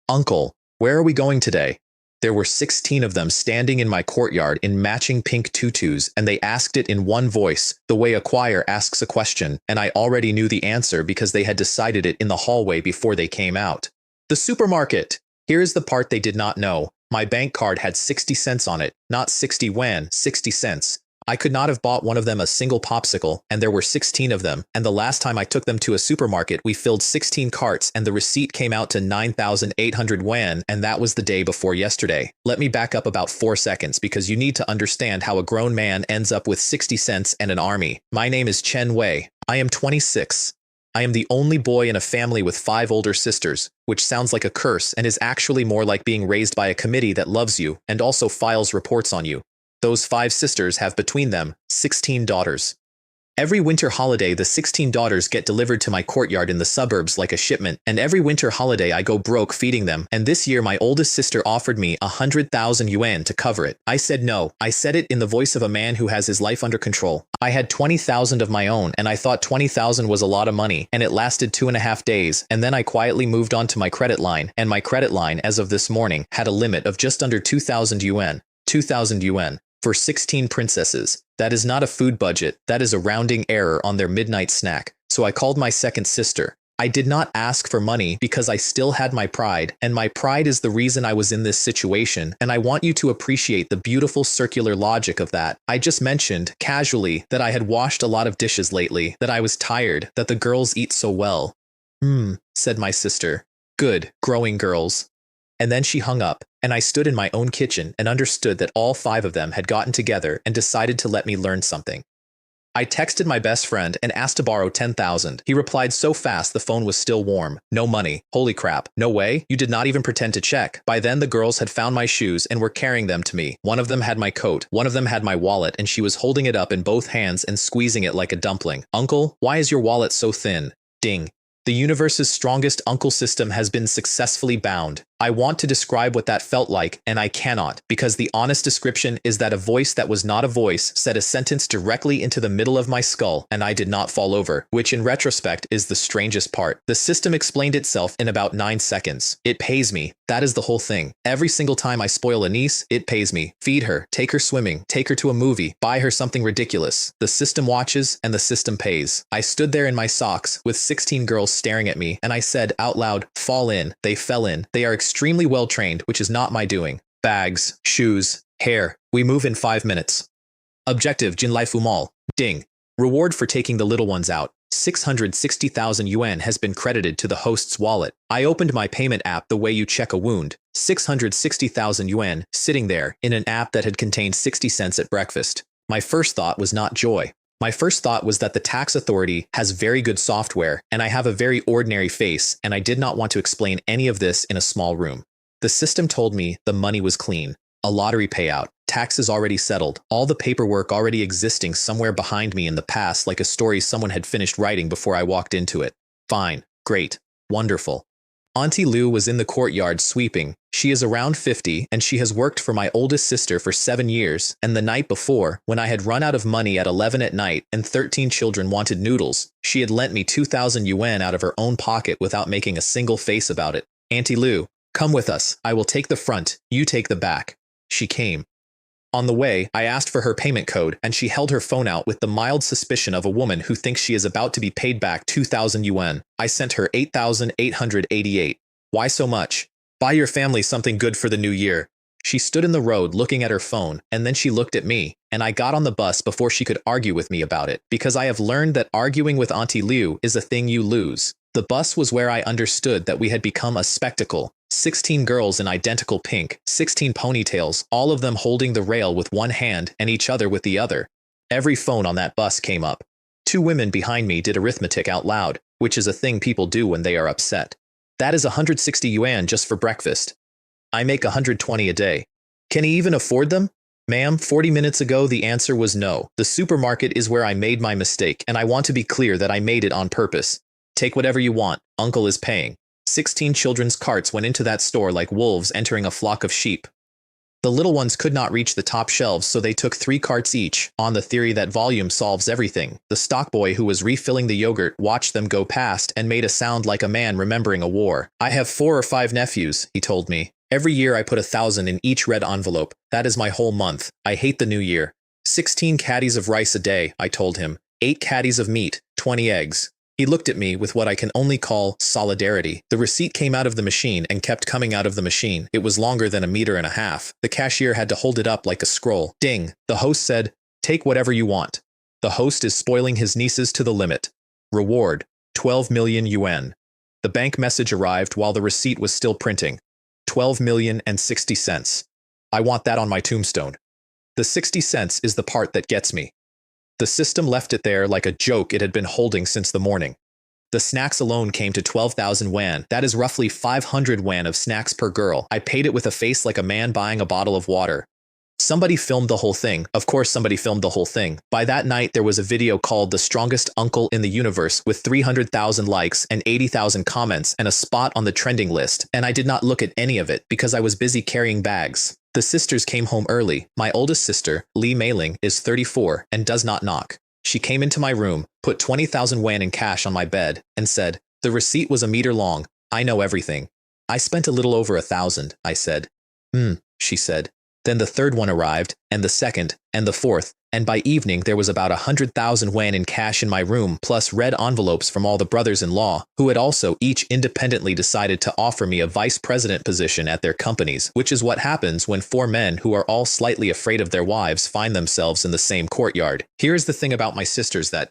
Uncle, where are we going today? There were 16 of them standing in my courtyard in matching pink tutus, and they asked it in one voice, the way a choir asks a question, and I already knew the answer because they had decided it in the hallway before they came out. The supermarket! Here is the part they did not know. My bank card had 60 cents on it, not 60 yuan, 60 cents. I could not have bought one of them a single popsicle, and there were 16 of them, and the last time I took them to a supermarket we filled 16 carts and the receipt came out to 9,800 yuan, and that was the day before yesterday. Let me back up about 4 seconds because you need to understand how a grown man ends up with 60 cents and an army. My name is Chen Wei. I am 26. I am the only boy in a family with 5 older sisters, which sounds like a curse and is actually more like being raised by a committee that loves you and also files reports on you. Those 5 sisters have between them 16 daughters. Every winter holiday the 16 daughters get delivered to my courtyard in the suburbs like a shipment, and every winter holiday I go broke feeding them, and this year my oldest sister offered me 100,000 yuan to cover it. I said no. I said it in the voice of a man who has his life under control. I had 20,000 of my own, and I thought 20,000 was a lot of money, and it lasted 2.5 days, and then I quietly moved on to my credit line, and my credit line as of this morning had a limit of just under 2,000 yuan. 2,000 yuan. For 16 princesses. That is not a food budget, that is a rounding error on their midnight snack. So I called my second sister. I did not ask for money because I still had my pride, and my pride is the reason I was in this situation, and I want you to appreciate the beautiful circular logic of that. I just mentioned, casually, that I had washed a lot of dishes lately, that I was tired, that the girls eat so well. Said my sister. Good, growing girls. And then she hung up, and I stood in my own kitchen and understood that all 5 of them had gotten together and decided to let me learn something. I texted my best friend and asked to borrow 10,000. He replied so fast the phone was still warm. No money. Holy crap. No way? You did not even pretend to check. By then the girls had found my shoes and were carrying them to me. One of them had my coat. One of them had my wallet, and she was holding it up in both hands and squeezing it like a dumpling. Uncle, why is your wallet so thin? Ding. The universe's strongest uncle system has been successfully bound. I want to describe what that felt like, and I cannot, because the honest description is that a voice that was not a voice said a sentence directly into the middle of my skull, and I did not fall over, which in retrospect is the strangest part. The system explained itself in about 9 seconds. It pays me. That is the whole thing. Every single time I spoil a niece, it pays me. Feed her, take her swimming, take her to a movie, buy her something ridiculous. The system watches, and the system pays. I stood there in my socks, with 16 girls staring at me, and I said out loud, fall in. They fell in. They are extremely well trained, which is not my doing. Bags, shoes, hair. We move in 5 minutes. Objective, Jinlai Fumal. Ding. Reward for taking the little ones out. 660,000 yuan has been credited to the host's wallet. I opened my payment app the way you check a wound. 660,000 yuan sitting there in an app that had contained 60 cents at breakfast. My first thought was not joy. My first thought was that the tax authority has very good software, and I have a very ordinary face, and I did not want to explain any of this in a small room. The system told me the money was clean. A lottery payout, taxes already settled, all the paperwork already existing somewhere behind me in the past like a story someone had finished writing before I walked into it. Fine, great, wonderful. Auntie Lu was in the courtyard sweeping. She is around 50, and she has worked for my oldest sister for 7 years, and the night before, when I had run out of money at 11 at night and 13 children wanted noodles, she had lent me 2,000 yuan out of her own pocket without making a single face about it. Auntie Lu, come with us. I will take the front, you take the back. She came. On the way, I asked for her payment code, and she held her phone out with the mild suspicion of a woman who thinks she is about to be paid back 2,000 yuan. I sent her 8,888. Why so much? Buy your family something good for the new year. She stood in the road looking at her phone, and then she looked at me, and I got on the bus before she could argue with me about it, because I have learned that arguing with Auntie Liu is a thing you lose. The bus was where I understood that we had become a spectacle. 16 girls in identical pink, 16 ponytails, all of them holding the rail with one hand and each other with the other. Every phone on that bus came up. 2 women behind me did arithmetic out loud, which is a thing people do when they are upset. That is 160 yuan just for breakfast. I make 120 a day. Can he even afford them? Ma'am, 40 minutes ago the answer was no. The supermarket is where I made my mistake, and I want to be clear that I made it on purpose. Take whatever you want. Uncle is paying. 16 children's carts went into that store like wolves entering a flock of sheep. The little ones could not reach the top shelves, so they took 3 carts each, on the theory that volume solves everything. The stock boy who was refilling the yogurt watched them go past and made a sound like a man remembering a war. I have 4 or 5 nephews, he told me. Every year I put 1,000 in each red envelope. That is my whole month. I hate the new year. 16 caddies of rice a day, I told him. 8 caddies of meat, 20 eggs. He looked at me with what I can only call solidarity. The receipt came out of the machine and kept coming out of the machine. It was longer than 1.5 meters. The cashier had to hold it up like a scroll. Ding. The host said, "Take whatever you want." The host is spoiling his nieces to the limit. Reward, 12 million yuan. The bank message arrived while the receipt was still printing. 12,060,000. I want that on my tombstone. The 60 cents is the part that gets me. The system left it there like a joke it had been holding since the morning. The snacks alone came to 12,000 yuan. That is roughly 500 yuan of snacks per girl. I paid it with a face like a man buying a bottle of water. Somebody filmed the whole thing. Of course somebody filmed the whole thing. By that night there was a video called "The Strongest Uncle in the Universe" with 300,000 likes and 80,000 comments and a spot on the trending list, and I did not look at any of it because I was busy carrying bags. The sisters came home early. My oldest sister, Li Meiling, is 34 and does not knock. She came into my room, put 20,000 yuan in cash on my bed, and said, "The receipt was 1 meter long. I know everything." "I spent a little over 1,000, I said. She said. Then the third one arrived, and the second, and the fourth, and by evening there was about 100,000 yuan in cash in my room, plus red envelopes from all the brothers-in-law, who had also each independently decided to offer me a vice president position at their companies, which is what happens when 4 men who are all slightly afraid of their wives find themselves in the same courtyard. Here is the thing about my sisters that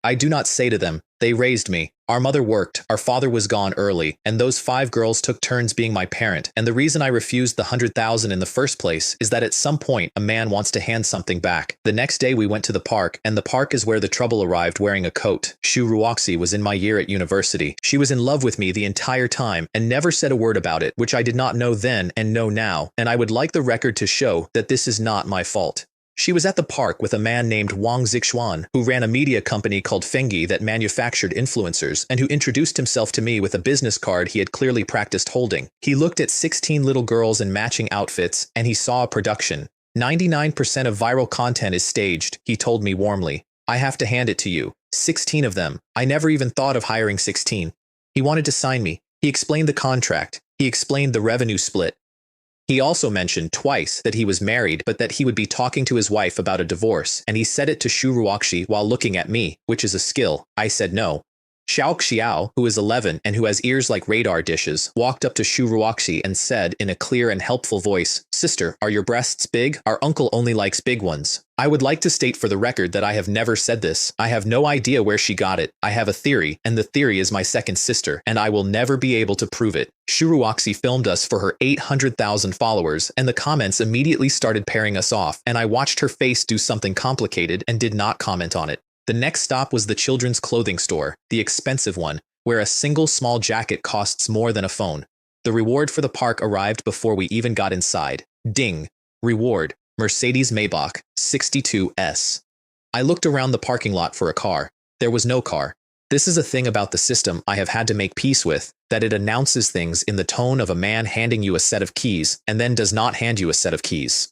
I do not say to them, "They raised me. Our mother worked, our father was gone early, and those 5 girls took turns being my parent, and the reason I refused the 100,000 in the first place is that at some point a man wants to hand something back." The next day we went to the park, and the park is where the trouble arrived wearing a coat. Shu Ruoxi was in my year at university. She was in love with me the entire time and never said a word about it, which I did not know then and know now, and I would like the record to show that this is not my fault. She was at the park with a man named Wang Zixuan, who ran a media company called Fengi that manufactured influencers, and who introduced himself to me with a business card he had clearly practiced holding. He looked at 16 little girls in matching outfits, and he saw a production. 99% of viral content is staged, he told me warmly. I have to hand it to you. 16 of them. I never even thought of hiring 16. He wanted to sign me. He explained the contract. He explained the revenue split. He also mentioned twice that he was married, but that he would be talking to his wife about a divorce, and he said it to Shu Ruoxi while looking at me, which is a skill. I said no. Xiao Xiao, who is 11 and who has ears like radar dishes, walked up to Shu Ruoxi and said in a clear and helpful voice, "Sister, are your breasts big? Our uncle only likes big ones." I would like to state for the record that I have never said this. I have no idea where she got it. I have a theory, and the theory is my second sister, and I will never be able to prove it. Shu Ruoxi filmed us for her 800,000 followers, and the comments immediately started pairing us off, and I watched her face do something complicated and did not comment on it. The next stop was the children's clothing store, the expensive one, where a single small jacket costs more than a phone. The reward for the park arrived before we even got inside. Ding. Reward. Mercedes Maybach, 62S. I looked around the parking lot for a car. There was no car. This is a thing about the system I have had to make peace with, that it announces things in the tone of a man handing you a set of keys and then does not hand you a set of keys.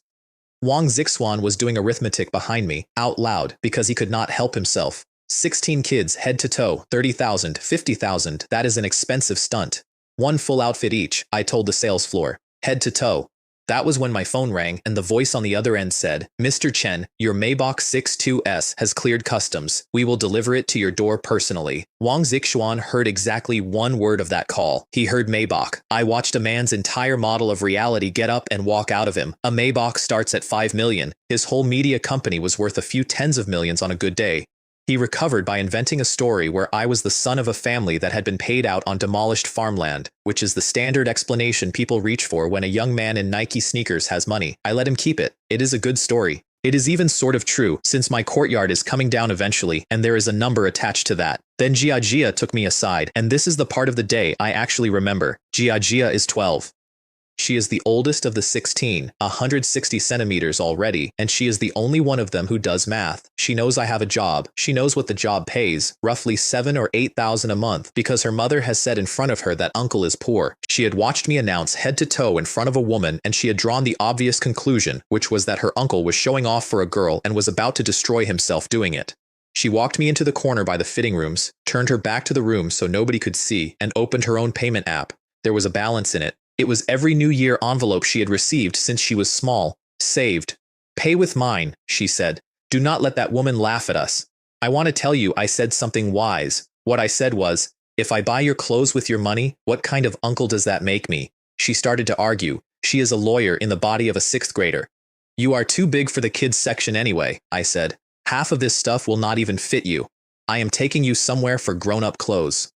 Wang Zixuan was doing arithmetic behind me, out loud, because he could not help himself. 16 kids, head to toe, 30,000, 50,000, that is an expensive stunt. 1 full outfit each, I told the sales floor, head to toe. That was when my phone rang and the voice on the other end said, "Mr. Chen, your Maybach 62S has cleared customs. We will deliver it to your door personally." Wang Zixuan heard exactly 1 word of that call. He heard Maybach. I watched a man's entire model of reality get up and walk out of him. A Maybach starts at 5 million. His whole media company was worth a few tens of millions on a good day. He recovered by inventing a story where I was the son of a family that had been paid out on demolished farmland, which is the standard explanation people reach for when a young man in Nike sneakers has money. I let him keep it. It is a good story. It is even sort of true, since my courtyard is coming down eventually, and there is a number attached to that. Then Jia took me aside, and this is the part of the day I actually remember. Jia is 12. She is the oldest of the 16, 160 centimeters already, and she is the only one of them who does math. She knows I have a job. She knows what the job pays, roughly 7 or 8,000 a month, because her mother has said in front of her that uncle is poor. She had watched me announce head to toe in front of a woman, and she had drawn the obvious conclusion, which was that her uncle was showing off for a girl and was about to destroy himself doing it. She walked me into the corner by the fitting rooms, turned her back to the room so nobody could see, and opened her own payment app. There was a balance in it. It was every New Year envelope she had received since she was small. Saved. Pay with mine, she said. Do not let that woman laugh at us. I want to tell you I said something wise. What I said was, if I buy your clothes with your money, what kind of uncle does that make me? She started to argue. She is a lawyer in the body of a 6th grader. You are too big for the kids section anyway, I said. Half of this stuff will not even fit you. I am taking you somewhere for grown-up clothes.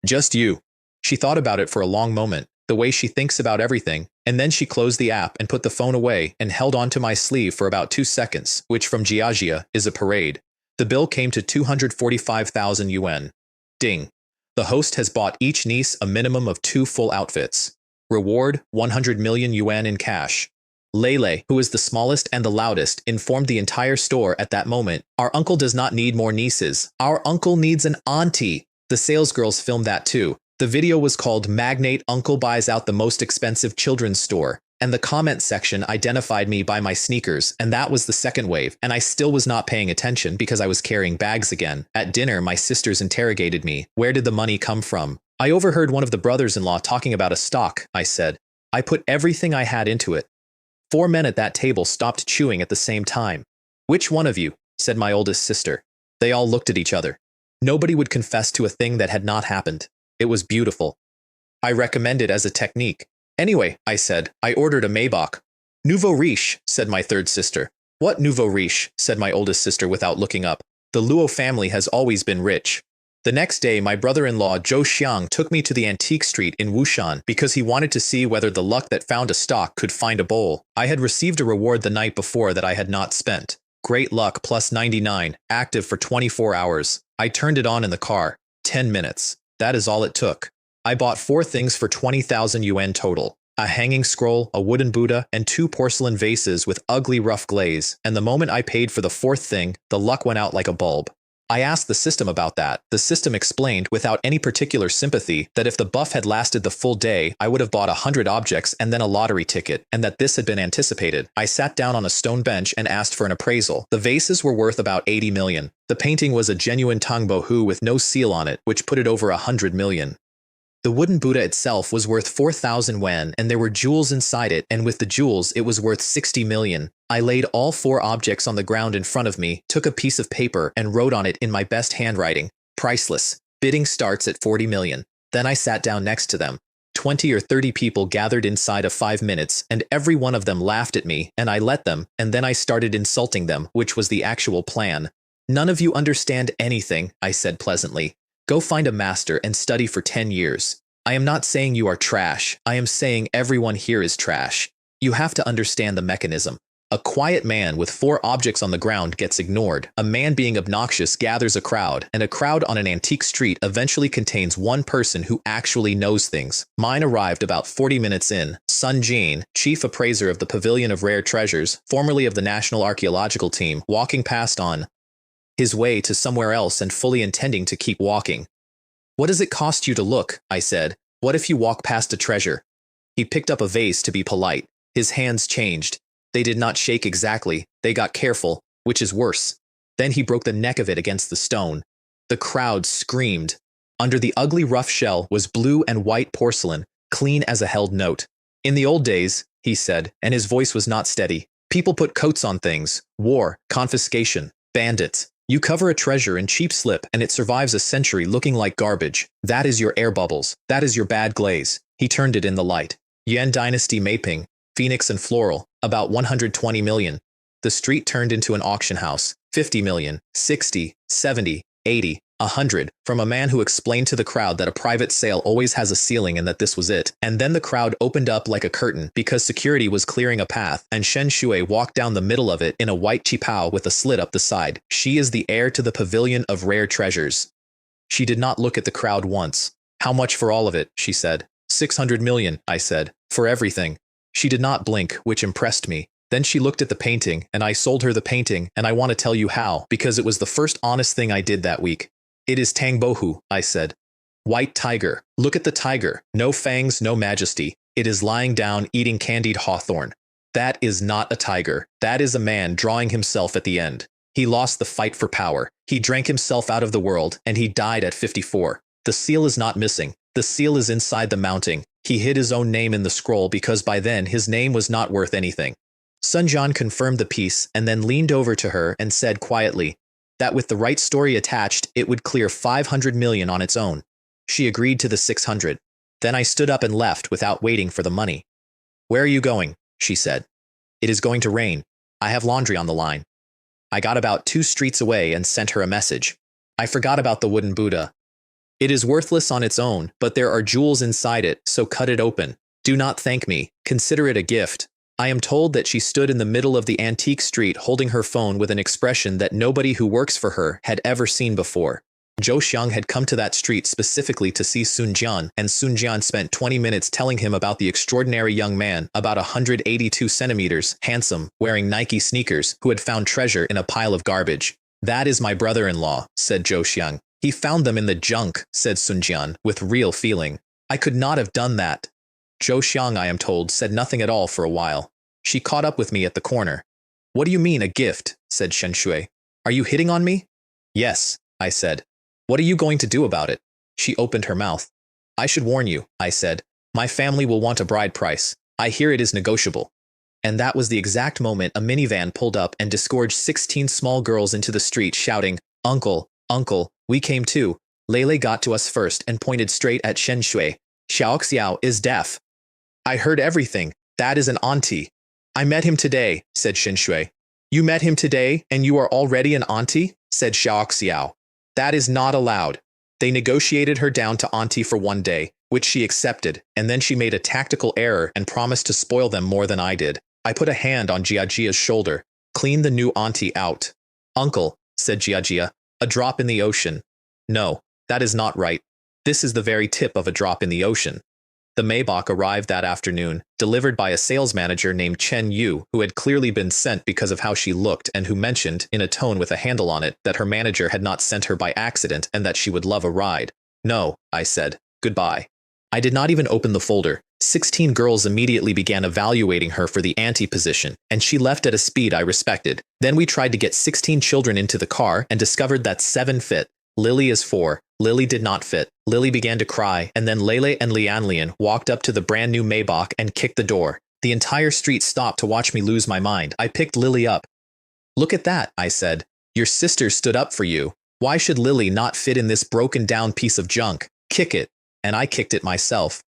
Just you. She thought about it for a long moment, the way she thinks about everything, and then she closed the app and put the phone away and held onto my sleeve for about 2 seconds, which from Georgia is a parade. The bill came to 245,000 yuan. Ding. The host has bought each niece a minimum of 2 full outfits. Reward, 100 million yuan in cash. Lele, who is the smallest and the loudest, informed the entire store at that moment, our uncle does not need more nieces. Our uncle needs an auntie. The salesgirls filmed that too. The video was called Magnate Uncle Buys Out the Most Expensive Children's Store, and the comment section identified me by my sneakers, and that was the second wave, and I still was not paying attention because I was carrying bags again. At dinner, my sisters interrogated me. Where did the money come from? I overheard one of the brothers-in-law talking about a stock, I said. I put everything I had into it. 4 men at that table stopped chewing at the same time. Which one of you? Said my oldest sister. They all looked at each other. Nobody would confess to a thing that had not happened. It was beautiful. I recommend it as a technique. Anyway, I said, I ordered a Maybach. Nouveau riche, said my third sister. What nouveau riche? Said my oldest sister without looking up. The Luo family has always been rich. The next day, my brother-in-law Zhou Xiang took me to the antique street in Wushan because he wanted to see whether the luck that found a stock could find a bowl. I had received a reward the night before that I had not spent. Great luck plus 99, active for 24 hours. I turned it on in the car. 10 minutes. That is all it took. I bought 4 things for 20,000 yuan total. A hanging scroll, a wooden Buddha, and 2 porcelain vases with ugly rough glaze. And the moment I paid for the 4th thing, the luck went out like a bulb. I asked the system about that. The system explained, without any particular sympathy, that if the buff had lasted the full day, I would have bought 100 objects and then a lottery ticket, and that this had been anticipated. I sat down on a stone bench and asked for an appraisal. The vases were worth about 80 million. The painting was a genuine Tangbo Hu with no seal on it, which put it over 100 million. The wooden Buddha itself was worth 4,000 yuan, and there were jewels inside it, and with the jewels, it was worth 60 million. I laid all 4 objects on the ground in front of me, took a piece of paper, and wrote on it in my best handwriting, priceless. Bidding starts at 40 million. Then I sat down next to them. 20 or 30 people gathered inside of 5 minutes, and every one of them laughed at me, and I let them, and then I started insulting them, which was the actual plan. None of you understand anything, I said pleasantly. Go find a master and study for 10 years. I am not saying you are trash. I am saying everyone here is trash. You have to understand the mechanism. A quiet man with 4 objects on the ground gets ignored. A man being obnoxious gathers a crowd, and a crowd on an antique street eventually contains one person who actually knows things. Mine arrived about 40 minutes in. Sun Jin, chief appraiser of the Pavilion of Rare Treasures, formerly of the National Archaeological Team, walking past on his way to somewhere else and fully intending to keep walking. What does it cost you to look? I said. What if you walk past a treasure? He picked up a vase to be polite. His hands changed. They did not shake exactly. They got careful, which is worse. Then he broke the neck of it against the stone. The crowd screamed. Under the ugly rough shell was blue and white porcelain, clean as a held note. In the old days, he said, and his voice was not steady, people put coats on things. War, confiscation, bandits. You cover a treasure in cheap slip and it survives a century looking like garbage. That is your air bubbles. That is your bad glaze. He turned it in the light. Yuan Dynasty Maping, Phoenix and Floral, about 120 million. The street turned into an auction house. 50 million, 60, 70, 80, 100, from a man who explained to the crowd that a private sale always has a ceiling and that this was it. And then the crowd opened up like a curtain because security was clearing a path, and Shen Shui walked down the middle of it in a white qipao with a slit up the side. She is the heir to the Pavilion of Rare Treasures. She did not look at the crowd once. How much for all of it? She said. 600 million, I said. For everything. She did not blink, which impressed me. Then she looked at the painting, and I sold her the painting, and I want to tell you how, because it was the first honest thing I did that week. It is Tang Bohu, I said. White tiger. Look at the tiger. No fangs, no majesty. It is lying down eating candied hawthorn. That is not a tiger. That is a man drawing himself at the end. He lost the fight for power. He drank himself out of the world, and he died at 54. The seal is not missing. The seal is inside the mounting. He hid his own name in the scroll because by then his name was not worth anything. Sun Jian confirmed the piece and then leaned over to her and said quietly that with the right story attached, it would clear 500 million on its own. She agreed to the 600. Then I stood up and left without waiting for the money. Where are you going? She said. It is going to rain. I have laundry on the line. I got about 2 streets away and sent her a message. I forgot about the wooden Buddha. It is worthless on its own, but there are jewels inside it, so cut it open. Do not thank me. Consider it a gift. I am told that she stood in the middle of the antique street holding her phone with an expression that nobody who works for her had ever seen before. Zhou Xiang had come to that street specifically to see Sun Jian, and Sun Jian spent 20 minutes telling him about the extraordinary young man, about 182 centimeters, handsome, wearing Nike sneakers, who had found treasure in a pile of garbage. That is my brother-in-law, said Zhou Xiang. He found them in the junk, said Sun Jian, with real feeling. I could not have done that. Zhou Xiang, I am told, said nothing at all for a while. She caught up with me at the corner. What do you mean, a gift? Said Shen Shui. Are you hitting on me? Yes, I said. What are you going to do about it? She opened her mouth. I should warn you, I said. My family will want a bride price. I hear it is negotiable. And that was the exact moment a minivan pulled up and disgorged 16 small girls into the street shouting, Uncle, Uncle, we came too. Lele got to us first and pointed straight at Shen Shui. Xiao is deaf. I heard everything. That is an auntie. I met him today, said Shen Shui. You met him today and you are already an auntie? Said Xiao. That is not allowed. They negotiated her down to auntie for 1 day, which she accepted, and then she made a tactical error and promised to spoil them more than I did. I put a hand on Jiajia's shoulder. Clean the new auntie out. Uncle, said Jiajia, a drop in the ocean. No, that is not right. This is the very tip of a drop in the ocean. The Maybach arrived that afternoon, delivered by a sales manager named Chen Yu, who had clearly been sent because of how she looked and who mentioned, in a tone with a handle on it, that her manager had not sent her by accident and that she would love a ride. No, I said. Goodbye. I did not even open the folder. 16 girls immediately began evaluating her for the auntie position, and she left at a speed I respected. Then we tried to get 16 children into the car and discovered that 7 fit. Lily is 4. Lily did not fit. Lily began to cry, and then Lele and Lian walked up to the brand new Maybach and kicked the door. The entire street stopped to watch me lose my mind. I picked Lily up. Look at that, I said. Your sister stood up for you. Why should Lily not fit in this broken down piece of junk? Kick it. And I kicked it myself.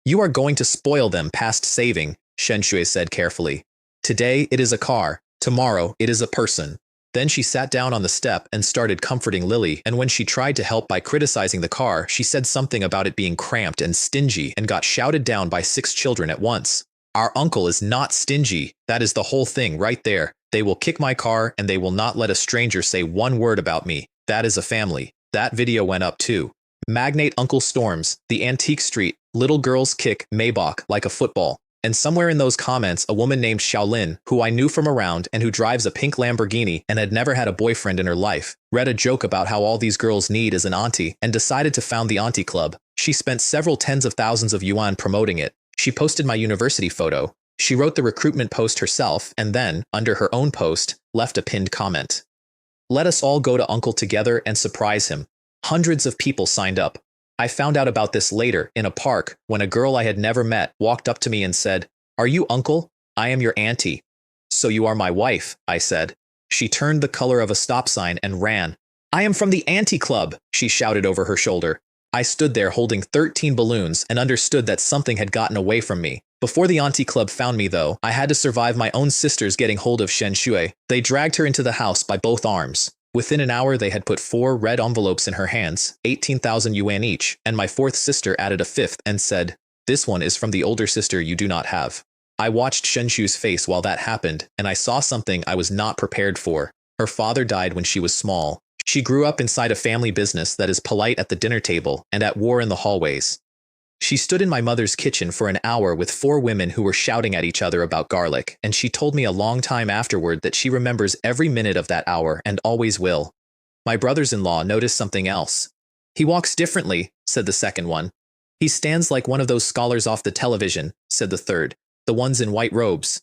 You are going to spoil them past saving, Shen Shui said carefully. Today it is a car. Tomorrow it is a person. Then she sat down on the step and started comforting Lily, and when she tried to help by criticizing the car, she said something about it being cramped and stingy and got shouted down by 6 children at once. Our uncle is not stingy. That is the whole thing right there. They will kick my car and they will not let a stranger say 1 word about me. That is a family. That video went up too. Magnate Uncle storms, the antique street, little girls kick Maybach like a football. And somewhere in those comments, a woman named Xiaolin, who I knew from around and who drives a pink Lamborghini and had never had a boyfriend in her life, read a joke about how all these girls need is an auntie and decided to found the auntie club. She spent several tens of thousands of yuan promoting it. She posted my university photo. She wrote the recruitment post herself and then, under her own post, left a pinned comment. Let us all go to Uncle together and surprise him. Hundreds of people signed up. I found out about this later, in a park, when a girl I had never met walked up to me and said, Are you Uncle? I am your auntie. So you are my wife, I said. She turned the color of a stop sign and ran. I am from the auntie club, she shouted over her shoulder. I stood there holding 13 balloons and understood that something had gotten away from me. Before the auntie club found me, though, I had to survive my own sisters getting hold of Shen Shui. They dragged her into the house by both arms. Within an hour, they had put 4 red envelopes in her hands, 18,000 yuan each, and my 4th sister added a 5th and said, This one is from the older sister you do not have. I watched Shen Shu's face while that happened, and I saw something I was not prepared for. Her father died when she was small. She grew up inside a family business that is polite at the dinner table and at war in the hallways. She stood in my mother's kitchen for an hour with 4 women who were shouting at each other about garlic, and she told me a long time afterward that she remembers every minute of that hour and always will. My brothers-in-law noticed something else. He walks differently, said the second one. He stands like one of those scholars off the television, said the third, the ones in white robes.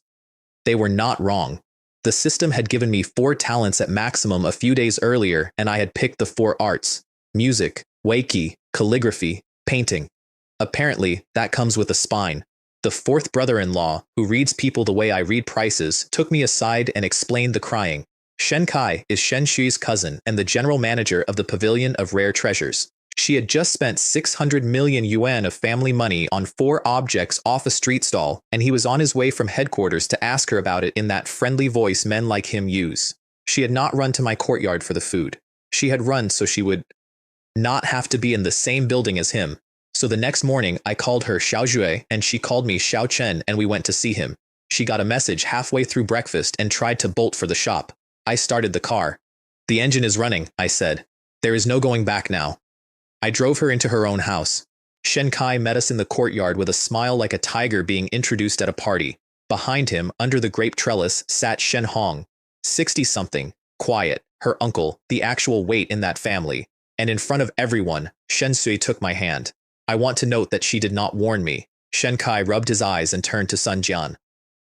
They were not wrong. The system had given me 4 talents at maximum a few days earlier, and I had picked the 4 arts: music, Weiqi, calligraphy, painting. Apparently, that comes with a spine. The fourth brother-in-law, who reads people the way I read prices, took me aside and explained the crying. Shen Kai is Shen Shui's cousin and the general manager of the Pavilion of Rare Treasures. She had just spent 600 million yuan of family money on 4 objects off a street stall, and he was on his way from headquarters to ask her about it in that friendly voice men like him use. She had not run to my courtyard for the food. She had run so she would not have to be in the same building as him. So the next morning, I called her Xiao Jue, and she called me Xiao Chen, and we went to see him. She got a message halfway through breakfast and tried to bolt for the shop. I started the car. The engine is running, I said. There is no going back now. I drove her into her own house. Shen Kai met us in the courtyard with a smile like a tiger being introduced at a party. Behind him, under the grape trellis, sat Shen Hong, 60-something, quiet, her uncle, the actual weight in that family. And in front of everyone, Shen Sui took my hand. I want to note that she did not warn me. Shen Kai rubbed his eyes and turned to Sun Jian.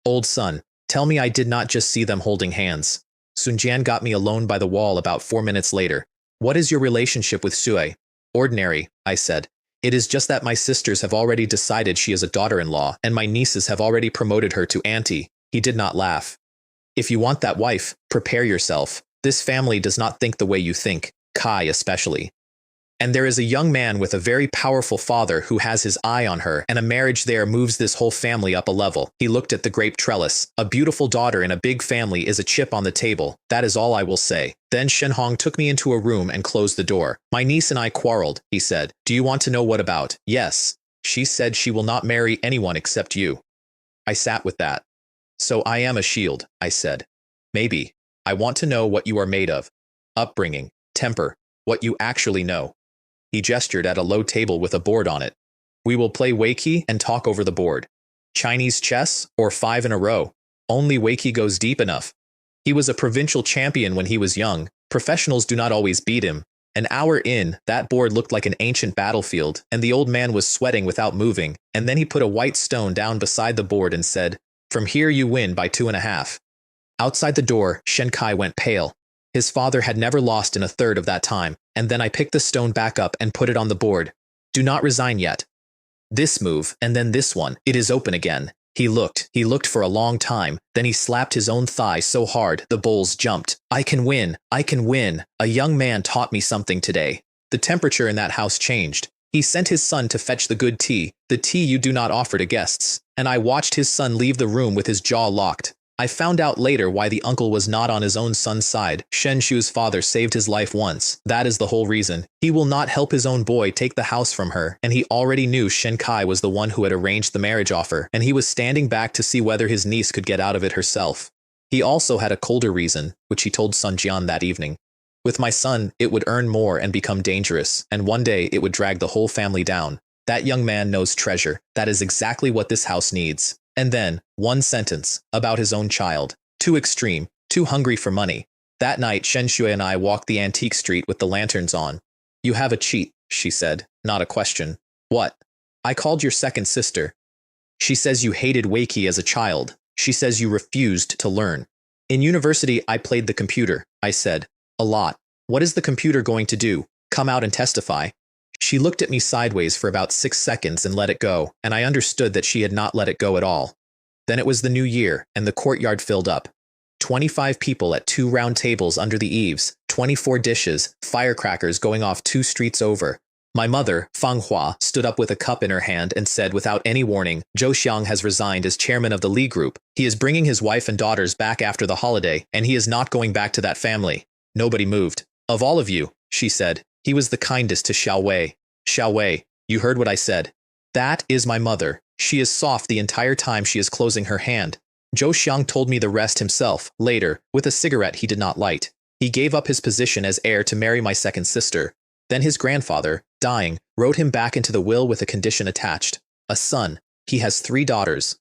Old son, tell me I did not just see them holding hands. Sun Jian got me alone by the wall about 4 minutes later. What is your relationship with Sui? Ordinary, I said. It is just that my sisters have already decided she is a daughter-in-law, and my nieces have already promoted her to auntie. He did not laugh. If you want that wife, prepare yourself. This family does not think the way you think, Kai especially. And there is a young man with a very powerful father who has his eye on her, and a marriage there moves this whole family up a level. He looked at the grape trellis. A beautiful daughter in a big family is a chip on the table. That is all I will say. Then Shen Hong took me into a room and closed the door. My niece and I quarreled, he said. Do you want to know what about? Yes. She said she will not marry anyone except you. I sat with that. So I am a shield, I said. Maybe. I want to know what you are made of. Upbringing, temper, what you actually know. He gestured at a low table with a board on it. We will play Weiqi and talk over the board. Chinese chess or 5 in a row. Only Weiqi goes deep enough. He was a provincial champion when he was young. Professionals do not always beat him. An hour in, that board looked like an ancient battlefield, and the old man was sweating without moving, and then he put a white stone down beside the board and said, "From here you win by 2.5. Outside the door, Shen Kai went pale. His father had never lost in a third of that time, and then I picked the stone back up and put it on the board. Do not resign yet. This move, and then this one, it is open again. He looked for a long time, then he slapped his own thigh so hard the bowls jumped. I can win, I can win. A young man taught me something today. The temperature in that house changed. He sent his son to fetch the good tea, the tea you do not offer to guests, and I watched his son leave the room with his jaw locked. I found out later why the uncle was not on his own son's side. Shen Shu's father saved his life once. That is the whole reason. He will not help his own boy take the house from her, and he already knew Shen Kai was the one who had arranged the marriage offer, and he was standing back to see whether his niece could get out of it herself. He also had a colder reason, which he told Sun Jian that evening. With my son, it would earn more and become dangerous, and one day it would drag the whole family down. That young man knows treasure. That is exactly what this house needs. And then, one sentence, about his own child. Too extreme, too hungry for money. That night, Shen Shui and I walked the antique street with the lanterns on. You have a cheat, she said, not a question. What? I called your second sister. She says you hated Weiqi as a child. She says you refused to learn. In university, I played the computer, I said. A lot. What is the computer going to do? Come out and testify. She looked at me sideways for about 6 seconds and let it go, and I understood that she had not let it go at all. Then it was the new year, and the courtyard filled up. 25 people at 2 round tables under the eaves, 24 dishes, firecrackers going off 2 streets over. My mother, Fang Hua, stood up with a cup in her hand and said without any warning, Zhou Xiang has resigned as chairman of the Li Group. He is bringing his wife and daughters back after the holiday, and he is not going back to that family. Nobody moved. Of all of you, she said, he was the kindest to Xiao Wei. Xiao Wei, you heard what I said. That is my mother. She is soft the entire time she is closing her hand. Zhou Xiang told me the rest himself, later, with a cigarette he did not light. He gave up his position as heir to marry my second sister. Then his grandfather, dying, wrote him back into the will with a condition attached. A son. He has 3 daughters.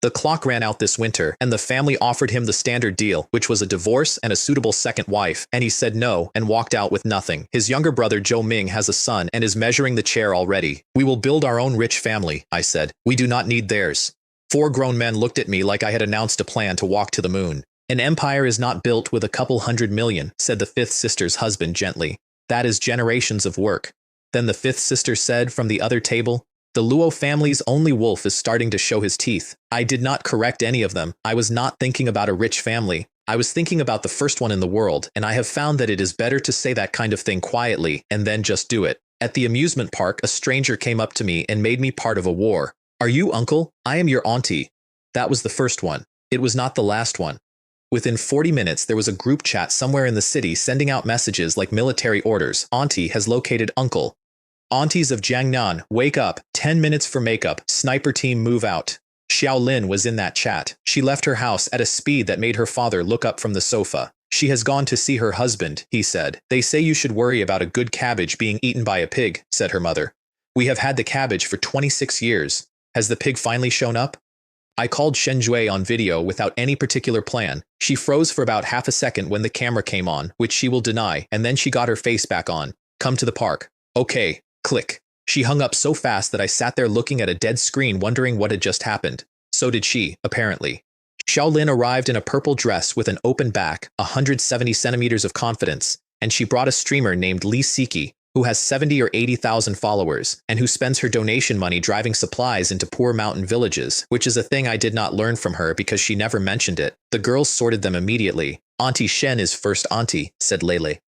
The clock ran out this winter, and the family offered him the standard deal, which was a divorce and a suitable second wife, and he said no and walked out with nothing. His younger brother Joe Ming has a son and is measuring the chair already. We will build our own rich family, I said. We do not need theirs. 4 grown men looked at me like I had announced a plan to walk to the moon. An empire is not built with a couple $100 million, said the 5th sister's husband gently. That is generations of work. Then the 5th sister said from the other table, the Luo family's only wolf is starting to show his teeth. I did not correct any of them. I was not thinking about a rich family. I was thinking about the first one in the world, and I have found that it is better to say that kind of thing quietly and then just do it. At the amusement park, a stranger came up to me and made me part of a war. Are you uncle? I am your auntie. That was the first one. It was not the last one. Within 40 minutes, there was a group chat somewhere in the city sending out messages like military orders. Auntie has located uncle. Aunties of Jiangnan, wake up, 10 minutes for makeup, sniper team move out. Xiaolin was in that chat. She left her house at a speed that made her father look up from the sofa. She has gone to see her husband, he said. They say you should worry about a good cabbage being eaten by a pig, said her mother. We have had the cabbage for 26 years. Has the pig finally shown up? I called Shen Jue on video without any particular plan. She froze for about half a second when the camera came on, which she will deny, and then she got her face back on. Come to the park. Okay. Click. She hung up so fast that I sat there looking at a dead screen wondering what had just happened. So did she, apparently. Xiaolin arrived in a purple dress with an open back, 170 centimeters of confidence, and she brought a streamer named Li Siki, who has 70 or 80,000 followers, and who spends her donation money driving supplies into poor mountain villages, which is a thing I did not learn from her because she never mentioned it. The girls sorted them immediately. Auntie Shen is first auntie, said Lele.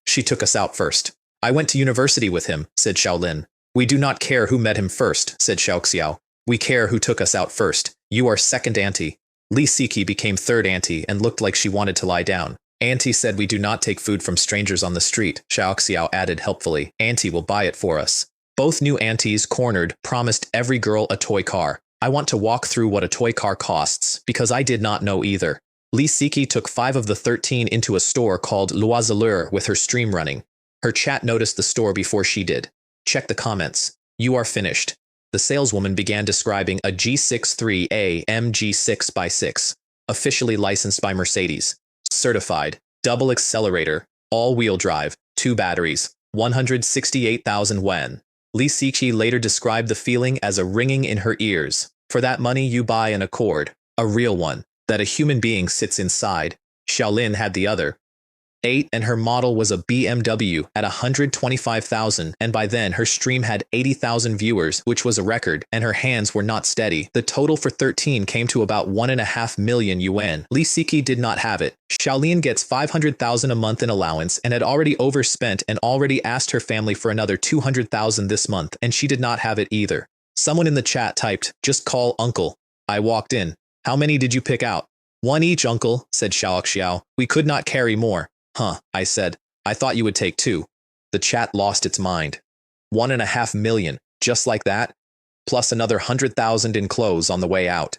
She took us out first. I went to university with him, said Xiaolin. We do not care who met him first, said Xiaoxiao. We care who took us out first. You are second auntie. Li Siki became third auntie and looked like she wanted to lie down. Auntie said we do not take food from strangers on the street, Xiaoxiao added helpfully. Auntie will buy it for us. Both new aunties, cornered, promised every girl a toy car. I want to walk through what a toy car costs, because I did not know either. Li Siki took 5 of the 13 into a store called L'Oiseleur with her stream running. Her chat noticed the store before she did. Check the comments. You are finished. The saleswoman began describing a G63A MG6x6, officially licensed by Mercedes. Certified. Double accelerator. All-wheel drive. 2 batteries. 168,000 yuan. Li Siki later described the feeling as a ringing in her ears. For that money you buy an Accord. A real one. That a human being sits inside. Xiaolin had the other. 8 and her model was a BMW at 125,000, and by then her stream had 80,000 viewers, which was a record, and her hands were not steady. The total for 13 came to about 1.5 million yuan. Li Siki did not have it. Xiaolin gets 500,000 a month in allowance and had already overspent and already asked her family for another 200,000 this month, and she did not have it either. Someone in the chat typed, just call uncle. I walked in. How many did you pick out? 1 each, uncle, said Xiao. We could not carry more. Huh, I said. I thought you would take 2. The chat lost its mind. 1.5 million, just like that? Plus another 100,000 in clothes on the way out.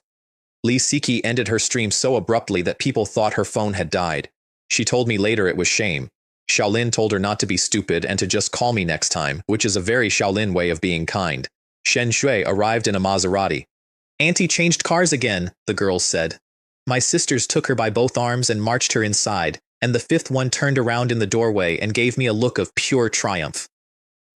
Li Siki ended her stream so abruptly that people thought her phone had died. She told me later it was shame. Xiaolin told her not to be stupid and to just call me next time, which is a very Xiaolin way of being kind. Shen Shui arrived in a Maserati. Auntie changed cars again, the girls said. My sisters took her by both arms and marched her inside, and the 5th one turned around in the doorway and gave me a look of pure triumph.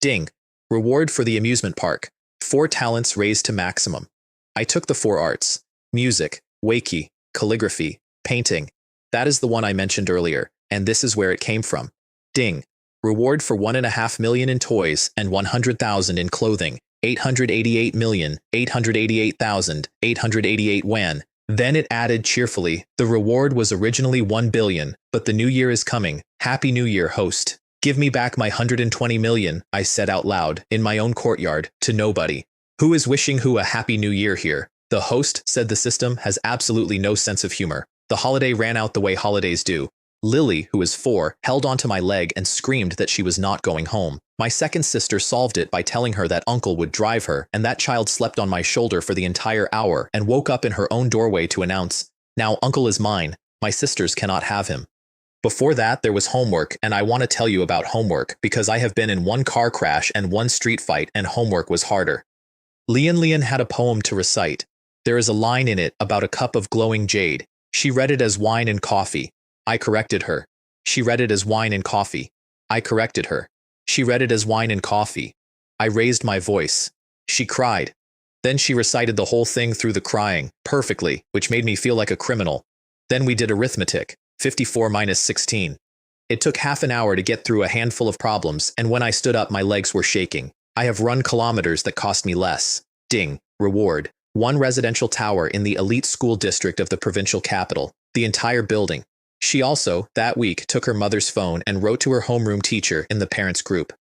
Ding. Reward for the amusement park. 4 talents raised to maximum. I took the 4 arts. Music, Wakey, calligraphy, painting. That is the one I mentioned earlier, and this is where it came from. Ding. Reward for 1.5 million in toys and 100,000 in clothing. 888,888,888 yuan. Then it added cheerfully, the reward was originally 1 billion, but the new year is coming. Happy New Year, host. Give me back my 120 million, I said out loud, in my own courtyard, to nobody. Who is wishing who a happy new year here? The host said the system has absolutely no sense of humor. The holiday ran out the way holidays do. Lily, who is 4, held onto my leg and screamed that she was not going home. My second sister solved it by telling her that uncle would drive her, and that child slept on my shoulder for the entire hour and woke up in her own doorway to announce, now uncle is mine, my sisters cannot have him. Before that, there was homework, and I want to tell you about homework because I have been in one car crash and one street fight, and homework was harder. Lian had a poem to recite. There is a line in it about a cup of glowing jade. She read it as wine and coffee. I corrected her. She read it as wine and coffee. I corrected her. She read it as wine and coffee. I raised my voice. She cried. Then she recited the whole thing through the crying, perfectly, which made me feel like a criminal. Then we did arithmetic, 54 minus 16. It took half an hour to get through a handful of problems, and when I stood up, my legs were shaking. I have run kilometers that cost me less. Ding. Reward. One residential tower in the elite school district of the provincial capital. The entire building. She also, that week, took her mother's phone and wrote to her homeroom teacher in the parents' group.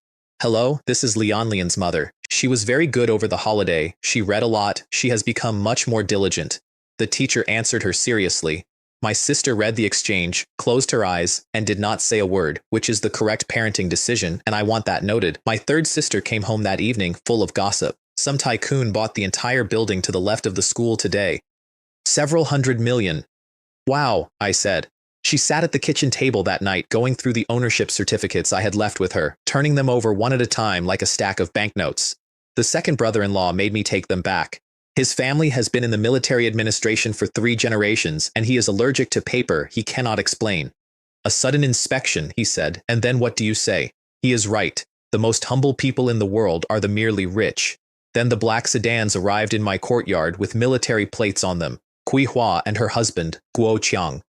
Hello, this is Lian's mother. She was very good over the holiday. She read a lot. She has become much more diligent. The teacher answered her seriously. My sister read the exchange, closed her eyes, and did not say a word, which is the correct parenting decision, and I want that noted. My third sister came home that evening, full of gossip. Some tycoon bought the entire building to the left of the school today. Several $100 million. Wow, I said. She sat at the kitchen table that night, going through the ownership certificates I had left with her, turning them over one at a time like a stack of banknotes. The second brother-in-law made me take them back. His family has been in the military administration for 3 generations, and he is allergic to paper he cannot explain. A sudden inspection, he said, and then what do you say? He is right. The most humble people in the world are the merely rich. Then the black sedans arrived in my courtyard with military plates on them. Kui Hua and her husband, Guo Qiang.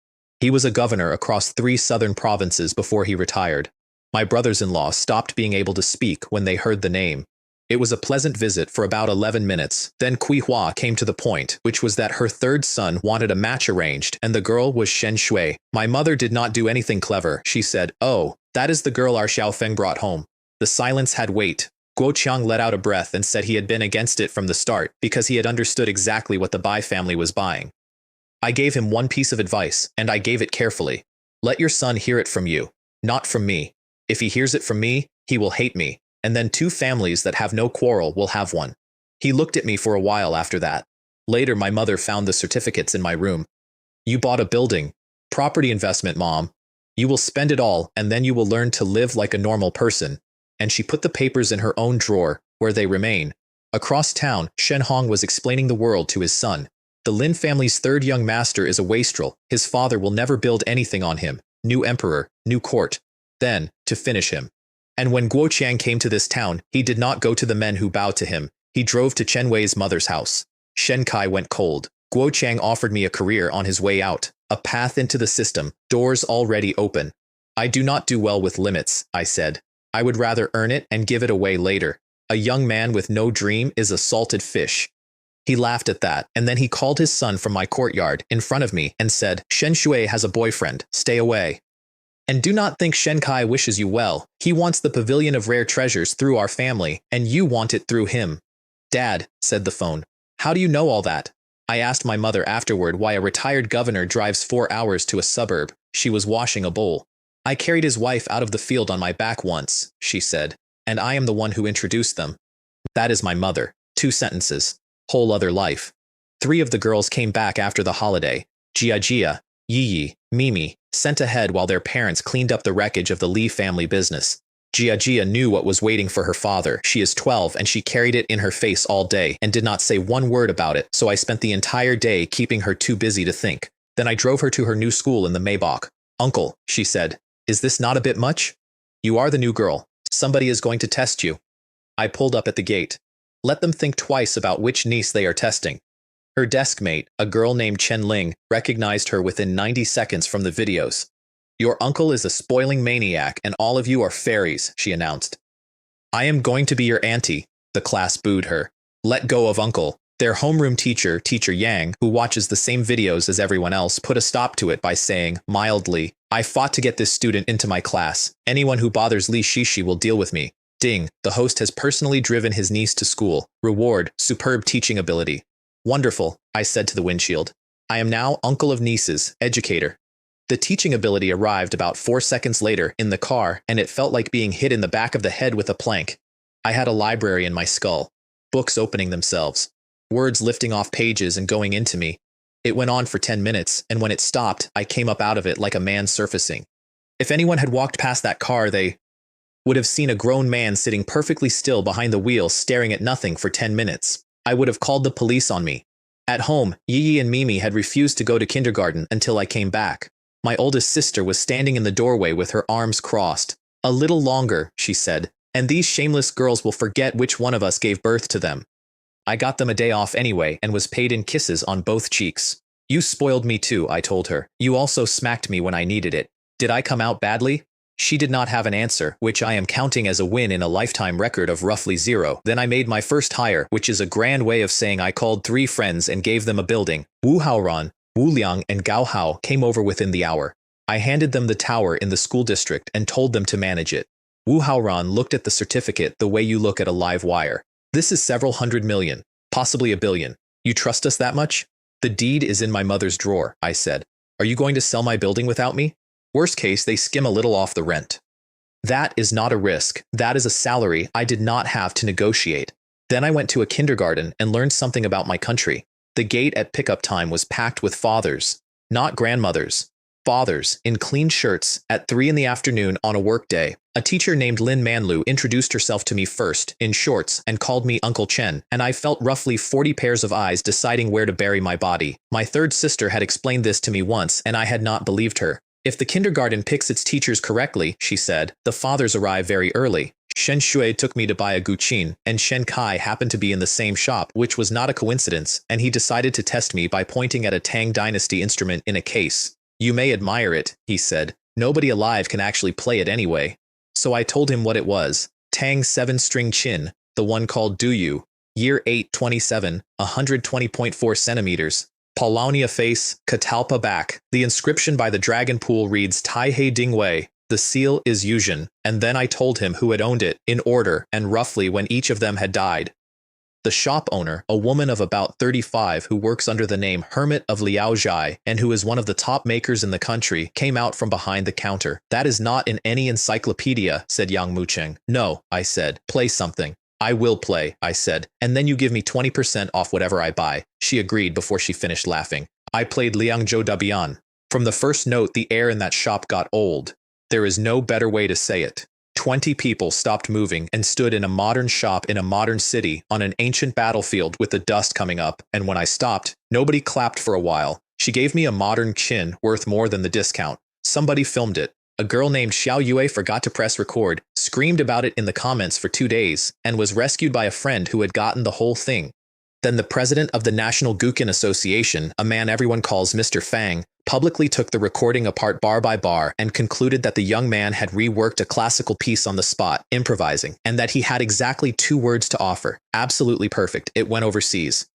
He was a governor across 3 southern provinces before he retired. My brothers-in-law stopped being able to speak when they heard the name. It was a pleasant visit for about 11 minutes. Then Kui Hua came to the point, which was that her third son wanted a match arranged, and the girl was Shen Shui. My mother did not do anything clever. She said, "Oh, that is the girl our Xiaofeng brought home." The silence had weight. Guo Qiang let out a breath and said he had been against it from the start because he had understood exactly what the Bai family was buying. I gave him one piece of advice, and I gave it carefully. Let your son hear it from you, not from me. If he hears it from me, he will hate me, and then 2 families that have no quarrel will have one. He looked at me for a while after that. Later, my mother found the certificates in my room. You bought a building. Property investment, Mom. You will spend it all, and then you will learn to live like a normal person. And she put the papers in her own drawer, where they remain. Across town, Shen Hong was explaining the world to his son. The Lin family's 3rd young master is a wastrel. His father will never build anything on him. New emperor, new court. Then, to finish him. And when Guo Qiang came to this town, he did not go to the men who bowed to him. He drove to Chen Wei's mother's house. Shen Kai went cold. Guo Qiang offered me a career on his way out. A path into the system, doors already open. I do not do well with limits, I said. I would rather earn it and give it away later. A young man with no dream is a salted fish. He laughed at that, and then he called his son from my courtyard in front of me and said, Shen Shui has a boyfriend, stay away. And do not think Shen Kai wishes you well. He wants the pavilion of rare treasures through our family, and you want it through him. Dad, said the phone, how do you know all that? I asked my mother afterward why a retired governor drives 4 hours to a suburb. She was washing a bowl. I carried his wife out of the field on my back once, she said, and I am the one who introduced them. That is my mother. 2 sentences. Whole other life. 3 of the girls came back after the holiday. Jia, Yi, Mimi, sent ahead while their parents cleaned up the wreckage of the Li family business. Jia knew what was waiting for her father. She is 12 and she carried it in her face all day and did not say one word about it, so I spent the entire day keeping her too busy to think. Then I drove her to her new school in the Maybach. Uncle, she said, is this not a bit much? You are the new girl. Somebody is going to test you. I pulled up at the gate. Let them think twice about which niece they are testing. Her desk mate, a girl named Chen Ling, recognized her within 90 seconds from the videos. Your uncle is a spoiling maniac and all of you are fairies, she announced. I am going to be your auntie, the class booed her. Let go of uncle. Their homeroom teacher, Teacher Yang, who watches the same videos as everyone else, put a stop to it by saying, mildly, I fought to get this student into my class. Anyone who bothers Li Shishi will deal with me. Ding, the host has personally driven his niece to school. Reward, superb teaching ability. Wonderful, I said to the windshield. I am now uncle of nieces, educator. The teaching ability arrived about 4 seconds later in the car, and it felt like being hit in the back of the head with a plank. I had a library in my skull. Books opening themselves. Words lifting off pages and going into me. It went on for 10 minutes, and when it stopped, I came up out of it like a man surfacing. If anyone had walked past that car, they would have seen a grown man sitting perfectly still behind the wheel staring at nothing for 10 minutes. I would have called the police on me. At home, Yi and Mimi had refused to go to kindergarten until I came back. My oldest sister was standing in the doorway with her arms crossed. A little longer, she said, and these shameless girls will forget which one of us gave birth to them. I got them a day off anyway and was paid in kisses on both cheeks. You spoiled me too, I told her. You also smacked me when I needed it. Did I come out badly? She did not have an answer, which I am counting as a win in a lifetime record of roughly 0. Then I made my first hire, which is a grand way of saying I called 3 friends and gave them a building. Wu Haoran, Wu Liang, and Gao Hao came over within the hour. I handed them the tower in the school district and told them to manage it. Wu Haoran looked at the certificate the way you look at a live wire. This is several hundred million, possibly a billion. You trust us that much? The deed is in my mother's drawer, I said. Are you going to sell my building without me? Worst case, they skim a little off the rent. That is not a risk. That is a salary I did not have to negotiate. Then I went to a kindergarten and learned something about my country. The gate at pickup time was packed with fathers, not grandmothers. Fathers, in clean shirts, at 3 in the afternoon on a work day. A teacher named Lin Manlu introduced herself to me first, in shorts, and called me Uncle Chen, and I felt roughly 40 pairs of eyes deciding where to bury my body. My third sister had explained this to me once, and I had not believed her. If the kindergarten picks its teachers correctly, she said, the fathers arrive very early. Shen Shui took me to buy a guqin, and Shen Kai happened to be in the same shop, which was not a coincidence, and he decided to test me by pointing at a Tang Dynasty instrument in a case. You may admire it, he said. Nobody alive can actually play it anyway. So I told him what it was. Tang 7-string chin, the one called Duyu. Year 827, 120.4 centimeters. Paulownia face, Catalpa back. The inscription by the dragon pool reads Tai He Ding Wei. The seal is Yuzhen. And then I told him who had owned it, in order, and roughly when each of them had died. The shop owner, a woman of about 35 who works under the name Hermit of Liaozhai and who is one of the top makers in the country, came out from behind the counter. That is not in any encyclopedia, said Yang Mucheng. No, I said. Play something. I will play, I said, and then you give me 20% off whatever I buy. She agreed before she finished laughing. I played Liangzhou Dabian. From the first note, the air in that shop got old. There is no better way to say it. 20 people stopped moving and stood in a modern shop in a modern city on an ancient battlefield with the dust coming up, and when I stopped, nobody clapped for a while. She gave me a modern chin worth more than the discount. Somebody filmed it. A girl named Xiao Yue forgot to press record, screamed about it in the comments for 2 days, and was rescued by a friend who had gotten the whole thing. Then the president of the National Guqin Association, a man everyone calls Mr. Fang, publicly took the recording apart bar by bar and concluded that the young man had reworked a classical piece on the spot, improvising, and that he had exactly 2 words to offer. Absolutely perfect. It went overseas.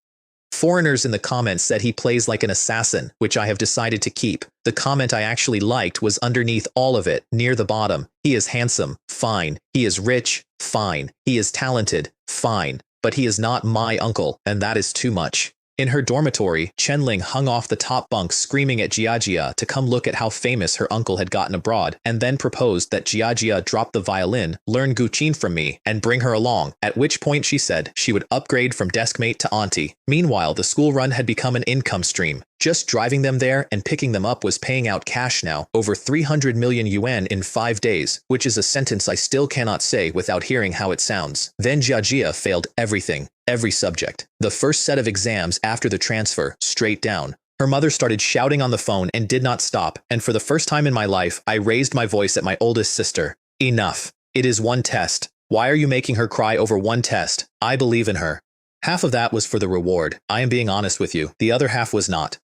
Foreigners in the comments said he plays like an assassin, which I have decided to keep. The comment I actually liked was underneath all of it, near the bottom. He is handsome, fine. He is rich, fine. He is talented, fine. But he is not my uncle, and that is too much. In her dormitory, Chenling hung off the top bunk screaming at Jiajia to come look at how famous her uncle had gotten abroad, and then proposed that Jiajia drop the violin, learn guqin from me, and bring her along, at which point she said she would upgrade from deskmate to auntie. Meanwhile, the school run had become an income stream. Just driving them there and picking them up was paying out cash now, over 300 million yuan in 5 days, which is a sentence I still cannot say without hearing how it sounds. Then Jiajia failed everything. Every subject. The first set of exams after the transfer, straight down. Her mother started shouting on the phone and did not stop, and for the first time in my life, I raised my voice at my oldest sister. Enough. It is 1 test. Why are you making her cry over 1 test? I believe in her. Half of that was for the reward. I am being honest with you. The other half was not.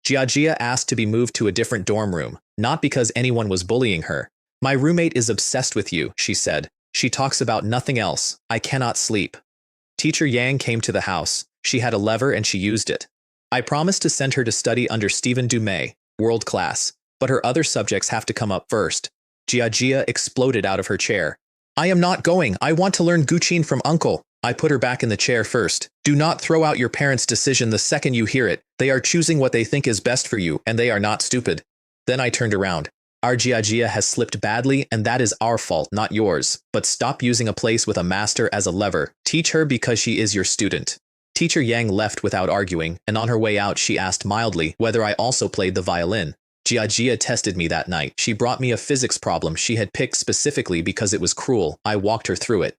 Jiajia asked to be moved to a different dorm room, not because anyone was bullying her. My roommate is obsessed with you, she said. She talks about nothing else. I cannot sleep. Teacher Yang came to the house. She had a lever and she used it. I promised to send her to study under Stephen Dumay, world class, but her other subjects have to come up first. Jiajia exploded out of her chair. I am not going. I want to learn guqin from uncle. I put her back in the chair first. Do not throw out your parents' decision the second you hear it. They are choosing what they think is best for you, and they are not stupid. Then I turned around. Our Jiajia has slipped badly, and that is our fault, not yours. But stop using a place with a master as a lever. Teach her because she is your student. Teacher Yang left without arguing, and on her way out she asked mildly whether I also played the violin. Jia tested me that night. She brought me a physics problem she had picked specifically because it was cruel. I walked her through it.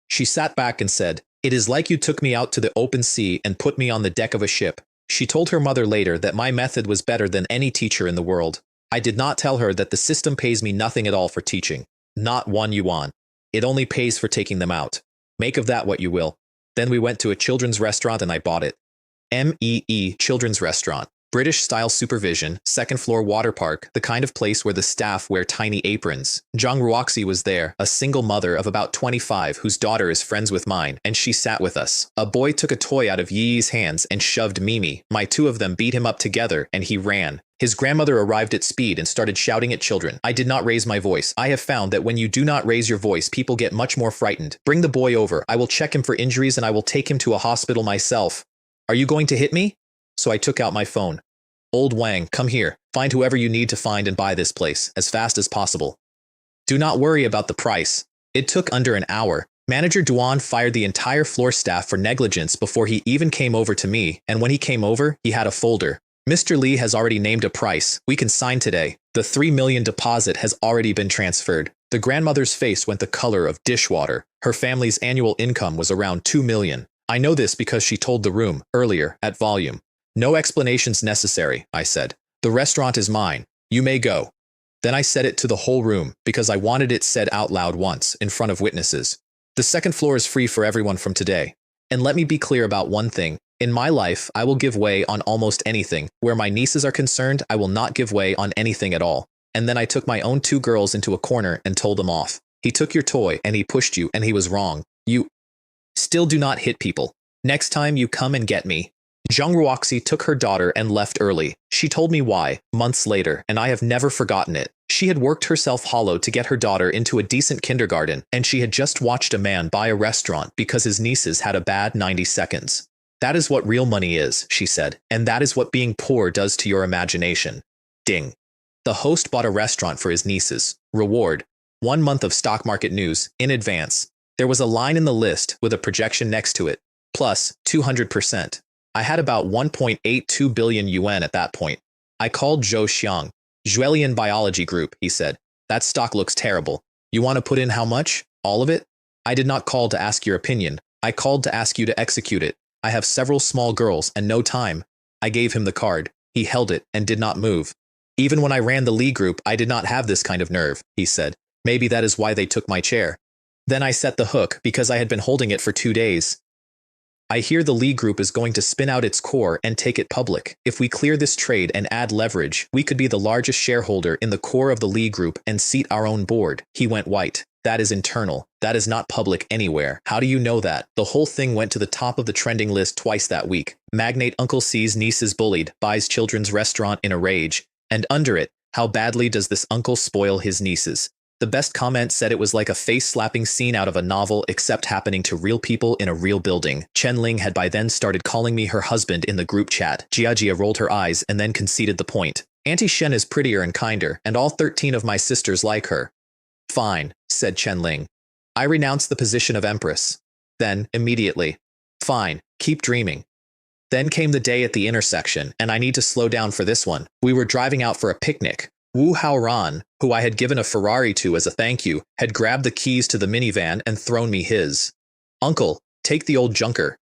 She sat back and said, "It is like you took me out to the open sea and put me on the deck of a ship." She told her mother later that my method was better than any teacher in the world. I did not tell her that the system pays me nothing at all for teaching. Not 1 yuan. It only pays for taking them out. Make of that what you will. Then we went to a children's restaurant and I bought it. Children's Restaurant. British-style supervision, second-floor water park, the kind of place where the staff wear tiny aprons. Zhang Ruoxi was there, a single mother of about 25 whose daughter is friends with mine, and she sat with us. A boy took a toy out of Yi's hands and shoved Mimi. My two of them beat him up together, and he ran. His grandmother arrived at speed and started shouting at children. I did not raise my voice. I have found that when you do not raise your voice, people get much more frightened. Bring the boy over. I will check him for injuries and I will take him to a hospital myself. Are you going to hit me? So I took out my phone. Old Wang, come here. Find whoever you need to find and buy this place, as fast as possible. Do not worry about the price. It took under an hour. Manager Duan fired the entire floor staff for negligence before he even came over to me, and when he came over, he had a folder. Mr. Li has already named a price. We can sign today. The 3 million deposit has already been transferred. The grandmother's face went the color of dishwater. Her family's annual income was around 2 million. I know this because she told the room, earlier, at volume. No explanations necessary, I said. The restaurant is mine. You may go. Then I said it to the whole room, because I wanted it said out loud once, in front of witnesses. The second floor is free for everyone from today. And let me be clear about one thing. In my life, I will give way on almost anything. Where my nieces are concerned, I will not give way on anything at all. And then I took my own 2 girls into a corner and told them off. He took your toy, and he pushed you, and he was wrong. You still do not hit people. Next time you come and get me. Zhang Ruoxi took her daughter and left early. She told me why, months later, and I have never forgotten it. She had worked herself hollow to get her daughter into a decent kindergarten, and she had just watched a man buy a restaurant because his nieces had a bad 90 seconds. That is what real money is, she said, and that is what being poor does to your imagination. Ding. The host bought a restaurant for his nieces. Reward. 1 month of stock market news, in advance. There was a line in the list with a projection next to it. Plus 200%. I had about 1.82 billion yuan at that point. I called Zhou Xiang. Juelian Biology Group, he said. That stock looks terrible. You want to put in how much? All of it? I did not call to ask your opinion. I called to ask you to execute it. I have several small girls and no time. I gave him the card. He held it and did not move. Even when I ran the Li Group, I did not have this kind of nerve, he said. Maybe that is why they took my chair. Then I set the hook because I had been holding it for 2 days. I hear the Li Group is going to spin out its core and take it public. If we clear this trade and add leverage, we could be the largest shareholder in the core of the Li Group and seat our own board. He went white. That is internal. That is not public anywhere. How do you know that? The whole thing went to the top of the trending list twice that week. Magnate uncle sees nieces bullied, buys children's restaurant in a rage. And under it, how badly does this uncle spoil his nieces? The best comment said it was like a face-slapping scene out of a novel except happening to real people in a real building. Chen Ling had by then started calling me her husband in the group chat. Jia rolled her eyes and then conceded the point. Auntie Shen is prettier and kinder, and all 13 of my sisters like her. Fine, said Chen Ling. I renounced the position of empress. Then, immediately. Fine, keep dreaming. Then came the day at the intersection, and I need to slow down for this one. We were driving out for a picnic. Wu Haoran, who I had given a Ferrari to as a thank you, had grabbed the keys to the minivan and thrown me his. Uncle, take the old junker.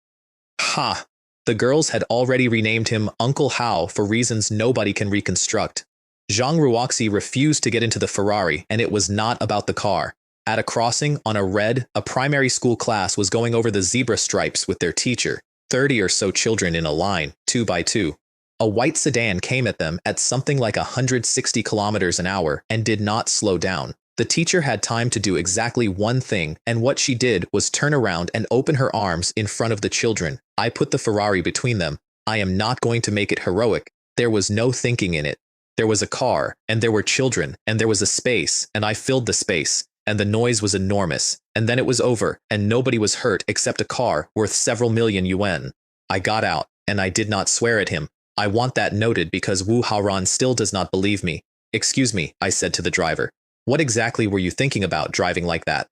Ha! The girls had already renamed him Uncle Hao for reasons nobody can reconstruct. Zhang Ruoxi refused to get into the Ferrari, and it was not about the car. At a crossing, on a primary school class was going over the zebra stripes with their teacher. 30 or so children in a line, 2 by 2. A white sedan came at them at something like 160 kilometers an hour and did not slow down. The teacher had time to do exactly one thing, and what she did was turn around and open her arms in front of the children. I put the Ferrari between them. I am not going to make it heroic. There was no thinking in it. There was a car, and there were children, and there was a space, and I filled the space, and the noise was enormous, and then it was over, and nobody was hurt except a car worth several million yuan. I got out, and I did not swear at him. I want that noted because Wu Haoran still does not believe me. Excuse me, I said to the driver. What exactly were you thinking about driving like that?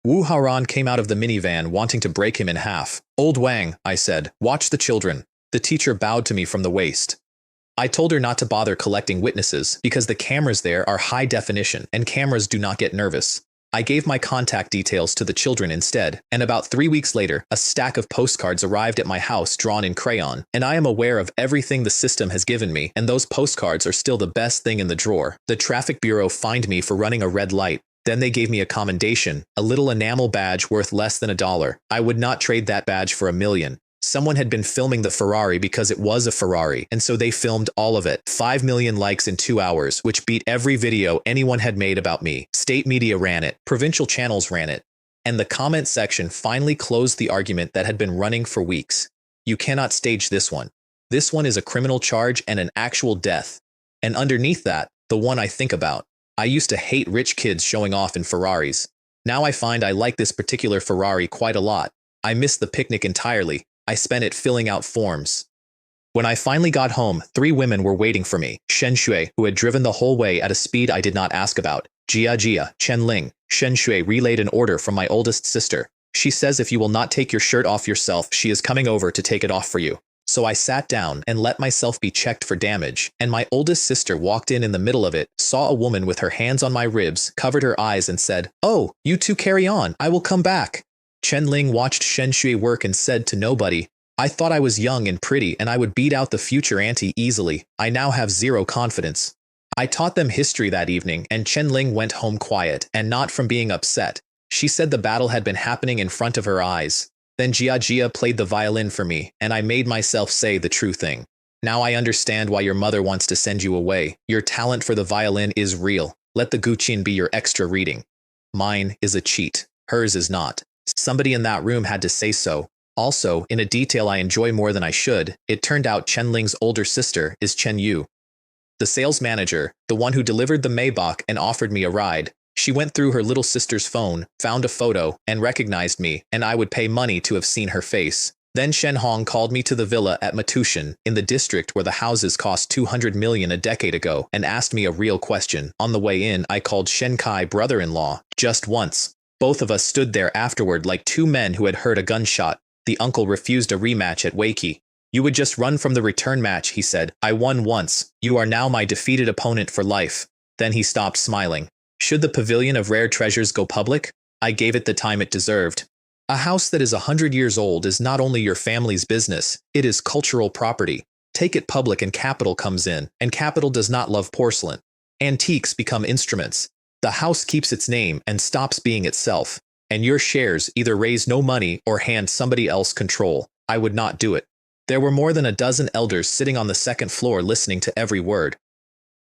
Wu Haoran came out of the minivan wanting to break him in half. Old Wang, I said, watch the children. The teacher bowed to me from the waist. I told her not to bother collecting witnesses because the cameras there are high definition and cameras do not get nervous. I gave my contact details to the children instead, and about 3 weeks later, a stack of postcards arrived at my house drawn in crayon, and I am aware of everything the system has given me, and those postcards are still the best thing in the drawer. The traffic bureau fined me for running a red light. Then they gave me a commendation, a little enamel badge worth less than $1. I would not trade that badge for $1 million. Someone had been filming the Ferrari because it was a Ferrari, and so they filmed all of it. 5 million likes in 2 hours, which beat every video anyone had made about me. State media ran it, provincial channels ran it, and the comment section finally closed the argument that had been running for weeks. You cannot stage this one. This one is a criminal charge and an actual death. And underneath that, the one I think about. I used to hate rich kids showing off in Ferraris. Now I find I like this particular Ferrari quite a lot. I missed the picnic entirely. I spent it filling out forms. When I finally got home, 3 women were waiting for me. Shen Shui, who had driven the whole way at a speed I did not ask about. Jia, Chen Ling. Shen Shui relayed an order from my oldest sister. She says if you will not take your shirt off yourself, she is coming over to take it off for you. So I sat down and let myself be checked for damage, and my oldest sister walked in the middle of it, saw a woman with her hands on my ribs, covered her eyes and said, "Oh, you two carry on, I will come back." Chen Ling watched Shen Shui work and said to nobody, "I thought I was young and pretty and I would beat out the future auntie easily. I now have zero confidence." I taught them history that evening and Chen Ling went home quiet and not from being upset. She said the battle had been happening in front of her eyes. Then Jia played the violin for me and I made myself say the true thing. "Now I understand why your mother wants to send you away. Your talent for the violin is real. Let the guqin be your extra reading. Mine is a cheat. Hers is not." Somebody in that room had to say so. Also, in a detail I enjoy more than I should, it turned out Chen Ling's older sister is Chen Yu. The sales manager, the one who delivered the Maybach and offered me a ride. She went through her little sister's phone, found a photo, and recognized me, and I would pay money to have seen her face. Then Shen Hong called me to the villa at Matushan, in the district where the houses cost 200 million a decade ago, and asked me a real question. On the way in, I called Shen Kai brother-in-law, just once. Both of us stood there afterward like 2 men who had heard a gunshot. The uncle refused a rematch at Wakey. "You would just run from the return match," he said. "I won once. You are now my defeated opponent for life." Then he stopped smiling. Should the pavilion of rare treasures go public? I gave it the time it deserved. A house that is 100 years old is not only your family's business, it is cultural property. Take it public and capital comes in, and capital does not love porcelain. Antiques become instruments. The house keeps its name and stops being itself, and your shares either raise no money or hand somebody else control. I would not do it. There were more than a dozen elders sitting on the 2nd floor listening to every word.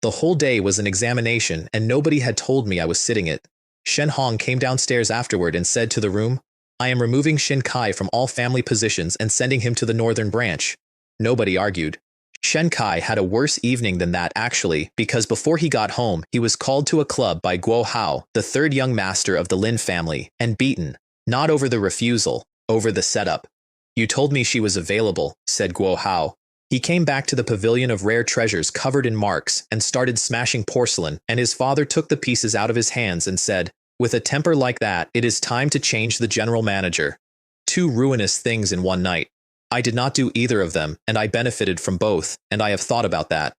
The whole day was an examination and nobody had told me I was sitting it. Shen Hong came downstairs afterward and said to the room, "I am removing Shen Kai from all family positions and sending him to the northern branch." Nobody argued. Shen Kai had a worse evening than that actually, because before he got home, he was called to a club by Guo Hao, the 3rd young master of the Lin family, and beaten. Not over the refusal, over the setup. "You told me she was available," said Guo Hao. He came back to the pavilion of rare treasures covered in marks and started smashing porcelain, and his father took the pieces out of his hands and said, "With a temper like that, it is time to change the general manager." 2 ruinous things in one night. I did not do either of them, and I benefited from both, and I have thought about that.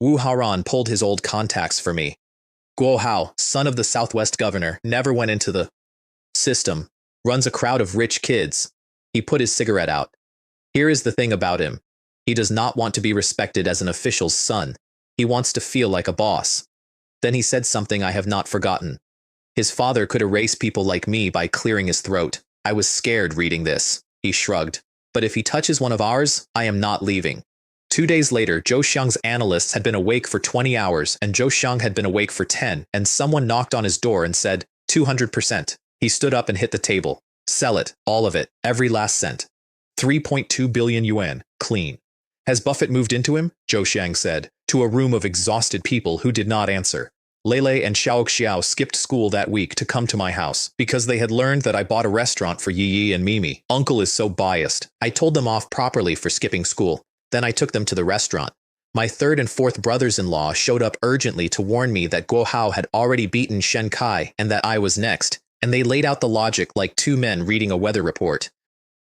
Wu Haoran pulled his old contacts for me. Guo Hao, son of the Southwest governor, never went into the system. Runs a crowd of rich kids. He put his cigarette out. Here is the thing about him. He does not want to be respected as an official's son. He wants to feel like a boss. Then he said something I have not forgotten. His father could erase people like me by clearing his throat. I was scared reading this. He shrugged. But if he touches one of ours, I am not leaving. 2 days later, Zhou Xiang's analysts had been awake for 20 hours, and Zhou Xiang had been awake for 10, and someone knocked on his door and said, 200%. He stood up and hit the table. Sell it, all of it, every last cent. 3.2 billion yuan, clean. Has Buffett moved into him? Zhou Xiang said, to a room of exhausted people who did not answer. Lele and Xiao skipped school that week to come to my house, because they had learned that I bought a restaurant for Yi Yi and Mimi. Uncle is so biased. I told them off properly for skipping school. Then I took them to the restaurant. My 3rd and 4th brothers-in-law showed up urgently to warn me that Guo Hao had already beaten Shen Kai and that I was next, and they laid out the logic like 2 men reading a weather report.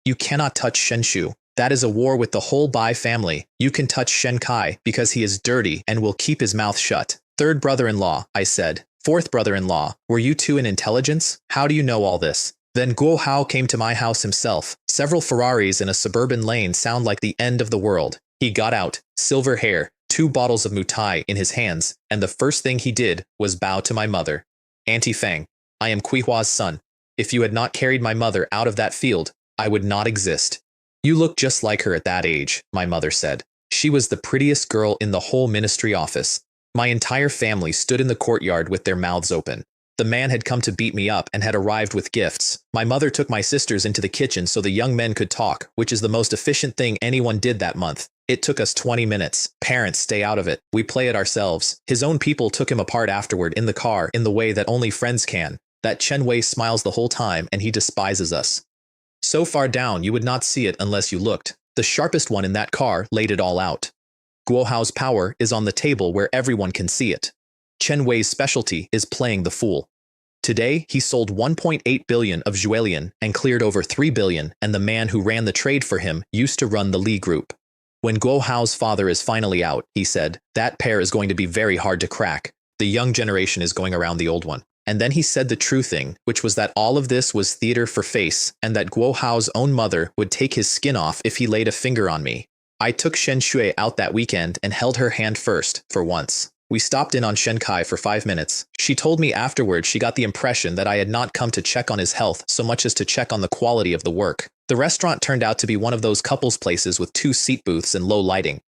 You cannot touch Shenshu. That is a war with the whole Bai family. You can touch Shen Kai because he is dirty and will keep his mouth shut. Third brother-in-law, I said. Fourth brother-in-law, were you two in intelligence? How do you know all this? Then Guo Hao came to my house himself. Several Ferraris in a suburban lane sound like the end of the world. He got out, silver hair, 2 bottles of mutai in his hands, and the first thing he did was bow to my mother. Auntie Fang, I am Hua's son. If you had not carried my mother out of that field, I would not exist. You look just like her at that age, my mother said. She was the prettiest girl in the whole ministry office. My entire family stood in the courtyard with their mouths open. The man had come to beat me up and had arrived with gifts. My mother took my sisters into the kitchen so the young men could talk, which is the most efficient thing anyone did that month. It took us 20 minutes. Parents, stay out of it. We play it ourselves. His own people took him apart afterward in the car in the way that only friends can. That Chen Wei smiles the whole time and he despises us. So far down you would not see it unless you looked. The sharpest one in that car laid it all out. Guo Hao's power is on the table where everyone can see it. Chen Wei's specialty is playing the fool. Today, he sold 1.8 billion of Juelian and cleared over 3 billion, and the man who ran the trade for him used to run the Li Group. When Guo Hao's father is finally out, he said, that pair is going to be very hard to crack. The young generation is going around the old one. And then he said the true thing, which was that all of this was theater for face, and that Guo Hao's own mother would take his skin off if he laid a finger on me. I took Shen Shui out that weekend and held her hand first, for once. We stopped in on Shen Kai for 5 minutes. She told me afterwards she got the impression that I had not come to check on his health so much as to check on the quality of the work. The restaurant turned out to be one of those couples places with 2 seat booths and low lighting.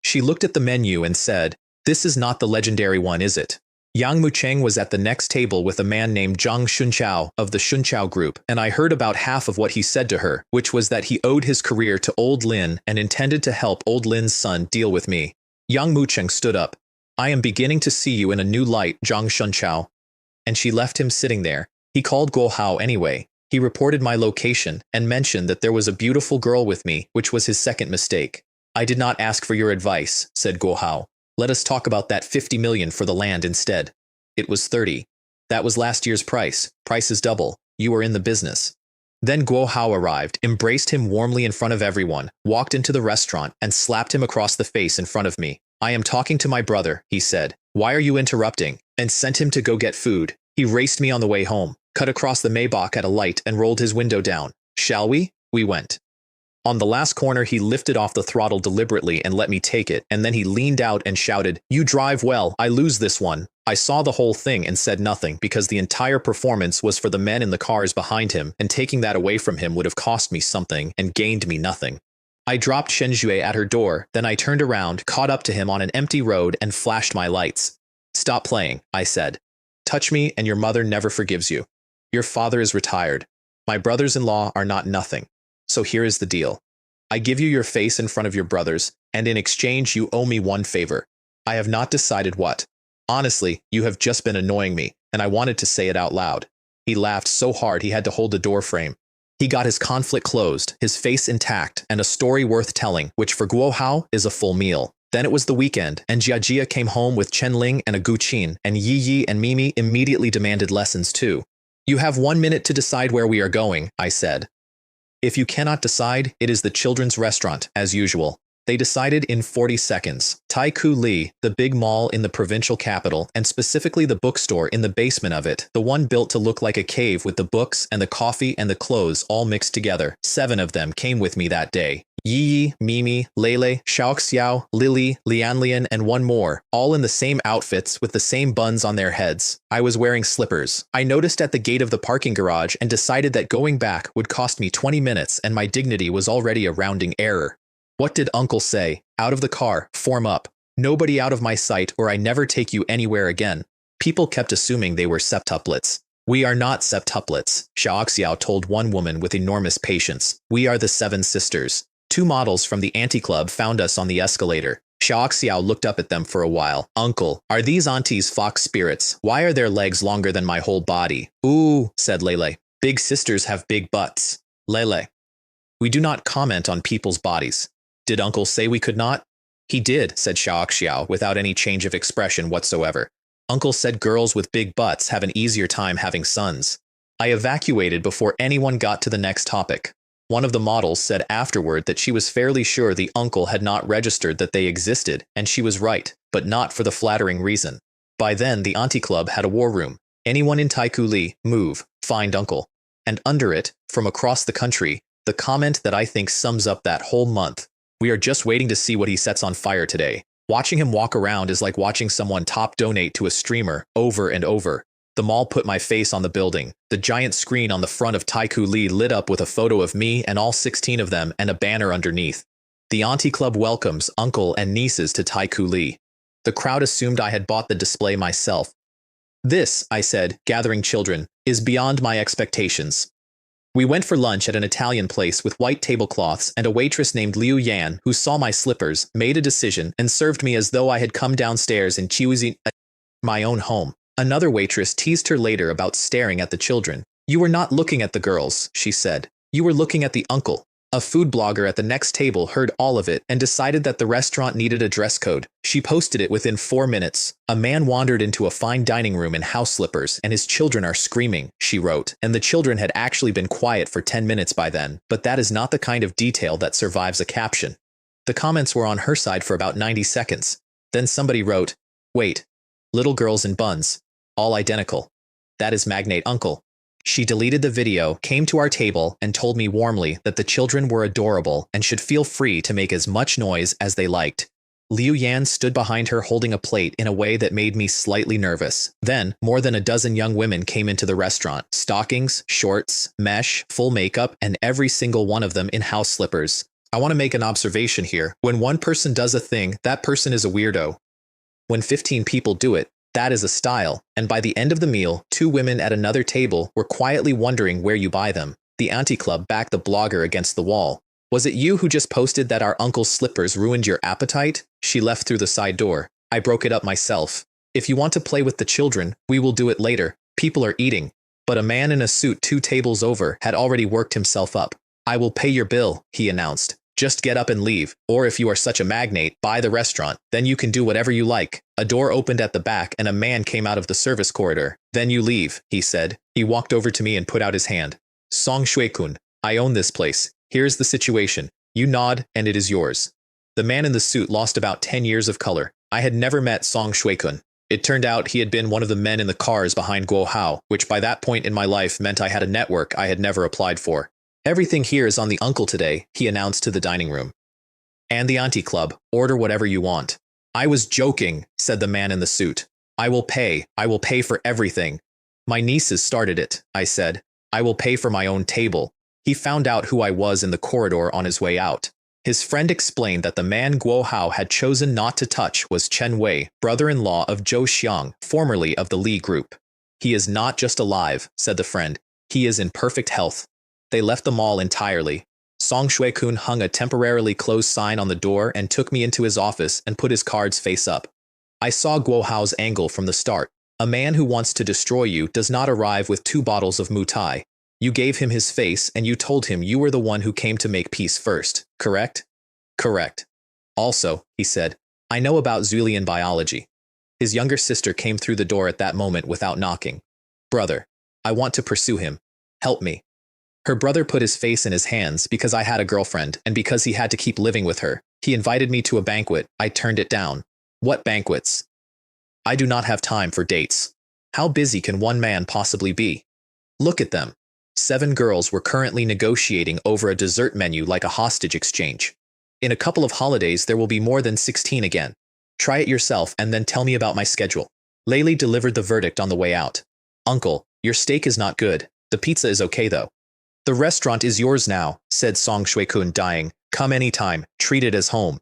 She looked at the menu and said, this is not the legendary one, is it? Yang Mucheng was at the next table with a man named Zhang Shunqiao of the Shunqiao group, and I heard about half of what he said to her, which was that he owed his career to Old Lin and intended to help Old Lin's son deal with me. Yang Mucheng stood up. I am beginning to see you in a new light, Zhang Shunqiao. And she left him sitting there. He called Guo Hao anyway. He reported my location and mentioned that there was a beautiful girl with me, which was his second mistake. I did not ask for your advice, said Guo Hao. Let us talk about that 50 million for the land instead. It was 30. That was last year's price. Price is double. You are in the business. Then Guo Hao arrived, embraced him warmly in front of everyone, walked into the restaurant, and slapped him across the face in front of me. I am talking to my brother, he said. Why are you interrupting? And sent him to go get food. He raced me on the way home, cut across the Maybach at a light and rolled his window down. Shall we? We went. On the last corner, he lifted off the throttle deliberately and let me take it, and then he leaned out and shouted, you drive well, I lose this one. I saw the whole thing and said nothing because the entire performance was for the men in the cars behind him, and taking that away from him would have cost me something and gained me nothing. I dropped Shen Jue at her door, then I turned around, caught up to him on an empty road and flashed my lights. Stop playing, I said. Touch me and your mother never forgives you. Your father is retired. My brothers-in-law are not nothing. So here is the deal. I give you your face in front of your brothers, and in exchange you owe me one favor. I have not decided what. Honestly, you have just been annoying me, and I wanted to say it out loud. He laughed so hard he had to hold the door frame. He got his conflict closed, his face intact, and a story worth telling, which for Guo Hao is a full meal. Then it was the weekend, and Jiajia came home with Chen Ling and a Guqin, and Yi Yi and Mimi immediately demanded lessons too. You have 1 minute to decide where we are going, I said. If you cannot decide, it is the children's restaurant, as usual. They decided in 40 seconds. Tai Ku Li, the big mall in the provincial capital, and specifically the bookstore in the basement of it, the one built to look like a cave with the books and the coffee and the clothes all mixed together. 7 of them came with me that day. Yi Yi, Mimi, Lele, Xiao, Lily, Lian, and one more, all in the same outfits with the same buns on their heads. I was wearing slippers. I noticed at the gate of the parking garage and decided that going back would cost me 20 minutes and my dignity was already a rounding error. What did Uncle say? Out of the car, form up. Nobody out of my sight or I never take you anywhere again. People kept assuming they were septuplets. We are not septuplets, Xiao told one woman with enormous patience. We are the 7 sisters. 2 models from the anti-club found us on the escalator. Xiao looked up at them for a while. Uncle, are these aunties fox spirits? Why are their legs longer than my whole body? Ooh, said Lele. Big sisters have big butts. Lele. We do not comment on people's bodies. Did Uncle say we could not? He did, said Xiao without any change of expression whatsoever. Uncle said girls with big butts have an easier time having sons. I evacuated before anyone got to the next topic. One of the models said afterward that she was fairly sure the uncle had not registered that they existed, and she was right, but not for the flattering reason. By then, the auntie club had a war room. Anyone in Taiku Li, move, find uncle. And under it, from across the country, the comment that I think sums up that whole month. We are just waiting to see what he sets on fire today. Watching him walk around is like watching someone top donate to a streamer over and over. The mall put my face on the building. The giant screen on the front of Taiku Li lit up with a photo of me and all 16 of them and a banner underneath. The auntie club welcomes uncle and nieces to Taiku Li. The crowd assumed I had bought the display myself. This, I said, gathering children, is beyond my expectations. We went for lunch at an Italian place with white tablecloths, and a waitress named Liu Yan, who saw my slippers, made a decision and served me as though I had come downstairs in my own home. Another waitress teased her later about staring at the children. You were not looking at the girls, she said. You were looking at the uncle. A food blogger at the next table heard all of it and decided that the restaurant needed a dress code. She posted it within 4 minutes. A man wandered into a fine dining room in house slippers, and his children are screaming, she wrote, and the children had actually been quiet for 10 minutes by then, but that is not the kind of detail that survives a caption. The comments were on her side for about 90 seconds. Then somebody wrote, wait, little girls in buns. All identical. That is magnate uncle. She deleted the video, came to our table, and told me warmly that the children were adorable and should feel free to make as much noise as they liked. Liu Yan stood behind her holding a plate in a way that made me slightly nervous. Then, more than a dozen young women came into the restaurant. Stockings, shorts, mesh, full makeup, and every single one of them in house slippers. I want to make an observation here. When one person does a thing, that person is a weirdo. When 15 people do it, that is a style, and by the end of the meal, 2 women at another table were quietly wondering where you buy them. The auntie club backed the blogger against the wall. Was it you who just posted that our uncle's slippers ruined your appetite? She left through the side door. I broke it up myself. If you want to play with the children, we will do it later. People are eating. But a man in a suit 2 tables over had already worked himself up. I will pay your bill, he announced. Just get up and leave, or if you are such a magnate, buy the restaurant, then you can do whatever you like. A door opened at the back and a man came out of the service corridor. Then you leave, he said. He walked over to me and put out his hand. Song Shui-kun, I own this place. Here's the situation. You nod and it is yours. The man in the suit lost about 10 years of color. I had never met Song Shui-kun. It turned out he had been one of the men in the cars behind Guo Hao, which by that point in my life meant I had a network I had never applied for. Everything here is on the uncle today, he announced to the dining room. And the auntie club, order whatever you want. I was joking, said the man in the suit. I will pay for everything. My nieces started it, I said. I will pay for my own table. He found out who I was in the corridor on his way out. His friend explained that the man Guo Hao had chosen not to touch was Chen Wei, brother-in-law of Zhou Xiang, formerly of the Li Group. He is not just alive, said the friend. He is in perfect health. They left the mall entirely. Song Shui-kun hung a temporarily closed sign on the door and took me into his office and put his cards face up. I saw Guo Hao's angle from the start. A man who wants to destroy you does not arrive with 2 bottles of mutai. You gave him his face and you told him you were the one who came to make peace first, correct? Correct. Also, he said, I know about Zulian biology. His younger sister came through the door at that moment without knocking. Brother, I want to pursue him. Help me. Her brother put his face in his hands because I had a girlfriend and because he had to keep living with her. He invited me to a banquet. I turned it down. What banquets? I do not have time for dates. How busy can one man possibly be? Look at them. 7 girls were currently negotiating over a dessert menu like a hostage exchange. In a couple of holidays, there will be more than 16 again. Try it yourself and then tell me about my schedule. Layli delivered the verdict on the way out. Uncle, your steak is not good. The pizza is okay though. The restaurant is yours now, said Song Shui-kun, dying. Come anytime, treat it as home.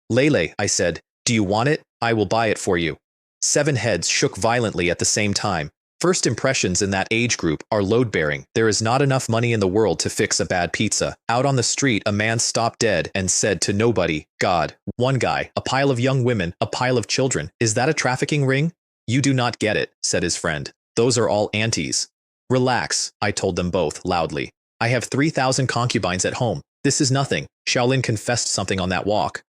Lele, I said, do you want it? I will buy it for you. 7 heads shook violently at the same time. First impressions in that age group are load-bearing. There is not enough money in the world to fix a bad pizza. Out on the street, a man stopped dead and said to nobody, God. One guy, a pile of young women, a pile of children. Is that a trafficking ring? You do not get it, said his friend. Those are all aunties. Relax, I told them both loudly. I have 3,000 concubines at home. This is nothing. Shaolin confessed something on that walk.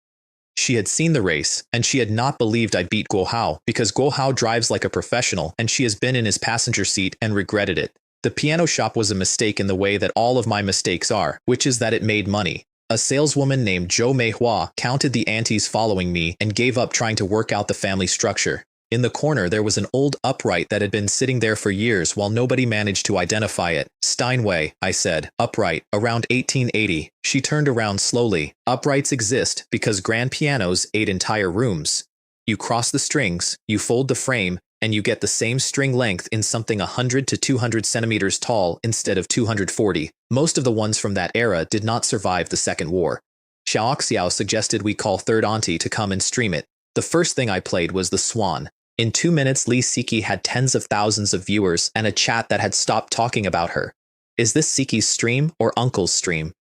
She had seen the race, and she had not believed I'd beat Guo Hao because Guo Hao drives like a professional and she has been in his passenger seat and regretted it. The piano shop was a mistake in the way that all of my mistakes are, which is that it made money. A saleswoman named Zhou Meihua counted the aunties following me and gave up trying to work out the family structure. In the corner there was an old upright that had been sitting there for years while nobody managed to identify it. Steinway, I said, upright, around 1880. She turned around slowly. Uprights exist because grand pianos ate entire rooms. You cross the strings, you fold the frame, and you get the same string length in something 100 to 200 centimeters tall instead of 240. Most of the ones from that era did not survive the Second War. Xiaoxiao suggested we call Third Auntie to come and stream it. The first thing I played was The Swan. In 2 minutes, Li Siki had tens of thousands of viewers and a chat that had stopped talking about her. Is this Siki's stream or Uncle's stream?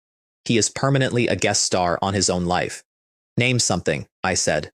He is permanently a guest star on his own life. Name something, I said.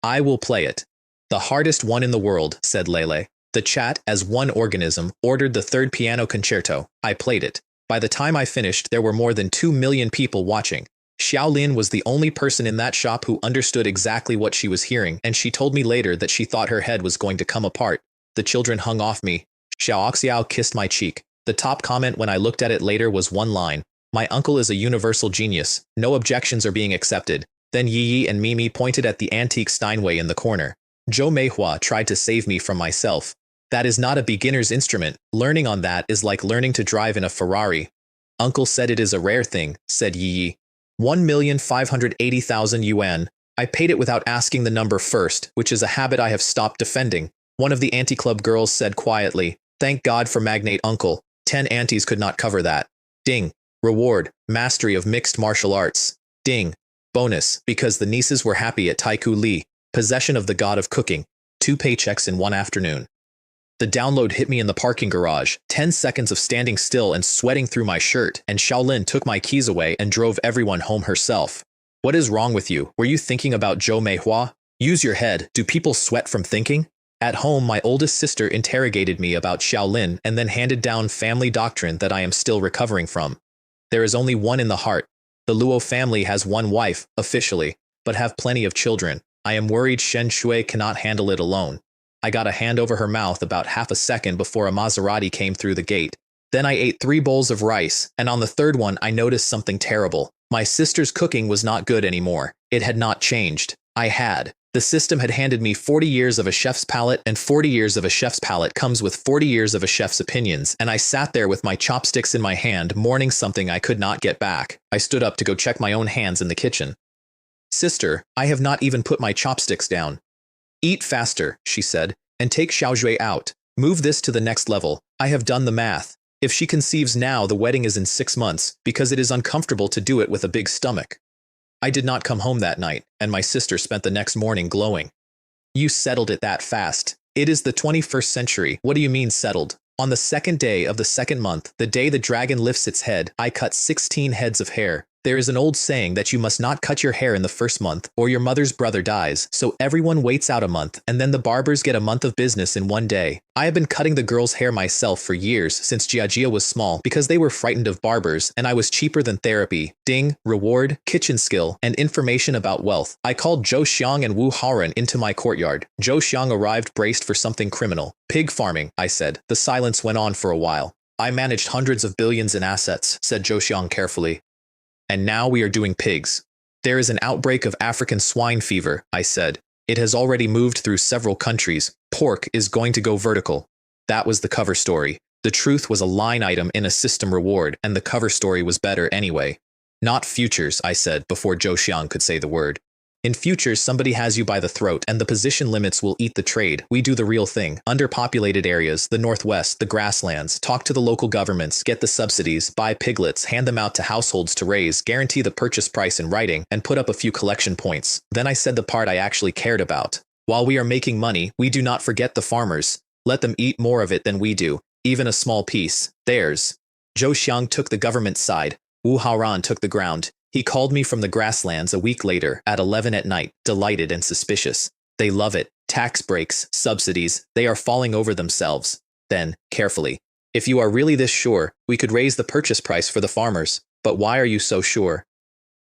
I will play it. The hardest one in the world, said Lele. The chat, as one organism, ordered the third piano concerto. I played it. By the time I finished, there were more than 2 million people watching. Xiaolin was the only person in that shop who understood exactly what she was hearing, and she told me later that she thought her head was going to come apart. The children hung off me. Xiaoxiao kissed my cheek. The top comment when I looked at it later was one line. My uncle is a universal genius. No objections are being accepted. Then Yi and Mimi pointed at the antique Steinway in the corner. Zhou Meihua tried to save me from myself. That is not a beginner's instrument. Learning on that is like learning to drive in a Ferrari. Uncle said it is a rare thing, said Yi. 1,580,000 yuan. I paid it without asking the number first, which is a habit I have stopped defending. One of the anti-club girls said quietly, thank God for magnate uncle. 10 aunties could not cover that. Ding. Reward. Mastery of mixed martial arts. Ding. Bonus. Because the nieces were happy at Taiku Li. Possession of the god of cooking. 2 paychecks in one afternoon. The download hit me in the parking garage. 10 seconds of standing still and sweating through my shirt, and Xiaolin took my keys away and drove everyone home herself. What is wrong with you? Were you thinking about Zhou Meihua? Use your head. Do people sweat from thinking? At home, my oldest sister interrogated me about Xiaolin and then handed down family doctrine that I am still recovering from. There is only one in the heart. The Luo family has one wife, officially, but have plenty of children. I am worried Shen Shui cannot handle it alone. I got a hand over her mouth about half a second before a Maserati came through the gate. Then I ate 3 bowls of rice, and on the third one I noticed something terrible. My sister's cooking was not good anymore. It had not changed. I had. The system had handed me 40 years of a chef's palate, and 40 years of a chef's palate comes with 40 years of a chef's opinions, and I sat there with my chopsticks in my hand, mourning something I could not get back. I stood up to go check my own hands in the kitchen. Sister, I have not even put my chopsticks down. Eat faster, she said, and take Xiaozhui out. Move this to the next level. I have done the math. If she conceives now, the wedding is in 6 months, because it is uncomfortable to do it with a big stomach. I did not come home that night, and my sister spent the next morning glowing. You settled it that fast. It is the 21st century. What do you mean settled? On the 2nd day of the 2nd month, the day the dragon lifts its head, I cut 16 heads of hair. There is an old saying that you must not cut your hair in the 1st month, or your mother's brother dies, so everyone waits out a month, and then the barbers get a month of business in 1 day. I have been cutting the girls' hair myself for years since Jiajia was small because they were frightened of barbers, and I was cheaper than therapy. Ding, reward, kitchen skill, and information about wealth. I called Zhou Xiang and Wu Haoren into my courtyard. Zhou Xiang arrived braced for something criminal. Pig farming, I said. The silence went on for a while. I managed hundreds of billions in assets, said Zhou Xiang carefully. And now we are doing pigs. There is an outbreak of African swine fever, I said. It has already moved through several countries. Pork is going to go vertical. That was the cover story. The truth was a line item in a system reward, and the cover story was better anyway. Not futures, I said before Zhou Xiang could say the word. In futures, somebody has you by the throat, and the position limits will eat the trade. We do the real thing. Underpopulated areas, the Northwest, the grasslands, talk to the local governments, get the subsidies, buy piglets, hand them out to households to raise, guarantee the purchase price in writing, and put up a few collection points. Then I said the part I actually cared about. While we are making money, we do not forget the farmers. Let them eat more of it than we do, even a small piece. Theirs. Zhou Xiang took the government's side. Wu Haoran took the ground. He called me from the grasslands a week later at 11 at night, delighted and suspicious. They love it. Tax breaks, subsidies, they are falling over themselves. Then, carefully. If you are really this sure, we could raise the purchase price for the farmers. But why are you so sure?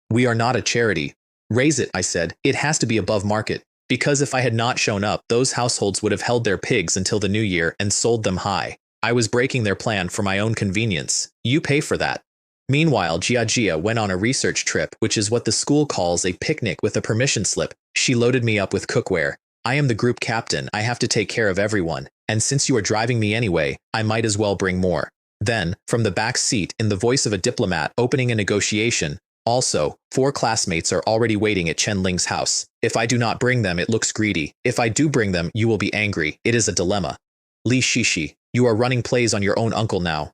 We are not a charity. Raise it, I said. It has to be above market. Because if I had not shown up, those households would have held their pigs until the new year and sold them high. I was breaking their plan for my own convenience. You pay for that. Meanwhile, Jia went on a research trip, which is what the school calls a picnic with a permission slip. She loaded me up with cookware. I am the group captain, I have to take care of everyone, and since you are driving me anyway, I might as well bring more. Then, from the back seat, in the voice of a diplomat opening a negotiation, also, 4 classmates are already waiting at Chen Ling's house. If I do not bring them, it looks greedy. If I do bring them, you will be angry. It is a dilemma. Li Shishi, you are running plays on your own uncle now.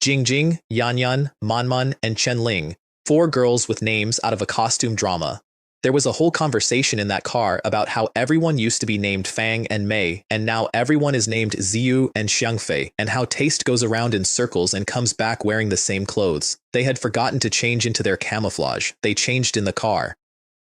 Jingjing, Yanyan, Manman, and Chen Ling, 4 girls with names out of a costume drama. There was a whole conversation in that car about how everyone used to be named Fang and Mei, and now everyone is named Ziyu and Xiangfei, and how taste goes around in circles and comes back wearing the same clothes. They had forgotten to change into their camouflage. They changed in the car.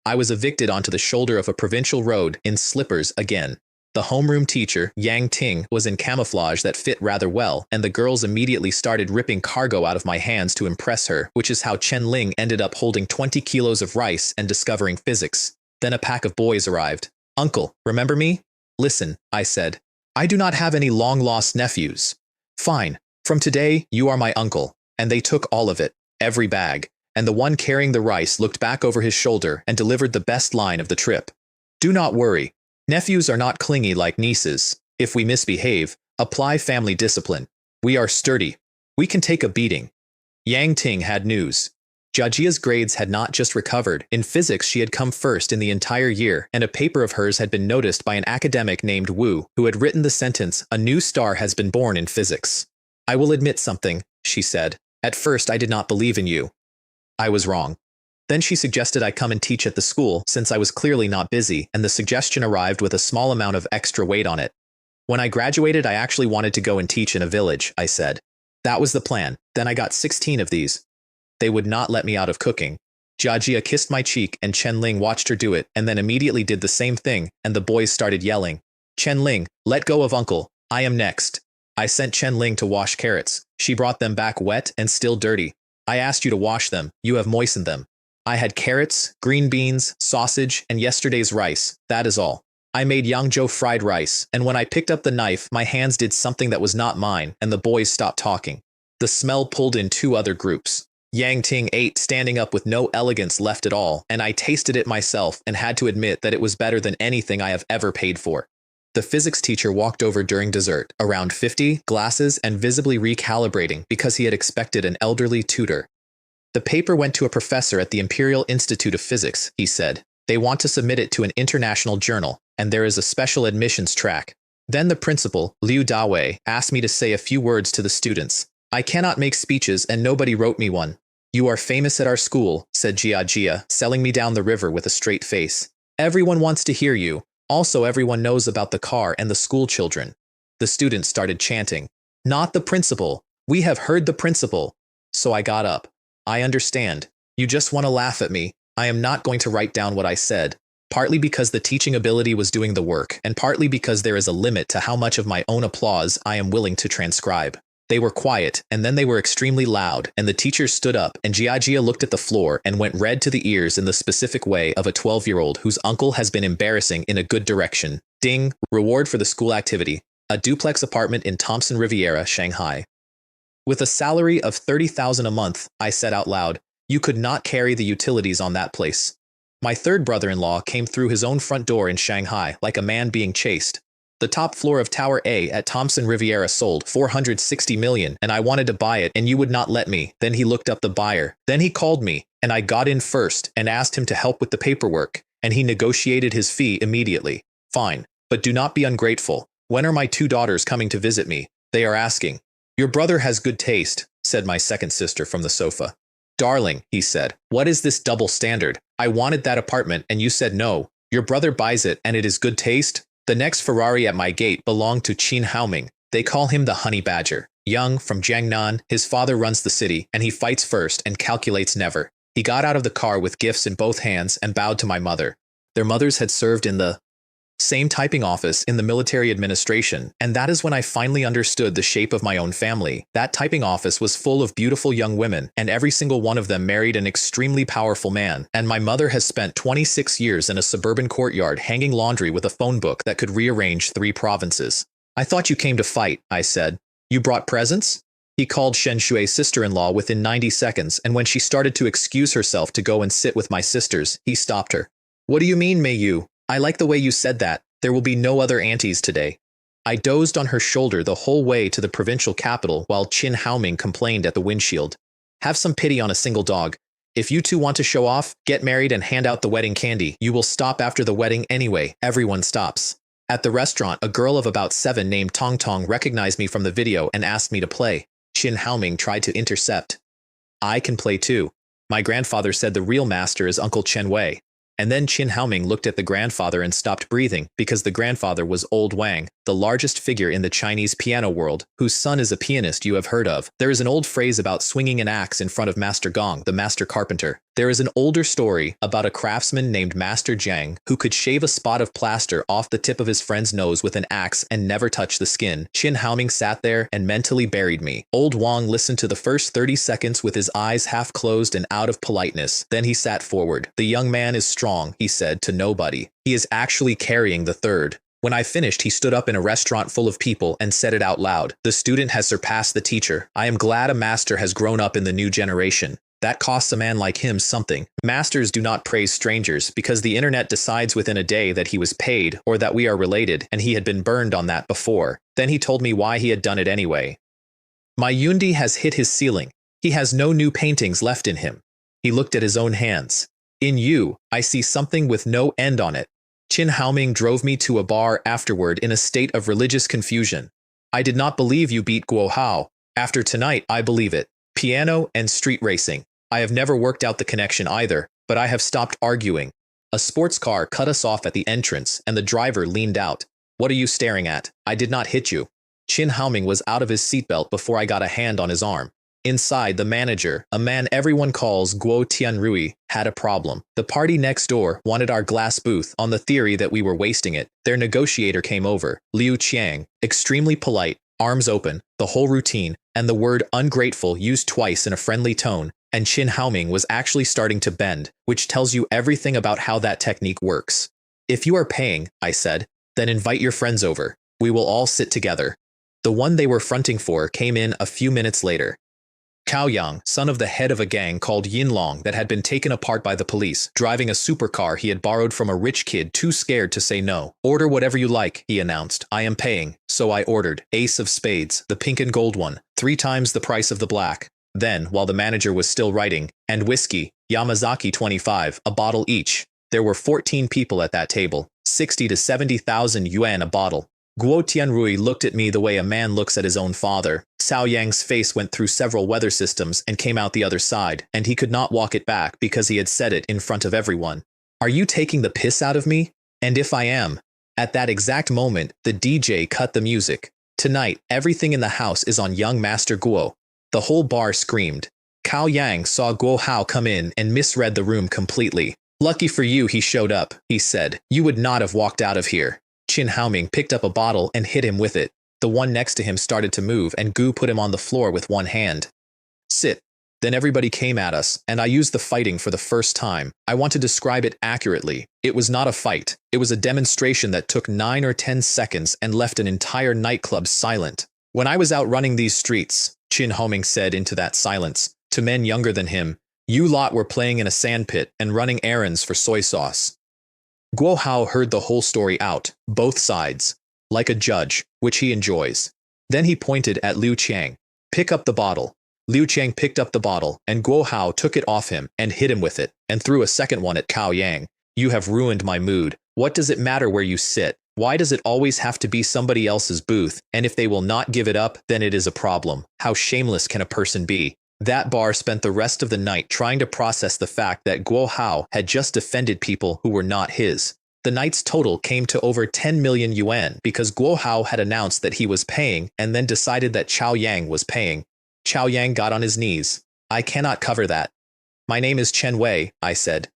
I was evicted onto the shoulder of a provincial road in slippers again. The homeroom teacher, Yang Ting, was in camouflage that fit rather well, and the girls immediately started ripping cargo out of my hands to impress her, which is how Chen Ling ended up holding 20 kilos of rice and discovering physics. Then a pack of boys arrived. Uncle, remember me? Listen, I said. I do not have any long-lost nephews. Fine. From today, you are my uncle. And they took all of it, every bag. And the one carrying the rice looked back over his shoulder and delivered the best line of the trip. Do not worry. Nephews are not clingy like nieces. If we misbehave, apply family discipline. We are sturdy. We can take a beating. Yang Ting had news. Jiajia's grades had not just recovered. In physics, she had come first in the entire year, and a paper of hers had been noticed by an academic named Wu, who had written the sentence, "A new star has been born in physics." I will admit something, she said. At first, I did not believe in you. I was wrong. Then she suggested I come and teach at the school, since I was clearly not busy, and the suggestion arrived with a small amount of extra weight on it. When I graduated, I actually wanted to go and teach in a village, I said. That was the plan. Then I got 16 of these. They would not let me out of cooking. Jiajia kissed my cheek, and Chen Ling watched her do it, and then immediately did the same thing, and the boys started yelling. Chen Ling, let go of uncle. I am next. I sent Chen Ling to wash carrots. She brought them back wet and still dirty. I asked you to wash them. You have moistened them. I had carrots, green beans, sausage, and yesterday's rice. That is all. I made Yangzhou fried rice, and when I picked up the knife, my hands did something that was not mine, and the boys stopped talking. The smell pulled in 2 other groups. Yang Ting ate standing up with no elegance left at all, and I tasted it myself and had to admit that it was better than anything I have ever paid for. The physics teacher walked over during dessert, around 50, glasses, and visibly recalibrating because he had expected an elderly tutor. The paper went to a professor at the Imperial Institute of Physics, he said. They want to submit it to an international journal, and there is a special admissions track. Then the principal, Liu Dawei, asked me to say a few words to the students. I cannot make speeches and nobody wrote me one. You are famous at our school, said Jia, selling me down the river with a straight face. Everyone wants to hear you. Also, everyone knows about the car and the school children. The students started chanting. Not the principal. We have heard the principal. So I got up. I understand. You just want to laugh at me. I am not going to write down what I said, partly because the teaching ability was doing the work, and partly because there is a limit to how much of my own applause I am willing to transcribe. They were quiet, and then they were extremely loud, and the teacher stood up, and Jia looked at the floor and went red to the ears in the specific way of a 12-year-old whose uncle has been embarrassing in a good direction. Ding, reward for the school activity. A duplex apartment in Thompson Riviera, Shanghai. With a salary of 30,000 a month, I said out loud, you could not carry the utilities on that place. My third brother-in-law came through his own front door in Shanghai like a man being chased. The top floor of Tower A at Thompson Riviera sold 460 million, and I wanted to buy it and you would not let me. Then he looked up the buyer. Then he called me, and I got in first and asked him to help with the paperwork, and he negotiated his fee immediately. Fine, but do not be ungrateful. When are my 2 daughters coming to visit me? They are asking. Your brother has good taste, said my second sister from the sofa. Darling, he said, what is this double standard? I wanted that apartment and you said no. Your brother buys it and it is good taste? The next Ferrari at my gate belonged to Qin Haoming. They call him the Honey Badger. Young, from Jiangnan, his father runs the city, and he fights first and calculates never. He got out of the car with gifts in both hands and bowed to my mother. Their mothers had served in the same typing office in the military administration, and that is when I finally understood the shape of my own family. That typing office was full of beautiful young women, and every single one of them married an extremely powerful man, and my mother has spent 26 years in a suburban courtyard hanging laundry with a phone book that could rearrange 3 provinces. I thought you came to fight, I said. You brought presents? He called Shen Shui's sister-in-law within 90 seconds, and when she started to excuse herself to go and sit with my sisters, he stopped her. What do you mean, Mei Yu? I like the way you said that. There will be no other aunties today. I dozed on her shoulder the whole way to the provincial capital while Qin Haoming complained at the windshield. Have some pity on a single dog. If you two want to show off, get married and hand out the wedding candy. You will stop after the wedding anyway. Everyone stops. At the restaurant, a girl of about 7 named Tong Tong recognized me from the video and asked me to play. Qin Haoming tried to intercept. I can play too. My grandfather said the real master is Uncle Chen Wei. And then Qin Haoming looked at the grandfather and stopped breathing because the grandfather was Old Wang, the largest figure in the Chinese piano world, whose son is a pianist you have heard of. There is an old phrase about swinging an axe in front of Master Gong, the master carpenter. There is an older story about a craftsman named Master Jiang who could shave a spot of plaster off the tip of his friend's nose with an axe and never touch the skin. Qin Haoming sat there and mentally buried me. Old Wang listened to the first 30 seconds with his eyes half closed and out of politeness. Then he sat forward. The young man is strong, he said to nobody. He is actually carrying the third. When I finished, he stood up in a restaurant full of people and said it out loud. The student has surpassed the teacher. I am glad a master has grown up in the new generation. That costs a man like him something. Masters do not praise strangers because the internet decides within a day that he was paid or that we are related, and he had been burned on that before. Then he told me why he had done it anyway. My Yundi has hit his ceiling. He has no new paintings left in him. He looked at his own hands. In you, I see something with no end on it. Qin Haoming drove me to a bar afterward in a state of religious confusion. I did not believe you beat Guo Hao. After tonight, I believe it. Piano and street racing. I have never worked out the connection either, but I have stopped arguing. A sports car cut us off at the entrance, and the driver leaned out. What are you staring at? I did not hit you. Qin Haoming was out of his seatbelt before I got a hand on his arm. Inside, the manager, a man everyone calls Guo Tianrui, had a problem. The party next door wanted our glass booth on the theory that we were wasting it. Their negotiator came over, Liu Qiang, extremely polite, arms open, the whole routine, and the word ungrateful used twice in a friendly tone, and Qin Haoming was actually starting to bend, which tells you everything about how that technique works. If you are paying, I said, then invite your friends over. We will all sit together. The one they were fronting for came in a few minutes later. Cao Yang, son of the head of a gang called Yinlong that had been taken apart by the police, driving a supercar he had borrowed from a rich kid too scared to say no. Order whatever you like, he announced. I am paying. So I ordered. Ace of spades, the pink and gold one, 3 times the price of the black. Then, while the manager was still writing, and whiskey, Yamazaki 25, a bottle each. There were 14 people at that table, 60 to 70,000 yuan a bottle. Guo Tianrui looked at me the way a man looks at his own father. Cao Yang's face went through several weather systems and came out the other side, and he could not walk it back because he had said it in front of everyone. Are you taking the piss out of me? And if I am? At that exact moment, the DJ cut the music. Tonight, everything in the house is on young Master Guo. The whole bar screamed. Cao Yang saw Guo Hao come in and misread the room completely. Lucky for you he showed up, he said. You would not have walked out of here. Qin Haoming picked up a bottle and hit him with it. The one next to him started to move and Gu put him on the floor with one hand. Sit. Then everybody came at us, and I used the fighting for the first time. I want to describe it accurately. It was not a fight. It was a demonstration that took 9 or 10 seconds and left an entire nightclub silent. When I was out running these streets, Qin Haoming said into that silence, to men younger than him, you lot were playing in a sandpit and running errands for soy sauce. Guo Hao heard the whole story out, both sides, like a judge, which he enjoys. Then he pointed at Liu Qiang. Pick up the bottle. Liu Qiang picked up the bottle, and Guo Hao took it off him and hit him with it, and threw a second one at Cao Yang. You have ruined my mood. What does it matter where you sit? Why does it always have to be somebody else's booth? And if they will not give it up, then it is a problem. How shameless can a person be? That bar spent the rest of the night trying to process the fact that Guo Hao had just defended people who were not his. The night's total came to over 10 million yuan because Guo Hao had announced that he was paying and then decided that Cao Yang was paying. Cao Yang got on his knees. I cannot cover that. My name is Chen Wei, I said.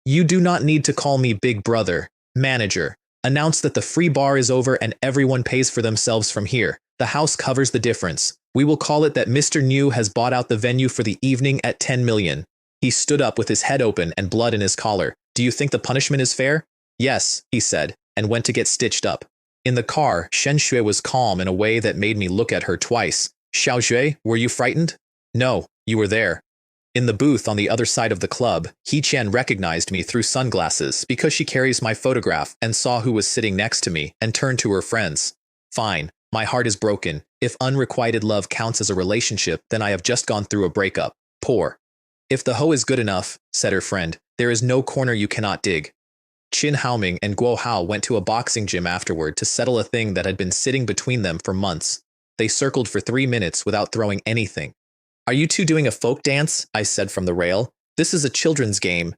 You do not need to call me big brother. Manager. Announce that the free bar is over and everyone pays for themselves from here. The house covers the difference. We will call it that Mr. Niu has bought out the venue for the evening at 10 million. He stood up with his head open and blood in his collar. Do you think the punishment is fair? Yes, he said, and went to get stitched up. In the car, Shen Shui was calm in a way that made me look at her twice. Xiao Xue, were you frightened? No, you were there. In the booth on the other side of the club, He Chen recognized me through sunglasses because she carries my photograph and saw who was sitting next to me and turned to her friends. Fine, my heart is broken. If unrequited love counts as a relationship, then I have just gone through a breakup. Poor. If the hoe is good enough, said her friend, there is no corner you cannot dig. Qin Haoming and Guo Hao went to a boxing gym afterward to settle a thing that had been sitting between them for months. They circled for 3 minutes without throwing anything. Are you two doing a folk dance? I said from the rail. This is a children's game.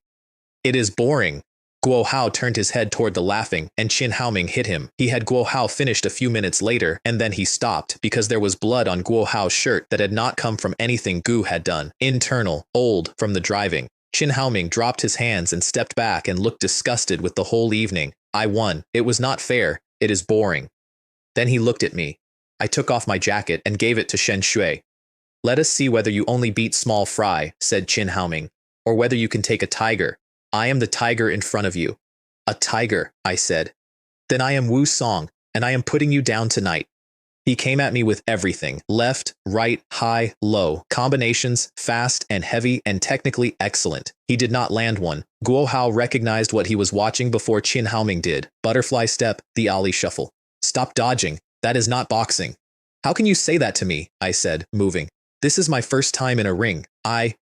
It is boring. Guo Hao turned his head toward the laughing, and Qin Haoming hit him. He had Guo Hao finished a few minutes later, and then he stopped because there was blood on Guo Hao's shirt that had not come from anything Gu had done. Internal, old, from the driving. Qin Haoming dropped his hands and stepped back and looked disgusted with the whole evening. I won. It was not fair. It is boring. Then he looked at me. I took off my jacket and gave it to Shen Shui. Let us see whether you only beat small fry, said Qin Haoming, or whether you can take a tiger. I am the tiger in front of you. A tiger, I said. Then I am Wu Song, and I am putting you down tonight. He came at me with everything, left, right, high, low, combinations, fast and heavy and technically excellent. He did not land one. Guo Hao recognized what he was watching before Qin Haoming did. Butterfly step, the Ali shuffle. Stop dodging. That is not boxing. How can you say that to me? I said, moving. This is my first time in a ring. I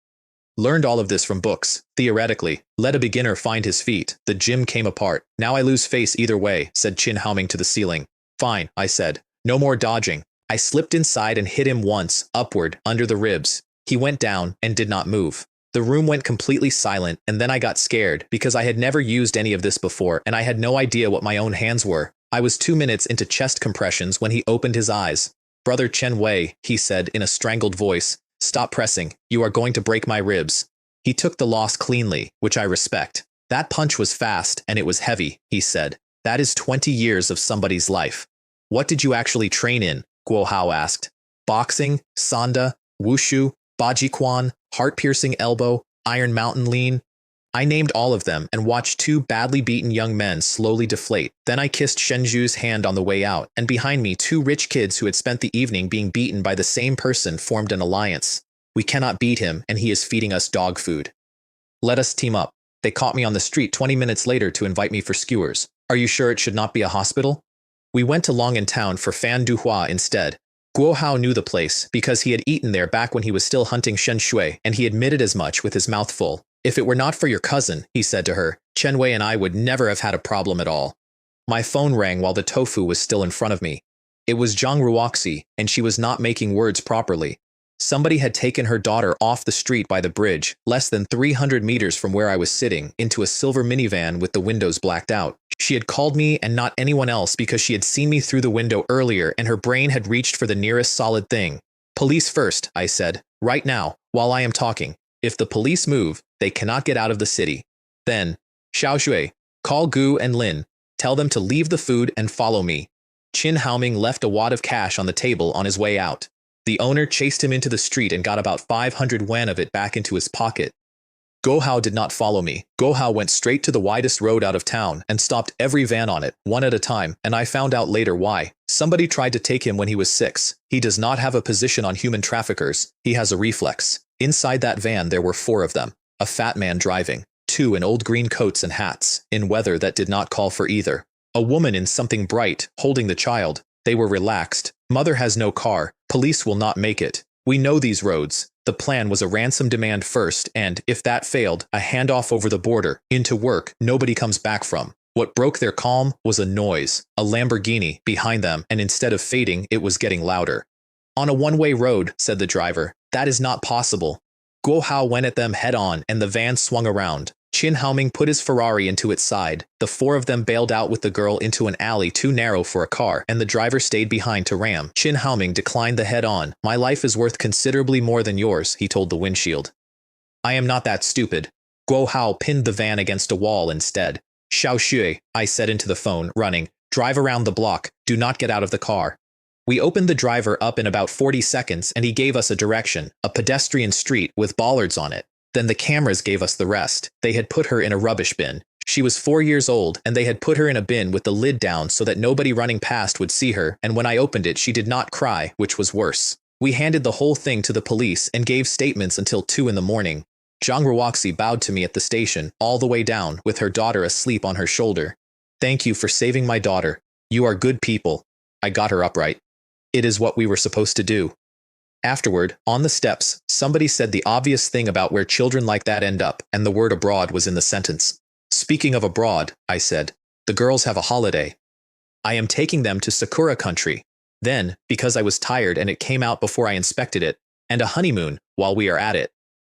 learned all of this from books. Theoretically, let a beginner find his feet. The gym came apart. Now I lose face either way, said Qin Haoming to the ceiling. Fine, I said. No more dodging. I slipped inside and hit him once, upward, under the ribs. He went down and did not move. The room went completely silent, and then I got scared because I had never used any of this before and I had no idea what my own hands were. I was 2 minutes into chest compressions when he opened his eyes. Brother Chen Wei, he said in a strangled voice, stop pressing. You are going to break my ribs. He took the loss cleanly, which I respect. That punch was fast and it was heavy, he said. That is 20 years of somebody's life. What did you actually train in? Guo Hao asked. Boxing, Sanda, Wushu, Bajiquan, heart-piercing elbow, Iron Mountain lean. I named all of them and watched 2 badly beaten young men slowly deflate. Then I kissed Shenju's hand on the way out, and behind me 2 rich kids who had spent the evening being beaten by the same person formed an alliance. We cannot beat him, and he is feeding us dog food. Let us team up. They caught me on the street 20 minutes later to invite me for skewers. Are you sure it should not be a hospital? We went to Long in town for Fan Duhua instead. Guo Hao knew the place because he had eaten there back when he was still hunting Shen Shui, and he admitted as much with his mouth full. If it were not for your cousin, he said to her, Chen Wei and I would never have had a problem at all. My phone rang while the tofu was still in front of me. It was Zhang Ruoxi, and she was not making words properly. Somebody had taken her daughter off the street by the bridge, less than 300 meters from where I was sitting, into a silver minivan with the windows blacked out. She had called me and not anyone else because she had seen me through the window earlier and her brain had reached for the nearest solid thing. Police first, I said, right now, while I am talking. If the police move, they cannot get out of the city. Then, Xiao Shui, call Gu and Lin. Tell them to leave the food and follow me. Qin Haoming left a wad of cash on the table on his way out. The owner chased him into the street and got about 500 yuan of it back into his pocket. Guo Hao did not follow me. Guo Hao went straight to the widest road out of town and stopped every van on it, one at a time, and I found out later why. Somebody tried to take him when he was 6. He does not have a position on human traffickers. He has a reflex. Inside that van there were 4 of them. A fat man driving, 2 in old green coats and hats, in weather that did not call for either. A woman in something bright, holding the child. They were relaxed. Mother has no car. Police will not make it. We know these roads. The plan was a ransom demand first and, if that failed, a handoff over the border, into work nobody comes back from. What broke their calm was a noise, a Lamborghini, behind them, and instead of fading, it was getting louder. On a one-way road, said the driver. That is not possible. Guo Hao went at them head-on and the van swung around. Qin Haoming put his Ferrari into its side. The 4 of them bailed out with the girl into an alley too narrow for a car, and the driver stayed behind to ram. Qin Haoming declined the head-on. My life is worth considerably more than yours, he told the windshield. I am not that stupid. Guo Hao pinned the van against a wall instead. Xiao Shui, I said into the phone, running. Drive around the block. Do not get out of the car. We opened the driver up in about 40 seconds and he gave us a direction, a pedestrian street with bollards on it. Then the cameras gave us the rest. They had put her in a rubbish bin. She was 4 years old, and they had put her in a bin with the lid down so that nobody running past would see her, and when I opened it she did not cry, which was worse. We handed the whole thing to the police and gave statements until 2 in the morning. Zhang Ruoxi bowed to me at the station, all the way down, with her daughter asleep on her shoulder. Thank you for saving my daughter. You are good people. I got her upright. It is what we were supposed to do. Afterward, on the steps, somebody said the obvious thing about where children like that end up, and the word abroad was in the sentence. Speaking of abroad, I said, the girls have a holiday. I am taking them to Sakura country. Then, because I was tired and it came out before I inspected it, and a honeymoon while we are at it.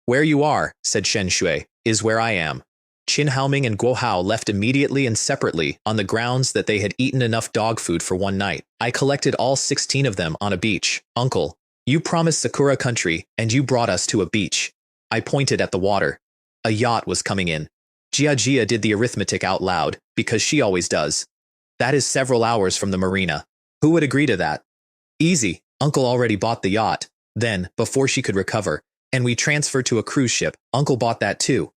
Where you are, said Shen Shui, is where I am. Qin Haoming and Guo Hao left immediately and separately on the grounds that they had eaten enough dog food for one night. I collected all 16 of them on a beach. Uncle, you promised Sakura country, and you brought us to a beach. I pointed at the water. A yacht was coming in. Jia did the arithmetic out loud, because she always does. That is several hours from the marina. Who would agree to that? Easy. Uncle already bought the yacht. Then, before she could recover, and we transferred to a cruise ship, Uncle bought that too.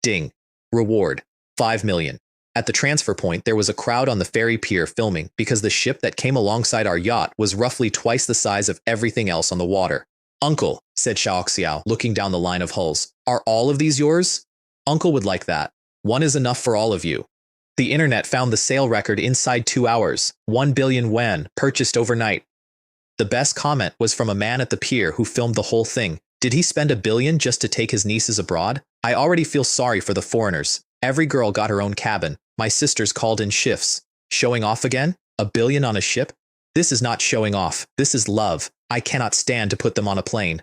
Ding. Reward. 5 million. At the transfer point, there was a crowd on the ferry pier filming because the ship that came alongside our yacht was roughly twice the size of everything else on the water. Uncle, said Xiao, looking down the line of hulls, are all of these yours? Uncle would like that. One is enough for all of you. The internet found the sale record inside 2 hours. 1 billion yuan, purchased overnight. The best comment was from a man at the pier who filmed the whole thing. Did he spend 1 billion just to take his nieces abroad? I already feel sorry for the foreigners. Every girl got her own cabin. My sisters called in shifts. Showing off again? 1 billion on a ship? This is not showing off. This is love. I cannot stand to put them on a plane.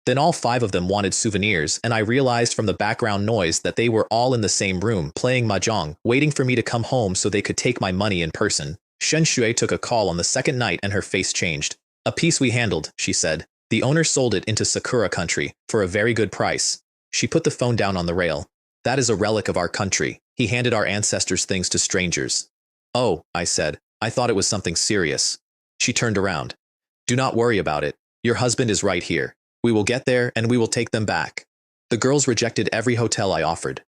Then all 5 of them wanted souvenirs, and I realized from the background noise that they were all in the same room, playing mahjong, waiting for me to come home so they could take my money in person. Shen Shui took a call on the second night and her face changed. A piece we handled, she said. The owner sold it into Sakura country, for a very good price. She put the phone down on the rail. That is a relic of our country. He handed our ancestors' things to strangers. Oh, I said. I thought it was something serious. She turned around. Do not worry about it. Your husband is right here. We will get there and we will take them back. The girls rejected every hotel I offered.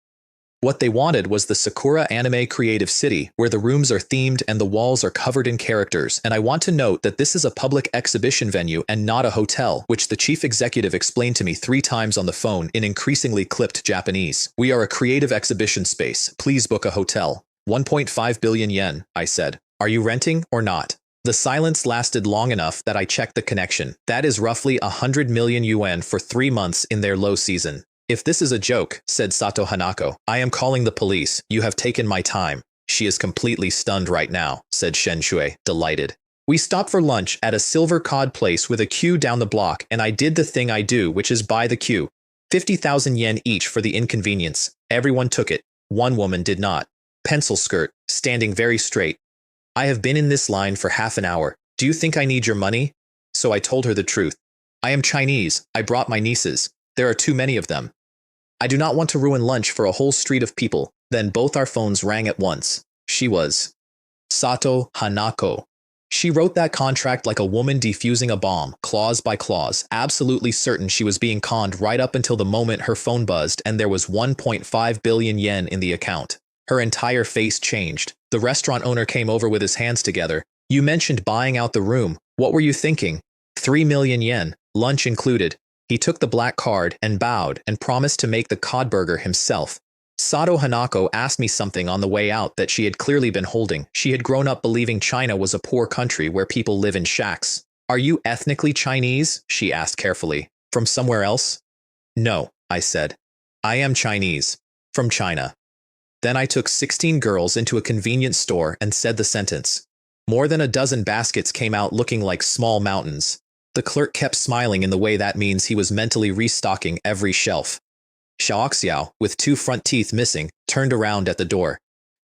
What they wanted was the Sakura Anime Creative City, where the rooms are themed and the walls are covered in characters, and I want to note that this is a public exhibition venue and not a hotel, which the chief executive explained to me 3 times on the phone in increasingly clipped Japanese. We are a creative exhibition space. Please book a hotel. 1.5 billion yen, I said. Are you renting or not? The silence lasted long enough that I checked the connection. That is roughly 100 million yuan for 3 months in their low season. If this is a joke, said Sato Hanako, I am calling the police. You have taken my time. She is completely stunned right now, said Shen Shui, delighted. We stopped for lunch at a silver cod place with a queue down the block, and I did the thing I do, which is buy the queue. 50,000 yen each for the inconvenience. Everyone took it. One woman did not. Pencil skirt, standing very straight. I have been in this line for half an hour. Do you think I need your money? So I told her the truth. I am Chinese. I brought my nieces. There are too many of them. I do not want to ruin lunch for a whole street of people. Then both our phones rang at once. She was Sato Hanako. She wrote that contract like a woman defusing a bomb, clause by clause, absolutely certain she was being conned right up until the moment her phone buzzed and there was 1.5 billion yen in the account. Her entire face changed. The restaurant owner came over with his hands together. You mentioned buying out the room. What were you thinking? 3 million yen, lunch included. He took the black card and bowed and promised to make the cod burger himself. Sato Hanako asked me something on the way out that she had clearly been holding. She had grown up believing China was a poor country where people live in shacks. Are you ethnically Chinese? She asked carefully. From somewhere else? No, I said. I am Chinese. From China. Then I took 16 girls into a convenience store and said the sentence. More than a dozen baskets came out looking like small mountains. The clerk kept smiling in the way that means he was mentally restocking every shelf. Xiao, with 2 front teeth missing, turned around at the door.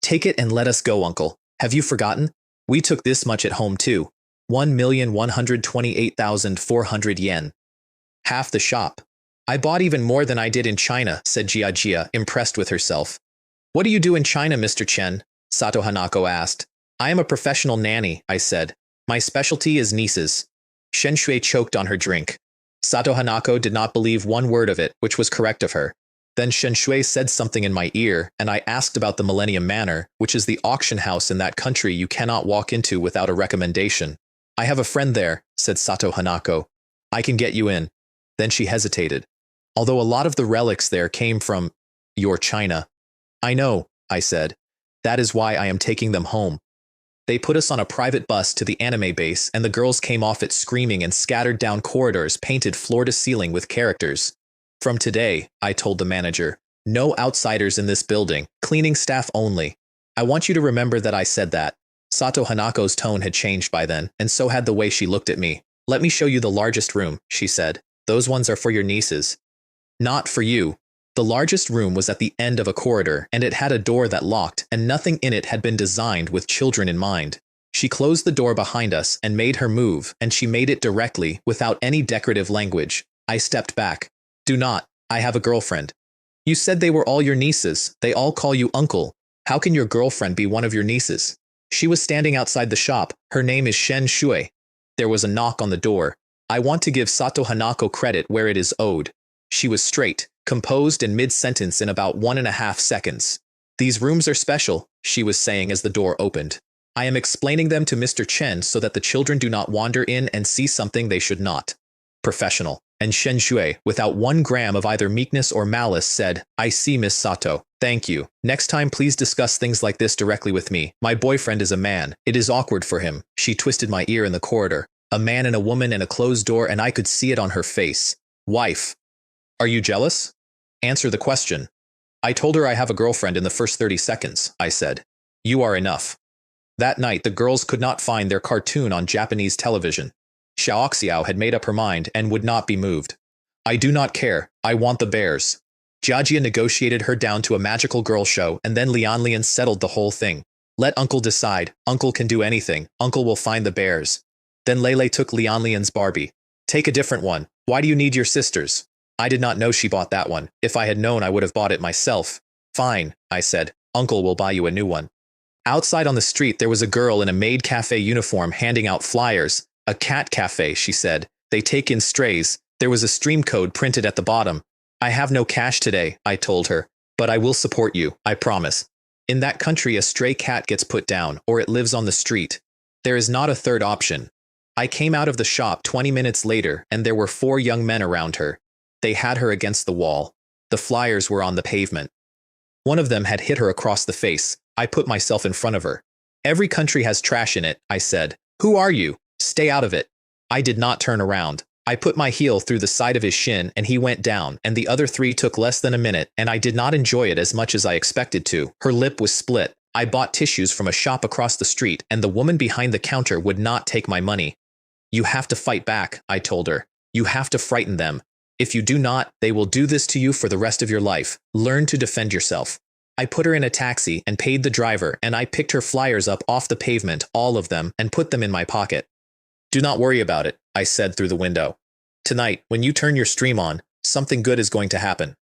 Take it and let us go, uncle. Have you forgotten? We took this much at home too. 1,128,400 yen. Half the shop. I bought even more than I did in China, said Jia, impressed with herself. What do you do in China, Mr. Chen? Sato Hanako asked. I am a professional nanny, I said. My specialty is nieces. Shen Shui choked on her drink. Sato Hanako did not believe one word of it, which was correct of her. Then Shen Shui said something in my ear, and I asked about the Millennium Manor, which is the auction house in that country you cannot walk into without a recommendation. I have a friend there, said Sato Hanako. I can get you in. Then she hesitated. Although a lot of the relics there came from your China. I know, I said. That is why I am taking them home. They put us on a private bus to the anime base, and the girls came off it screaming and scattered down corridors painted floor to ceiling with characters. From today, I told the manager, no outsiders in this building, cleaning staff only. I want you to remember that I said that. Sato Hanako's tone had changed by then, and so had the way she looked at me. Let me show you the largest room, she said. Those ones are for your nieces. Not for you. The largest room was at the end of a corridor, and it had a door that locked, and nothing in it had been designed with children in mind. She closed the door behind us and made her move, and she made it directly, without any decorative language. I stepped back. Do not. I have a girlfriend. You said they were all your nieces. They all call you uncle. How can your girlfriend be one of your nieces? She was standing outside the shop. Her name is Shen Shui. There was a knock on the door. I want to give Sato Hanako credit where it is owed. She was straight, composed and mid-sentence in about 1.5 seconds. These rooms are special, she was saying as the door opened. I am explaining them to Mr. Chen so that the children do not wander in and see something they should not. Professional. And Shen Shui, without 1 gram of either meekness or malice, said, I see, Miss Sato. Thank you. Next time please discuss things like this directly with me. My boyfriend is a man. It is awkward for him. She twisted my ear in the corridor. A man and a woman and a closed door, and I could see it on her face. Wife. Are you jealous? Answer the question. I told her I have a girlfriend in the first 30 seconds, I said. You are enough. That night the girls could not find their cartoon on Japanese television. Xiaoxiao had made up her mind and would not be moved. I do not care. I want the bears. Jiajia negotiated her down to a magical girl show, and then Lianlian settled the whole thing. Let Uncle decide. Uncle can do anything. Uncle will find the bears. Then Lele took Lianlian's Barbie. Take a different one. Why do you need your sisters? I did not know she bought that one. If I had known, I would have bought it myself. Fine, I said. Uncle will buy you a new one. Outside on the street, there was a girl in a maid cafe uniform handing out flyers. A cat cafe, she said. They take in strays. There was a stream code printed at the bottom. I have no cash today, I told her, but I will support you, I promise. In that country, a stray cat gets put down, or it lives on the street. There is not a third option. I came out of the shop 20 minutes later, and there were 4 young men around her. They had her against the wall. The flyers were on the pavement. One of them had hit her across the face. I put myself in front of her. Every country has trash in it, I said. Who are you? Stay out of it. I did not turn around. I put my heel through the side of his shin and he went down, and the other 3 took less than a minute, and I did not enjoy it as much as I expected to. Her lip was split. I bought tissues from a shop across the street, and the woman behind the counter would not take my money. You have to fight back, I told her. You have to frighten them. If you do not, they will do this to you for the rest of your life. Learn to defend yourself. I put her in a taxi and paid the driver, and I picked her flyers up off the pavement, all of them, and put them in my pocket. Do not worry about it, I said through the window. Tonight, when you turn your stream on, something good is going to happen.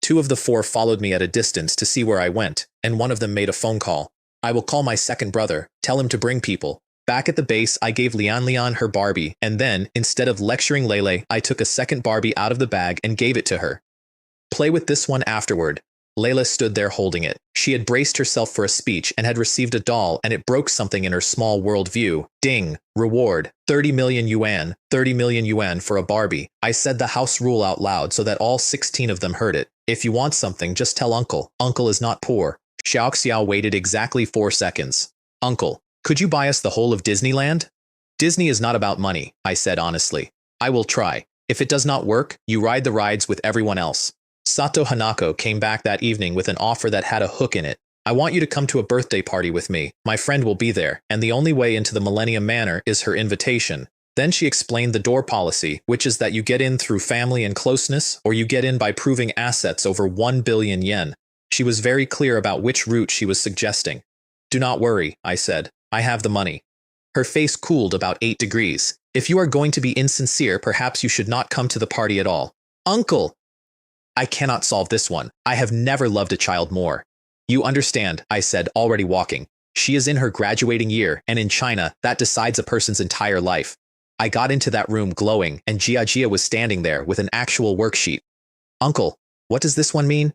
2 of the 4 followed me at a distance to see where I went, and one of them made a phone call. I will call my second brother, tell him to bring people. Back at the base, I gave Lian her Barbie, and then, instead of lecturing Lele, I took a second Barbie out of the bag and gave it to her. Play with this one afterward. Layla stood there holding it. She had braced herself for a speech and had received a doll, and it broke something in her small world view. Ding! Reward. 30 million yuan. 30 million yuan for a Barbie. I said the house rule out loud so that all 16 of them heard it. If you want something, just tell Uncle. Uncle is not poor. Xiaoxiao waited exactly 4 seconds. Uncle, could you buy us the whole of Disneyland? Disney is not about money, I said honestly. I will try. If it does not work, you ride the rides with everyone else. Sato Hanako came back that evening with an offer that had a hook in it. I want you to come to a birthday party with me. My friend will be there, and the only way into the Millennium Manor is her invitation. Then she explained the door policy, which is that you get in through family and closeness, or you get in by proving assets over 1 billion yen. She was very clear about which route she was suggesting. Do not worry, I said. I have the money. Her face cooled about 8 degrees. If you are going to be insincere, perhaps you should not come to the party at all. Uncle! I cannot solve this one. I have never loved a child more. You understand, I said, already walking. She is in her graduating year, and in China, that decides a person's entire life. I got into that room glowing, and Jiajia was standing there with an actual worksheet. Uncle, What does this one mean?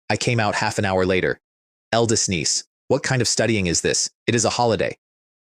I came out half an hour later. Eldest niece. What kind of studying is this? It is a holiday.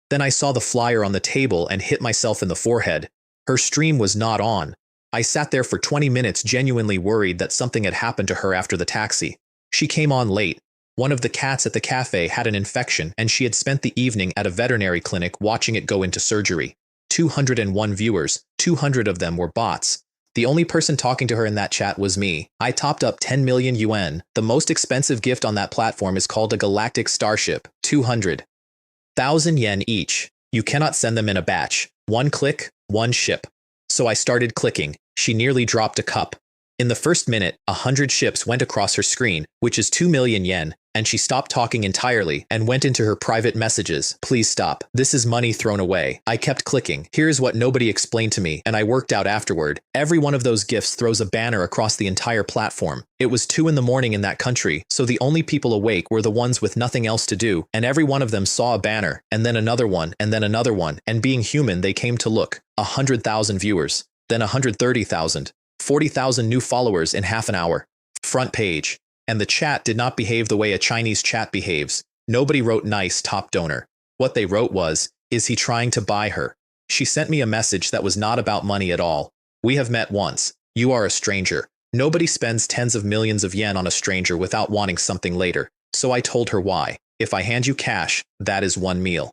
Then I saw the flyer on the table and hit myself in the forehead. Her stream was not on. I sat there for 20 minutes genuinely worried that something had happened to her after the taxi. She came on late. One of the cats at the cafe had an infection and she had spent the evening at a veterinary clinic watching it go into surgery. 201 viewers, 200 of them were bots. The only person talking to her in that chat was me. I topped up 10 million yuan. The most expensive gift on that platform is called a galactic starship, 200,000 yen each. You cannot send them in a batch. One click, one ship. So I started clicking. She nearly dropped a cup. In the first minute, 100 ships went across her screen, which is 2 million yen, and she stopped talking entirely and went into her private messages. Please stop. This is money thrown away. I kept clicking. Here's what nobody explained to me, and I worked out afterward. Every one of those gifts throws a banner across the entire platform. It was 2 in the morning in that country, so the only people awake were the ones with nothing else to do, and every one of them saw a banner, and then another one, and then another one, and being human they came to look. 100,000 viewers, then 130,000. 40,000 new followers in half an hour. Front page. And the chat did not behave the way a Chinese chat behaves. Nobody wrote nice top donor. What they wrote was, is he trying to buy her? She sent me a message that was not about money at all. We have met once. You are a stranger. Nobody spends tens of millions of yen on a stranger without wanting something later. So I told her why. If I hand you cash, that is one meal.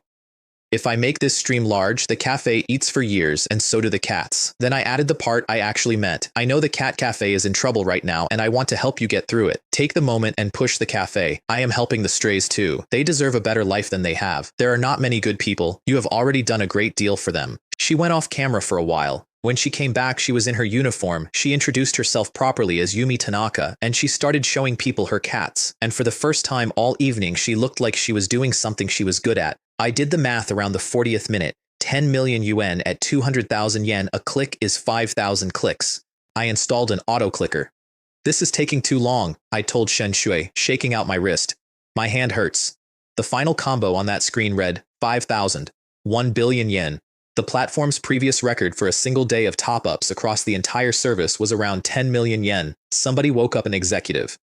If I make this stream large, the cafe eats for years and so do the cats. Then I added the part I actually meant. I know the cat cafe is in trouble right now and I want to help you get through it. Take the moment and push the cafe. I am helping the strays too. They deserve a better life than they have. There are not many good people. You have already done a great deal for them. She went off camera for a while. When she came back, she was in her uniform. She introduced herself properly as Yumi Tanaka, and she started showing people her cats. And for the first time all evening, she looked like she was doing something she was good at. I did the math around the 40th minute. 10 million yuan at 200,000 yen a click is 5,000 clicks. I installed an auto-clicker. This is taking too long, I told Shen Shui, shaking out my wrist. My hand hurts. The final combo on that screen read 5,000. 1 billion yen. The platform's previous record for a single day of top-ups across the entire service was around 10 million yen. Somebody woke up an executive.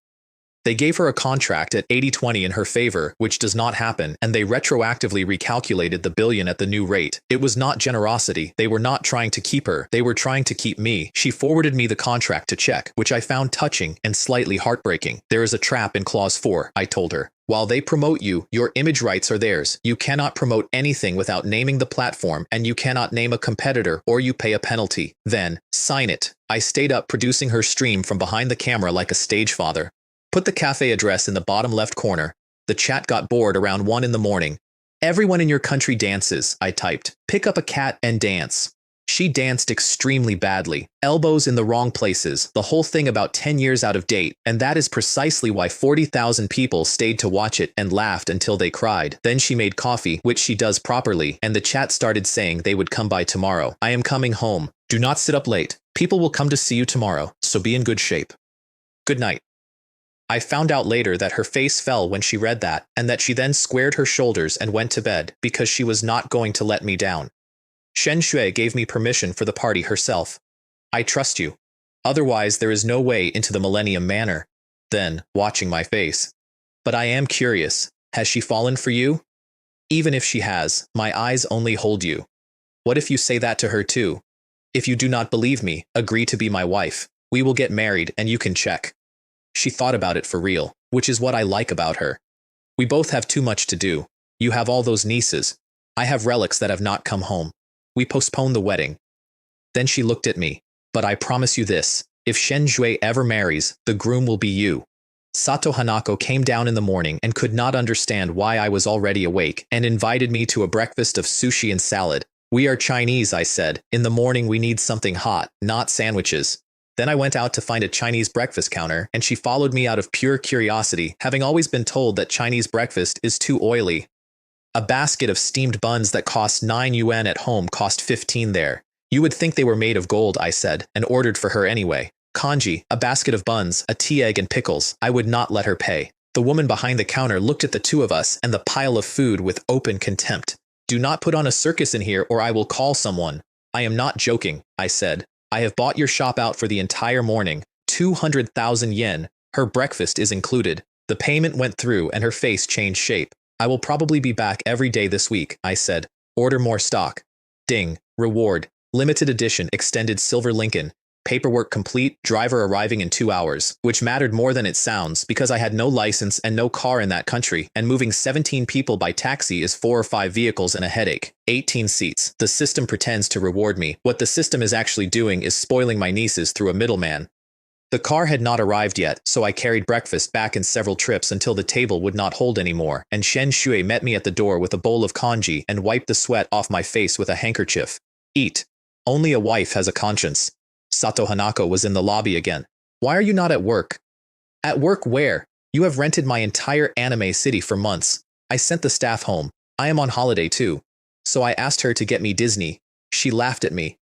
They gave her a contract at 80-20 in her favor, which does not happen, and they retroactively recalculated the billion at the new rate. It was not generosity. They were not trying to keep her. They were trying to keep me. She forwarded me the contract to check, which I found touching and slightly heartbreaking. There is a trap in clause 4, I told her. While they promote you, your image rights are theirs. You cannot promote anything without naming the platform, and you cannot name a competitor or you pay a penalty. Then, sign it. I stayed up producing her stream from behind the camera like a stage father. Put the cafe address in the bottom left corner. The chat got bored around 1 in the morning. Everyone in your country dances, I typed. Pick up a cat and dance. She danced extremely badly. Elbows in the wrong places. The whole thing about 10 years out of date. And that is precisely why 40,000 people stayed to watch it and laughed until they cried. Then she made coffee, which she does properly, and the chat started saying they would come by tomorrow. I am coming home. Do not sit up late. People will come to see you tomorrow, so be in good shape. Good night. I found out later that her face fell when she read that, and that she then squared her shoulders and went to bed because she was not going to let me down. Shen Shui gave me permission for the party herself. I trust you. Otherwise, there is no way into the Millennium Manor. Then, watching my face. But I am curious. Has she fallen for you? Even if she has, my eyes only hold you. What if you say that to her too? If you do not believe me, agree to be my wife. We will get married and you can check. She thought about it for real, which is what I like about her. We both have too much to do. You have all those nieces. I have relics that have not come home. We postponed the wedding. Then she looked at me. But I promise you this, if Shen Shui ever marries, the groom will be you. Sato Hanako came down in the morning and could not understand why I was already awake and invited me to a breakfast of sushi and salad. We are Chinese, I said. In the morning we need something hot, not sandwiches. Then I went out to find a Chinese breakfast counter, and she followed me out of pure curiosity, having always been told that Chinese breakfast is too oily. A basket of steamed buns that cost 9 yuan at home cost 15 there. You would think they were made of gold, I said, and ordered for her anyway. Kanji, a basket of buns, a tea egg and pickles. I would not let her pay. The woman behind the counter looked at the two of us and the pile of food with open contempt. Do not put on a circus in here or I will call someone. I am not joking, I said. I have bought your shop out for the entire morning. 200,000 yen. Her breakfast is included. The payment went through and her face changed shape. I will probably be back every day this week, I said. Order more stock. Ding. Reward. Limited edition extended silver Lincoln. Paperwork complete, driver arriving in 2 hours, which mattered more than it sounds because I had no license and no car in that country, and moving 17 people by taxi is 4 or 5 vehicles and a headache. 18 seats. The system pretends to reward me. What the system is actually doing is spoiling my nieces through a middleman. The car had not arrived yet, so I carried breakfast back in several trips until the table would not hold anymore, and Shen Shui met me at the door with a bowl of congee and wiped the sweat off my face with a handkerchief. Eat. Only a wife has a conscience. Sato Hanako was in the lobby again. Why are you not at work? At work where? You have rented my entire anime city for months. I sent the staff home. I am on holiday too. So I asked her to get me Disney. She laughed at me.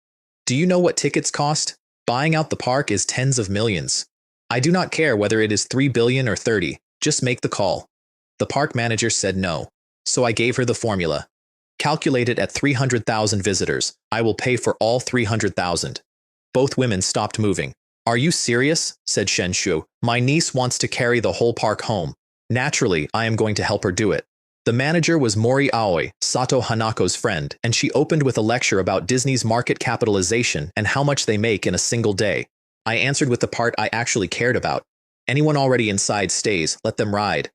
Do you know what tickets cost? Buying out the park is tens of millions. I do not care whether it is 3 billion or 30. Just make the call. The park manager said no. So I gave her the formula. Calculated at 300,000 visitors. I will pay for all 300,000. Both women stopped moving. Are you serious? Said Shen Shu. My niece wants to carry the whole park home. Naturally, I am going to help her do it. The manager was Mori Aoi, Sato Hanako's friend, and she opened with a lecture about Disney's market capitalization and how much they make in a single day. I answered with the part I actually cared about. Anyone already inside stays, let them ride.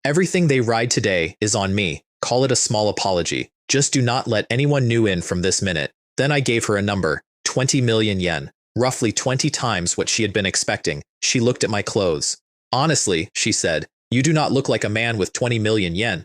Everything they ride today is on me. Call it a small apology. Just do not let anyone new in from this minute. Then I gave her a number, 20 million yen, roughly 20 times what she had been expecting. She looked at my clothes. Honestly, she said, you do not look like a man with 20 million yen.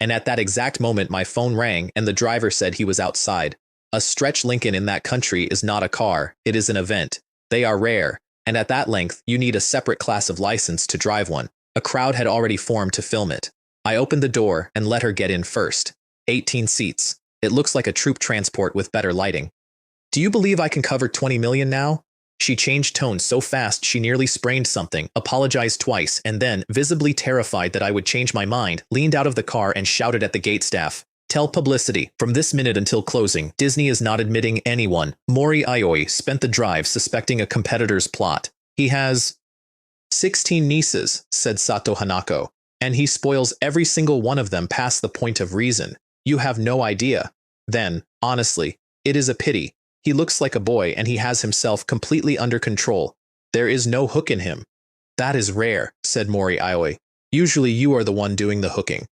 And at that exact moment my phone rang and the driver said he was outside. A stretch Lincoln in that country is not a car, it is an event. They are rare, and at that length you need a separate class of license to drive one. A crowd had already formed to film it. I opened the door and let her get in first. 18 seats. It looks like a troop transport with better lighting. Do you believe I can cover 20 million now? She changed tone so fast she nearly sprained something, apologized twice, and then, visibly terrified that I would change my mind, leaned out of the car and shouted at the gate staff. Tell publicity, from this minute until closing, Disney is not admitting anyone. Mori Aoi spent the drive suspecting a competitor's plot. He has 16 nieces, said Sato Hanako, and he spoils every single one of them past the point of reason. You have no idea. Then, honestly, it is a pity. He looks like a boy and he has himself completely under control. There is no hook in him. That is rare, said Mori Aoi. Usually you are the one doing the hooking.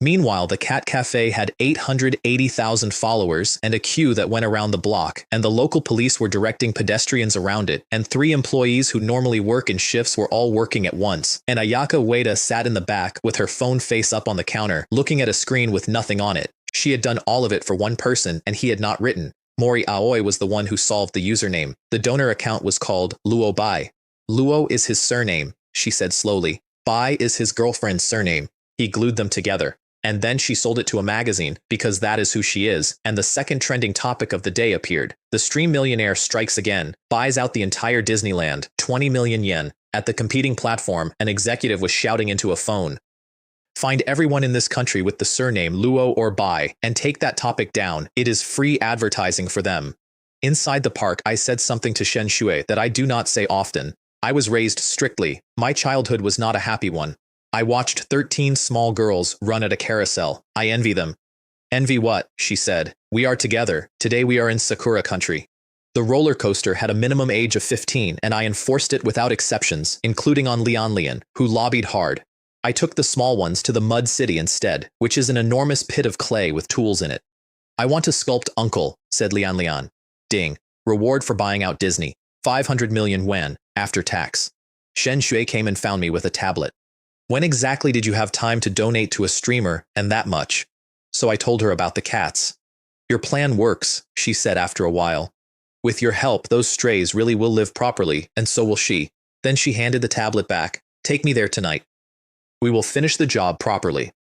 Meanwhile, the Cat Cafe had 880,000 followers and a queue that went around the block, and the local police were directing pedestrians around it, and 3 employees who normally work in shifts were all working at once, and Ayaka Ueda sat in the back with her phone face up on the counter, looking at a screen with nothing on it. She had done all of it for one person and he had not written. Mori Aoi was the one who solved the username. The donor account was called Luo Bai. Luo is his surname, she said slowly. Bai is his girlfriend's surname. He glued them together. And then she sold it to a magazine, because that is who she is, and the second trending topic of the day appeared. The stream millionaire strikes again, buys out the entire Disneyland, 20 million yen. At the competing platform, an executive was shouting into a phone. Find everyone in this country with the surname Luo or Bai, and take that topic down. It is free advertising for them. Inside the park, I said something to Shen Shui that I do not say often. I was raised strictly. My childhood was not a happy one. I watched 13 small girls run at a carousel. I envy them. Envy what? She said. We are together. Today we are in Sakura country. The roller coaster had a minimum age of 15 and I enforced it without exceptions, including on Lian, who lobbied hard. I took the small ones to the Mud City instead, which is an enormous pit of clay with tools in it. I want to sculpt Uncle, said Lian. Ding. Reward for buying out Disney. 500 million yen, after tax. Shen Shui came and found me with a tablet. When exactly did you have time to donate to a streamer, and that much? So I told her about the cats. Your plan works, she said after a while. With your help, those strays really will live properly, and so will she. Then she handed the tablet back. Take me there tonight. We will finish the job properly.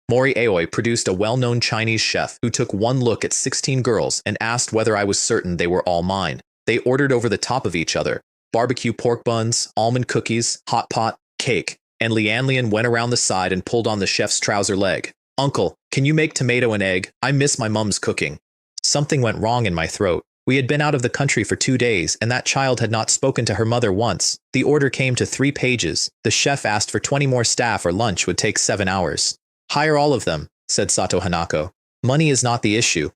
Mori Aoi produced a well-known Chinese chef who took one look at 16 girls and asked whether I was certain they were all mine. They ordered over the top of each other. Barbecue pork buns, almond cookies, hot pot, cake, and Lian went around the side and pulled on the chef's trouser leg. Uncle, can you make tomato and egg? I miss my mum's cooking. Something went wrong in my throat. We had been out of the country for 2 days, and that child had not spoken to her mother once. The order came to 3 pages. The chef asked for 20 more staff or lunch would take 7 hours. Hire all of them, said Sato Hanako. Money is not the issue.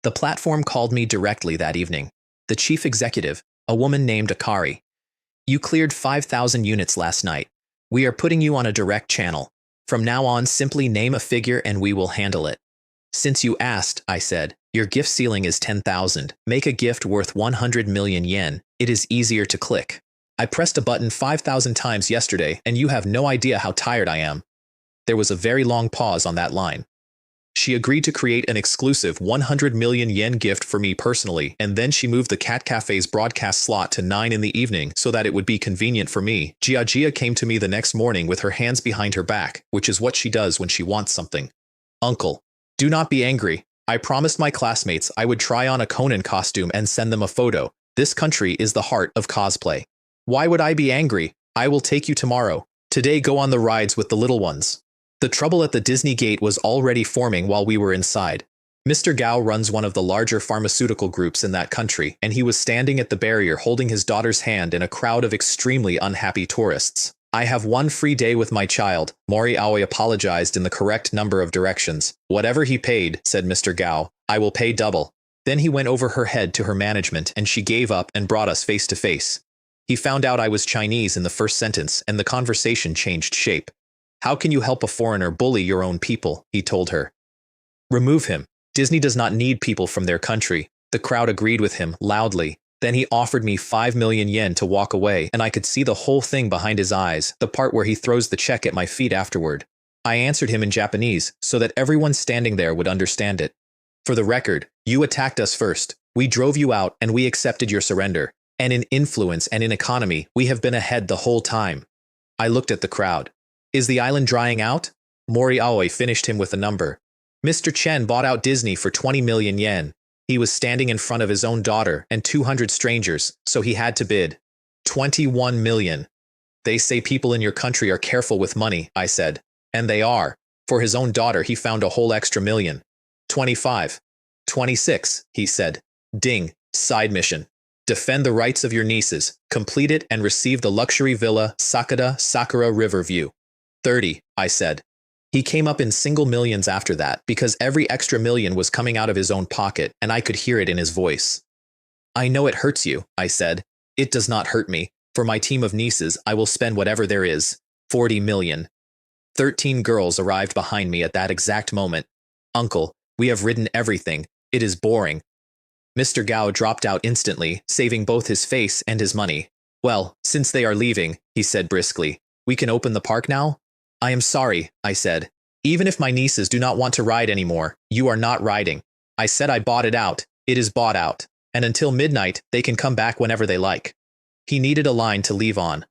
The platform called me directly that evening. The chief executive, a woman named Akari. You cleared 5,000 units last night. We are putting you on a direct channel. From now on, simply name a figure and we will handle it. Since you asked, I said, your gift ceiling is 10,000. Make a gift worth 100 million yen. It is easier to click. I pressed a button 5,000 times yesterday, and you have no idea how tired I am. There was a very long pause on that line. She agreed to create an exclusive 100 million yen gift for me personally, and then she moved the Cat Cafe's broadcast slot to 9 in the evening so that it would be convenient for me. Gia came to me the next morning with her hands behind her back, which is what she does when she wants something. Uncle, do not be angry. I promised my classmates I would try on a Conan costume and send them a photo. This country is the heart of cosplay. Why would I be angry? I will take you tomorrow. Today go on the rides with the little ones. The trouble at the Disney gate was already forming while we were inside. Mr. Gao runs one of the larger pharmaceutical groups in that country, and he was standing at the barrier holding his daughter's hand in a crowd of extremely unhappy tourists. I have 1 free day with my child. Mori Aoi apologized in the correct number of directions. Whatever he paid, said Mr. Gao, I will pay double. Then he went over her head to her management and she gave up and brought us face to face. He found out I was Chinese in the first sentence and the conversation changed shape. How can you help a foreigner bully your own people? He told her. Remove him. Disney does not need people from their country. The crowd agreed with him loudly. Then he offered me 5 million yen to walk away, and I could see the whole thing behind his eyes, the part where he throws the check at my feet afterward. I answered him in Japanese, so that everyone standing there would understand it. For the record, you attacked us first. We drove you out, and we accepted your surrender. And in influence and in economy, we have been ahead the whole time. I looked at the crowd. Is the island drying out? Mori Aoi finished him with a number. Mr. Chen bought out Disney for 20 million yen. He was standing in front of his own daughter and 200 strangers, so he had to bid. 21 million. They say people in your country are careful with money, I said. And they are. For his own daughter, he found a whole extra million. 25. 26, he said. Ding. Side mission. Defend the rights of your nieces, complete it and receive the luxury villa Sakura River View. 30, I said. He came up in single millions after that because every extra million was coming out of his own pocket and I could hear it in his voice. I know it hurts you, I said. It does not hurt me. For my team of nieces, I will spend whatever there is. 40 million. 13 girls arrived behind me at that exact moment. Uncle, we have ridden everything. It is boring. Mr. Gao dropped out instantly, saving both his face and his money. Well, since they are leaving, he said briskly, we can open the park now? I am sorry, I said. Even if my nieces do not want to ride anymore, you are not riding. I said I bought it out. It is bought out. And until midnight, they can come back whenever they like. He needed a line to leave on.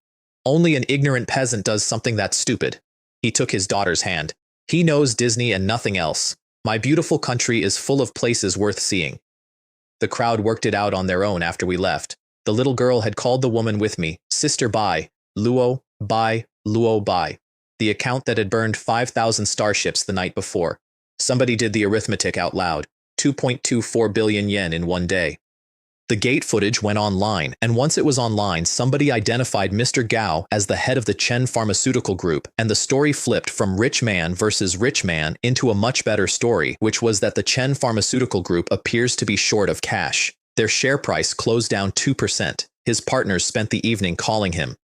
Only an ignorant peasant does something that stupid. He took his daughter's hand. He knows Disney and nothing else. My beautiful country is full of places worth seeing. The crowd worked it out on their own after we left. The little girl had called the woman with me, Sister Bai, Luo Bai. The account that had burned 5,000 starships the night before. Somebody did the arithmetic out loud. 2.24 billion yen in 1 day. The gate footage went online, and once it was online, somebody identified Mr. Gao as the head of the Chen Pharmaceutical Group, and the story flipped from rich man versus rich man into a much better story, which was that the Chen Pharmaceutical Group appears to be short of cash. Their share price closed down 2%. His partners spent the evening calling him.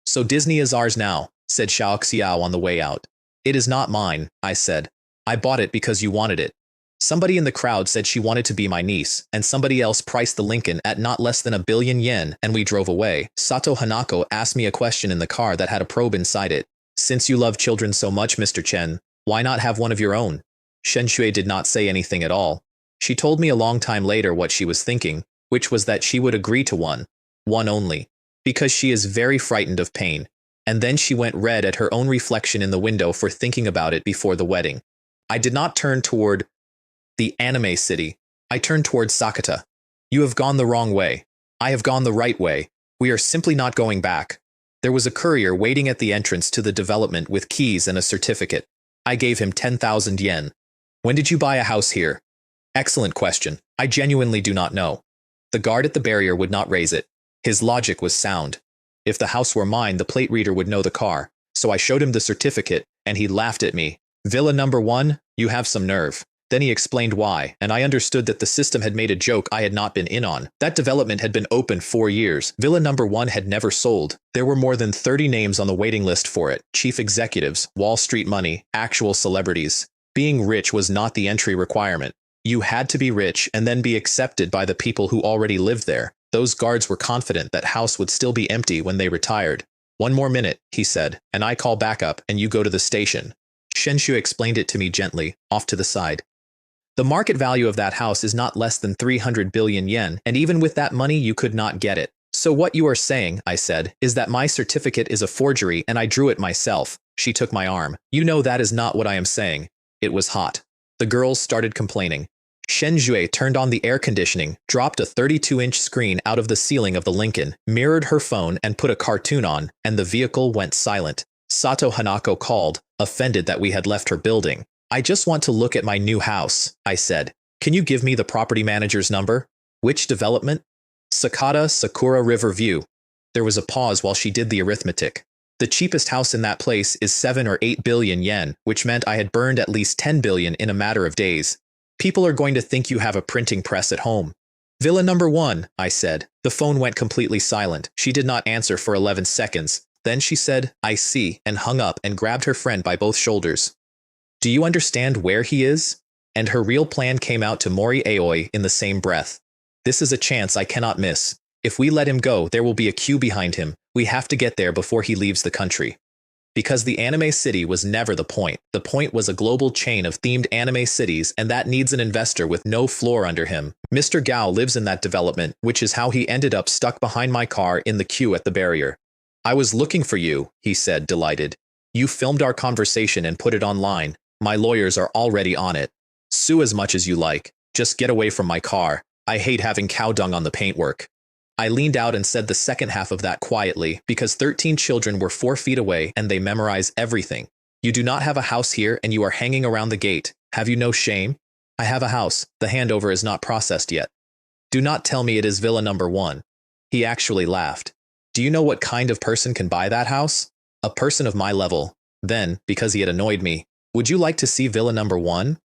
So Disney is ours now, said Xiao Xiao on the way out. It is not mine, I said. I bought it because you wanted it. Somebody in the crowd said she wanted to be my niece, and somebody else priced the Lincoln at not less than 1 billion yen, and we drove away. Sato Hanako asked me a question in the car that had a probe inside it. Since you love children so much, Mr. Chen, why not have one of your own? Shen Shui did not say anything at all. She told me a long time later what she was thinking, which was that she would agree to one only, because she is very frightened of pain. And then she went red at her own reflection in the window for thinking about it before the wedding. I did not turn toward the anime city. I turned toward Sakata. You have gone the wrong way. I have gone the right way. We are simply not going back. There was a courier waiting at the entrance to the development with keys and a certificate. I gave him 10,000 yen. When did you buy a house here? Excellent question. I genuinely do not know. The guard at the barrier would not raise it. His logic was sound. If the house were mine, the plate reader would know the car. So I showed him the certificate, and he laughed at me. Villa number 1, you have some nerve. Then he explained why, and I understood that the system had made a joke I had not been in on. That development had been open 4 years. Villa number 1 had never sold. There were more than 30 names on the waiting list for it. Chief executives, Wall Street money, actual celebrities. Being rich was not the entry requirement. You had to be rich and then be accepted by the people who already lived there. Those guards were confident that house would still be empty when they retired. 1 more minute, he said, and I call backup and you go to the station. Shenshu explained it to me gently, off to the side. The market value of that house is not less than 300 billion yen, and even with that money you could not get it. So what you are saying, I said, is that my certificate is a forgery and I drew it myself. She took my arm. You know that is not what I am saying. It was hot. The girls started complaining. Shen Jue turned on the air conditioning, dropped a 32-inch screen out of the ceiling of the Lincoln, mirrored her phone and put a cartoon on, and the vehicle went silent. Sato Hanako called, offended that we had left her building. I just want to look at my new house, I said. Can you give me the property manager's number? Which development? Sakata Sakura River View. There was a pause while she did the arithmetic. The cheapest house in that place is 7 or 8 billion yen, which meant I had burned at least 10 billion in a matter of days. People are going to think you have a printing press at home. Villa number 1, I said. The phone went completely silent. She did not answer for 11 seconds. Then she said, I see, and hung up and grabbed her friend by both shoulders. Do you understand where he is? And her real plan came out to Mori Aoi in the same breath. This is a chance I cannot miss. If we let him go, there will be a queue behind him. We have to get there before he leaves the country. Because the anime city was never the point. The point was a global chain of themed anime cities, and that needs an investor with no floor under him. Mr. Gao lives in that development, which is how he ended up stuck behind my car in the queue at the barrier. I was looking for you, he said, delighted. You filmed our conversation and put it online. My lawyers are already on it. Sue as much as you like. Just get away from my car. I hate having cow dung on the paintwork. I leaned out and said the second half of that quietly, because 13 children were 4 feet away and they memorize everything. You do not have a house here and you are hanging around the gate. Have you no shame? I have a house. The handover is not processed yet. Do not tell me it is villa number 1. He actually laughed. Do you know what kind of person can buy that house? A person of my level. Then, because he had annoyed me, would you like to see villa number 1?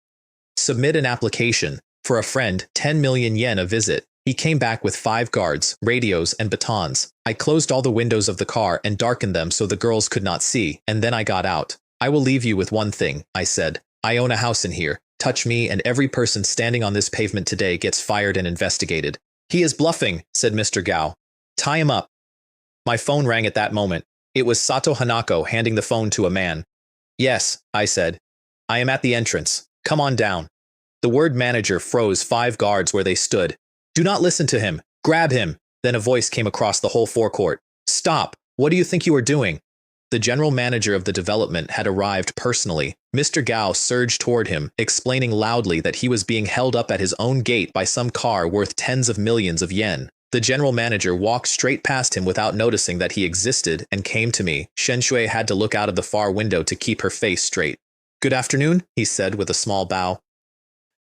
Submit an application. For a friend, 10 million yen a visit. He came back with 5 guards, radios, and batons. I closed all the windows of the car and darkened them so the girls could not see, and then I got out. I will leave you with one thing, I said. I own a house in here. Touch me and every person standing on this pavement today gets fired and investigated. He is bluffing, said Mr. Gao. Tie him up. My phone rang at that moment. It was Sato Hanako handing the phone to a man. Yes, I said. I am at the entrance. Come on down. The word manager froze 5 guards where they stood. Do not listen to him. Grab him. Then a voice came across the whole forecourt. Stop. What do you think you are doing? The general manager of the development had arrived personally. Mr. Gao surged toward him, explaining loudly that he was being held up at his own gate by some car worth tens of millions of yen. The general manager walked straight past him without noticing that he existed and came to me. Shen Shui had to look out of the far window to keep her face straight. Good afternoon, he said with a small bow.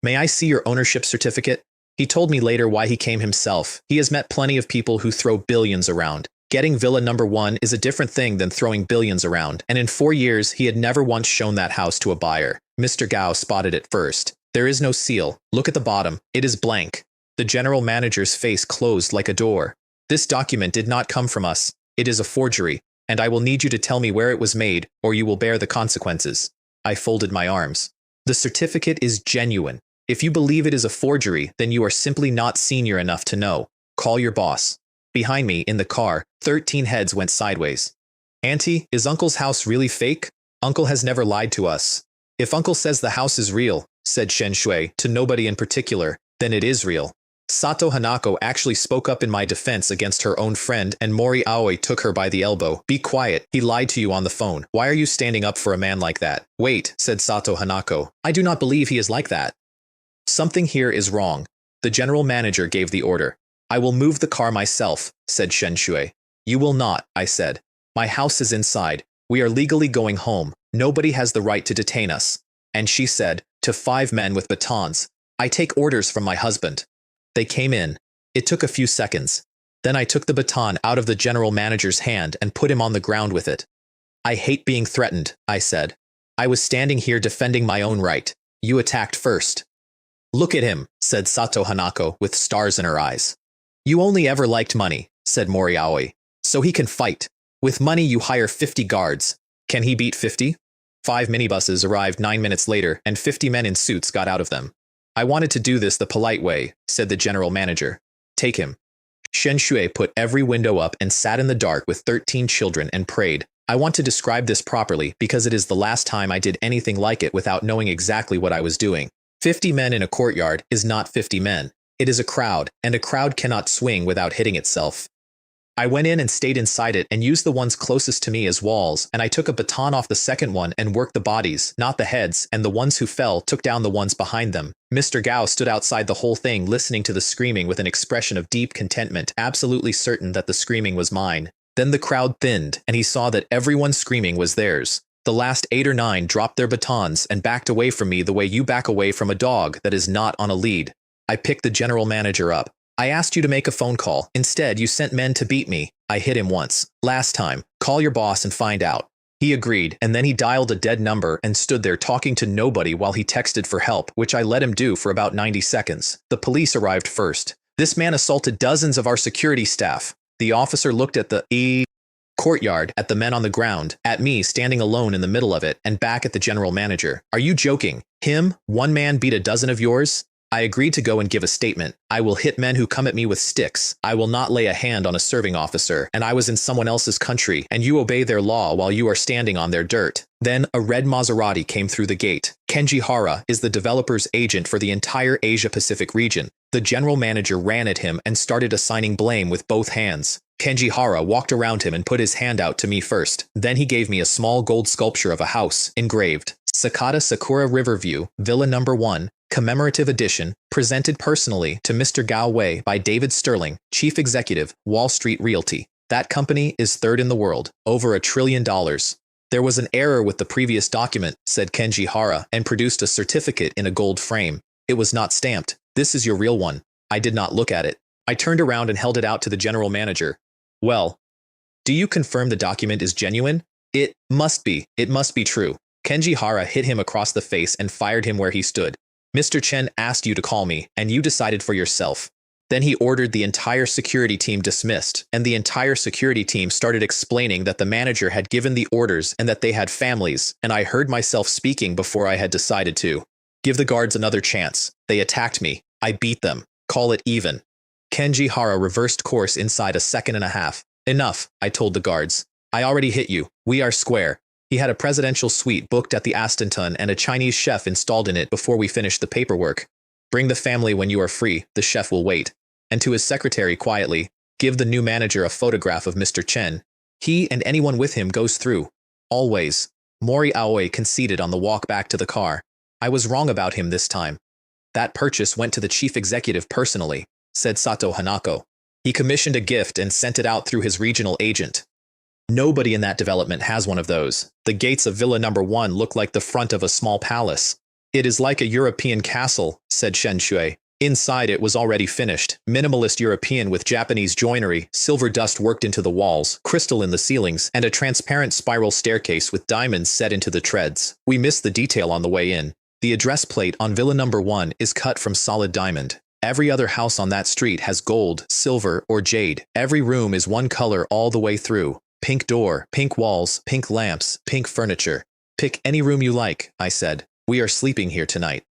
May I see your ownership certificate? He told me later why he came himself. He has met plenty of people who throw billions around. Getting villa number 1 is a different thing than throwing billions around, and in 4 years he had never once shown that house to a buyer. Mr. Gao spotted it first. There is no seal. Look at the bottom. It is blank. The general manager's face closed like a door. This document did not come from us. It is a forgery, and I will need you to tell me where it was made, or you will bear the consequences. I folded my arms. The certificate is genuine. If you believe it is a forgery, then you are simply not senior enough to know. Call your boss. Behind me, in the car, 13 heads went sideways. Auntie, is Uncle's house really fake? Uncle has never lied to us. If Uncle says the house is real, said Shen Shui, to nobody in particular, then it is real. Sato Hanako actually spoke up in my defense against her own friend, and Mori Aoi took her by the elbow. Be quiet, he lied to you on the phone. Why are you standing up for a man like that? Wait, said Sato Hanako. I do not believe he is like that. Something here is wrong. The general manager gave the order. I will move the car myself, said Shen Shui. You will not, I said. My house is inside. We are legally going home. Nobody has the right to detain us. And she said, to 5 men with batons, I take orders from my husband. They came in. It took a few seconds. Then I took the baton out of the general manager's hand and put him on the ground with it. I hate being threatened, I said. I was standing here defending my own right. You attacked first. Look at him, said Sato Hanako with stars in her eyes. You only ever liked money, said Mori Aoi. So he can fight. With money you hire 50 guards. Can he beat 50? 5 minibuses arrived 9 minutes later and 50 men in suits got out of them. I wanted to do this the polite way, said the general manager. Take him. Shen Shui put every window up and sat in the dark with 13 children and prayed. I want to describe this properly because it is the last time I did anything like it without knowing exactly what I was doing. 50 men in a courtyard is not 50 men. It is a crowd, and a crowd cannot swing without hitting itself. I went in and stayed inside it and used the ones closest to me as walls, and I took a baton off the second one and worked the bodies, not the heads, and the ones who fell took down the ones behind them. Mr. Gao stood outside the whole thing listening to the screaming with an expression of deep contentment, absolutely certain that the screaming was mine. Then the crowd thinned, and he saw that everyone screaming was theirs. The last 8 or 9 dropped their batons and backed away from me the way you back away from a dog that is not on a lead. I picked the general manager up. I asked you to make a phone call. Instead, you sent men to beat me. I hit him once. Last time, call your boss and find out. He agreed, and then he dialed a dead number and stood there talking to nobody while he texted for help, which I let him do for about 90 seconds. The police arrived first. This man assaulted dozens of our security staff. The officer looked at the courtyard, at the men on the ground, at me standing alone in the middle of it, and back at the general manager. Are you joking? Him? One man beat a dozen of yours? I agreed to go and give a statement. I will hit men who come at me with sticks. I will not lay a hand on a serving officer, and I was in someone else's country, and you obey their law while you are standing on their dirt. Then a red Maserati came through the gate. Kenji Hara is the developer's agent for the entire Asia-Pacific region. The general manager ran at him and started assigning blame with both hands. Kenji Hara walked around him and put his hand out to me first. Then he gave me a small gold sculpture of a house, engraved, Sakata Sakura Riverview, Villa No. 1, Commemorative Edition, presented personally to Mr. Gao Wei by David Sterling, Chief Executive, Wall Street Realty. That company is third in the world, over $1 trillion. There was an error with the previous document, said Kenji Hara, and produced a certificate in a gold frame. It was not stamped. This is your real one. I did not look at it. I turned around and held it out to the general manager. Well, do you confirm the document is genuine? It must be. It must be true. Kenji Hara hit him across the face and fired him where he stood. Mr. Chen asked you to call me, and you decided for yourself. Then he ordered the entire security team dismissed, and the entire security team started explaining that the manager had given the orders and that they had families, and I heard myself speaking before I had decided to. Give the guards another chance. They attacked me. I beat them. Call it even. Kenji Hara reversed course inside a second and a half. Enough, I told the guards. I already hit you. We are square. He had a presidential suite booked at the Astenton and a Chinese chef installed in it before we finished the paperwork. Bring the family when you are free, the chef will wait. And to his secretary quietly, give the new manager a photograph of Mr. Chen. He and anyone with him goes through. Always. Mori Aoi conceded on the walk back to the car. I was wrong about him this time. That purchase went to the chief executive personally, said Sato Hanako. He commissioned a gift and sent it out through his regional agent. Nobody in that development has one of those. The gates of Villa No. 1 look like the front of a small palace. It is like a European castle, said Shen Shui. Inside it was already finished, minimalist European with Japanese joinery, silver dust worked into the walls, crystal in the ceilings, and a transparent spiral staircase with diamonds set into the treads. We missed the detail on the way in. The address plate on Villa No. 1 is cut from solid diamond. Every other house on that street has gold, silver, or jade. Every room is one color all the way through. Pink door, pink walls, pink lamps, pink furniture. Pick any room you like, I said. We are sleeping here tonight.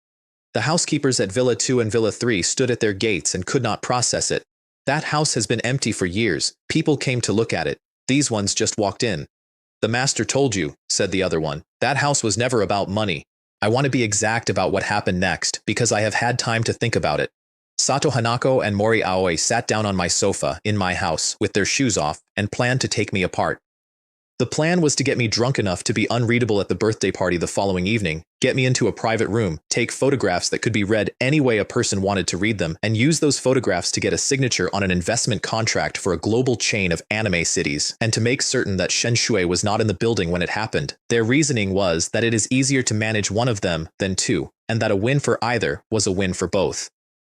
The housekeepers at Villa 2 and Villa 3 stood at their gates and could not process it. That house has been empty for years. People came to look at it. These ones just walked in. The master told you, said the other one. That house was never about money. I want to be exact about what happened next because I have had time to think about it. Sato Hanako and Mori Aoi sat down on my sofa in my house with their shoes off and planned to take me apart. The plan was to get me drunk enough to be unreadable at the birthday party the following evening, get me into a private room, take photographs that could be read any way a person wanted to read them, and use those photographs to get a signature on an investment contract for a global chain of anime cities, and to make certain that Shen Shui was not in the building when it happened. Their reasoning was that it is easier to manage one of them than two, and that a win for either was a win for both.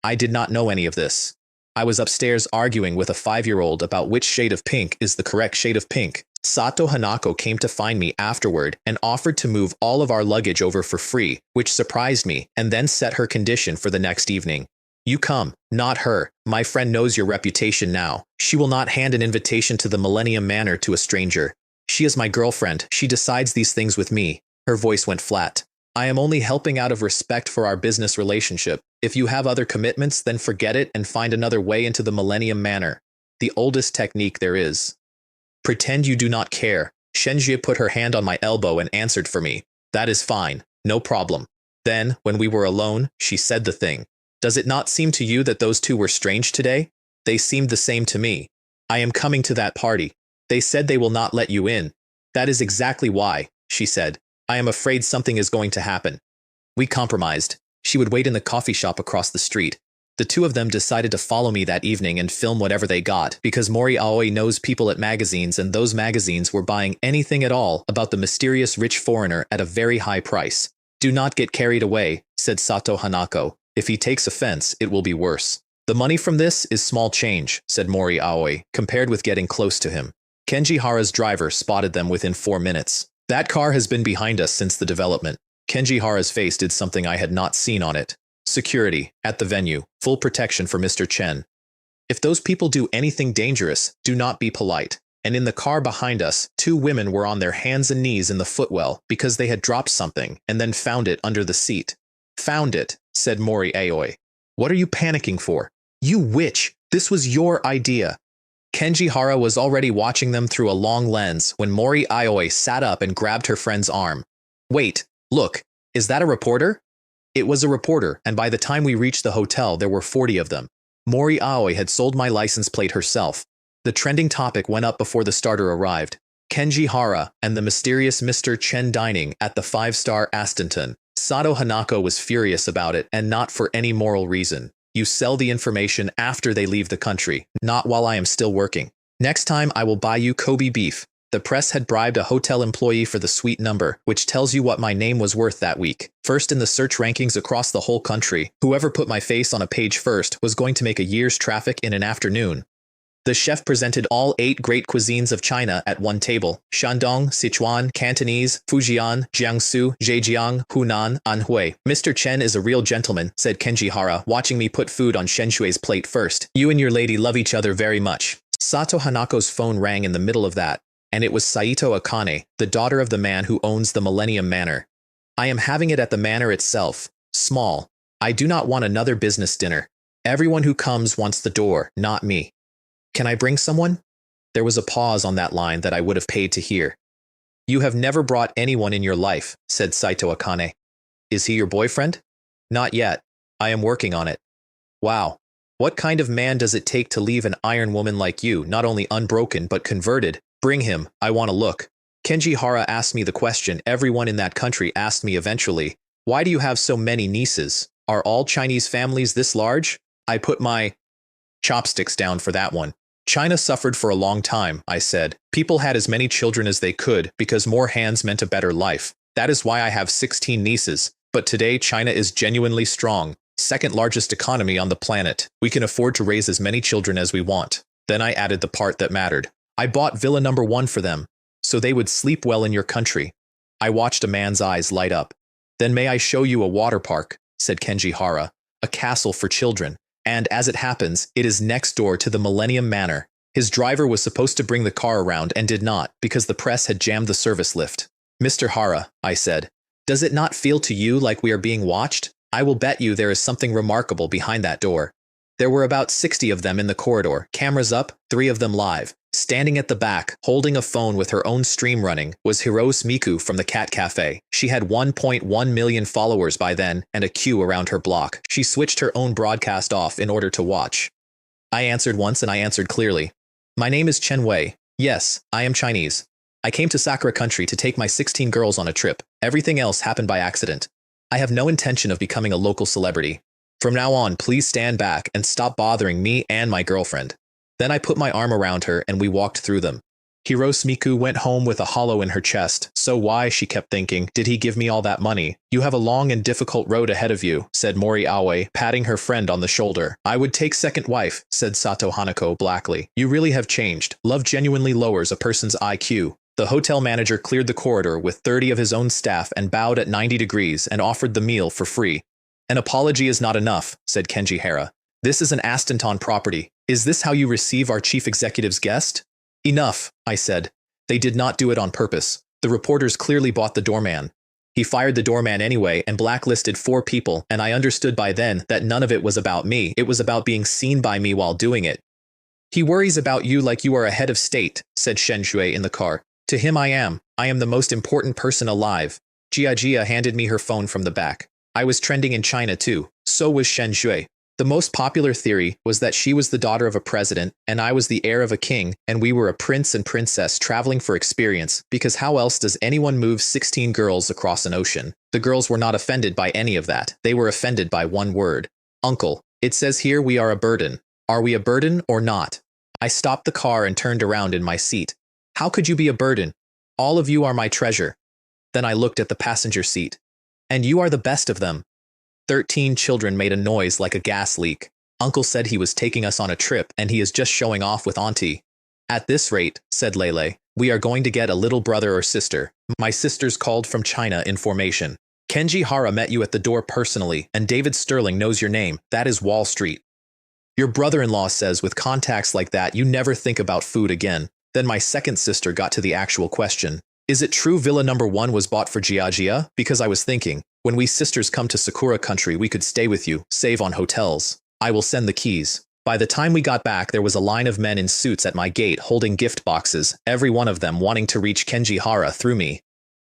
I did not know any of this. I was upstairs arguing with a 5-year-old about which shade of pink is the correct shade of pink. Sato Hanako came to find me afterward and offered to move all of our luggage over for free, which surprised me, and then set her condition for the next evening. You come, not her. My friend knows your reputation now. She will not hand an invitation to the Millennium Manor to a stranger. She is my girlfriend. She decides these things with me. Her voice went flat. I am only helping out of respect for our business relationship. If you have other commitments, then forget it and find another way into the Millennium Manor. The oldest technique there is. Pretend you do not care. Shenjie put her hand on my elbow and answered for me. That is fine. No problem. Then, when we were alone, she said the thing. Does it not seem to you that those two were strange today? They seemed the same to me. I am coming to that party. They said they will not let you in. That is exactly why, she said. I am afraid something is going to happen. We compromised. She would wait in the coffee shop across the street. The two of them decided to follow me that evening and film whatever they got, because Mori Aoi knows people at magazines, and those magazines were buying anything at all about the mysterious rich foreigner at a very high price. Do not get carried away, said Sato Hanako. If he takes offense, it will be worse. The money from this is small change, said Mori Aoi, compared with getting close to him. Kenji Hara's driver spotted them within 4 minutes. That car has been behind us since the development. Kenji Hara's face did something I had not seen on it. Security, at the venue, full protection for Mr. Chen. If those people do anything dangerous, do not be polite. And in the car behind us, 2 women were on their hands and knees in the footwell because they had dropped something and then found it under the seat. Found it, said Mori Aoi. What are you panicking for? You witch! This was your idea. Kenji Hara was already watching them through a long lens when Mori Aoi sat up and grabbed her friend's arm. Wait, look, is that a reporter? It was a reporter, and by the time we reached the hotel there were 40 of them. Mori Aoi had sold my license plate herself. The trending topic went up before the starter arrived. Kenji Hara and the mysterious Mr. Chen dining at the 5-star Astonton. Sato Hanako was furious about it, and not for any moral reason. You sell the information after they leave the country, not while I am still working. Next time I will buy you Kobe beef. The press had bribed a hotel employee for the suite number, which tells you what my name was worth that week. First in the search rankings across the whole country. Whoever put my face on a page first was going to make a year's traffic in an afternoon. The chef presented all 8 great cuisines of China at one table: Shandong, Sichuan, Cantonese, Fujian, Jiangsu, Zhejiang, Hunan, Anhui. Mr. Chen is a real gentleman, said Kenji Hara, watching me put food on Shenshui's plate first. You and your lady love each other very much. Sato Hanako's phone rang in the middle of that, and it was Saito Akane, the daughter of the man who owns the Millennium Manor. I am having it at the manor itself. Small. I do not want another business dinner. Everyone who comes wants the door, not me. Can I bring someone? There was a pause on that line that I would have paid to hear. You have never brought anyone in your life, said Saito Akane. Is he your boyfriend? Not yet. I am working on it. Wow. What kind of man does it take to leave an iron woman like you, not only unbroken but converted? Bring him, I want to look. Kenji Hara asked me the question everyone in that country asked me eventually. Why do you have so many nieces? Are all Chinese families this large? I put my chopsticks down for that one. China suffered for a long time, I said. People had as many children as they could because more hands meant a better life. That is why I have 16 nieces. But today China is genuinely strong. Second largest economy on the planet. We can afford to raise as many children as we want. Then I added the part that mattered. I bought Villa number 1 for them, so they would sleep well in your country. I watched a man's eyes light up. Then may I show you a water park, said Kenji Hara. A castle for children. And as it happens, it is next door to the Millennium Manor. His driver was supposed to bring the car around and did not because the press had jammed the service lift. Mr. Hara, I said, does it not feel to you like we are being watched? I will bet you there is something remarkable behind that door. There were about 60 of them in the corridor, cameras up, 3 of them live. Standing at the back, holding a phone with her own stream running, was Hirose Miku from the Cat Cafe. She had 1.1 million followers by then and a queue around her block. She switched her own broadcast off in order to watch. I answered once and I answered clearly. My name is Chen Wei. Yes, I am Chinese. I came to Sakura Country to take my 16 girls on a trip. Everything else happened by accident. I have no intention of becoming a local celebrity. From now on, please stand back and stop bothering me and my girlfriend. Then I put my arm around her and we walked through them. Hirosmiku went home with a hollow in her chest. So why, she kept thinking, did he give me all that money? You have a long and difficult road ahead of you, said Mori Aoi, patting her friend on the shoulder. I would take second wife, said Sato Hanako blackly. You really have changed. Love genuinely lowers a person's IQ. The hotel manager cleared the corridor with 30 of his own staff and bowed at 90 degrees and offered the meal for free. An apology is not enough, said Kenji Hara. This is an Astenton property. Is this how you receive our chief executive's guest? Enough, I said. They did not do it on purpose. The reporters clearly bought the doorman. He fired the doorman anyway and blacklisted 4 people, and I understood by then that none of it was about me. It was about being seen by me while doing it. He worries about you like you are a head of state, said Shen Shui in the car. To him I am. I am the most important person alive. Jia handed me her phone from the back. I was trending in China too. So was Shen Shui. The most popular theory was that she was the daughter of a president, and I was the heir of a king, and we were a prince and princess traveling for experience, because how else does anyone move 16 girls across an ocean? The girls were not offended by any of that. They were offended by one word. Uncle. It says here we are a burden. Are we a burden or not? I stopped the car and turned around in my seat. How could you be a burden? All of you are my treasure. Then I looked at the passenger seat. And you are the best of them. 13 children made a noise like a gas leak. Uncle said he was taking us on a trip and he is just showing off with Auntie. At this rate, said Lele, we are going to get a little brother or sister. My sisters called from China in formation. Kenji Hara met you at the door personally, and David Sterling knows your name. That is Wall Street. Your brother-in-law says with contacts like that you never think about food again. Then my second sister got to the actual question. Is it true Villa number 1 was bought for Jia? Because I was thinking, when we sisters come to Sakura country we could stay with you, save on hotels. I will send the keys. By the time we got back there was a line of men in suits at my gate holding gift boxes, every one of them wanting to reach Kenji Hara through me.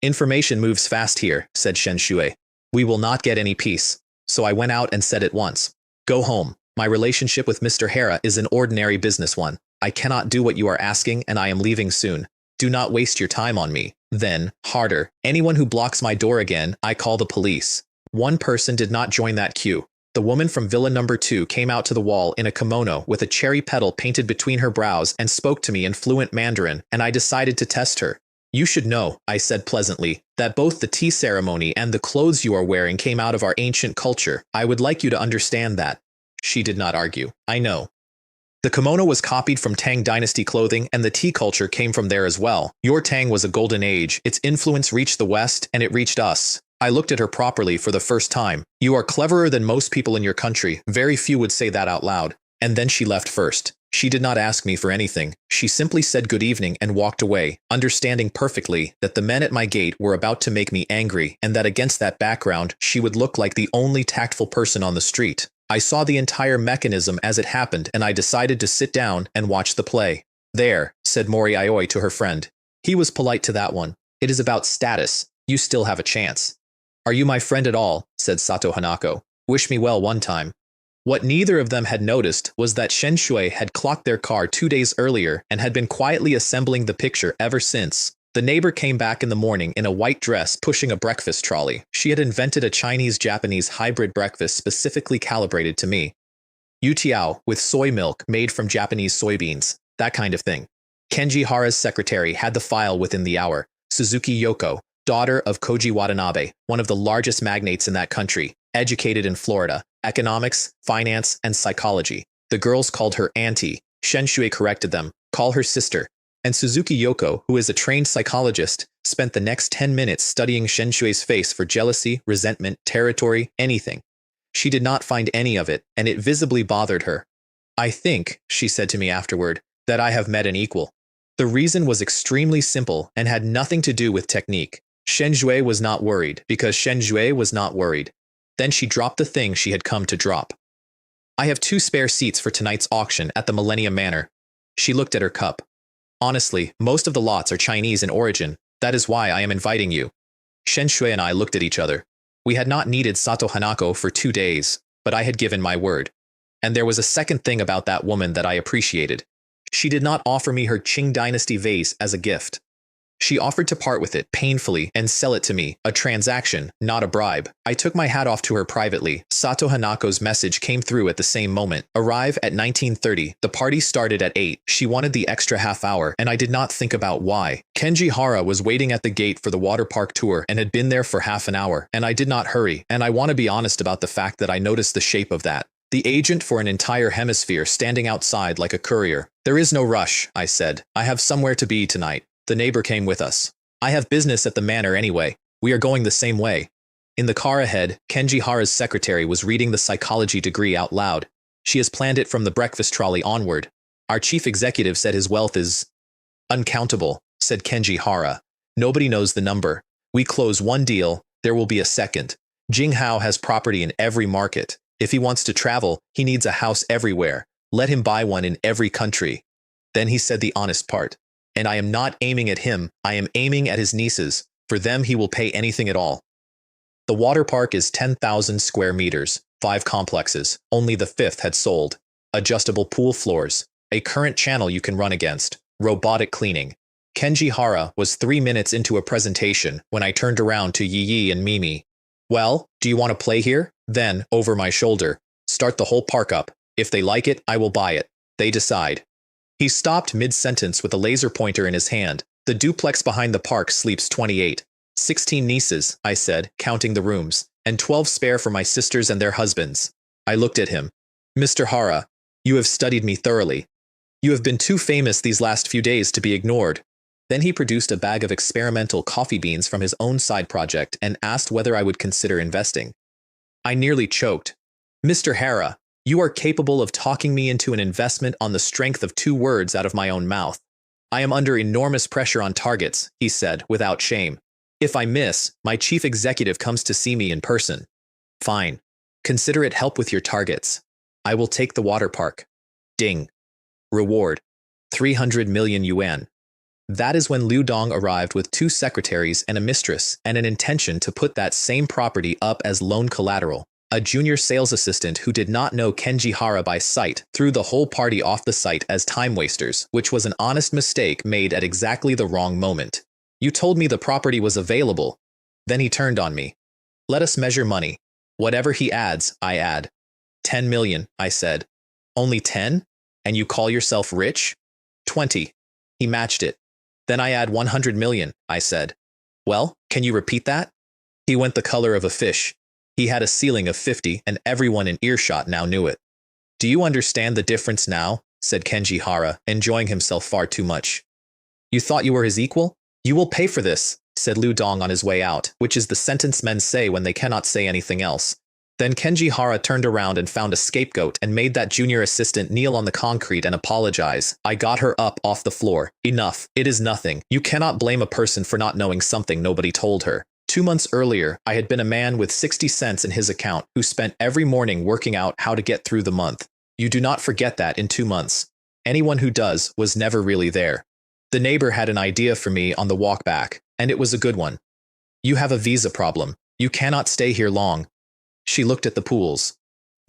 Information moves fast here, said Shen Shui. We will not get any peace. So I went out and said at once. Go home. My relationship with Mr. Hara is an ordinary business one. I cannot do what you are asking and I am leaving soon. Do not waste your time on me. Then, harder, anyone who blocks my door again, I call the police. One person did not join that queue. The woman from Villa number 2 came out to the wall in a kimono with a cherry petal painted between her brows and spoke to me in fluent Mandarin, and I decided to test her. You should know, I said pleasantly, that both the tea ceremony and the clothes you are wearing came out of our ancient culture. I would like you to understand that. She did not argue. I know. The kimono was copied from Tang Dynasty clothing, and the tea culture came from there as well. Your Tang was a golden age, its influence reached the West, and it reached us. I looked at her properly for the first time. You are cleverer than most people in your country. Very few would say that out loud. And then she left first. She did not ask me for anything. She simply said good evening and walked away, understanding perfectly that the men at my gate were about to make me angry, and that against that background, she would look like the only tactful person on the street. I saw the entire mechanism as it happened, and I decided to sit down and watch the play. There, said Mori Aoi to her friend. He was polite to that one. It is about status. You still have a chance. Are you my friend at all? Said Sato Hanako. Wish me well one time. What neither of them had noticed was that Shen Shui had clocked their car 2 days earlier and had been quietly assembling the picture ever since. The neighbor came back in the morning in a white dress pushing a breakfast trolley. She had invented a Chinese-Japanese hybrid breakfast specifically calibrated to me. Yutiao with soy milk made from Japanese soybeans. That kind of thing. Kenji Hara's secretary had the file within the hour. Suzuki Yoko, daughter of Koji Watanabe, one of the largest magnates in that country, educated in Florida, economics, finance, and psychology. The girls called her auntie. Shen Shui corrected them. Call her sister. And Suzuki Yoko, who is a trained psychologist, spent the next 10 minutes studying Shen Shui's face for jealousy, resentment, territory, anything. She did not find any of it, and it visibly bothered her. I think, she said to me afterward, that I have met an equal. The reason was extremely simple and had nothing to do with technique. Shen Shui was not worried because Shen Shui was not worried. Then she dropped the thing she had come to drop. I have 2 spare seats for tonight's auction at the Millennium Manor. She looked at her cup. Honestly, most of the lots are Chinese in origin. That is why I am inviting you. Shen Shui and I looked at each other. We had not needed Sato Hanako for 2 days, but I had given my word. And there was a second thing about that woman that I appreciated. She did not offer me her Qing Dynasty vase as a gift. She offered to part with it painfully and sell it to me, a transaction, not a bribe. I took my hat off to her privately. Sato Hanako's message came through at the same moment. Arrive at 19:30. The party started at 8. She wanted the extra half hour, and I did not think about why. Kenji Hara was waiting at the gate for the water park tour and had been there for half an hour, and I did not hurry, and I want to be honest about the fact that I noticed the shape of that. The agent for an entire hemisphere standing outside like a courier. There is no rush, I said. I have somewhere to be tonight. The neighbor came with us. I have business at the manor anyway. We are going the same way. In the car ahead, Kenji Hara's secretary was reading the psychology degree out loud. She has planned it from the breakfast trolley onward. Our chief executive said his wealth is uncountable, said Kenji Hara. Nobody knows the number. We close one deal, there will be a second. Jing Hao has property in every market. If he wants to travel, he needs a house everywhere. Let him buy one in every country. Then he said the honest part. And I am not aiming at him, I am aiming at his nieces. For them he will pay anything at all. The water park is 10,000 square meters, 5 complexes, only the 5th had sold. Adjustable pool floors, a current channel you can run against, robotic cleaning. Kenji Hara was 3 minutes into a presentation when I turned around to Yi Yi and Mimi. Well, do you want to play here? Then, over my shoulder, start the whole park up. If they like it, I will buy it. They decide. He stopped mid-sentence with a laser pointer in his hand. The duplex behind the park sleeps 28. 16 nieces, I said, counting the rooms, and 12 spare for my sisters and their husbands. I looked at him. Mr. Hara, you have studied me thoroughly. You have been too famous these last few days to be ignored. Then he produced a bag of experimental coffee beans from his own side project and asked whether I would consider investing. I nearly choked. Mr. Hara, you are capable of talking me into an investment on the strength of 2 words out of my own mouth. I am under enormous pressure on targets, he said, without shame. If I miss, my chief executive comes to see me in person. Fine. Consider it help with your targets. I will take the water park. Ding. Reward. 300 million yuan. That is when Liu Dong arrived with 2 secretaries and a mistress and an intention to put that same property up as loan collateral. A junior sales assistant who did not know Kenji Hara by sight threw the whole party off the site as time wasters, which was an honest mistake made at exactly the wrong moment. You told me the property was available. Then he turned on me. Let us measure money. Whatever he adds, I add. 10 million, I said. Only 10? And you call yourself rich? 20. He matched it. Then I add 100 million, I said. Well, can you repeat that? He went the color of a fish. He had a ceiling of 50, and everyone in earshot now knew it. Do you understand the difference now? Said Kenji Hara, enjoying himself far too much. You thought you were his equal? You will pay for this, said Liu Dong on his way out, which is the sentence men say when they cannot say anything else. Then Kenji Hara turned around and found a scapegoat and made that junior assistant kneel on the concrete and apologize. I got her up off the floor. Enough. It is nothing. You cannot blame a person for not knowing something nobody told her. 2 months earlier, I had been a man with 60 cents in his account who spent every morning working out how to get through the month. You do not forget that in 2 months. Anyone who does was never really there. The neighbor had an idea for me on the walk back, and it was a good one. You have a visa problem. You cannot stay here long. She looked at the pools.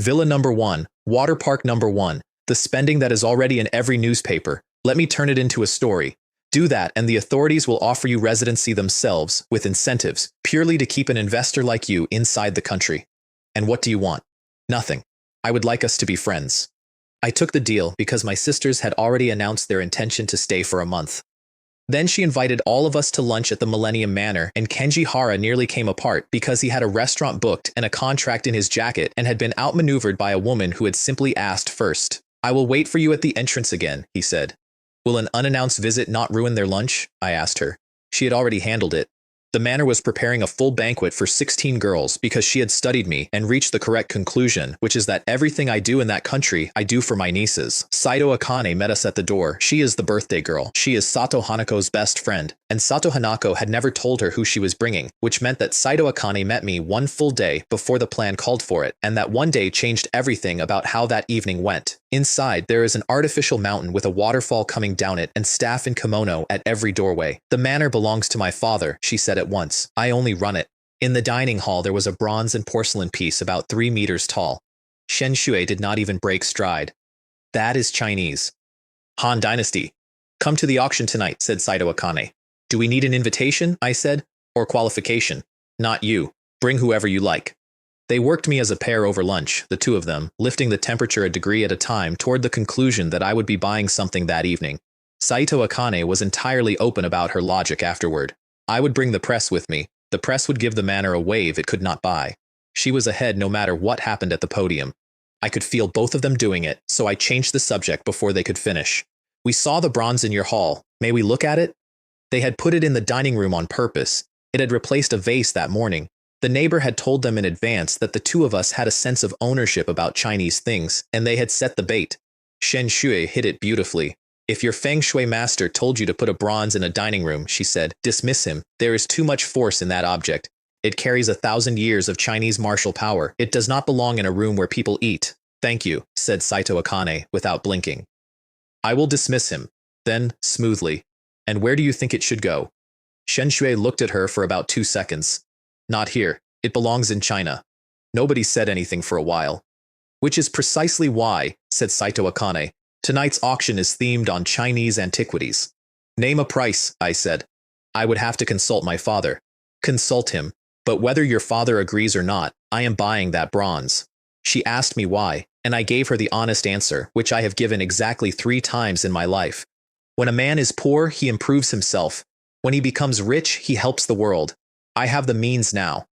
Villa number 1, water park number 1, the spending that is already in every newspaper. Let me turn it into a story. Do that and the authorities will offer you residency themselves with incentives, purely to keep an investor like you inside the country. And what do you want? Nothing. I would like us to be friends. I took the deal because my sisters had already announced their intention to stay for a month. Then she invited all of us to lunch at the Millennium Manor, and Kenji Hara nearly came apart because he had a restaurant booked and a contract in his jacket and had been outmaneuvered by a woman who had simply asked first. I will wait for you at the entrance again, he said. Will an unannounced visit not ruin their lunch? I asked her. She had already handled it. The manor was preparing a full banquet for 16 girls because she had studied me and reached the correct conclusion, which is that everything I do in that country, I do for my nieces. Saito Akane met us at the door. She is the birthday girl. She is Sato Hanako's best friend, and Sato Hanako had never told her who she was bringing, which meant that Saito Akane met me 1 full day before the plan called for it, and that 1 day changed everything about how that evening went. Inside, there is an artificial mountain with a waterfall coming down it and staff in kimono at every doorway. The manor belongs to my father, she said at once. I only run it. In the dining hall, there was a bronze and porcelain piece about 3 meters tall. Shen Shui did not even break stride. That is Chinese. Han Dynasty. Come to the auction tonight, said Saito Akane. Do we need an invitation? I said. Or qualification? Not you. Bring whoever you like. They worked me as a pair over lunch, the two of them, lifting the temperature a degree at a time toward the conclusion that I would be buying something that evening. Saito Akane was entirely open about her logic afterward. I would bring the press with me. The press would give the manor a wave it could not buy. She was ahead no matter what happened at the podium. I could feel both of them doing it, so I changed the subject before they could finish. We saw the bronze in your hall. May we look at it? They had put it in the dining room on purpose. It had replaced a vase that morning. The neighbor had told them in advance that the two of us had a sense of ownership about Chinese things, and they had set the bait. Shen Shui hit it beautifully. If your feng shui master told you to put a bronze in a dining room, she said, dismiss him. There is too much force in that object. It carries 1,000 years of Chinese martial power. It does not belong in a room where people eat. Thank you, said Saito Akane without blinking. I will dismiss him. Then, smoothly. And where do you think it should go? Shen Shui looked at her for about 2 seconds. Not here. It belongs in China. Nobody said anything for a while. Which is precisely why, said Saito Akane, tonight's auction is themed on Chinese antiquities. Name a price, I said. I would have to consult my father. Consult him. But whether your father agrees or not, I am buying that bronze. She asked me why, and I gave her the honest answer, which I have given exactly 3 times in my life. When a man is poor, he improves himself. When he becomes rich, he helps the world. I have the means now.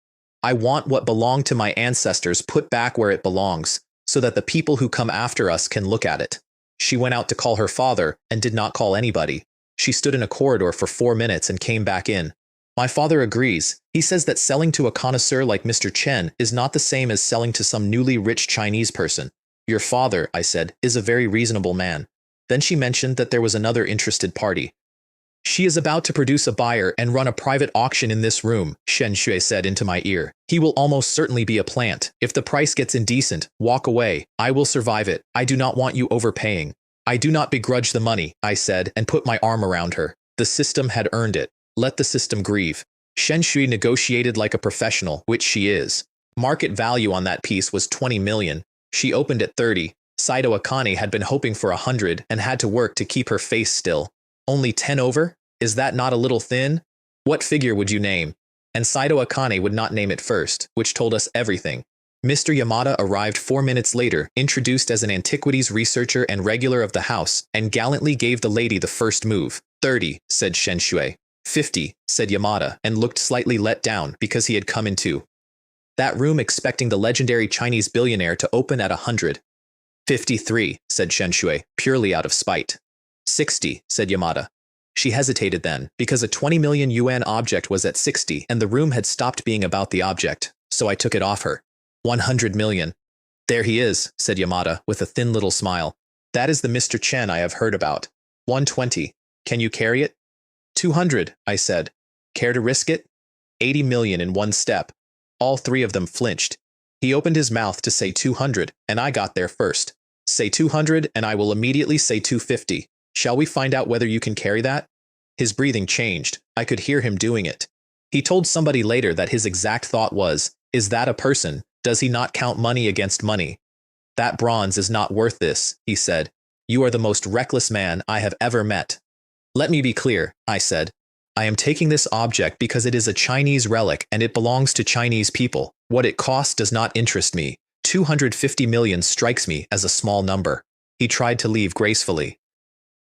I want what belonged to my ancestors put back where it belongs, so that the people who come after us can look at it. She went out to call her father and did not call anybody. She stood in a corridor for 4 minutes and came back in. My father agrees. He says that selling to a connoisseur like Mr. Chen is not the same as selling to some newly rich Chinese person. Your father, I said, is a very reasonable man. Then she mentioned that there was another interested party. She is about to produce a buyer and run a private auction in this room, Shen Shui said into my ear. He will almost certainly be a plant. If the price gets indecent, walk away. I will survive it. I do not want you overpaying. I do not begrudge the money, I said, and put my arm around her. The system had earned it. Let the system grieve. Shen Shui negotiated like a professional, which she is. Market value on that piece was 20 million. She opened at 30. Saito Akane had been hoping for 100 and had to work to keep her face still. Only 10 over? Is that not a little thin? What figure would you name? And Saito Akane would not name it first, which told us everything. Mr. Yamada arrived 4 minutes later, introduced as an antiquities researcher and regular of the house, and gallantly gave the lady the first move. 30, said Shen Shui. 50, said Yamada, and looked slightly let down because he had come into that room expecting the legendary Chinese billionaire to open at 100. 53, said Shen Shui, purely out of spite. 60, said Yamada. She hesitated then, because a 20 million yuan object was at 60 and the room had stopped being about the object, so I took it off her. 100 million. There he is, said Yamada, with a thin little smile. That is the Mr. Chen I have heard about. 120. Can you carry it? 200, I said. Care to risk it? 80 million in one step. All 3 of them flinched. He opened his mouth to say 200, and I got there first. Say 200, and I will immediately say 250. Shall we find out whether you can carry that? His breathing changed. I could hear him doing it. He told somebody later that his exact thought was, is that a person? Does he not count money against money? That bronze is not worth this, he said. You are the most reckless man I have ever met. Let me be clear, I said. I am taking this object because it is a Chinese relic and it belongs to Chinese people. What it costs does not interest me. 250 million strikes me as a small number. He tried to leave gracefully.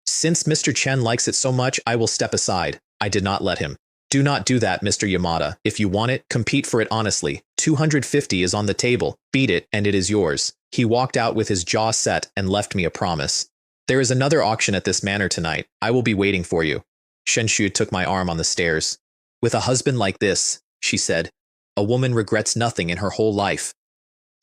Since Mr. Chen likes it so much, I will step aside. I did not let him. Do not do that, Mr. Yamada. If you want it, compete for it honestly. 250 is on the table. Beat it, and it is yours. He walked out with his jaw set and left me a promise. There is another auction at this manor tonight. I will be waiting for you. Shen Shui took my arm on the stairs. With a husband like this, she said, a woman regrets nothing in her whole life.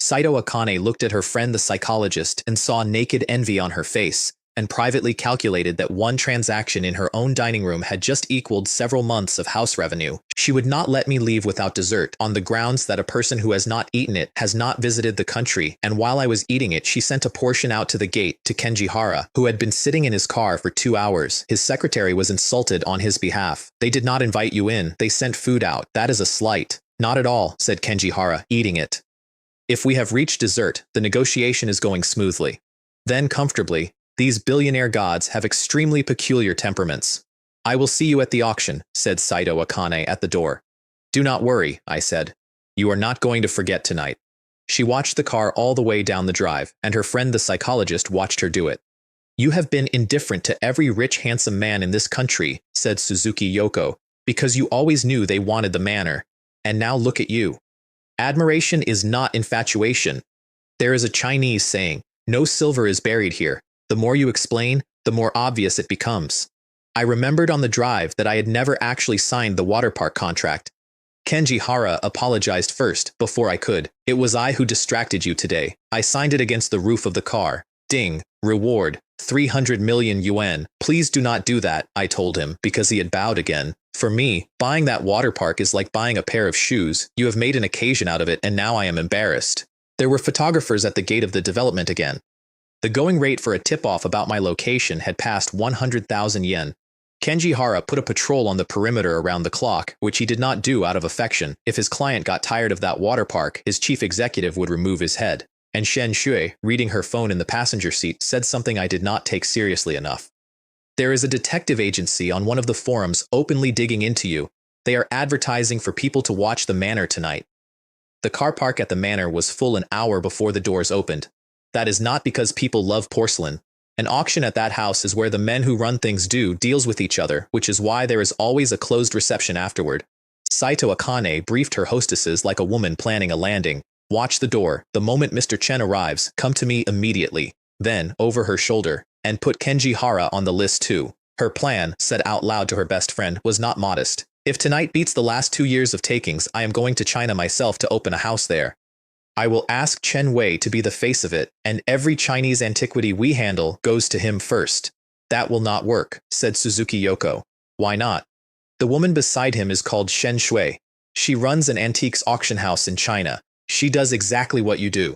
Saito Akane looked at her friend the psychologist and saw naked envy on her face, and privately calculated that one transaction in her own dining room had just equaled several months of house revenue. She would not let me leave without dessert, on the grounds that a person who has not eaten it has not visited the country, and while I was eating it she sent a portion out to the gate to Kenjihara, who had been sitting in his car for 2 hours. His secretary was insulted on his behalf. They did not invite you in, they sent food out. That is a slight. Not at all, said Kenjihara, eating it. If we have reached dessert, the negotiation is going smoothly. Then comfortably, these billionaire gods have extremely peculiar temperaments. I will see you at the auction, said Saito Akane at the door. Do not worry, I said. You are not going to forget tonight. She watched the car all the way down the drive, and her friend the psychologist watched her do it. You have been indifferent to every rich, handsome man in this country, said Suzuki Yoko, because you always knew they wanted the manor. And now look at you. Admiration is not infatuation. There is a Chinese saying, no silver is buried here. The more you explain, the more obvious it becomes. I remembered on the drive that I had never actually signed the water park contract. Kenji Hara apologized first, before I could. It was I who distracted you today. I signed it against the roof of the car. Ding. Reward. 300 million yuan. Please do not do that, I told him, because he had bowed again. For me, buying that water park is like buying a pair of shoes. You have made an occasion out of it, and now I am embarrassed. There were photographers at the gate of the development again. The going rate for a tip-off about my location had passed 100,000 yen. Kenji Hara put a patrol on the perimeter around the clock, which he did not do out of affection. If his client got tired of that water park, his chief executive would remove his head. And Shen Shui, reading her phone in the passenger seat, said something I did not take seriously enough. There is a detective agency on one of the forums openly digging into you. They are advertising for people to watch the manor tonight. The car park at the manor was full an hour before the doors opened. That is not because people love porcelain. An auction at that house is where the men who run things do deals with each other, which is why there is always a closed reception afterward. Saito Akane briefed her hostesses like a woman planning a landing. Watch the door. The moment Mr. Chen arrives, come to me immediately. Then, over her shoulder, and put Kenji Hara on the list too. Her plan, said out loud to her best friend, was not modest. If tonight beats the last 2 years of takings, I am going to China myself to open a house there. I will ask Chen Wei to be the face of it, and every Chinese antiquity we handle goes to him first. That will not work, said Suzuki Yoko. Why not? The woman beside him is called Shen Shui. She runs an antiques auction house in China. She does exactly what you do.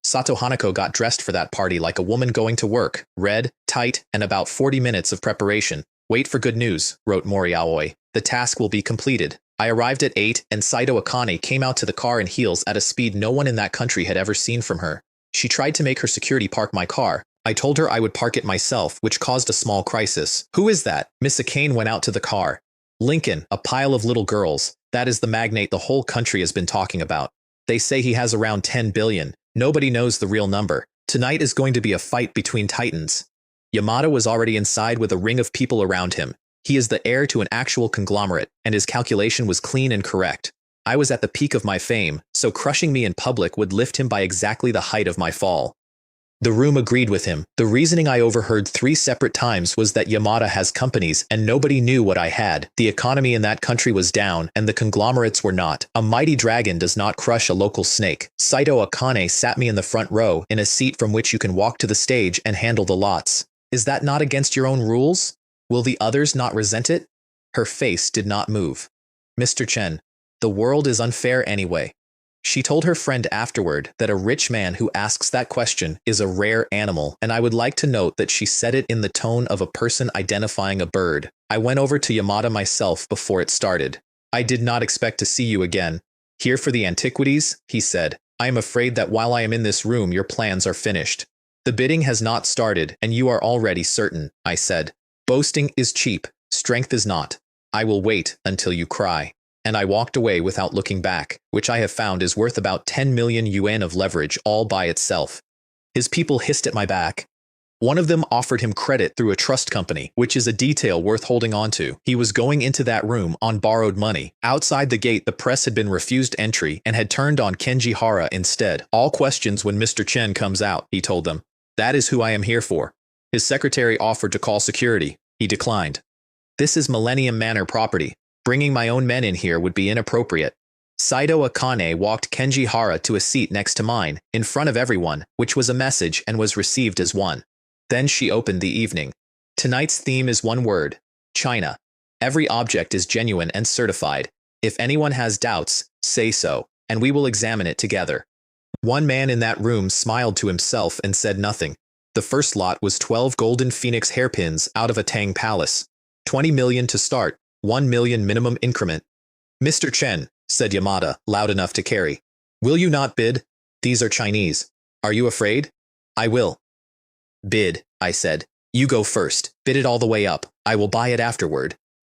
Sato Hanako got dressed for that party like a woman going to work, red, tight, and about 40 minutes of preparation. Wait for good news, wrote Mori Aoi. The task will be completed. I arrived at 8, and Saito Akane came out to the car in heels at a speed no one in that country had ever seen from her. She tried to make her security park my car. I told her I would park it myself, which caused a small crisis. Who is that? Miss Akane went out to the car. Lincoln, a pile of little girls. That is the magnate the whole country has been talking about. They say he has around 10 billion. Nobody knows the real number. Tonight is going to be a fight between titans. Yamada was already inside with a ring of people around him. He is the heir to an actual conglomerate, and his calculation was clean and correct. I was at the peak of my fame, so crushing me in public would lift him by exactly the height of my fall. The room agreed with him. The reasoning I overheard 3 separate times was that Yamada has companies and nobody knew what I had. The economy in that country was down and the conglomerates were not. A mighty dragon does not crush a local snake. Saito Akane sat me in the front row in a seat from which you can walk to the stage and handle the lots. Is that not against your own rules? Will the others not resent it? Her face did not move. Mr. Chen, the world is unfair anyway. She told her friend afterward that a rich man who asks that question is a rare animal, and I would like to note that she said it in the tone of a person identifying a bird. I went over to Yamada myself before it started. I did not expect to see you again. Here for the antiquities, he said. I am afraid that while I am in this room, your plans are finished. The bidding has not started, and you are already certain, I said. Boasting is cheap, strength is not. I will wait until you cry. And I walked away without looking back, which I have found is worth about 10 million yuan of leverage all by itself. His people hissed at my back. One of them offered him credit through a trust company, which is a detail worth holding on to. He was going into that room on borrowed money. Outside the gate, the press had been refused entry and had turned on Kenji Hara instead. All questions when Mr. Chen comes out, he told them. That is who I am here for. His secretary offered to call security. He declined. This is Millennium Manor property. Bringing my own men in here would be inappropriate. Saito Akane walked Kenji Hara to a seat next to mine, in front of everyone, which was a message and was received as one. Then she opened the evening. Tonight's theme is one word: China. Every object is genuine and certified. If anyone has doubts, say so, and we will examine it together. One man in that room smiled to himself and said nothing. The first lot was 12 golden phoenix hairpins out of a Tang palace. 20 million to start. 1 million minimum increment. Mr. Chen, said Yamada, loud enough to carry. Will you not bid? These are Chinese. Are you afraid? I will. Bid, I said. You go first. Bid it all the way up. I will buy it afterward.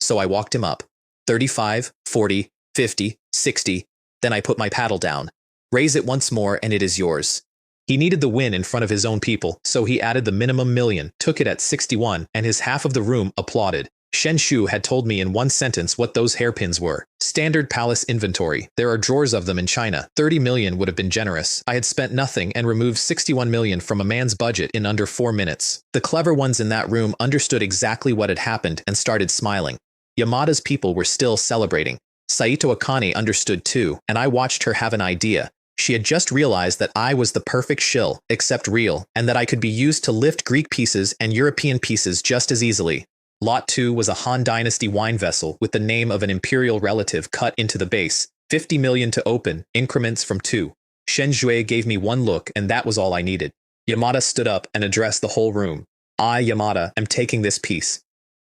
so I walked him up. 35, 40, 50, 60, then I put my paddle down. Raise it once more and it is yours. He needed the win in front of his own people, so he added the minimum million, took it at 61, and his half of the room applauded. Shen Shu had told me in one sentence what those hairpins were. Standard palace inventory. There are drawers of them in China. 30 million would have been generous. I had spent nothing and removed 61 million from a man's budget in under 4 minutes. The clever ones in that room understood exactly what had happened and started smiling. Yamada's people were still celebrating. Saito Akane understood too, and I watched her have an idea. She had just realized that I was the perfect shill, except real, and that I could be used to lift Greek pieces and European pieces just as easily. Lot 2 was a Han Dynasty wine vessel with the name of an imperial relative cut into the base. 50 million to open, increments from 2. Shen Jue gave me one look, and that was all I needed. Yamada stood up and addressed the whole room. I, Yamada, am taking this piece.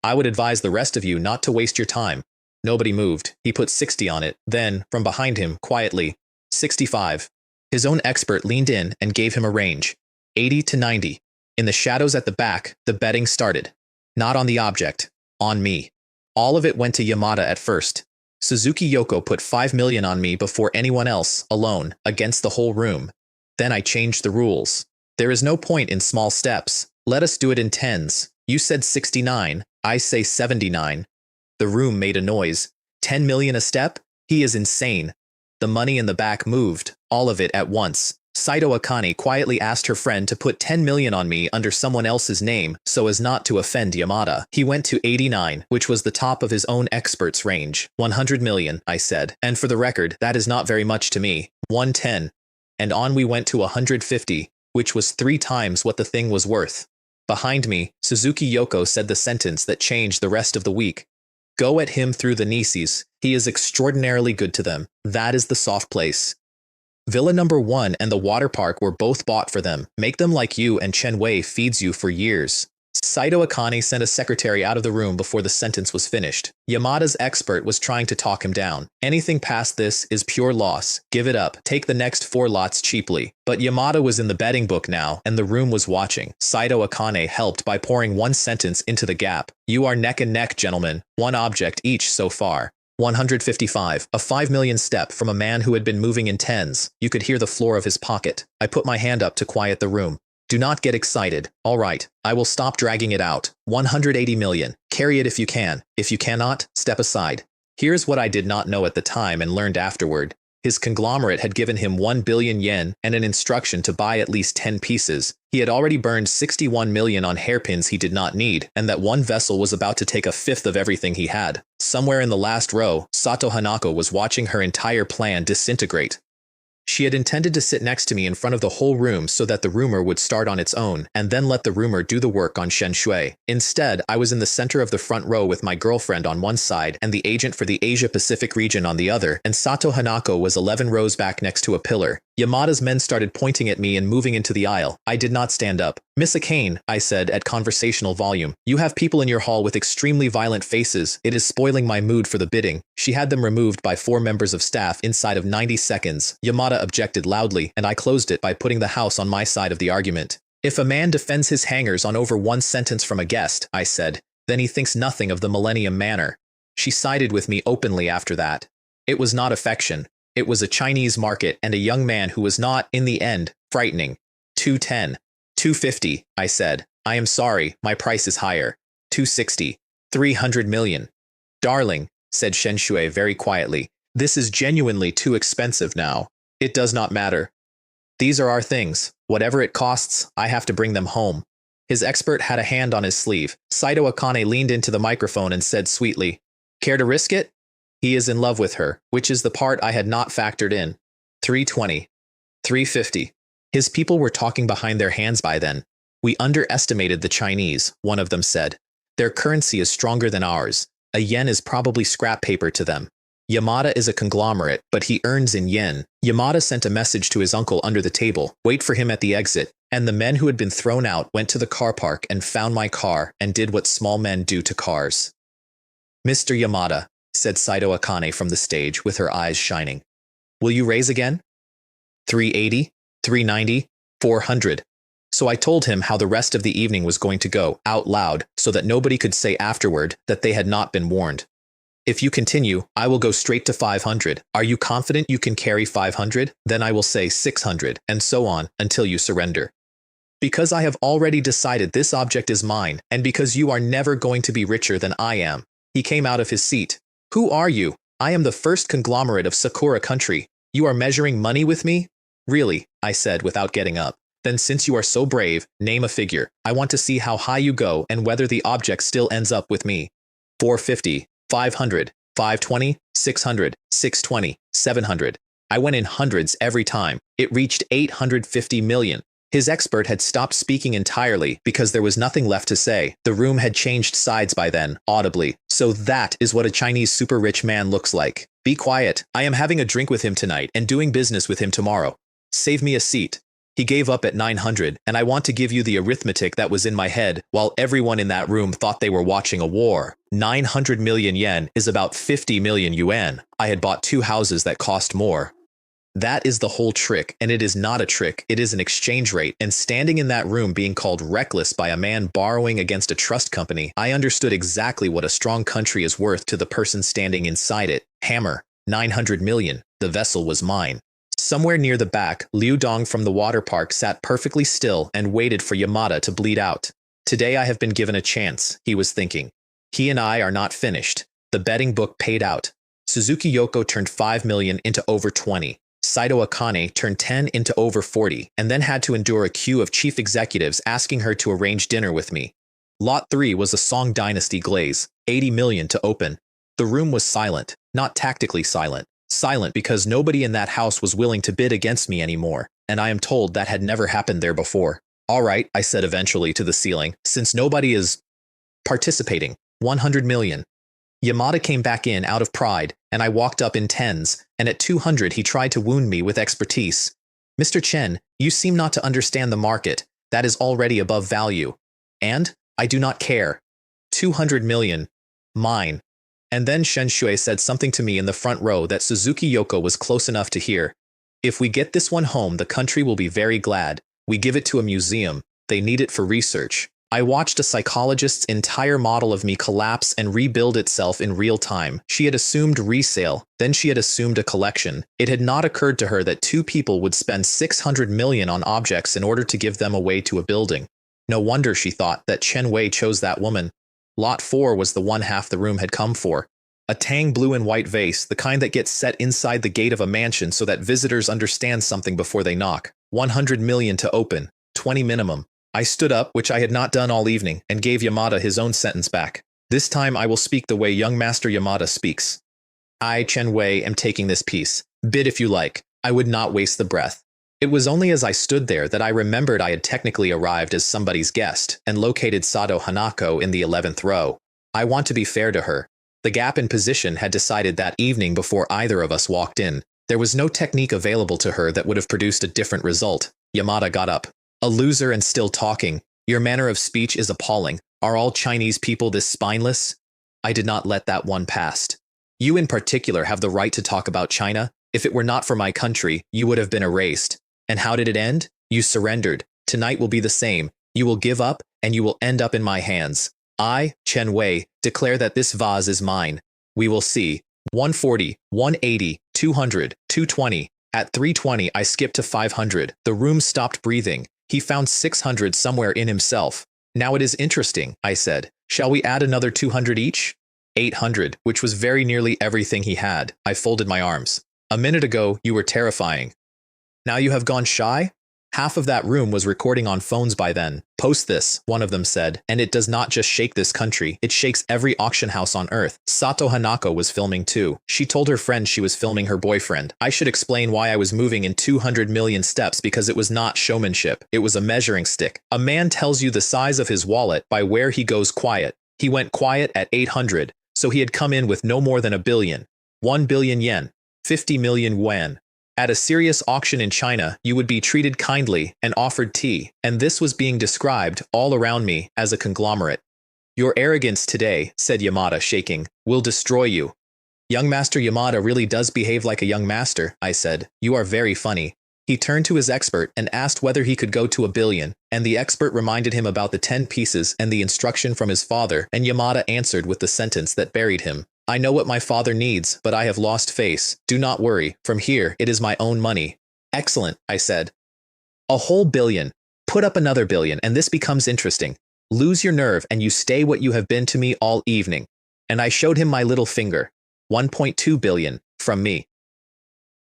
I would advise the rest of you not to waste your time. Nobody moved. He put 60 on it. Then, from behind him, quietly, 65. His own expert leaned in and gave him a range. 80 to 90. In the shadows at the back, the betting started. Not on the object, on me. All of it went to Yamada at first. Suzuki Yoko put 5 million on me before anyone else, alone, against the whole room. Then I changed the rules. There is no point in small steps. Let us do it in tens. You said 69, I say 79. The room made a noise. 10 million a step? He is insane. The money in the back moved, all of it at once. Saito Akane quietly asked her friend to put 10 million on me under someone else's name so as not to offend Yamada. He went to 89, which was the top of his own expert's range. 100 million, I said. And for the record, that is not very much to me. 110. And on we went to 150, which was 3 times what the thing was worth. Behind me, Suzuki Yoko said the sentence that changed the rest of the week. Go at him through the Nisis. He is extraordinarily good to them. That is the soft place. Villa number 1 and the water park were both bought for them. Make them like you and Chen Wei feeds you for years. Saito Akane sent a secretary out of the room before the sentence was finished. Yamada's expert was trying to talk him down. Anything past this is pure loss. Give it up. Take the next 4 lots cheaply. But Yamada was in the betting book now, and the room was watching. Saito Akane helped by pouring one sentence into the gap. You are neck and neck, gentlemen. 1 object each so far. 155, a 5 million step from a man who had been moving in tens. You could hear the floor of his pocket. I put my hand up to quiet the room. Do not get excited. All right, I will stop dragging it out. 180 million. Carry it if you can. If you cannot, step aside. Here's what I did not know at the time and learned afterward. His conglomerate had given him 1 billion yen and an instruction to buy at least 10 pieces. He had already burned 61 million on hairpins he did not need, and that one vessel was about to take a fifth of everything he had. Somewhere in the last row, Sato Hanako was watching her entire plan disintegrate. She had intended to sit next to me in front of the whole room so that the rumor would start on its own, and then let the rumor do the work on Shen Shui. Instead, I was in the center of the front row with my girlfriend on one side and the agent for the Asia-Pacific region on the other, and Sato Hanako was 11 rows back next to a pillar. Yamada's men started pointing at me and moving into the aisle. I did not stand up. Miss Akane, I said at conversational volume, you have people in your hall with extremely violent faces. It is spoiling my mood for the bidding. She had them removed by 4 members of staff inside of 90 seconds. Yamada objected loudly, and I closed it by putting the house on my side of the argument. If a man defends his hangers on over 1 sentence from a guest, I said, then he thinks nothing of the Millennium Manor. She sided with me openly after that. It was not affection. It was a Chinese market and a young man who was not, in the end, frightening. 210. 250, I said. I am sorry, my price is higher. 260. 300 million. Darling, said Shen Shui very quietly, this is genuinely too expensive now. It does not matter. These are our things. Whatever it costs, I have to bring them home. His expert had a hand on his sleeve. Saito Akane leaned into the microphone and said sweetly, care to risk it? He is in love with her, which is the part I had not factored in. 320. 350. His people were talking behind their hands by then. We underestimated the Chinese, one of them said. Their currency is stronger than ours. A yen is probably scrap paper to them. Yamada is a conglomerate, but he earns in yen. Yamada sent a message to his uncle under the table, wait for him at the exit, and the men who had been thrown out went to the car park and found my car and did what small men do to cars. Mr. Yamada, said Saito Akane from the stage with her eyes shining. Will you raise again? 380, 390, 400. So I told him how the rest of the evening was going to go, out loud, so that nobody could say afterward that they had not been warned. If you continue, I will go straight to 500. Are you confident you can carry 500? Then I will say 600, and so on, until you surrender. Because I have already decided this object is mine, and because you are never going to be richer than I am. He came out of his seat. Who are you? I am the first conglomerate of Sakura country. You are measuring money with me? Really, I said without getting up. Then since you are so brave, name a figure. I want to see how high you go and whether the object still ends up with me. 450, 500, 520, 600, 620, 700. I went in hundreds every time. It reached 850 million. His expert had stopped speaking entirely because there was nothing left to say. The room had changed sides by then, audibly. So that is what a Chinese super rich man looks like. Be quiet. I am having a drink with him tonight and doing business with him tomorrow. Save me a seat. He gave up at 900, and I want to give you the arithmetic that was in my head while everyone in that room thought they were watching a war. 900 million yen is about 50 million yuan. I had bought 2 houses that cost more. That is the whole trick, and it is not a trick, it is an exchange rate, and standing in that room being called reckless by a man borrowing against a trust company, I understood exactly what a strong country is worth to the person standing inside it. Hammer, 900 million, the vessel was mine. Somewhere near the back, Liu Dong from the water park sat perfectly still and waited for Yamada to bleed out. Today I have been given a chance, he was thinking. He and I are not finished. The betting book paid out. Suzuki Yoko turned 5 million into over 20. Saito Akane turned 10 into over 40, and then had to endure a queue of chief executives asking her to arrange dinner with me. Lot 3 was a Song Dynasty glaze, 80 million to open. The room was silent, not tactically silent. Silent because nobody in that house was willing to bid against me anymore, and I am told that had never happened there before. All right, I said eventually to the ceiling, since nobody is participating. 100 million. Yamada came back in out of pride, and I walked up in tens, and at 200 he tried to wound me with expertise. Mr. Chen, you seem not to understand the market. That is already above value. And I do not care. 200 million. Mine. And then Shen Shui said something to me in the front row that Suzuki Yoko was close enough to hear. If we get this one home, the country will be very glad. We give it to a museum. They need it for research. I watched a psychologist's entire model of me collapse and rebuild itself in real time. She had assumed resale, then she had assumed a collection. It had not occurred to her that 2 people would spend 600 million on objects in order to give them away to a building. No wonder, she thought, that Chen Wei chose that woman. Lot 4 was the one half the room had come for. A tang blue and white vase, the kind that gets set inside the gate of a mansion so that visitors understand something before they knock. 100 million to open, 20 minimum. I stood up, which I had not done all evening, and gave Yamada his own sentence back. This time I will speak the way young Master Yamada speaks. I, Chen Wei, am taking this piece. Bid if you like. I would not waste the breath. It was only as I stood there that I remembered I had technically arrived as somebody's guest and located Sato Hanako in the 11th row. I want to be fair to her. The gap in position had decided that evening before either of us walked in. There was no technique available to her that would have produced a different result. Yamada got up. A loser and still talking. Your manner of speech is appalling. Are all Chinese people this spineless? I did not let that one pass. You in particular have the right to talk about China. If it were not for my country, you would have been erased. And how did it end? You surrendered. Tonight will be the same. You will give up, and you will end up in my hands. I, Chen Wei, declare that this vase is mine. We will see. 140, 180, 200, 220. At 320, I skipped to 500. The room stopped breathing. He found 600 somewhere in himself. Now it is interesting, I said. Shall we add another 200 each? 800, which was very nearly everything he had. I folded my arms. A minute ago, you were terrifying. Now you have gone shy? Half of that room was recording on phones by then. Post this, one of them said, and it does not just shake this country, it shakes every auction house on earth. Sato Hanako was filming too. She told her friend she was filming her boyfriend. I should explain why I was moving in 200 million steps because it was not showmanship. It was a measuring stick. A man tells you the size of his wallet by where he goes quiet. He went quiet at 800, so he had come in with no more than 1 billion. 1 billion yen. 50 million yuan. At a serious auction in China, you would be treated kindly and offered tea, and this was being described all around me as a conglomerate. Your arrogance today, said Yamada, shaking, will destroy you. Young Master Yamada really does behave like a young master, I said. You are very funny. He turned to his expert and asked whether he could go to 1 billion, and the expert reminded him about the 10 pieces and the instruction from his father, and Yamada answered with the sentence that buried him. I know what my father needs, but I have lost face. Do not worry. From here, it is my own money. Excellent, I said. A whole billion. Put up another billion, and this becomes interesting. Lose your nerve, and you stay what you have been to me all evening. And I showed him my little finger. 1.2 billion, from me.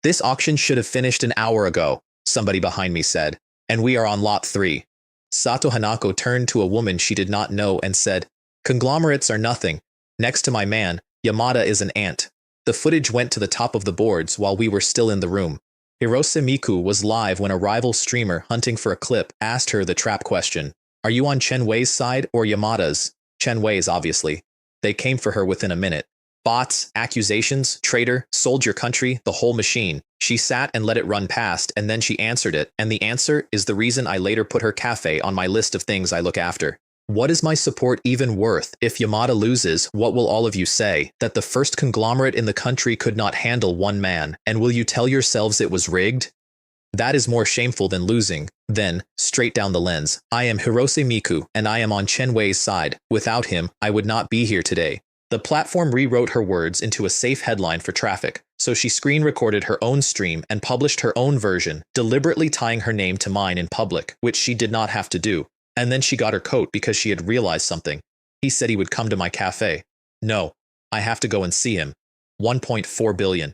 This auction should have finished an hour ago, somebody behind me said, and we are on lot 3. Sato Hanako turned to a woman she did not know and said, conglomerates are nothing. Next to my man, Yamada is an ant. The footage went to the top of the boards while we were still in the room. Hirose Miku was live when a rival streamer hunting for a clip asked her the trap question. Are you on Chen Wei's side or Yamada's? Chen Wei's, obviously. They came for her within a minute. Bots, accusations, traitor, sold your country, the whole machine. She sat and let it run past, and then she answered it, and the answer is the reason I later put her cafe on my list of things I look after. What is my support even worth? If Yamada loses, what will all of you say? That the first conglomerate in the country could not handle one man, and will you tell yourselves it was rigged? That is more shameful than losing. Then, straight down the lens, I am Hirose Miku, and I am on Chen Wei's side. Without him, I would not be here today. The platform rewrote her words into a safe headline for traffic, so she screen recorded her own stream and published her own version, deliberately tying her name to mine in public, which she did not have to do. And then she got her coat because she had realized something. He said he would come to my cafe. No, I have to go and see him. 1.4 billion.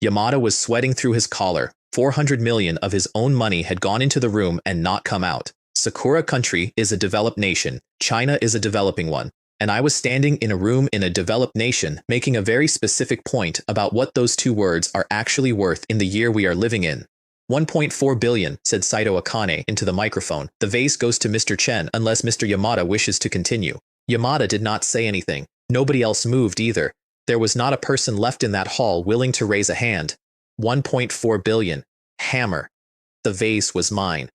Yamada was sweating through his collar. 400 million of his own money had gone into the room and not come out. Sakura country is a developed nation. China is a developing one. And I was standing in a room in a developed nation, making a very specific point about what those two words are actually worth in the year we are living in. 1.4 billion, said Saito Akane into the microphone. The vase goes to Mr. Chen unless Mr. Yamada wishes to continue. Yamada did not say anything. Nobody else moved either. There was not a person left in that hall willing to raise a hand. 1.4 billion. Hammer. The vase was mine.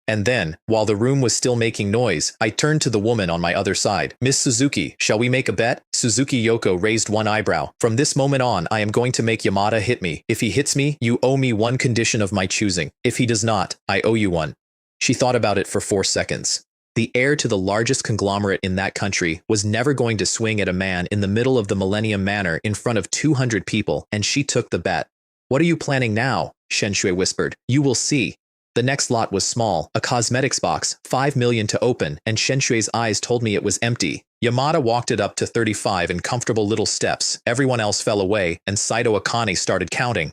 And then, while the room was still making noise, I turned to the woman on my other side. Miss Suzuki, shall we make a bet? Suzuki Yoko raised one eyebrow. From this moment on, I am going to make Yamada hit me. If he hits me, you owe me one condition of my choosing. If he does not, I owe you one. She thought about it for 4 seconds. The heir to the largest conglomerate in that country was never going to swing at a man in the middle of the Millennium Manor in front of 200 people, and she took the bet. What are you planning now? Shenshui whispered. You will see. The next lot was small, a cosmetics box, 5 million to open, and Shenshui's eyes told me it was empty. Yamada walked it up to 35 in comfortable little steps. Everyone else fell away, and Saito Akane started counting.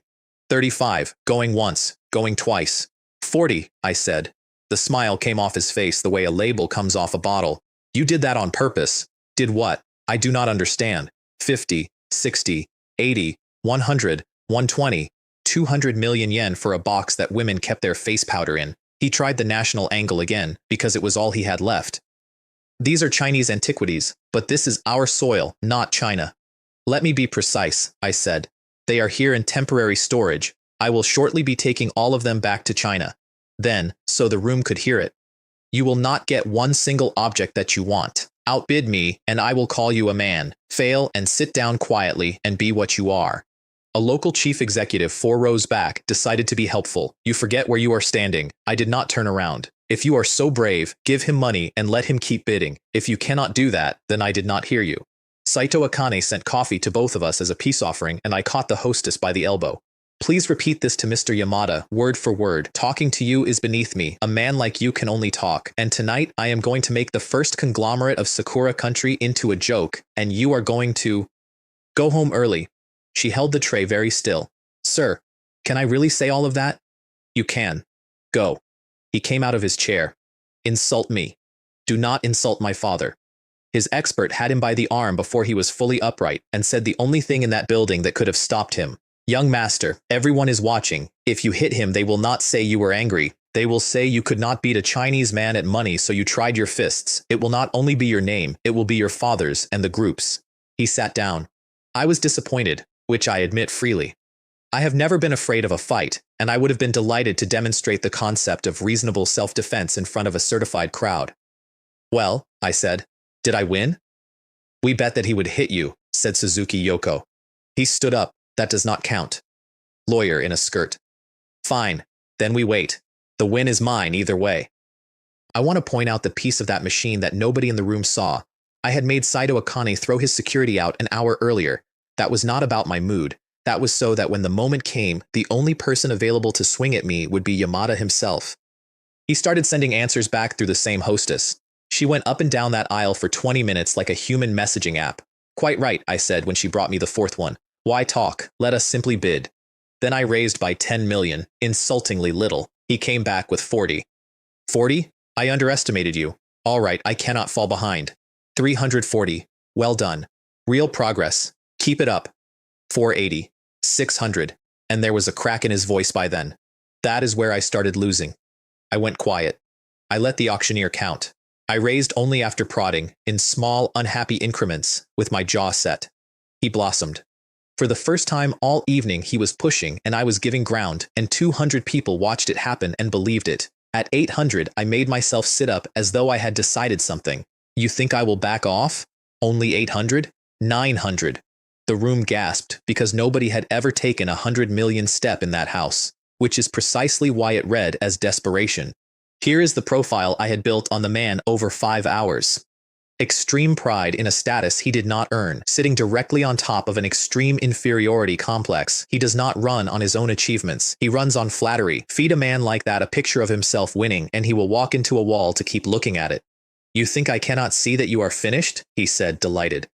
35, going once, going twice. 40, I said. The smile came off his face the way a label comes off a bottle. You did that on purpose. Did what? I do not understand. 50, 60, 80, 100, 120. 200 million yen for a box that women kept their face powder in. He tried the national angle again, because it was all he had left. These are Chinese antiquities, but this is our soil, not China. Let me be precise, I said. They are here in temporary storage. I will shortly be taking all of them back to China. Then, so the room could hear it. You will not get one single object that you want. Outbid me, and I will call you a man. Fail and sit down quietly and be what you are. A local chief executive 4 rows back decided to be helpful. You forget where you are standing. I did not turn around. If you are so brave, give him money and let him keep bidding. If you cannot do that, then I did not hear you. Saito Akane sent coffee to both of us as a peace offering, and I caught the hostess by the elbow. Please repeat this to Mr. Yamada, word for word. Talking to you is beneath me. A man like you can only talk. And tonight, I am going to make the first conglomerate of Sakura country into a joke, and you are going to go home early. She held the tray very still. Sir, can I really say all of that? You can. Go. He came out of his chair. Insult me. Do not insult my father. His expert had him by the arm before he was fully upright and said the only thing in that building that could have stopped him. Young master, everyone is watching. If you hit him, they will not say you were angry. They will say you could not beat a Chinese man at money, so you tried your fists. It will not only be your name, it will be your father's and the group's. He sat down. I was disappointed, which I admit freely. I have never been afraid of a fight, and I would have been delighted to demonstrate the concept of reasonable self-defense in front of a certified crowd. Well, I said, did I win? We bet that he would hit you, said Suzuki Yoko. He stood up. That does not count. Lawyer in a skirt. Fine. Then we wait. The win is mine either way. I want to point out the piece of that machine that nobody in the room saw. I had made Saito Akane throw his security out an hour earlier. That was not about my mood. That was so that when the moment came, the only person available to swing at me would be Yamada himself. He started sending answers back through the same hostess. She went up and down that aisle for 20 minutes like a human messaging app. Quite right, I said when she brought me the fourth one. Why talk? Let us simply bid. Then I raised by 10 million, insultingly little. He came back with 40. 40? I underestimated you. All right, I cannot fall behind. 340. Well done. Real progress. Keep it up. 480. 600. And there was a crack in his voice by then. That is where I started losing. I went quiet. I let the auctioneer count. I raised only after prodding, in small, unhappy increments, with my jaw set. He blossomed. For the first time all evening he was pushing and I was giving ground, and 200 people watched it happen and believed it. At 800 I made myself sit up as though I had decided something. You think I will back off? Only 800? 900. The room gasped because nobody had ever taken 100 million step in that house, which is precisely why it read as desperation. Here is the profile I had built on the man over 5 hours. Extreme pride in a status he did not earn, sitting directly on top of an extreme inferiority complex. He does not run on his own achievements. He runs on flattery. Feed a man like that a picture of himself winning, and he will walk into a wall to keep looking at it. You think I cannot see that you are finished? He said, delighted.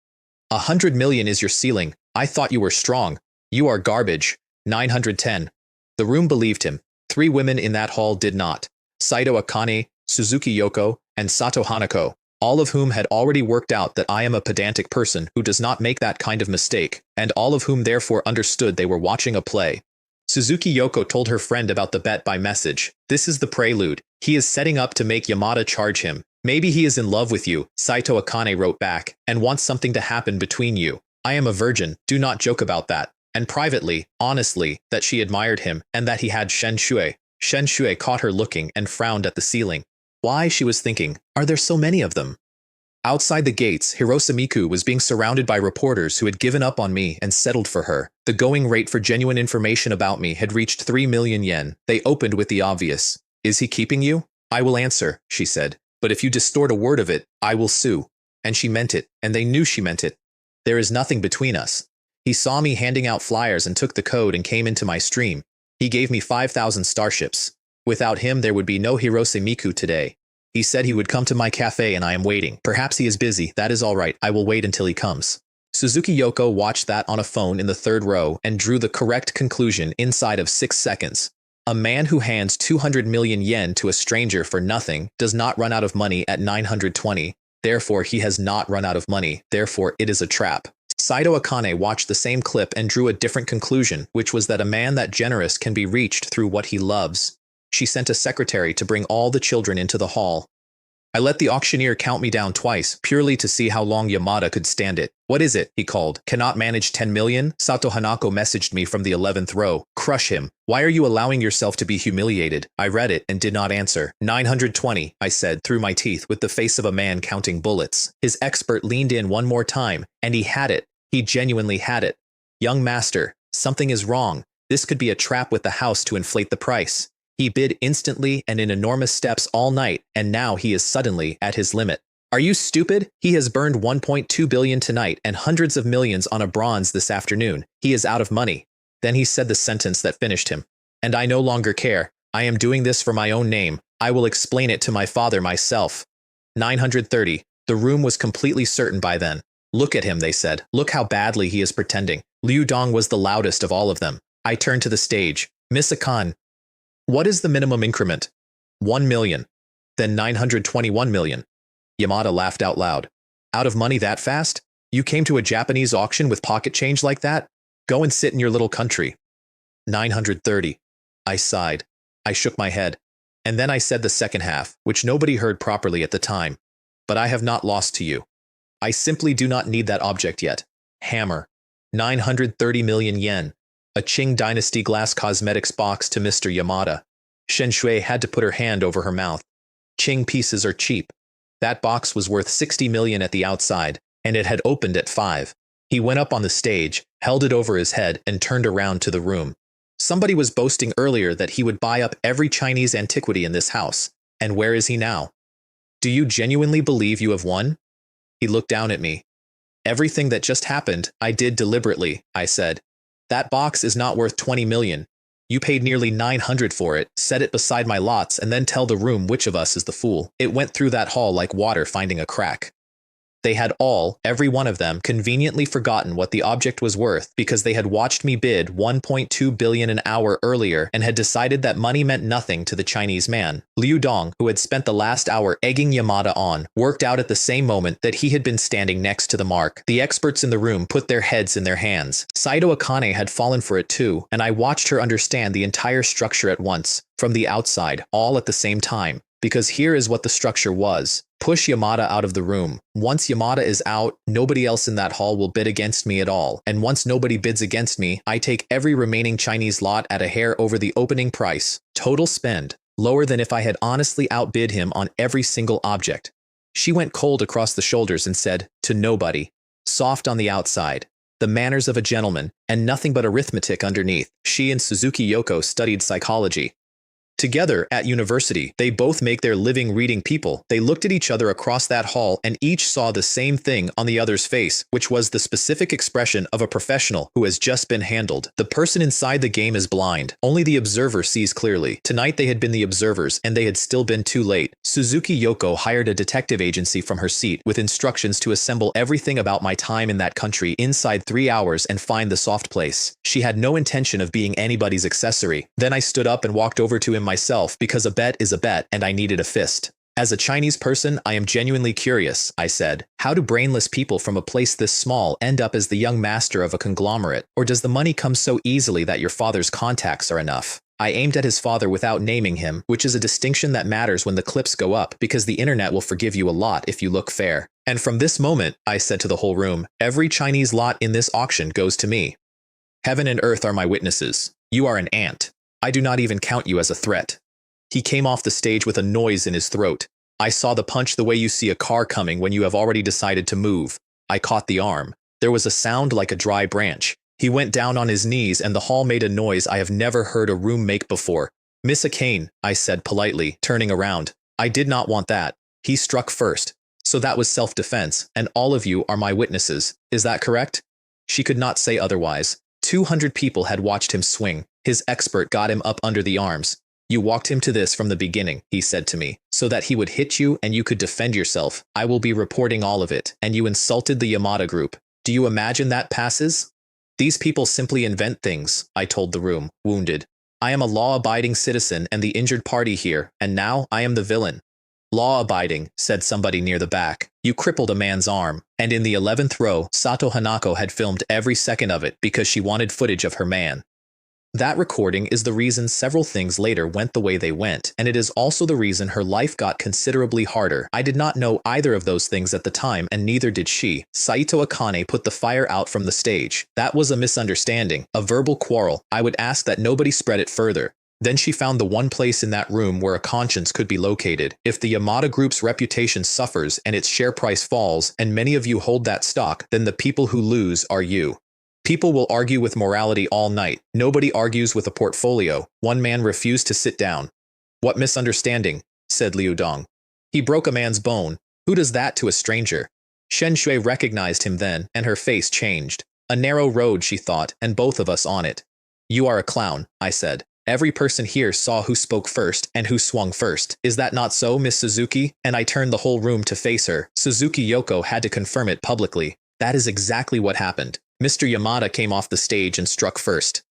100 million is your ceiling. I thought you were strong. You are garbage. 910. The room believed him. 3 women in that hall did not. Saito Akane, Suzuki Yoko, and Sato Hanako, all of whom had already worked out that I am a pedantic person who does not make that kind of mistake, and all of whom therefore understood they were watching a play. Suzuki Yoko told her friend about the bet by message. This is the prelude. He is setting up to make Yamada charge him. Maybe he is in love with you, Saito Akane wrote back, and wants something to happen between you. I am a virgin, do not joke about that. And privately, honestly, that she admired him, and that he had Shen Shui. Shen Shui caught her looking and frowned at the ceiling. Why, she was thinking, are there so many of them? Outside the gates, Hirosamiku was being surrounded by reporters who had given up on me and settled for her. The going rate for genuine information about me had reached 3 million yen. They opened with the obvious. Is he keeping you? I will answer, she said. But if you distort a word of it, I will sue. And she meant it, and they knew she meant it. There is nothing between us. He saw me handing out flyers and took the code and came into my stream. He gave me 5,000 starships. Without him, there would be no Hirosamiku today. He said he would come to my cafe and I am waiting. Perhaps he is busy. That is all right. I will wait until he comes. Suzuki Yoko watched that on a phone in the 3rd row and drew the correct conclusion inside of 6 seconds. A man who hands 200 million yen to a stranger for nothing does not run out of money at 920. Therefore, he has not run out of money. Therefore, it is a trap. Saito Akane watched the same clip and drew a different conclusion, which was that a man that generous can be reached through what he loves. She sent a secretary to bring all the children into the hall. I let the auctioneer count me down twice, purely to see how long Yamada could stand it. What is it? He called. Cannot manage 10 million? Sato Hanako messaged me from the 11th row. Crush him. Why are you allowing yourself to be humiliated? I read it and did not answer. 920, I said through my teeth with the face of a man counting bullets. His expert leaned in one more time, and he had it. He genuinely had it. Young master, something is wrong. This could be a trap with the house to inflate the price. He bid instantly and in enormous steps all night, and now he is suddenly at his limit. Are you stupid? He has burned 1.2 billion tonight and hundreds of millions on a bronze this afternoon. He is out of money. Then he said the sentence that finished him. And I no longer care. I am doing this for my own name. I will explain it to my father myself. 930. The room was completely certain by then. Look at him, they said. Look how badly he is pretending. Liu Dong was the loudest of all of them. I turned to the stage. Miss Akan. What is the minimum increment? 1 million. Then 921 million. Yamada laughed out loud. Out of money that fast? You came to a Japanese auction with pocket change like that? Go and sit in your little country. 930. I sighed. I shook my head. And then I said the second half, which nobody heard properly at the time. But I have not lost to you. I simply do not need that object yet. Hammer. 930 million yen. A Qing Dynasty glass cosmetics box to Mr. Yamada. Shen Shui had to put her hand over her mouth. Qing pieces are cheap. That box was worth 60 million at the outside, and it had opened at 5. He went up on the stage, held it over his head, and turned around to the room. Somebody was boasting earlier that he would buy up every Chinese antiquity in this house. And where is he now? Do you genuinely believe you have won? He looked down at me. Everything that just happened, I did deliberately, I said. That box is not worth 20 million. You paid nearly 900 for it, set it beside my lots, and then tell the room which of us is the fool. It went through that hall like water finding a crack. They had all, every one of them, conveniently forgotten what the object was worth because they had watched me bid 1.2 billion an hour earlier and had decided that money meant nothing to the Chinese man. Liu Dong, who had spent the last hour egging Yamada on, worked out at the same moment that he had been standing next to the mark. The experts in the room put their heads in their hands. Saito Akane had fallen for it too, and I watched her understand the entire structure at once, from the outside, all at the same time. Because here is what the structure was. Push Yamada out of the room. Once Yamada is out, nobody else in that hall will bid against me at all. And once nobody bids against me, I take every remaining Chinese lot at a hair over the opening price. Total spend. Lower than if I had honestly outbid him on every single object. She went cold across the shoulders and said, to nobody. Soft on the outside. The manners of a gentleman, and nothing but arithmetic underneath. She and Suzuki Yoko studied psychology. Together, at university, they both make their living reading people. They looked at each other across that hall and each saw the same thing on the other's face, which was the specific expression of a professional who has just been handled. The person inside the game is blind. Only the observer sees clearly. Tonight they had been the observers, and they had still been too late. Suzuki Yoko hired a detective agency from her seat with instructions to assemble everything about my time in that country inside 3 hours and find the soft place. She had no intention of being anybody's accessory. Then I stood up and walked over to him myself because a bet is a bet and I needed a fist. As a Chinese person, I am genuinely curious, I said. How do brainless people from a place this small end up as the young master of a conglomerate? Or does the money come so easily that your father's contacts are enough? I aimed at his father without naming him, which is a distinction that matters when the clips go up because the internet will forgive you a lot if you look fair. And from this moment, I said to the whole room, every Chinese lot in this auction goes to me. Heaven and earth are my witnesses. You are an ant. I do not even count you as a threat. He came off the stage with a noise in his throat. I saw the punch the way you see a car coming when you have already decided to move. I caught the arm. There was a sound like a dry branch. He went down on his knees and the hall made a noise I have never heard a room make before. Miss Akane, I said politely, turning around. I did not want that. He struck first. So that was self-defense, and all of you are my witnesses. Is that correct? She could not say otherwise. 200 people had watched him swing. His expert got him up under the arms. You walked him to this from the beginning, he said to me, so that he would hit you and you could defend yourself. I will be reporting all of it, and you insulted the Yamada group. Do you imagine that passes? These people simply invent things, I told the room, wounded. I am a law-abiding citizen and the injured party here, and now I am the villain. Law-abiding, said somebody near the back. You crippled a man's arm, and in the 11th row, Sato Hanako had filmed every second of it because she wanted footage of her man. That recording is the reason several things later went the way they went, and it is also the reason her life got considerably harder. I did not know either of those things at the time, and neither did she. Saito Akane put the fire out from the stage. That was a misunderstanding, a verbal quarrel. I would ask that nobody spread it further. Then she found the one place in that room where a conscience could be located. If the Yamada Group's reputation suffers and its share price falls, and many of you hold that stock, then the people who lose are you. People will argue with morality all night. Nobody argues with a portfolio. One man refused to sit down. What misunderstanding, said Liu Dong. He broke a man's bone. Who does that to a stranger? Shen Shui recognized him then, and her face changed. A narrow road, she thought, and both of us on it. You are a clown, I said. Every person here saw who spoke first and who swung first. Is that not so, Miss Suzuki? And I turned the whole room to face her. Suzuki Yoko had to confirm it publicly. That is exactly what happened. Mr. Yamada came off the stage and struck first.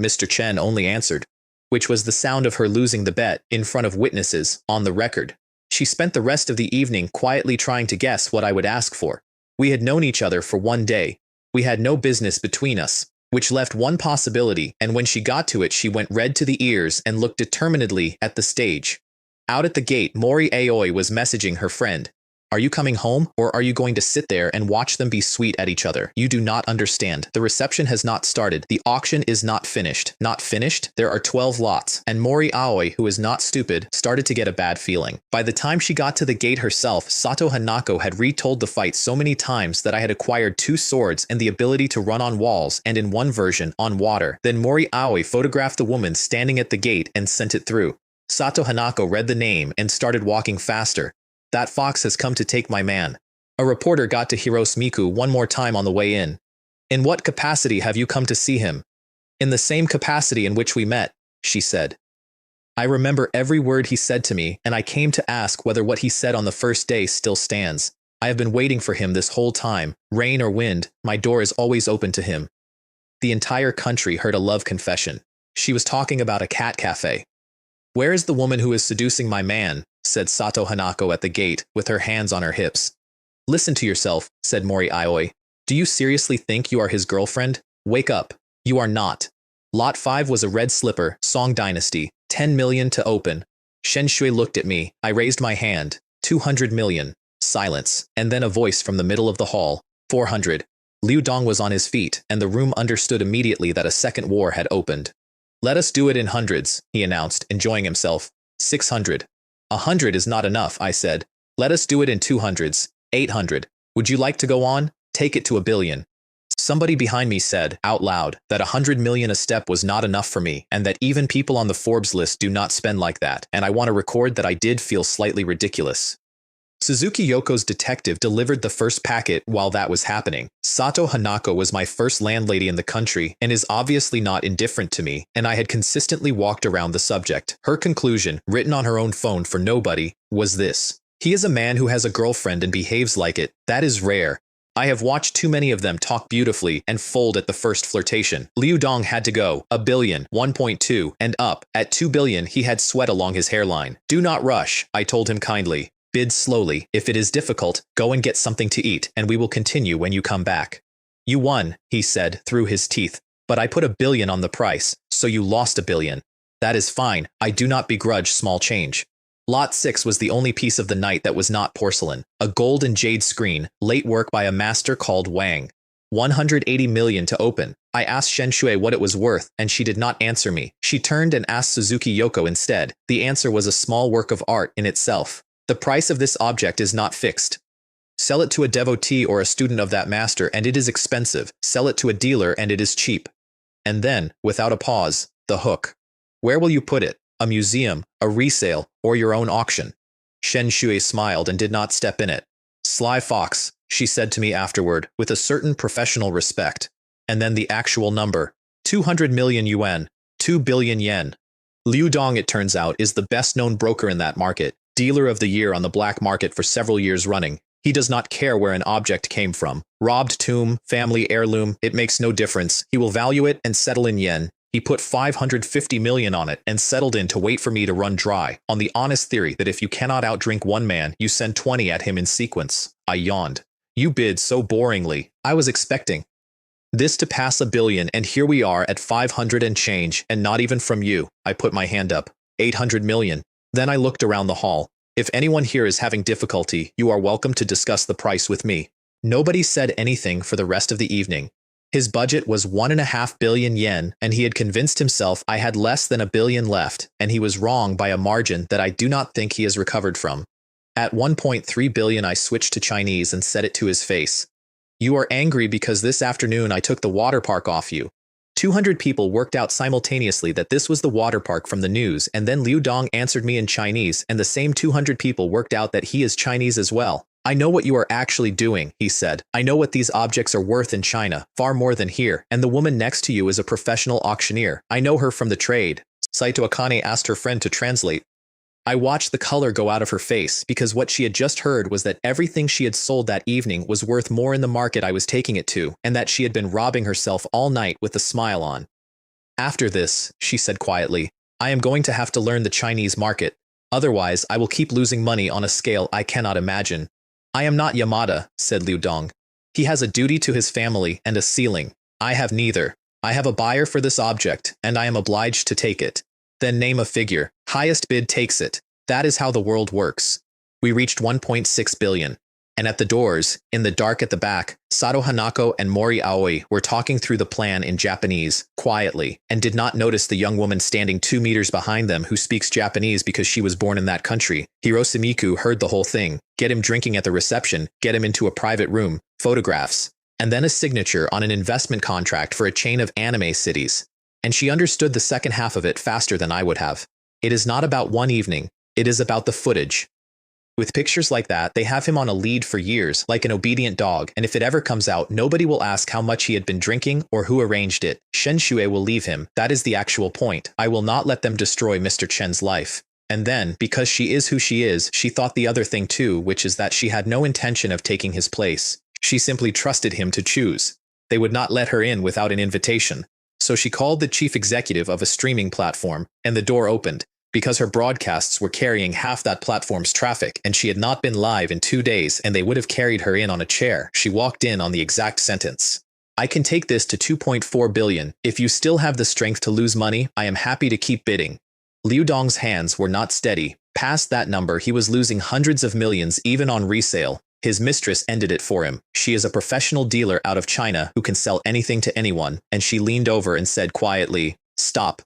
Mr. Chen only answered, which was the sound of her losing the bet in front of witnesses, on the record. She spent the rest of the evening quietly trying to guess what I would ask for. We had known each other for one day. We had no business between us, which left one possibility, and when she got to it she went red to the ears and looked determinedly at the stage. Out at the gate, Mori Aoi was messaging her friend. Are you coming home, or are you going to sit there and watch them be sweet at each other? You do not understand. The reception has not started. The auction is not finished. Not finished? There are 12 lots. And Mori Aoi, who is not stupid, started to get a bad feeling. By the time she got to the gate herself, Sato Hanako had retold the fight so many times that I had acquired 2 swords and the ability to run on walls, and in one version, on water. Then Mori Aoi photographed the woman standing at the gate and sent it through. Sato Hanako read the name and started walking faster. That fox has come to take my man. A reporter got to Hirose Miku one more time on the way in. In what capacity have you come to see him? In the same capacity in which we met, she said. I remember every word he said to me, and I came to ask whether what he said on the first day still stands. I have been waiting for him this whole time. Rain or wind, my door is always open to him. The entire country heard a love confession. She was talking about a cat cafe. Where is the woman who is seducing my man? Said Sato Hanako at the gate, with her hands on her hips. Listen to yourself, said Mori Aoi. Do you seriously think you are his girlfriend? Wake up. You are not. Lot 5 was a red slipper, Song Dynasty, 10 million to open. Shen Shui looked at me. I raised my hand. 200 million. Silence. And then a voice from the middle of the hall. 400. Liu Dong was on his feet, and the room understood immediately that a second war had opened. Let us do it in hundreds, he announced, enjoying himself. 600. 100 is not enough, I said. Let us do it in 200s. 800. Would you like to go on? Take it to 1 billion. Somebody behind me said, out loud, that 100 million a step was not enough for me, and that even people on the Forbes list do not spend like that, and I want to record that I did feel slightly ridiculous. Suzuki Yoko's detective delivered the first packet while that was happening. Sato Hanako was my first landlady in the country and is obviously not indifferent to me, and I had consistently walked around the subject. Her conclusion, written on her own phone for nobody, was this. He is a man who has a girlfriend and behaves like it. That is rare. I have watched too many of them talk beautifully and fold at the first flirtation. Liu Dong had to go, 1 billion, 1.2, and up. At 2 billion, he had sweat along his hairline. Do not rush, I told him kindly. Bid slowly. If it is difficult, go and get something to eat, and we will continue when you come back. You won, he said through his teeth, but I put 1 billion on the price, so you lost 1 billion. That is fine, I do not begrudge small change. Lot 6 was the only piece of the night that was not porcelain, a gold and jade screen, late work by a master called Wang. 180 million to open. I asked Shen Shui what it was worth, and she did not answer me. She turned and asked Suzuki Yoko instead. The answer was a small work of art in itself. The price of this object is not fixed. Sell it to a devotee or a student of that master and it is expensive. Sell it to a dealer and it is cheap. And then, without a pause, the hook. Where will you put it? A museum, a resale, or your own auction? Shen Shui smiled and did not step in it. Sly fox, she said to me afterward, with a certain professional respect. And then the actual number. 200 million yuan. 2 billion yen. Liu Dong, it turns out, is the best-known broker in that market. Dealer of the year on the black market for several years running. He does not care where an object came from. Robbed tomb, family heirloom, it makes no difference. He will value it and settle in yen. He put 550 million on it and settled in to wait for me to run dry, on the honest theory that if you cannot outdrink one man, you send 20 at him in sequence. I yawned. You bid so boringly. I was expecting this to pass 1 billion, and here we are at 500 and change, and not even from you. I put my hand up. 800 million. Then I looked around the hall. If anyone here is having difficulty, you are welcome to discuss the price with me. Nobody said anything for the rest of the evening. His budget was 1.5 billion yen, and he had convinced himself I had less than 1 billion left, and he was wrong by a margin that I do not think he has recovered from. At 1.3 billion, I switched to Chinese and said it to his face. You are angry because this afternoon I took the water park off you. 200 people worked out simultaneously that this was the water park from the news, and then Liu Dong answered me in Chinese, and the same 200 people worked out that he is Chinese as well. I know what you are actually doing, he said. I know what these objects are worth in China, far more than here, and the woman next to you is a professional auctioneer. I know her from the trade. Saito Akane asked her friend to translate. I watched the color go out of her face, because what she had just heard was that everything she had sold that evening was worth more in the market I was taking it to, and that she had been robbing herself all night with a smile on. After this, she said quietly, I am going to have to learn the Chinese market. Otherwise, I will keep losing money on a scale I cannot imagine. I am not Yamada, said Liu Dong. He has a duty to his family and a ceiling. I have neither. I have a buyer for this object, and I am obliged to take it. Then name a figure. Highest bid takes it. That is how the world works. We reached 1.6 billion. And at the doors, in the dark at the back, Sato Hanako and Mori Aoi were talking through the plan in Japanese, quietly, and did not notice the young woman standing 2 meters behind them who speaks Japanese because she was born in that country. Hirosamiku heard the whole thing. Get him drinking at the reception, get him into a private room, photographs, and then a signature on an investment contract for a chain of anime cities. And she understood the second half of it faster than I would have. It is not about one evening, it is about the footage. With pictures like that, they have him on a lead for years, like an obedient dog, and if it ever comes out, nobody will ask how much he had been drinking or who arranged it. Shen Shui will leave him. That is the actual point. I will not let them destroy Mr. Chen's life. And then, because she is who she is, she thought the other thing too, which is that she had no intention of taking his place. She simply trusted him to choose. They would not let her in without an invitation. So she called the chief executive of a streaming platform, and the door opened. Because her broadcasts were carrying half that platform's traffic, and she had not been live in 2 days, and they would have carried her in on a chair, she walked in on the exact sentence. I can take this to 2.4 billion. If you still have the strength to lose money, I am happy to keep bidding. Liu Dong's hands were not steady. Past that number, he was losing hundreds of millions even on resale. His mistress ended it for him. She is a professional dealer out of China who can sell anything to anyone, and she leaned over and said quietly, "Stop.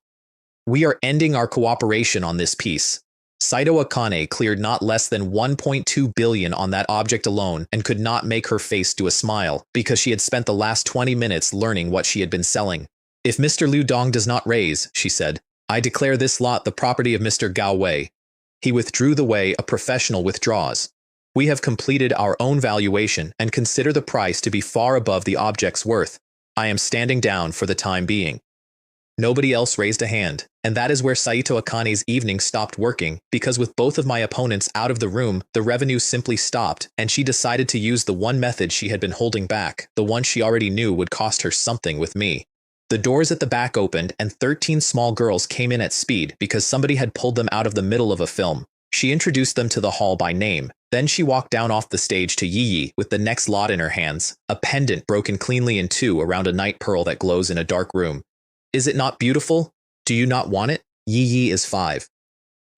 We are ending our cooperation on this piece." Saito Akane cleared not less than 1.2 billion on that object alone and could not make her face do a smile because she had spent the last 20 minutes learning what she had been selling. "If Mr. Liu Dong does not raise," she said, "I declare this lot the property of Mr. Gao Wei." He withdrew the way a professional withdraws. "We have completed our own valuation and consider the price to be far above the object's worth. I am standing down for the time being." Nobody else raised a hand, and that is where Saito Akane's evening stopped working, because with both of my opponents out of the room, the revenue simply stopped, and she decided to use the one method she had been holding back, the one she already knew would cost her something with me. The doors at the back opened, and 13 small girls came in at speed because somebody had pulled them out of the middle of a film. She introduced them to the hall by name. Then she walked down off the stage to Yi Yi with the next lot in her hands, a pendant broken cleanly in two around a night pearl that glows in a dark room. "Is it not beautiful? Do you not want it?" Yi Yi is 5.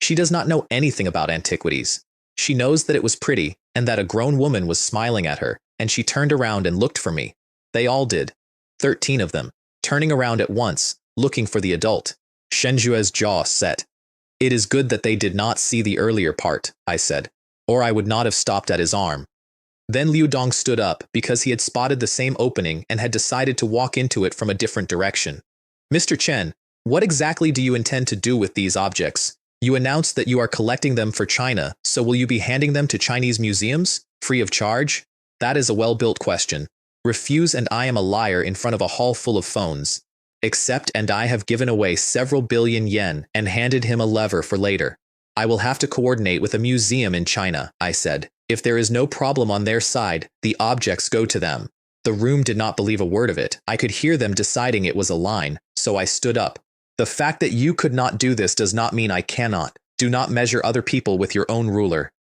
She does not know anything about antiquities. She knows that it was pretty, and that a grown woman was smiling at her, and she turned around and looked for me. They all did. 13 of them, turning around at once, looking for the adult. Shenjue's jaw set. "It is good that they did not see the earlier part," I said, "or I would not have stopped at his arm." Then Liu Dong stood up because he had spotted the same opening and had decided to walk into it from a different direction. "Mr. Chen, what exactly do you intend to do with these objects? You announced that you are collecting them for China, so will you be handing them to Chinese museums, free of charge? That is a well-built question. Refuse and I am a liar in front of a hall full of phones. Accept and I have given away several billion yen and handed him a lever for later. I will have to coordinate with a museum in China," I said. "If there is no problem on their side, the objects go to them." The room did not believe a word of it. I could hear them deciding it was a line, so I stood up. "The fact that you could not do this does not mean I cannot. Do not measure other people with your own ruler.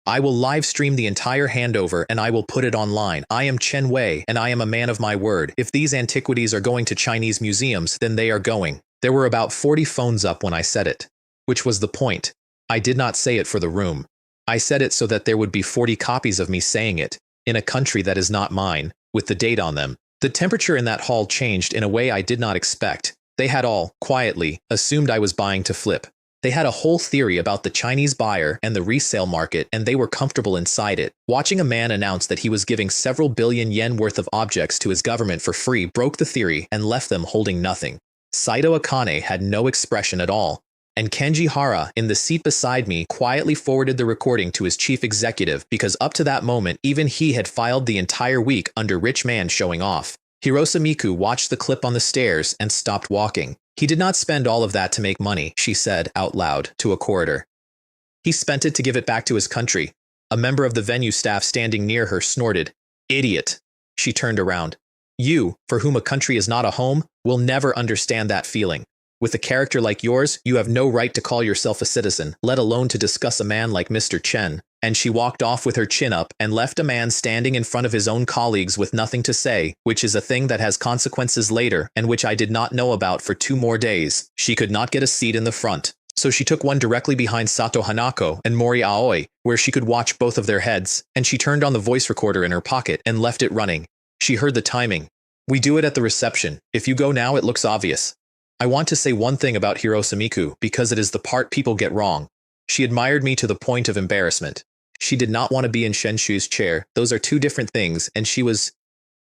I will live stream the entire handover and I will put it online. I am Chen Wei and I am a man of my word. If these antiquities are going to Chinese museums, then they are going." There were about 40 phones up when I said it, which was the point. I did not say it for the room. I said it so that there would be 40 copies of me saying it, in a country that is not mine, with the date on them. The temperature in that hall changed in a way I did not expect. They had all, quietly, assumed I was buying to flip. They had a whole theory about the Chinese buyer and the resale market, and they were comfortable inside it. Watching a man announce that he was giving several billion yen worth of objects to his government for free broke the theory and left them holding nothing. Saito Akane had no expression at all, and Kenji Hara, in the seat beside me, quietly forwarded the recording to his chief executive because up to that moment, even he had filed the entire week under rich man showing off. Hirosamiku watched the clip on the stairs and stopped walking. "He did not spend all of that to make money," she said out loud to a corridor. "He spent it to give it back to his country." A member of the venue staff standing near her snorted. "Idiot." She turned around. "You, for whom a country is not a home, will never understand that feeling. With a character like yours, you have no right to call yourself a citizen, let alone to discuss a man like Mr. Chen." And she walked off with her chin up and left a man standing in front of his own colleagues with nothing to say, which is a thing that has consequences later and which I did not know about for 2 more days. She could not get a seat in the front. So she took one directly behind Sato Hanako and Mori Aoi, where she could watch both of their heads, and she turned on the voice recorder in her pocket and left it running. She heard the timing. We do it at the reception. If you go now, it looks obvious. I want to say one thing about Hirosamiku because it is the part people get wrong. She admired me to the point of embarrassment. She did not want to be in Shenshu's chair. Those are two different things, and she was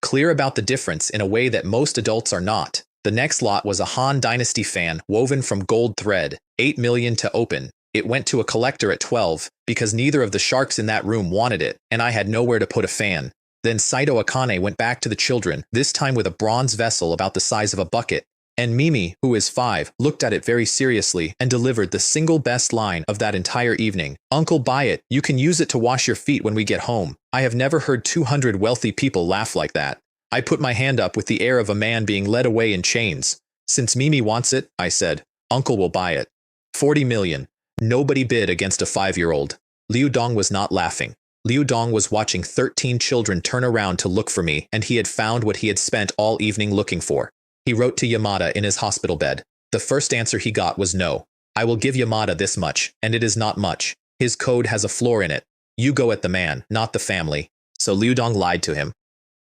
clear about the difference in a way that most adults are not. The next lot was a Han Dynasty fan woven from gold thread, 8 million to open. It went to a collector at 12 because neither of the sharks in that room wanted it, and I had nowhere to put a fan. Then Saito Akane went back to the children, this time with a bronze vessel about the size of a bucket. And Mimi, who is 5, looked at it very seriously and delivered the single best line of that entire evening. Uncle, buy it. You can use it to wash your feet when we get home. I have never heard 200 wealthy people laugh like that. I put my hand up with the air of a man being led away in chains. Since Mimi wants it, I said, Uncle will buy it. 40 million. Nobody bid against a 5-year-old. Liu Dong was not laughing. Liu Dong was watching 13 children turn around to look for me, and he had found what he had spent all evening looking for. He wrote to Yamada in his hospital bed. The first answer he got was no. I will give Yamada this much, and it is not much. His code has a floor in it. You go at the man, not the family. So Liu Dong lied to him.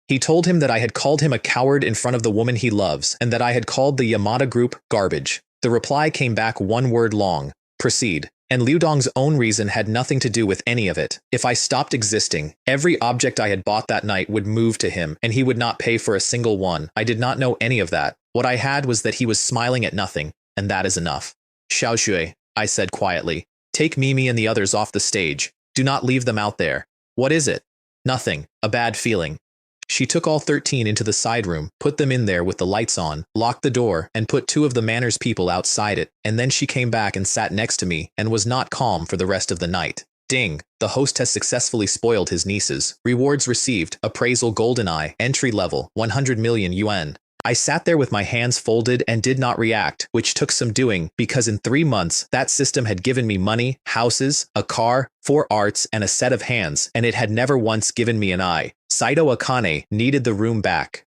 He told him that I had called him a coward in front of the woman he loves, and that I had called the Yamada group garbage. The reply came back one word long. Proceed. And Liu Dong's own reason had nothing to do with any of it. If I stopped existing, every object I had bought that night would move to him, and he would not pay for a single one. I did not know any of that. What I had was that he was smiling at nothing, and that is enough. Xiaoshui, I said quietly, take Mimi and the others off the stage. Do not leave them out there. What is it? Nothing. A bad feeling. She took all 13 into the side room, put them in there with the lights on, locked the door, and put 2 of the manners people outside it, and then she came back and sat next to me and was not calm for the rest of the night. Ding, the host has successfully spoiled his nieces. Rewards received, appraisal GoldenEye, entry level, 100 million yuan. I sat there with my hands folded and did not react, which took some doing because in 3 months, that system had given me money, houses, a car, 4 arts, and a set of hands, and it had never once given me an eye. Saito Akane needed the room back.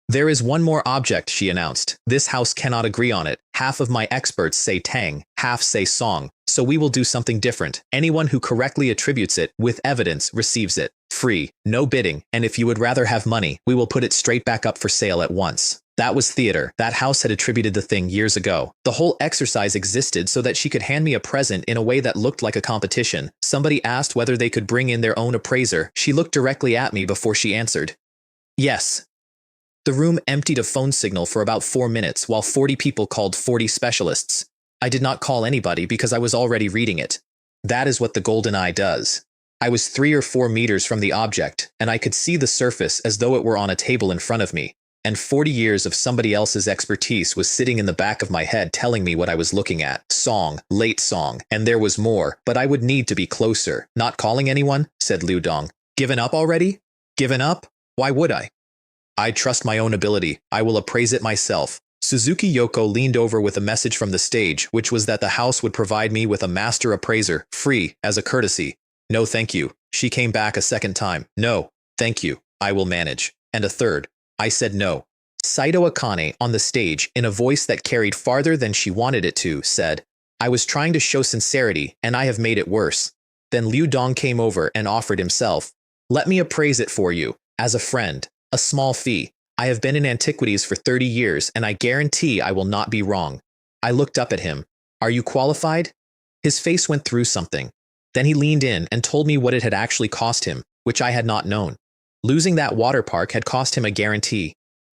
There is one more object, she announced. This house cannot agree on it. Half of my experts say Tang, half say Song. So we will do something different. Anyone who correctly attributes it with evidence receives it. Free, no bidding, and if you would rather have money, we will put it straight back up for sale at once. That was theater. That house had attributed the thing years ago. The whole exercise existed so that she could hand me a present in a way that looked like a competition. Somebody asked whether they could bring in their own appraiser. She looked directly at me before she answered. Yes. The room emptied a phone signal for about 4 minutes while 40 people called 40 specialists. I did not call anybody because I was already reading it. That is what the GoldenEye does. I was 3 or 4 meters from the object, and I could see the surface as though it were on a table in front of me, and 40 years of somebody else's expertise was sitting in the back of my head telling me what I was looking at. Song, late Song, and there was more, but I would need to be closer. Not calling anyone? Said Liu Dong. Given up already? Given up? Why would I? I trust my own ability. I will appraise it myself. Suzuki Yoko leaned over with a message from the stage, which was that the house would provide me with a master appraiser, free, as a courtesy. No thank you. She came back a second time. No, thank you. I will manage. And a third. I said no. Saito Akane, on the stage, in a voice that carried farther than she wanted it to, said, I was trying to show sincerity, and I have made it worse. Then Liu Dong came over and offered himself. Let me appraise it for you, as a friend. A small fee. I have been in antiquities for 30 years, and I guarantee I will not be wrong. I looked up at him. Are you qualified? His face went through something. Then he leaned in and told me what it had actually cost him, which I had not known. Losing that water park had cost him a guarantee.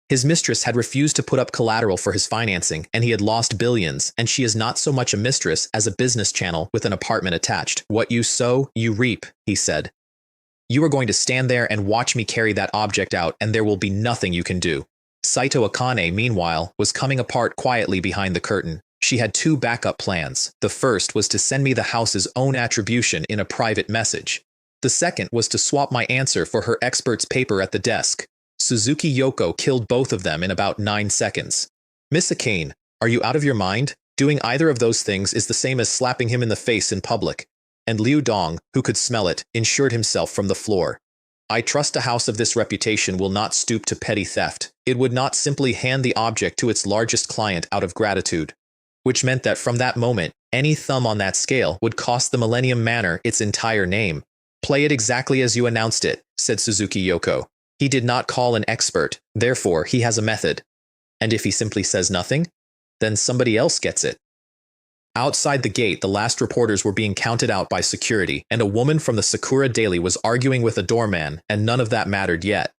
His mistress had refused to put up collateral for his financing, and he had lost billions, and she is not so much a mistress as a business channel with an apartment attached. What you sow, you reap, he said. You are going to stand there and watch me carry that object out, and there will be nothing you can do. Saito Akane, meanwhile, was coming apart quietly behind the curtain. She had 2 backup plans. The first was to send me the house's own attribution in a private message. The second was to swap my answer for her expert's paper at the desk. Suzuki Yoko killed both of them in about 9 seconds. Miss Akane, are you out of your mind? Doing either of those things is the same as slapping him in the face in public. And Liu Dong, who could smell it, insured himself from the floor. I trust a house of this reputation will not stoop to petty theft. It would not simply hand the object to its largest client out of gratitude. which meant that from that moment, any thumb on that scale would cost the Millennium Manor its entire name. Play it exactly as you announced it, said Suzuki Yoko. He did not call an expert, therefore he has a method. And if he simply says nothing, then somebody else gets it. Outside the gate, the last reporters were being counted out by security, and a woman from the Sakura Daily was arguing with a doorman, and none of that mattered yet.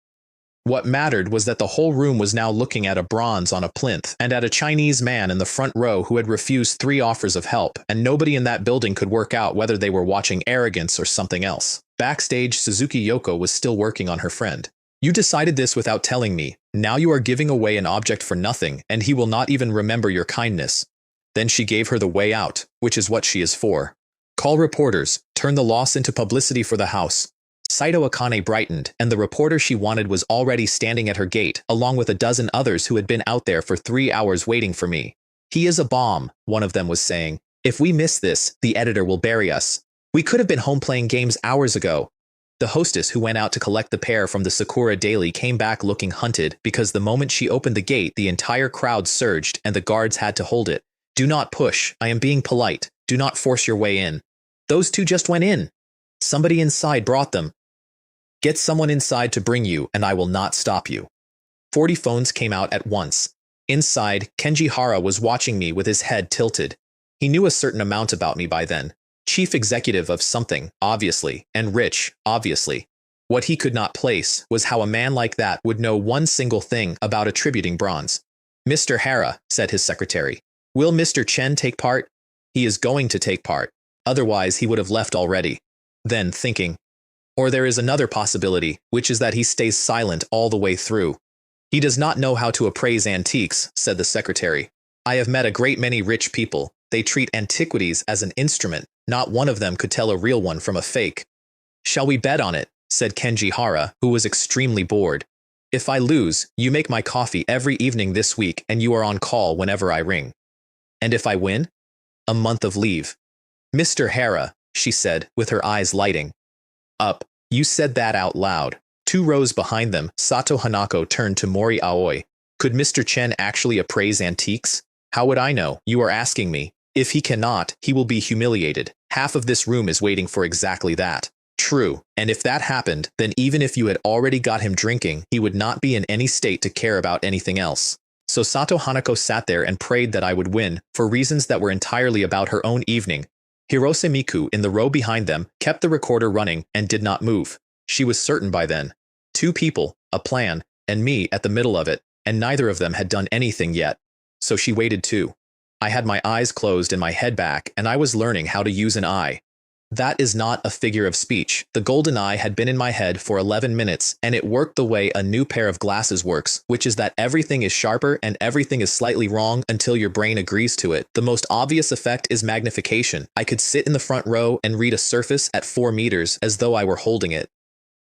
What mattered was that the whole room was now looking at a bronze on a plinth, and at a Chinese man in the front row who had refused 3 offers of help, and nobody in that building could work out whether they were watching arrogance or something else. Backstage, Suzuki Yoko was still working on her friend. You decided this without telling me. Now you are giving away an object for nothing, and he will not even remember your kindness. Then she gave her the way out, which is what she is for. Call reporters, turn the loss into publicity for the house. Saito Akane brightened, and the reporter she wanted was already standing at her gate, along with a dozen others who had been out there for 3 hours waiting for me. He is a bomb, one of them was saying. If we miss this, the editor will bury us. We could have been home playing games hours ago. The hostess who went out to collect the pair from the Sakura Daily came back looking hunted because the moment she opened the gate, the entire crowd surged and the guards had to hold it. Do not push. I am being polite. Do not force your way in. Those 2 just went in. Somebody inside brought them. Get someone inside to bring you, and I will not stop you. 40 phones came out at once. Inside, Kenji Hara was watching me with his head tilted. He knew a certain amount about me by then. Chief executive of something, obviously, and rich, obviously. What he could not place was how a man like that would know one single thing about attributing bronze. Mr. Hara, said his secretary. Will Mr. Chen take part? He is going to take part. Otherwise, he would have left already. Then, thinking. Or there is another possibility, which is that he stays silent all the way through. He does not know how to appraise antiques, said the secretary. I have met a great many rich people. They treat antiquities as an instrument. Not one of them could tell a real one from a fake. Shall we bet on it? Said Kenji Hara, who was extremely bored. If I lose, you make my coffee every evening this week and you are on call whenever I ring. And if I win? A month of leave. Mr. Hara, she said, with her eyes lighting up. You said that out loud. 2 rows behind them, Sato Hanako turned to Mori Aoi. Could Mr. Chen actually appraise antiques? How would I know? You are asking me. If he cannot, he will be humiliated. Half of this room is waiting for exactly that. True, and if that happened, then even if you had already got him drinking, he would not be in any state to care about anything else. So Sato Hanako sat there and prayed that I would win, for reasons that were entirely about her own evening. Hirose Miku, in the row behind them, kept the recorder running and did not move. She was certain by then. 2 people, a plan, and me at the middle of it, and neither of them had done anything yet. So she waited too. I had my eyes closed and my head back, and I was learning how to use an eye. That is not a figure of speech. The golden eye had been in my head for 11 minutes, and it worked the way a new pair of glasses works, which is that everything is sharper and everything is slightly wrong until your brain agrees to it. The most obvious effect is magnification. I could sit in the front row and read a surface at 4 meters as though I were holding it.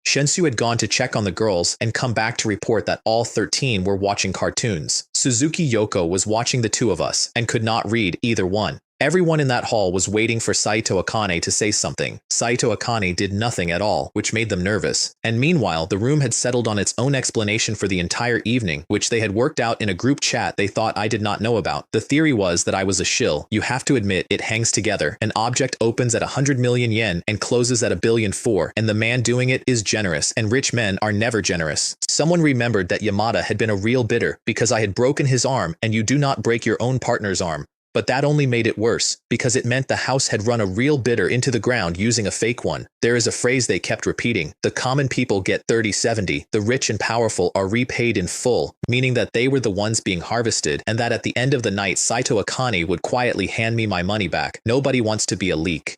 Shensu had gone to check on the girls and come back to report that all 13 were watching cartoons. Suzuki Yoko was watching the 2 of us and could not read either one. Everyone in that hall was waiting for Saito Akane to say something. Saito Akane did nothing at all, which made them nervous. And meanwhile, the room had settled on its own explanation for the entire evening, which they had worked out in a group chat they thought I did not know about. The theory was that I was a shill. You have to admit, it hangs together. An object opens at 100 million yen and closes at 1 billion 4, and the man doing it is generous, and rich men are never generous. Someone remembered that Yamada had been a real bidder because I had broken his arm, and you do not break your own partner's arm. But that only made it worse, because it meant the house had run a real bidder into the ground using a fake one. There is a phrase they kept repeating: the common people get 30-70, the rich and powerful are repaid in full, meaning that they were the ones being harvested, and that at the end of the night Saito Akane would quietly hand me my money back. Nobody wants to be a leak.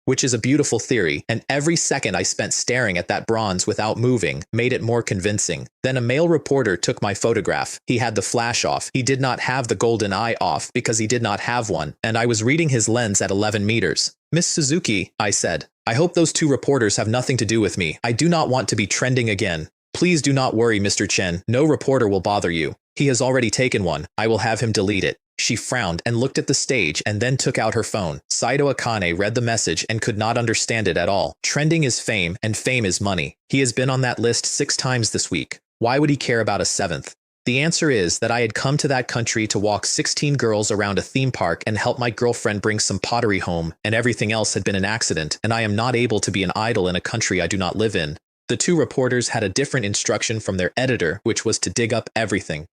Which is a beautiful theory, and every second I spent staring at that bronze without moving made it more convincing. Then a male reporter took my photograph. He had the flash off. He did not have the golden eye off because he did not have one, and I was reading his lens at 11 meters. Miss Suzuki, I said, I hope those 2 reporters have nothing to do with me. I do not want to be trending again. Please do not worry, Mr. Chen. No reporter will bother you. He has already taken one. I will have him delete it. She frowned and looked at the stage and then took out her phone. Saito Akane read the message and could not understand it at all. Trending is fame, and fame is money. He has been on that list 6 times this week. Why would he care about a 7th? The answer is that I had come to that country to walk 16 girls around a theme park and help my girlfriend bring some pottery home, and everything else had been an accident, and I am not able to be an idol in a country I do not live in. The two reporters had a different instruction from their editor, which was to dig up everything.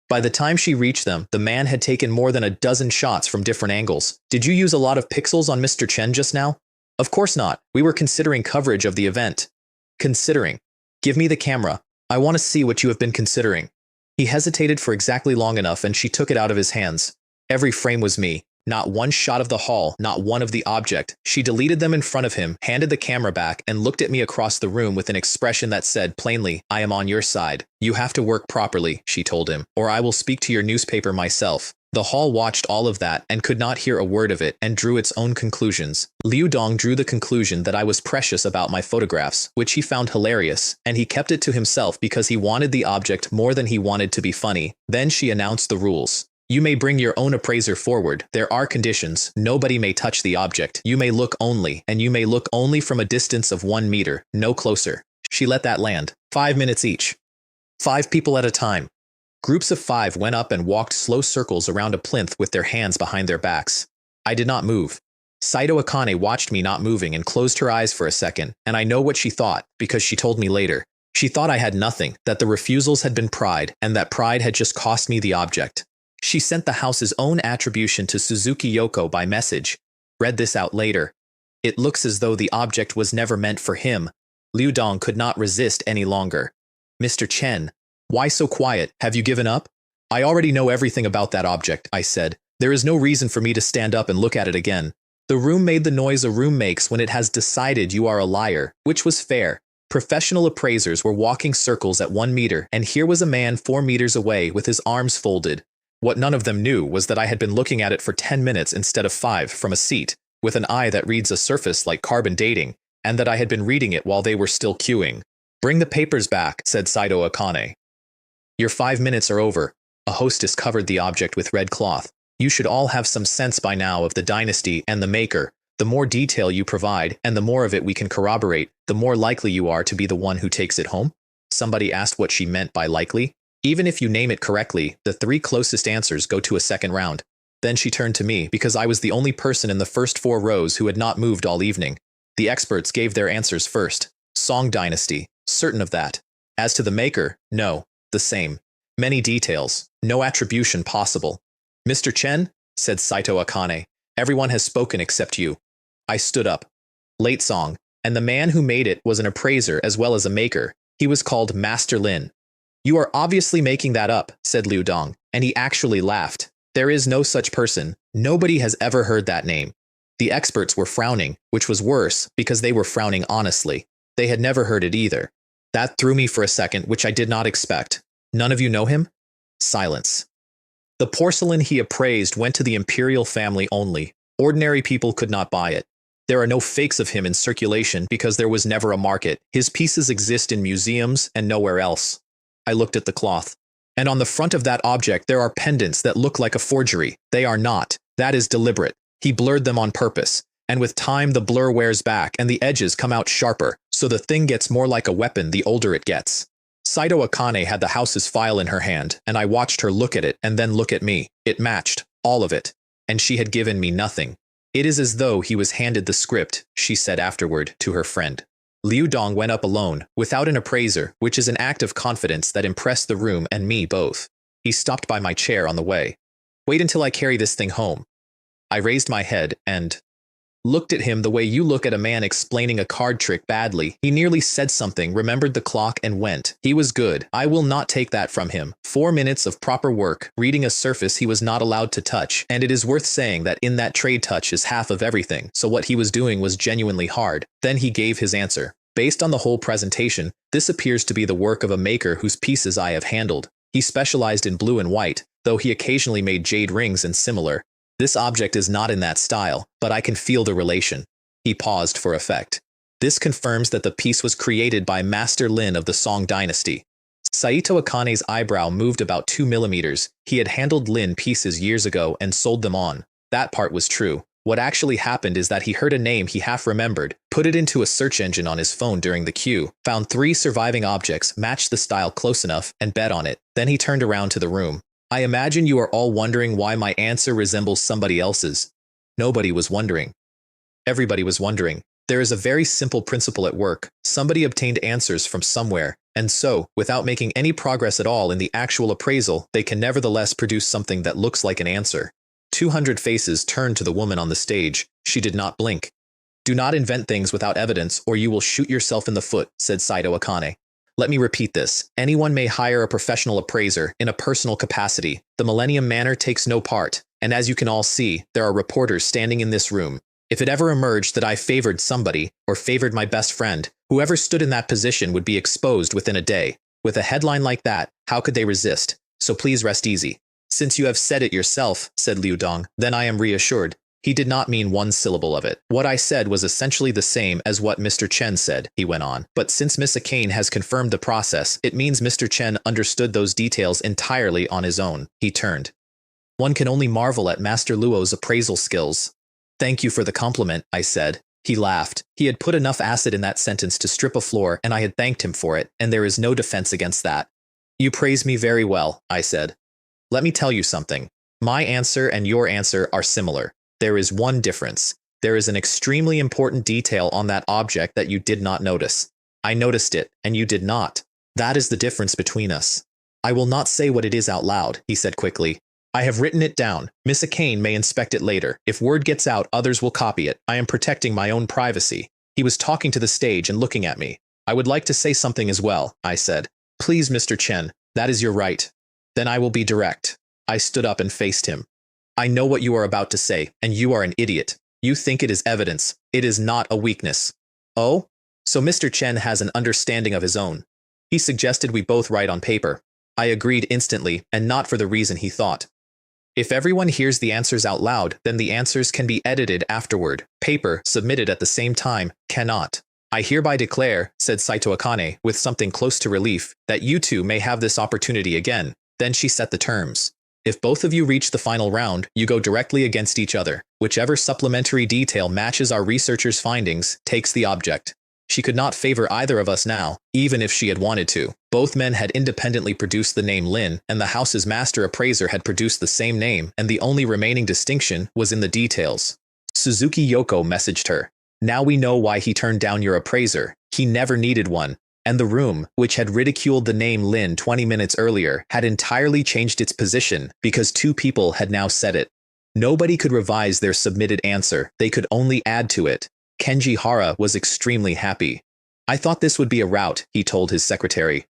By the time she reached them, the man had taken more than a dozen shots from different angles. Did you use a lot of pixels on Mr. Chen just now? Of course not. We were considering coverage of the event. Considering. Give me the camera. I want to see what you have been considering. He hesitated for exactly long enough and she took it out of his hands. Every frame was me. Not one shot of the hall, not one of the object. She deleted them in front of him, handed the camera back, and looked at me across the room with an expression that said plainly, I am on your side. You have to work properly, she told him, or I will speak to your newspaper myself. The hall watched all of that and could not hear a word of it and drew its own conclusions. Liu Dong drew the conclusion that I was precious about my photographs, which he found hilarious, and he kept it to himself because he wanted the object more than he wanted to be funny. Then she announced the rules. You may bring your own appraiser forward. There are conditions. Nobody may touch the object. You may look only, and you may look only from a distance of 1 meter, no closer. She let that land. 5 minutes each. 5 people at a time. Groups of 5 went up and walked slow circles around a plinth with their hands behind their backs. I did not move. Saito Akane watched me not moving and closed her eyes for a second, and I know what she thought, because she told me later. She thought I had nothing, that the refusals had been pride, and that pride had just cost me the object. She sent the house's own attribution to Suzuki Yoko by message. Read this out later. It looks as though the object was never meant for him. Liu Dong could not resist any longer. Mr. Chen. Why so quiet? Have you given up? I already know everything about that object, I said. There is no reason for me to stand up and look at it again. The room made the noise a room makes when it has decided you are a liar, which was fair. Professional appraisers were walking circles at 1 meter, and here was a man 4 meters away with his arms folded. What none of them knew was that I had been looking at it for 10 minutes instead of 5 from a seat, with an eye that reads a surface like carbon dating, and that I had been reading it while they were still queuing. Bring the papers back, said Saito Akane. Your 5 minutes are over. A hostess covered the object with red cloth. You should all have some sense by now of the dynasty and the maker. The more detail you provide, and the more of it we can corroborate, the more likely you are to be the one who takes it home. Somebody asked what she meant by likely. Even if you name it correctly, the 3 closest answers go to a second round. Then she turned to me because I was the only person in the first 4 rows who had not moved all evening. The experts gave their answers first. Song dynasty. Certain of that. As to the maker, no. The same. Many details. No attribution possible. Mr. Chen, said Saito Akane, everyone has spoken except you. I stood up. Late song. And the man who made it was an appraiser as well as a maker. He was called Master Lin. You are obviously making that up, said Liu Dong, and he actually laughed. There is no such person. Nobody has ever heard that name. The experts were frowning, which was worse because they were frowning honestly. They had never heard it either. That threw me for a second, which I did not expect. None of you know him? Silence. The porcelain he appraised went to the imperial family only. Ordinary people could not buy it. There are no fakes of him in circulation because there was never a market. His pieces exist in museums and nowhere else. I looked at the cloth. And on the front of that object there are pendants that look like a forgery. They are not. That is deliberate. He blurred them on purpose. And with time the blur wears back and the edges come out sharper, so the thing gets more like a weapon the older it gets. Saito Akane had the house's file in her hand, and I watched her look at it and then look at me. It matched. All of it. And she had given me nothing. It is as though he was handed the script, she said afterward to her friend. Liu Dong went up alone, without an appraiser, which is an act of confidence that impressed the room and me both. He stopped by my chair on the way. Wait until I carry this thing home. I raised my head and looked at him the way you look at a man explaining a card trick badly. He nearly said something, remembered the clock and went. He was good. I will not take that from him. 4 minutes of proper work, reading a surface he was not allowed to touch, and it is worth saying that in that trade touch is half of everything, so what he was doing was genuinely hard. Then he gave his answer. Based on the whole presentation, this appears to be the work of a maker whose pieces I have handled. He specialized in blue and white, though he occasionally made jade rings and similar. This object is not in that style, but I can feel the relation. He paused for effect. This confirms that the piece was created by Master Lin of the Song dynasty. Saito Akane's eyebrow moved about 2 millimeters. He had handled Lin pieces years ago and sold them on. That part was true. What actually happened is that he heard a name he half remembered, put it into a search engine on his phone during the queue, found 3 surviving objects, matched the style close enough, and bet on it. Then he turned around to the room. I imagine you are all wondering why my answer resembles somebody else's. Nobody was wondering. Everybody was wondering. There is a very simple principle at work. Somebody obtained answers from somewhere, and so, without making any progress at all in the actual appraisal, they can nevertheless produce something that looks like an answer. 200 faces turned to the woman on the stage. She did not blink. Do not invent things without evidence, or you will shoot yourself in the foot, said Saito Akane. Let me repeat this. Anyone may hire a professional appraiser in a personal capacity. The Millennium Manor takes no part, and as you can all see, there are reporters standing in this room. If it ever emerged that I favored somebody, or favored my best friend, whoever stood in that position would be exposed within a day. With a headline like that, how could they resist? So please rest easy. Since you have said it yourself, said Liu Dong, then I am reassured. He did not mean one syllable of it. What I said was essentially the same as what Mr. Chen said, he went on. But since Miss Akane has confirmed the process, it means Mr. Chen understood those details entirely on his own. He turned. One can only marvel at Master Luo's appraisal skills. Thank you for the compliment, I said. He laughed. He had put enough acid in that sentence to strip a floor, and I had thanked him for it, and there is no defense against that. You praise me very well, I said. Let me tell you something. My answer and your answer are similar. There is one difference. There is an extremely important detail on that object that you did not notice. I noticed it, and you did not. That is the difference between us. I will not say what it is out loud, he said quickly. I have written it down. Miss Akane may inspect it later. If word gets out, others will copy it. I am protecting my own privacy. He was talking to the stage and looking at me. I would like to say something as well, I said. Please, Mr. Chen, that is your right. Then I will be direct. I stood up and faced him. I know what you are about to say, and you are an idiot. You think it is evidence. It is not a weakness. Oh? So Mr. Chen has an understanding of his own. He suggested we both write on paper. I agreed instantly, and not for the reason he thought. If everyone hears the answers out loud, then the answers can be edited afterward. Paper, submitted at the same time, cannot. I hereby declare, said Saito Akane, with something close to relief, that you two may have this opportunity again. Then she set the terms. If both of you reach the final round, you go directly against each other. Whichever supplementary detail matches our researchers' findings takes the object. She could not favor either of us now, even if she had wanted to. Both men had independently produced the name Lin, and the house's master appraiser had produced the same name, and the only remaining distinction was in the details. Suzuki Yoko messaged her. Now we know why he turned down your appraiser. He never needed one. And the room, which had ridiculed the name Lin 20 minutes earlier, had entirely changed its position because 2 people had now said it. Nobody could revise their submitted answer. They could only add to it. Kenji Hara was extremely happy. I thought this would be a rout, he told his secretary.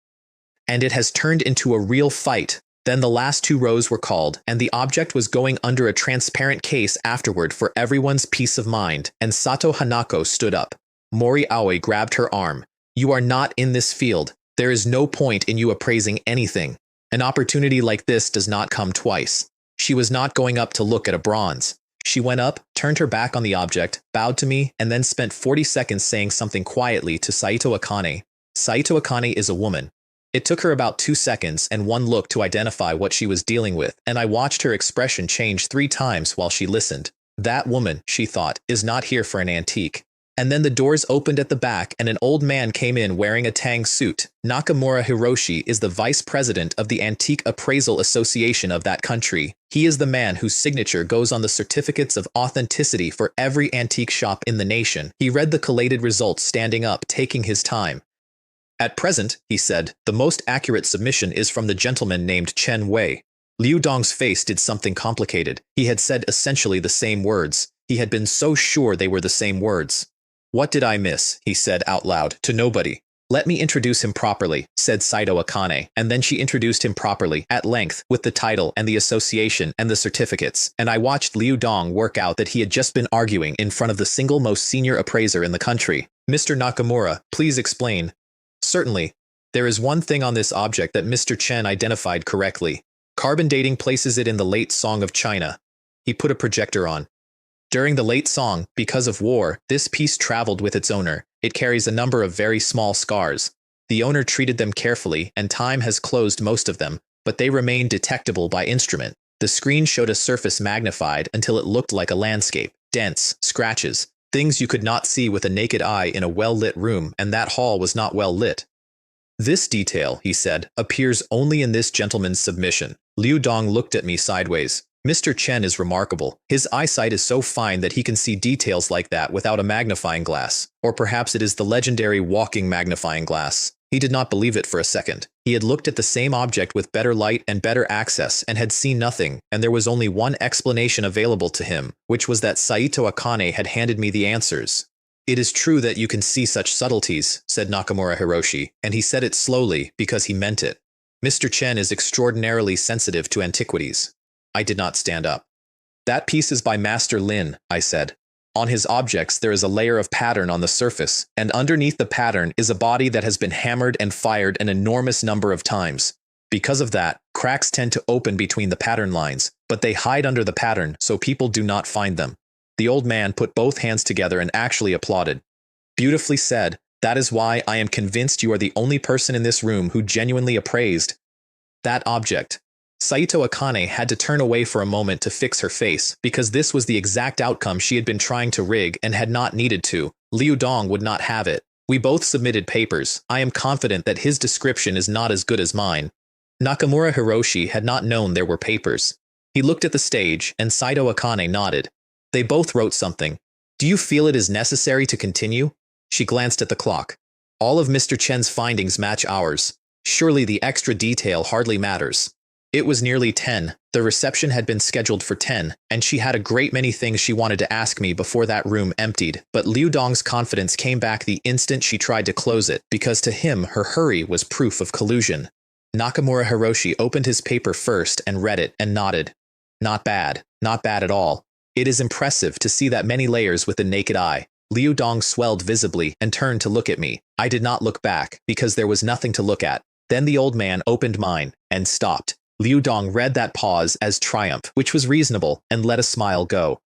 And it has turned into a real fight. Then the last 2 rows were called, and the object was going under a transparent case afterward for everyone's peace of mind, and Sato Hanako stood up. Mori Aoi grabbed her arm. You are not in this field. There is no point in you appraising anything. An opportunity like this does not come twice. She was not going up to look at a bronze. She went up, turned her back on the object, bowed to me, and then spent 40 seconds saying something quietly to Saito Akane. Saito Akane is a woman. It took her about 2 seconds and 1 look to identify what she was dealing with, and I watched her expression change 3 times while she listened. That woman, she thought, is not here for an antique. And then the doors opened at the back and an old man came in wearing a tang suit. Nakamura Hiroshi is the vice president of the Antique Appraisal Association of that country. He is the man whose signature goes on the certificates of authenticity for every antique shop in the nation. He read the collated results standing up, taking his time. At present, he said, the most accurate submission is from the gentleman named Chen Wei. Liu Dong's face did something complicated. He had said essentially the same words. He had been so sure they were the same words. What did I miss? He said out loud, to nobody. Let me introduce him properly, said Saito Akane, and then she introduced him properly, at length, with the title and the association and the certificates, and I watched Liu Dong work out that he had just been arguing in front of the single most senior appraiser in the country. Mr. Nakamura, please explain. Certainly. There is one thing on this object that Mr. Chen identified correctly. Carbon dating places it in the late Song of China. He put a projector on. During the late Song, because of war, this piece traveled with its owner. It carries a number of very small scars. The owner treated them carefully, and time has closed most of them, but they remain detectable by instrument. The screen showed a surface magnified until it looked like a landscape. Dents, scratches. Things you could not see with a naked eye in a well-lit room, and that hall was not well lit. This detail, he said, appears only in this gentleman's submission. Liu Dong looked at me sideways. Mr. Chen is remarkable. His eyesight is so fine that he can see details like that without a magnifying glass. Or perhaps it is the legendary walking magnifying glass. He did not believe it for a second. He had looked at the same object with better light and better access and had seen nothing, and there was only one explanation available to him, which was that Saito Akane had handed me the answers. It is true that you can see such subtleties, said Nakamura Hiroshi, and he said it slowly because he meant it. Mr. Chen is extraordinarily sensitive to antiquities. I did not stand up. That piece is by Master Lin, I said. On his objects there is a layer of pattern on the surface, and underneath the pattern is a body that has been hammered and fired an enormous number of times. Because of that, cracks tend to open between the pattern lines, but they hide under the pattern so people do not find them. The old man put both hands together and actually applauded. Beautifully said. That is why I am convinced you are the only person in this room who genuinely appraised that object. Saito Akane had to turn away for a moment to fix her face, because this was the exact outcome she had been trying to rig and had not needed to. Liu Dong would not have it. We both submitted papers. I am confident that his description is not as good as mine. Nakamura Hiroshi had not known there were papers. He looked at the stage, and Saito Akane nodded. They both wrote something. Do you feel it is necessary to continue? She glanced at the clock. All of Mr. Chen's findings match ours. Surely the extra detail hardly matters. It was nearly 10. The reception had been scheduled for 10, and she had a great many things she wanted to ask me before that room emptied, but Liu Dong's confidence came back the instant she tried to close it, because to him her hurry was proof of collusion. Nakamura Hiroshi opened his paper first and read it and nodded. Not bad. Not bad at all. It is impressive to see that many layers with the naked eye. Liu Dong swelled visibly and turned to look at me. I did not look back, because there was nothing to look at. Then the old man opened mine and stopped. Liu Dong read that pause as triumph, which was reasonable, and let a smile go.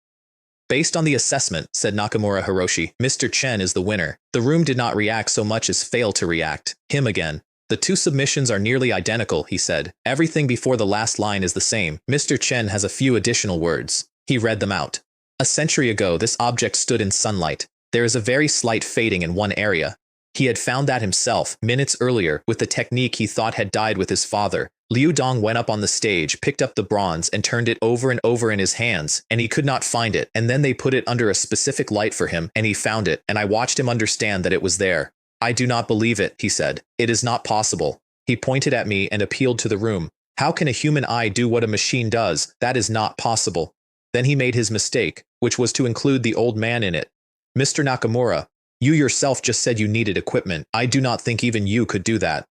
Based on the assessment, said Nakamura Hiroshi, Mr. Chen is the winner. The room did not react so much as fail to react. Him again. The two submissions are nearly identical, he said. Everything before the last line is the same. Mr. Chen has a few additional words. He read them out. A century ago, this object stood in sunlight. There is a very slight fading in one area. He had found that himself, minutes earlier, with the technique he thought had died with his father. Liu Dong went up on the stage, picked up the bronze, and turned it over and over in his hands, and he could not find it, and then they put it under a specific light for him, and he found it, and I watched him understand that it was there. I do not believe it, he said. It is not possible. He pointed at me and appealed to the room. How can a human eye do what a machine does? That is not possible. Then he made his mistake, which was to include the old man in it. Mr. Nakamura, you yourself just said you needed equipment. I do not think even you could do that.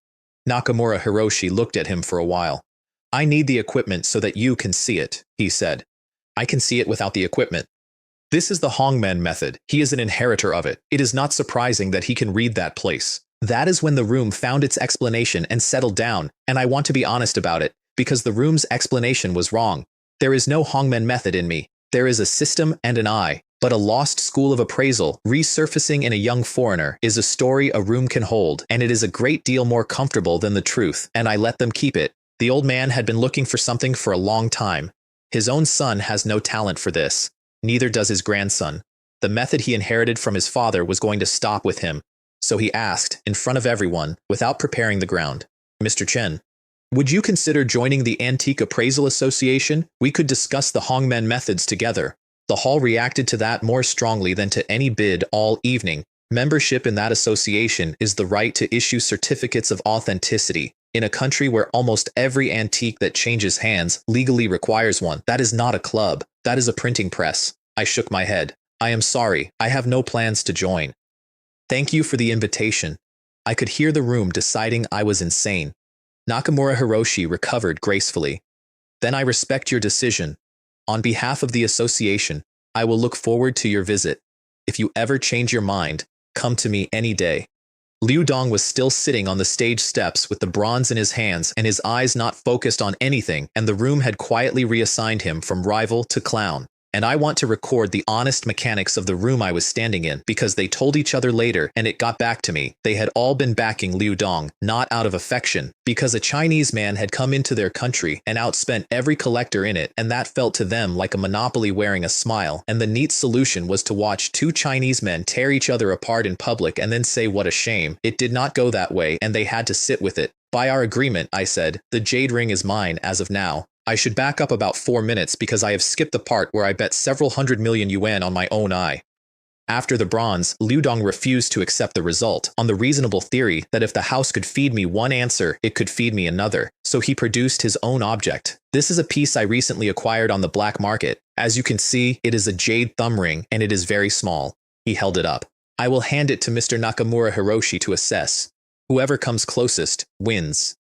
Nakamura Hiroshi looked at him for a while. I need the equipment so that you can see it, he said. I can see it without the equipment. This is the Hongmen method. He is an inheritor of it. It is not surprising that he can read that place. That is when the room found its explanation and settled down, and I want to be honest about it, because the room's explanation was wrong. There is no Hongmen method in me. There is a system and an eye. But a lost school of appraisal, resurfacing in a young foreigner, is a story a room can hold, and it is a great deal more comfortable than the truth, and I let them keep it. The old man had been looking for something for a long time. His own son has no talent for this. Neither does his grandson. The method he inherited from his father was going to stop with him. So he asked, in front of everyone, without preparing the ground, Mr. Chen, would you consider joining the Antique Appraisal Association? We could discuss the Hongmen methods together. The hall reacted to that more strongly than to any bid all evening. Membership in that association is the right to issue certificates of authenticity. In a country where almost every antique that changes hands legally requires one, that is not a club. That is a printing press. I shook my head. I am sorry. I have no plans to join. Thank you for the invitation. I could hear the room deciding I was insane. Nakamura Hiroshi recovered gracefully. Then I respect your decision. On behalf of the association, I will look forward to your visit. If you ever change your mind, come to me any day. Liu Dong was still sitting on the stage steps with the bronze in his hands and his eyes not focused on anything, and the room had quietly reassigned him from rival to clown. And I want to record the honest mechanics of the room I was standing in, because they told each other later, and it got back to me. They had all been backing Liu Dong, not out of affection, because a Chinese man had come into their country and outspent every collector in it, and that felt to them like a monopoly wearing a smile. And the neat solution was to watch two Chinese men tear each other apart in public and then say what a shame. It did not go that way, and they had to sit with it. By our agreement, I said, the jade ring is mine as of now. I should back up about 4 minutes because I have skipped the part where I bet several hundred million yuan on my own eye. After the bronze, Liu Dong refused to accept the result, on the reasonable theory that if the house could feed me one answer, it could feed me another, so he produced his own object. This is a piece I recently acquired on the black market. As you can see, it is a jade thumb ring, and it is very small. He held it up. I will hand it to Mr. Nakamura Hiroshi to assess. Whoever comes closest, wins.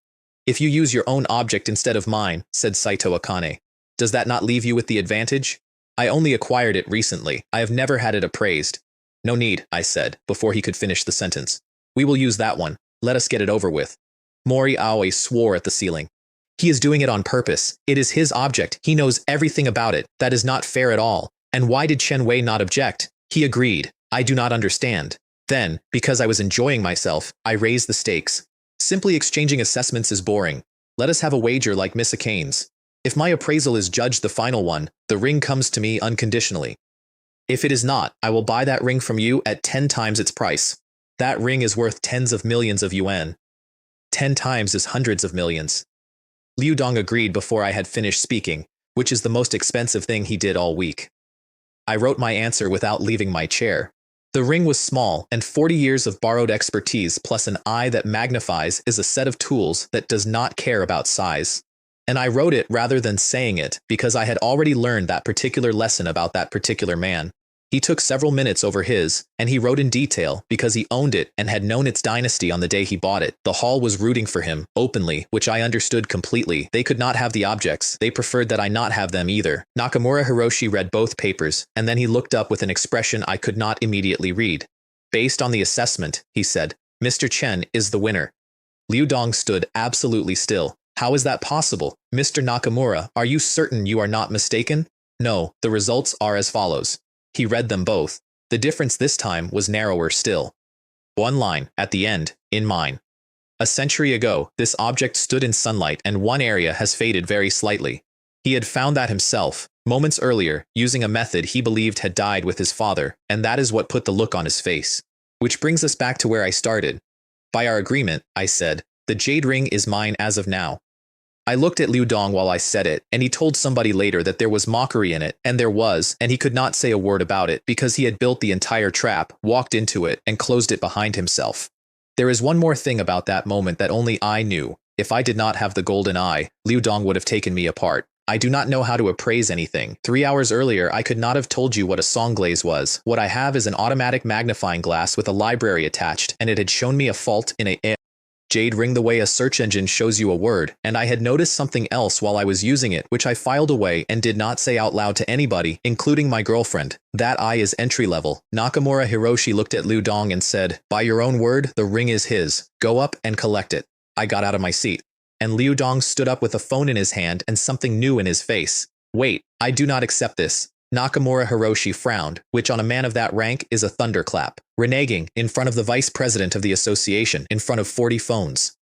If you use your own object instead of mine, said Saito Akane, does that not leave you with the advantage? I only acquired it recently. I have never had it appraised. No need, I said, before he could finish the sentence. We will use that one. Let us get it over with. Mori Aoi swore at the ceiling. He is doing it on purpose. It is his object. He knows everything about it. That is not fair at all. And why did Chen Wei not object? He agreed. I do not understand. Then, because I was enjoying myself, I raised the stakes. Simply exchanging assessments is boring. Let us have a wager like Miss Akane's. If my appraisal is judged the final one, the ring comes to me unconditionally. If it is not, I will buy that ring from you at 10 times its price. That ring is worth tens of millions of yuan. 10 times is hundreds of millions. Liu Dong agreed before I had finished speaking, which is the most expensive thing he did all week. I wrote my answer without leaving my chair. The ring was small, and 40 years of borrowed expertise plus an eye that magnifies is a set of tools that does not care about size. And I wrote it rather than saying it, because I had already learned that particular lesson about that particular man. He took several minutes over his, and he wrote in detail because he owned it and had known its dynasty on the day he bought it. The hall was rooting for him, openly, which I understood completely. They could not have the objects. They preferred that I not have them either. Nakamura Hiroshi read both papers, and then he looked up with an expression I could not immediately read. Based on the assessment, he said, Mr. Chen is the winner. Liu Dong stood absolutely still. How is that possible? Mr. Nakamura, are you certain you are not mistaken? No, the results are as follows. He read them both. The difference this time was narrower still. One line, at the end, in mine. A century ago, this object stood in sunlight and one area has faded very slightly. He had found that himself, moments earlier, using a method he believed had died with his father, and that is what put the look on his face. Which brings us back to where I started. By our agreement, I said, the jade ring is mine as of now. I looked at Liu Dong while I said it, and he told somebody later that there was mockery in it, and there was, and he could not say a word about it because he had built the entire trap, walked into it, and closed it behind himself. There is one more thing about that moment that only I knew. If I did not have the golden eye, Liu Dong would have taken me apart. I do not know how to appraise anything. 3 hours earlier, I could not have told you what a song glaze was. What I have is an automatic magnifying glass with a library attached, and it had shown me a fault in a jade ring the way a search engine shows you a word, and I had noticed something else while I was using it, which I filed away and did not say out loud to anybody, including my girlfriend. That eye is entry level. Nakamura Hiroshi looked at Liu Dong and said, by your own word, the ring is his. Go up and collect it. I got out of my seat. And Liu Dong stood up with a phone in his hand and something new in his face. Wait, I do not accept this. Nakamura Hiroshi frowned, which on a man of that rank is a thunderclap. Reneging, in front of the vice president of the association, in front of 40 phones.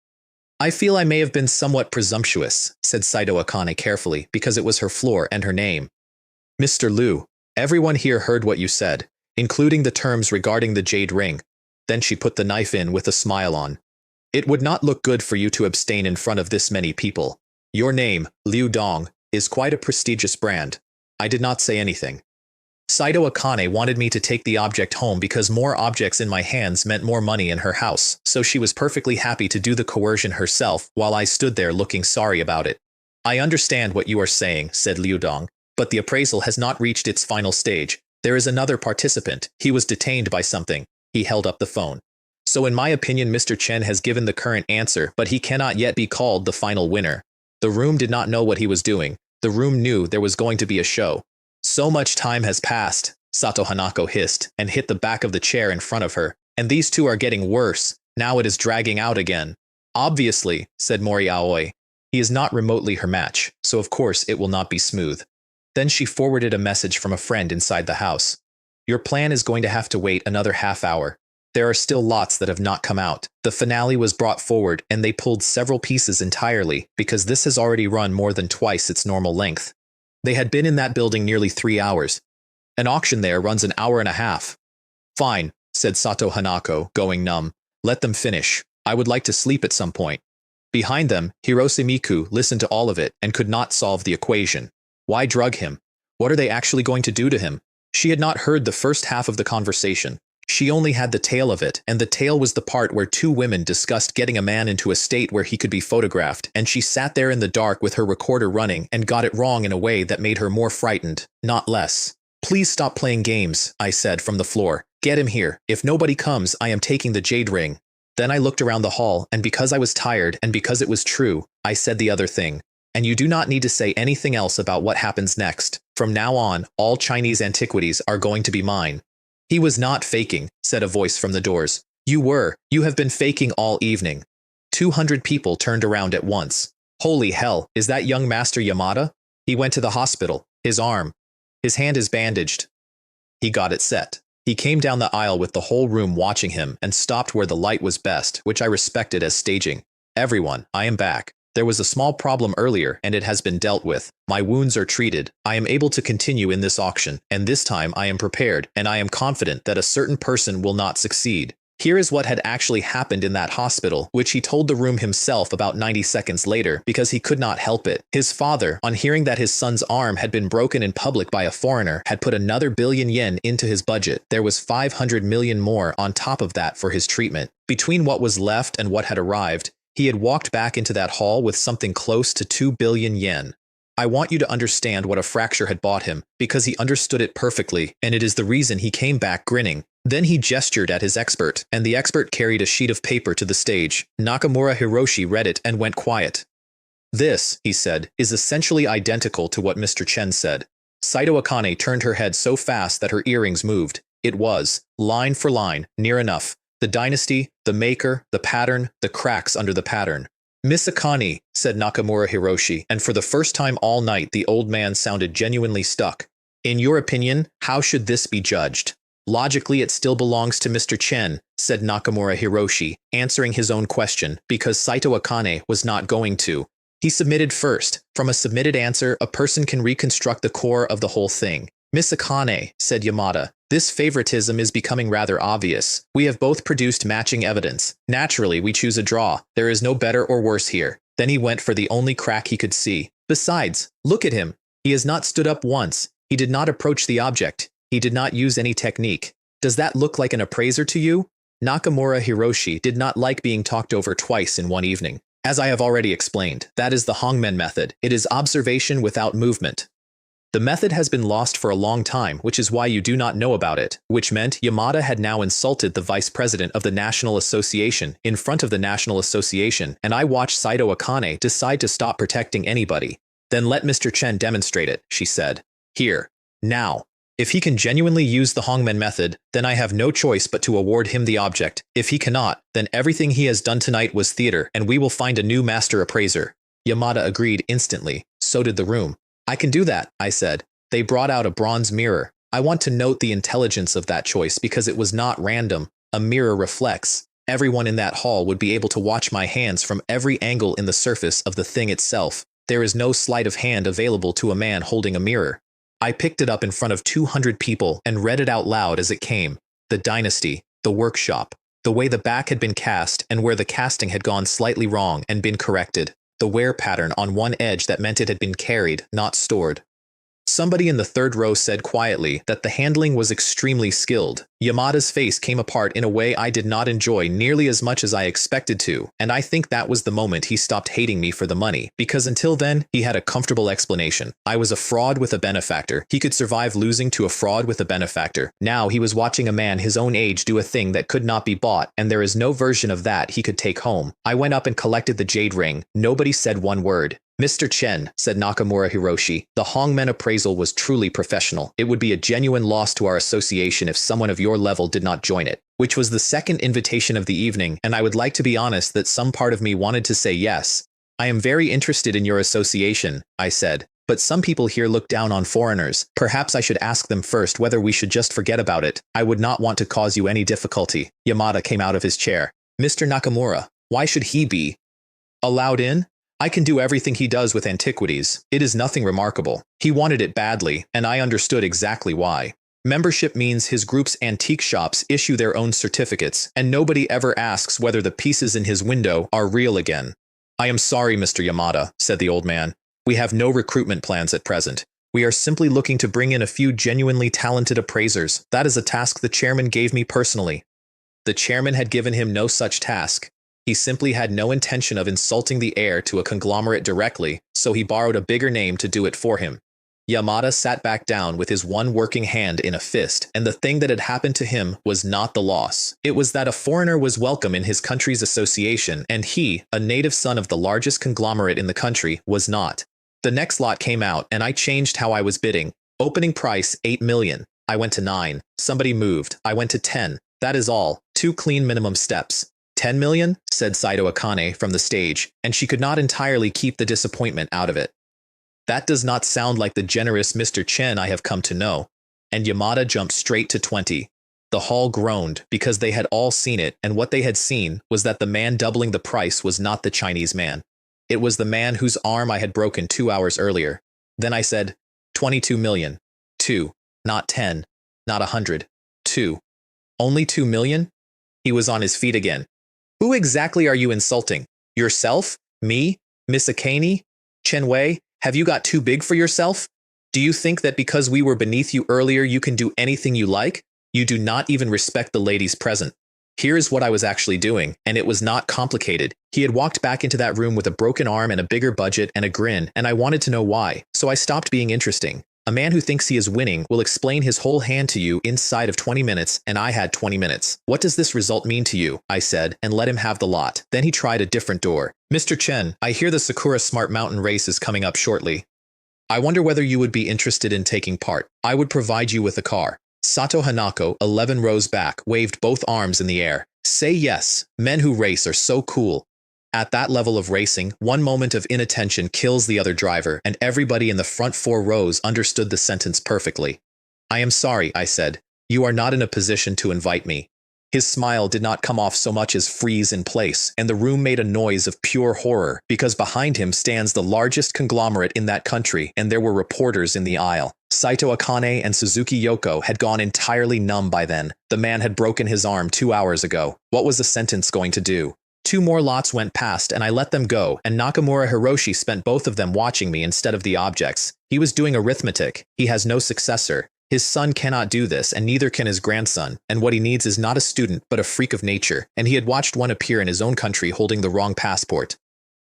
I feel I may have been somewhat presumptuous, said Saito Akane carefully, because it was her floor and her name. Mr. Liu, everyone here heard what you said, including the terms regarding the jade ring. Then she put the knife in with a smile on. It would not look good for you to abstain in front of this many people. Your name, Liu Dong, is quite a prestigious brand. I did not say anything. Saito Akane wanted me to take the object home because more objects in my hands meant more money in her house, so she was perfectly happy to do the coercion herself while I stood there looking sorry about it. I understand what you are saying, said Liu Dong, but the appraisal has not reached its final stage. There is another participant. He was detained by something. He held up the phone. So in my opinion, Mr. Chen has given the current answer, but he cannot yet be called the final winner. The room did not know what he was doing. The room knew there was going to be a show. So much time has passed, Sato Hanako hissed, and hit the back of the chair in front of her. And these two are getting worse. Now it is dragging out again. Obviously, said Mori Aoi. He is not remotely her match, so of course it will not be smooth. Then she forwarded a message from a friend inside the house. Your plan is going to have to wait another half hour. There are still lots that have not come out. The finale was brought forward and they pulled several pieces entirely because this has already run more than twice its normal length. They had been in that building nearly 3 hours. An auction there runs an hour and a half. Fine, said Sato Hanako, going numb. Let them finish. I would like to sleep at some point. Behind them, Hirose Miku listened to all of it and could not solve the equation. Why drug him? What are they actually going to do to him? She had not heard the first half of the conversation. She only had the tail of it, and the tail was the part where two women discussed getting a man into a state where he could be photographed, and she sat there in the dark with her recorder running and got it wrong in a way that made her more frightened, not less. Please stop playing games, I said from the floor. Get him here. If nobody comes, I am taking the jade ring. Then I looked around the hall, and because I was tired and because it was true, I said the other thing. And you do not need to say anything else about what happens next. From now on, all Chinese antiquities are going to be mine. He was not faking, said a voice from the doors. You were. You have been faking all evening. 200 people turned around at once. Holy hell, is that young Master Yamada? He went to the hospital. His arm. His hand is bandaged. He got it set. He came down the aisle with the whole room watching him and stopped where the light was best, which I respected as staging. Everyone, I am back. There was a small problem earlier and it has been dealt with. My wounds are treated. I am able to continue in this auction, and this time I am prepared, and I am confident that a certain person will not succeed. Here is what had actually happened in that hospital, which he told the room himself about 90 seconds later because he could not help it. His father, on hearing that his son's arm had been broken in public by a foreigner, had put another billion yen into his budget. There was 500 million more on top of that for his treatment. Between what was left and what had arrived, he had walked back into that hall with something close to 2 billion yen. I want you to understand what a fracture had bought him, because he understood it perfectly, and it is the reason he came back grinning. Then he gestured at his expert, and the expert carried a sheet of paper to the stage. Nakamura Hiroshi read it and went quiet. This, he said, is essentially identical to what Mr. Chen said. Saito Akane turned her head so fast that her earrings moved. It was, line for line, near enough. The dynasty, the maker, the pattern, the cracks under the pattern. Miss Akane, said Nakamura Hiroshi, and for the first time all night the old man sounded genuinely stuck. In your opinion, how should this be judged? Logically it still belongs to Mr. Chen, said Nakamura Hiroshi, answering his own question, because Saito Akane was not going to. He submitted first. From a submitted answer, a person can reconstruct the core of the whole thing. Miss Akane, said Yamada, this favoritism is becoming rather obvious. We have both produced matching evidence. Naturally, we choose a draw. There is no better or worse here. Then he went for the only crack he could see. Besides, look at him. He has not stood up once. He did not approach the object. He did not use any technique. Does that look like an appraiser to you? Nakamura Hiroshi did not like being talked over twice in one evening. As I have already explained, that is the Hongmen method. It is observation without movement. The method has been lost for a long time, which is why you do not know about it, which meant Yamada had now insulted the vice president of the National Association in front of the National Association, and I watched Saito Akane decide to stop protecting anybody. Then let Mr. Chen demonstrate it, she said. Here. Now. If he can genuinely use the Hongmen method, then I have no choice but to award him the object. If he cannot, then everything he has done tonight was theater, and we will find a new master appraiser. Yamada agreed instantly. So did the room. I can do that, I said. They brought out a bronze mirror. I want to note the intelligence of that choice because it was not random. A mirror reflects. Everyone in that hall would be able to watch my hands from every angle in the surface of the thing itself. There is no sleight of hand available to a man holding a mirror. I picked it up in front of 200 people and read it out loud as it came. The dynasty, the workshop, the way the back had been cast and where the casting had gone slightly wrong and been corrected. The wear pattern on one edge that meant it had been carried, not stored. Somebody in the third row said quietly that the handling was extremely skilled. Yamada's face came apart in a way I did not enjoy nearly as much as I expected to, and I think that was the moment he stopped hating me for the money, because until then, he had a comfortable explanation. I was a fraud with a benefactor. He could survive losing to a fraud with a benefactor. Now he was watching a man his own age do a thing that could not be bought, and there is no version of that he could take home. I went up and collected the jade ring. Nobody said one word. Mr. Chen, said Nakamura Hiroshi, the Hongmen appraisal was truly professional. It would be a genuine loss to our association if someone of your level did not join it. Which was the second invitation of the evening, and I would like to be honest that some part of me wanted to say yes. I am very interested in your association, I said. But some people here look down on foreigners. Perhaps I should ask them first whether we should just forget about it. I would not want to cause you any difficulty." Yamada came out of his chair. "Mr. Nakamura, why should he be allowed in? I can do everything he does with antiquities. It is nothing remarkable. He wanted it badly, and I understood exactly why. Membership means his group's antique shops issue their own certificates, and nobody ever asks whether the pieces in his window are real again." "I am sorry, Mr. Yamada," said the old man. "We have no recruitment plans at present. We are simply looking to bring in a few genuinely talented appraisers. That is a task the chairman gave me personally." The chairman had given him no such task. He simply had no intention of insulting the heir to a conglomerate directly, so he borrowed a bigger name to do it for him. Yamada sat back down with his one working hand in a fist, and the thing that had happened to him was not the loss. It was that a foreigner was welcome in his country's association, and he, a native son of the largest conglomerate in the country, was not. The next lot came out, and I changed how I was bidding. Opening price, 8 million. I went to 9. Somebody moved. I went to 10. That is all. 2 clean minimum steps. 10 million? Said Saito Akane from the stage, and she could not entirely keep the disappointment out of it. "That does not sound like the generous Mr. Chen I have come to know." And Yamada jumped straight to 20. The hall groaned, because they had all seen it, and what they had seen was that the man doubling the price was not the Chinese man. It was the man whose arm I had broken 2 hours earlier. Then I said, 22 million. 2. Not 10. Not 100. 2. Only 2 million? He was on his feet again. "Who exactly are you insulting? Yourself? Me? Miss Akane? Chen Wei? Have you got too big for yourself? Do you think that because we were beneath you earlier you can do anything you like? You do not even respect the ladies present." Here is what I was actually doing, and it was not complicated. He had walked back into that room with a broken arm and a bigger budget and a grin, and I wanted to know why, so I stopped being interesting. A man who thinks he is winning will explain his whole hand to you inside of 20 minutes, and I had 20 minutes. "What does this result mean to you?" I said, and let him have the lot. Then he tried a different door. "Mr. Chen, I hear the Sakura Smart Mountain race is coming up shortly. I wonder whether you would be interested in taking part. I would provide you with a car." Sato Hanako, 11 rows back, waved both arms in the air. "Say yes. Men who race are so cool." At that level of racing, one moment of inattention kills the other driver, and everybody in the front 4 rows understood the sentence perfectly. "I am sorry," I said. "You are not in a position to invite me." His smile did not come off so much as freeze in place, and the room made a noise of pure horror, because behind him stands the largest conglomerate in that country, and there were reporters in the aisle. Saito Akane and Suzuki Yoko had gone entirely numb by then. The man had broken his arm 2 hours ago. What was the sentence going to do? 2 more lots went past, and I let them go, and Nakamura Hiroshi spent both of them watching me instead of the objects. He was doing arithmetic. He has no successor. His son cannot do this, and neither can his grandson, and what he needs is not a student, but a freak of nature, and he had watched one appear in his own country holding the wrong passport.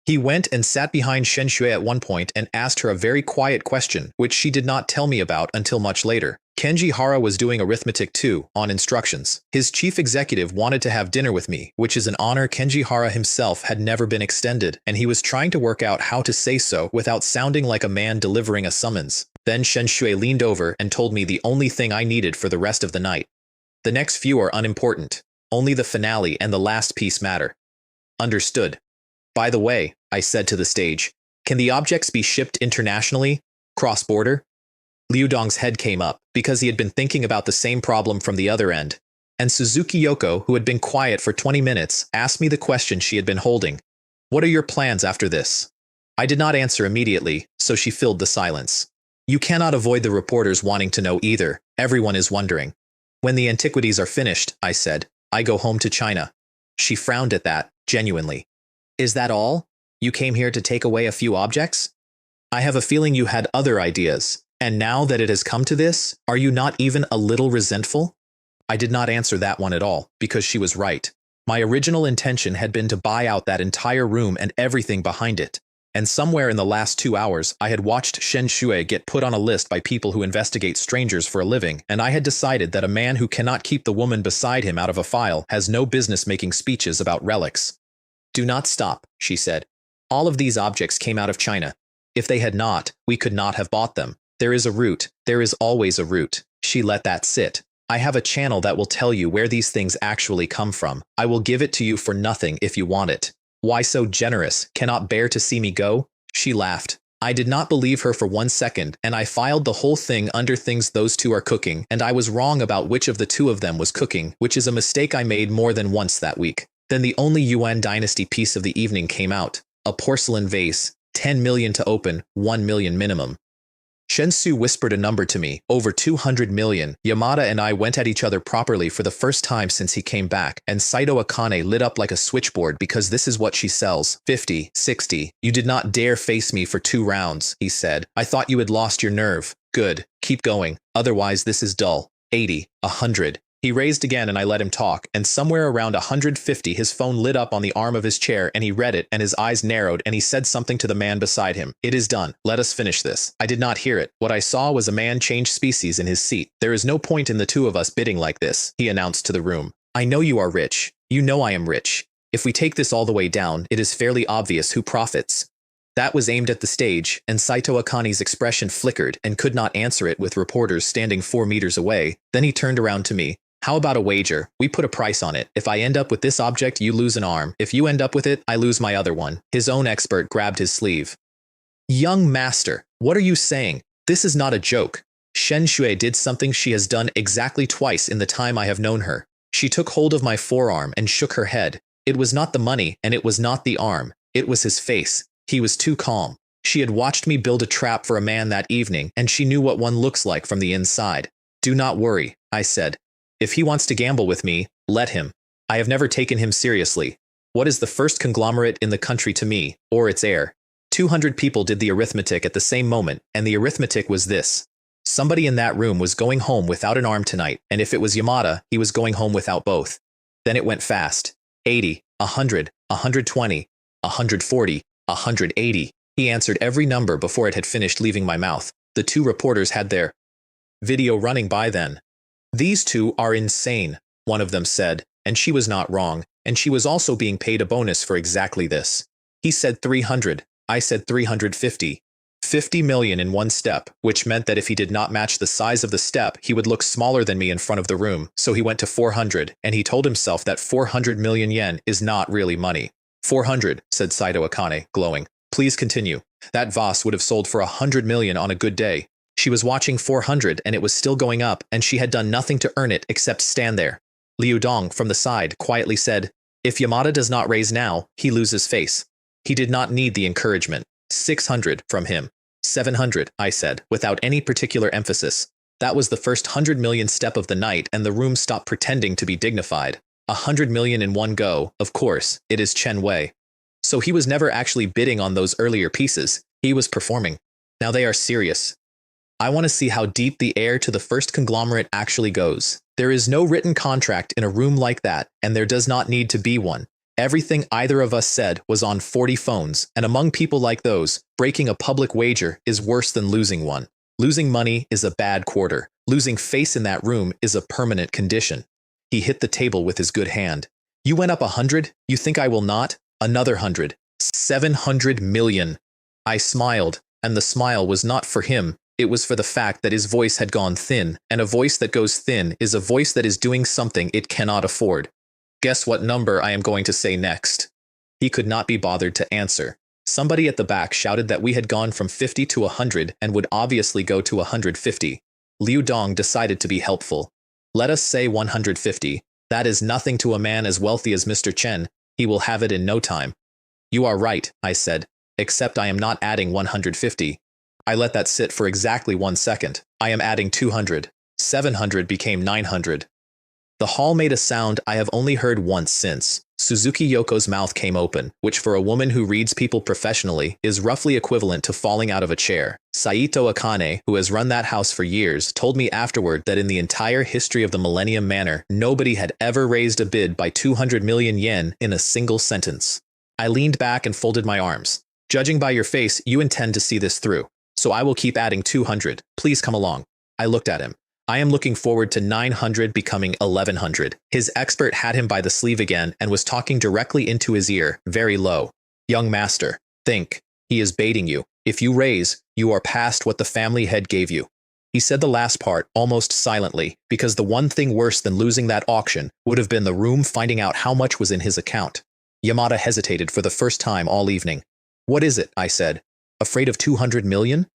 He went and sat behind Shen Shui at one point and asked her a very quiet question, which she did not tell me about until much later. Kenji Hara was doing arithmetic too, on instructions. His chief executive wanted to have dinner with me, which is an honor Kenji Hara himself had never been extended, and he was trying to work out how to say so without sounding like a man delivering a summons. Then Shen Shui leaned over and told me the only thing I needed for the rest of the night. The next few are unimportant. Only the finale and the last piece matter. Understood. By the way, I said to the stage, can the objects be shipped internationally? Cross-border? Liu Dong's head came up, because he had been thinking about the same problem from the other end. And Suzuki Yoko, who had been quiet for 20 minutes, asked me the question she had been holding. What are your plans after this? I did not answer immediately, so she filled the silence. You cannot avoid the reporters wanting to know either. Everyone is wondering. When the antiquities are finished, I said, I go home to China. She frowned at that, genuinely. Is that all? You came here to take away a few objects? I have a feeling you had other ideas. And now that it has come to this, are you not even a little resentful? I did not answer that one at all, because she was right. My original intention had been to buy out that entire room and everything behind it. And somewhere in the last 2 hours, I had watched Shen Shui get put on a list by people who investigate strangers for a living, and I had decided that a man who cannot keep the woman beside him out of a file has no business making speeches about relics. Do not stop, she said. All of these objects came out of China. If they had not, we could not have bought them. There is a route. There is always a route. She let that sit. I have a channel that will tell you where these things actually come from. I will give it to you for nothing if you want it. Why so generous? Cannot bear to see me go? She laughed. I did not believe her for 1 second, and I filed the whole thing under things those two are cooking, and I was wrong about which of the two of them was cooking, which is a mistake I made more than once that week. Then the only Yuan dynasty piece of the evening came out, a porcelain vase, 10 million to open, 1 million minimum. Shen Su whispered a number to me, over 200 million. Yamada and I went at each other properly for the first time since he came back, and Saito Akane lit up like a switchboard because this is what she sells. 50, 60. You did not dare face me for 2 rounds, he said. I thought you had lost your nerve. Good. Keep going. Otherwise this is dull. 80, 100. He raised again and I let him talk, and somewhere around 150 his phone lit up on the arm of his chair and he read it and his eyes narrowed and he said something to the man beside him. It is done. Let us finish this. I did not hear it. What I saw was a man change species in his seat. There is no point in the two of us bidding like this, he announced to the room. I know you are rich. You know I am rich. If we take this all the way down, it is fairly obvious who profits. That was aimed at the stage, and Saito Akane's expression flickered and could not answer it with reporters standing 4 meters away. Then he turned around to me. How about a wager? We put a price on it. If I end up with this object, you lose an arm. If you end up with it, I lose my other one. His own expert grabbed his sleeve. Young master, what are you saying? This is not a joke. Shen Shui did something she has done exactly twice in the time I have known her. She took hold of my forearm and shook her head. It was not the money, and it was not the arm. It was his face. He was too calm. She had watched me build a trap for a man that evening, and she knew what one looks like from the inside. Do not worry, I said. If he wants to gamble with me, let him. I have never taken him seriously. What is the first conglomerate in the country to me, or its heir? 200 people did the arithmetic at the same moment, and the arithmetic was this. Somebody in that room was going home without an arm tonight, and if it was Yamada, he was going home without both. Then it went fast. 80, 100, 120, 140, 180. He answered every number before it had finished leaving my mouth. The 2 reporters had their video running by then. These 2 are insane, one of them said, and she was not wrong, and she was also being paid a bonus for exactly this. He said 300, I said 350. 50 million in 1 step, which meant that if he did not match the size of the step, he would look smaller than me in front of the room, so he went to 400, and he told himself that 400 million yen is not really money. 400, said Saito Akane, glowing. Please continue. That vase would have sold for 100 million on a good day. She was watching 400 and it was still going up, and she had done nothing to earn it except stand there. Liu Dong, from the side, quietly said, If Yamada does not raise now, he loses face. He did not need the encouragement. 600 from him. 700, I said, without any particular emphasis. That was the first 100 million step of the night, and the room stopped pretending to be dignified. 100 million in one go, of course, it is Chen Wei. So he was never actually bidding on those earlier pieces, he was performing. Now they are serious. I want to see how deep the heir to the first conglomerate actually goes. There is no written contract in a room like that, and there does not need to be one. Everything either of us said was on 40 phones, and among people like those, breaking a public wager is worse than losing one. Losing money is a bad quarter. Losing face in that room is a permanent condition. He hit the table with his good hand. You went up 100? You think I will not? Another 100. 700 million. I smiled, and the smile was not for him. It was for the fact that his voice had gone thin, and a voice that goes thin is a voice that is doing something it cannot afford. Guess what number I am going to say next? He could not be bothered to answer. Somebody at the back shouted that we had gone from 50 to 100 and would obviously go to 150. Liu Dong decided to be helpful. Let us say 150. That is nothing to a man as wealthy as Mr. Chen. He will have it in no time. You are right, I said, except I am not adding 150. I let that sit for exactly 1 second. I am adding 200. 700 became 900. The hall made a sound I have only heard once since. Suzuki Yoko's mouth came open, which for a woman who reads people professionally is roughly equivalent to falling out of a chair. Saito Akane, who has run that house for years, told me afterward that in the entire history of the Millennium Manor, nobody had ever raised a bid by 200 million yen in a single sentence. I leaned back and folded my arms. Judging by your face, you intend to see this through. So I will keep adding 200. Please come along. I looked at him. I am looking forward to 900 becoming 1100. His expert had him by the sleeve again and was talking directly into his ear, very low. Young master, think. He is baiting you. If you raise, you are past what the family head gave you. He said the last part almost silently, because the one thing worse than losing that auction would have been the room finding out how much was in his account. Yamada hesitated for the first time all evening. What is it? I said. Afraid of 200 million?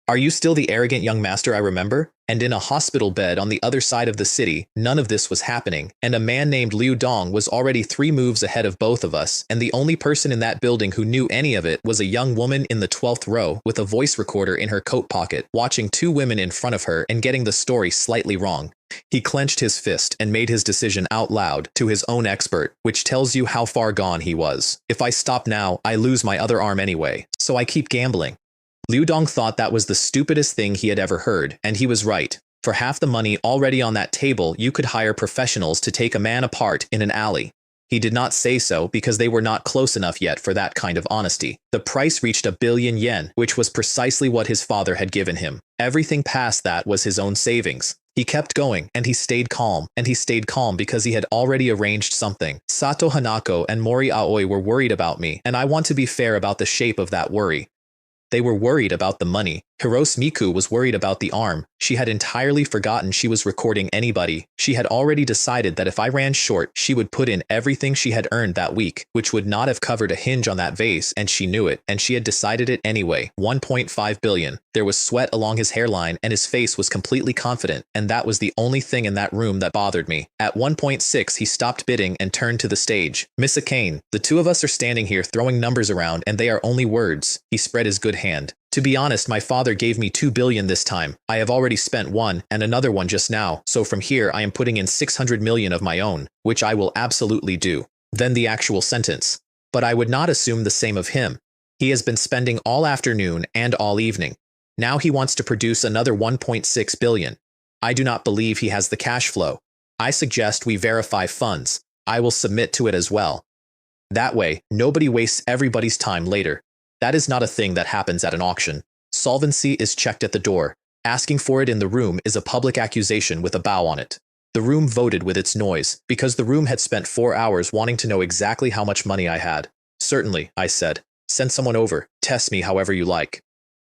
Are you still the arrogant young master I remember? And in a hospital bed on the other side of the city, none of this was happening, and a man named Liu Dong was already 3 moves ahead of both of us, and the only person in that building who knew any of it was a young woman in the 12th row with a voice recorder in her coat pocket, watching 2 women in front of her and getting the story slightly wrong. He clenched his fist and made his decision out loud to his own expert, which tells you how far gone he was. If I stop now, I lose my other arm anyway, so I keep gambling. Liu Dong thought that was the stupidest thing he had ever heard, and he was right. For half the money already on that table, you could hire professionals to take a man apart in an alley. He did not say so because they were not close enough yet for that kind of honesty. The price reached 1 billion yen, which was precisely what his father had given him. Everything past that was his own savings. He kept going, and he stayed calm, because he had already arranged something. Sato Hanako and Mori Aoi were worried about me, and I want to be fair about the shape of that worry. They were worried about the money. Hirose Miku was worried about the arm. She had entirely forgotten she was recording anybody. She had already decided that if I ran short, she would put in everything she had earned that week, which would not have covered a hinge on that vase, and she knew it, and she had decided it anyway. 1.5 billion. There was sweat along his hairline, and his face was completely confident, and that was the only thing in that room that bothered me. At 1.6, he stopped bidding and turned to the stage. Miss Akane, the 2 of us are standing here throwing numbers around, and they are only words. He spread his good hand. To be honest, my father gave me 2 billion this time. I have already spent 1 and another one just now, so from here I am putting in 600 million of my own, which I will absolutely do. Then the actual sentence. But I would not assume the same of him. He has been spending all afternoon and all evening. Now he wants to produce another 1.6 billion. I do not believe he has the cash flow. I suggest we verify funds. I will submit to it as well. That way, nobody wastes everybody's time later. That is not a thing that happens at an auction. Solvency is checked at the door. Asking for it in the room is a public accusation with a bow on it. The room voted with its noise, because the room had spent 4 hours wanting to know exactly how much money I had. Certainly, I said. Send someone over. Test me however you like.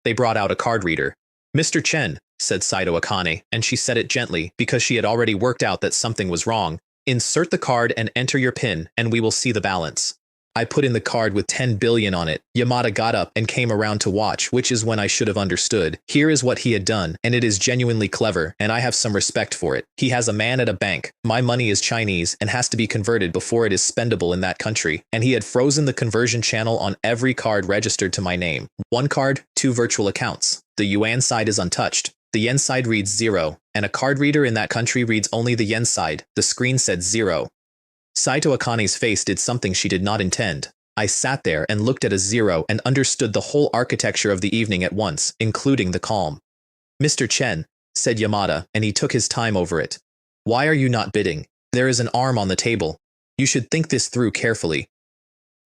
They brought out a card reader. Mr. Chen, said Saito Akane, and she said it gently because she had already worked out that something was wrong. Insert the card and enter your PIN, and we will see the balance. I put in the card with 10 billion on it. Yamada got up and came around to watch, which is when I should have understood. Here is what he had done, and it is genuinely clever, and I have some respect for it. He has a man at a bank. My money is Chinese and has to be converted before it is spendable in that country, and he had frozen the conversion channel on every card registered to my name. 1 card, 2 virtual accounts. The yuan side is untouched. The yen side reads 0, and a card reader in that country reads only the yen side. The screen said 0. Saito Akane's face did something she did not intend. I sat there and looked at a 0 and understood the whole architecture of the evening at once, including the calm. Mr. Chen, said Yamada, and he took his time over it. Why are you not bidding? There is an arm on the table. You should think this through carefully.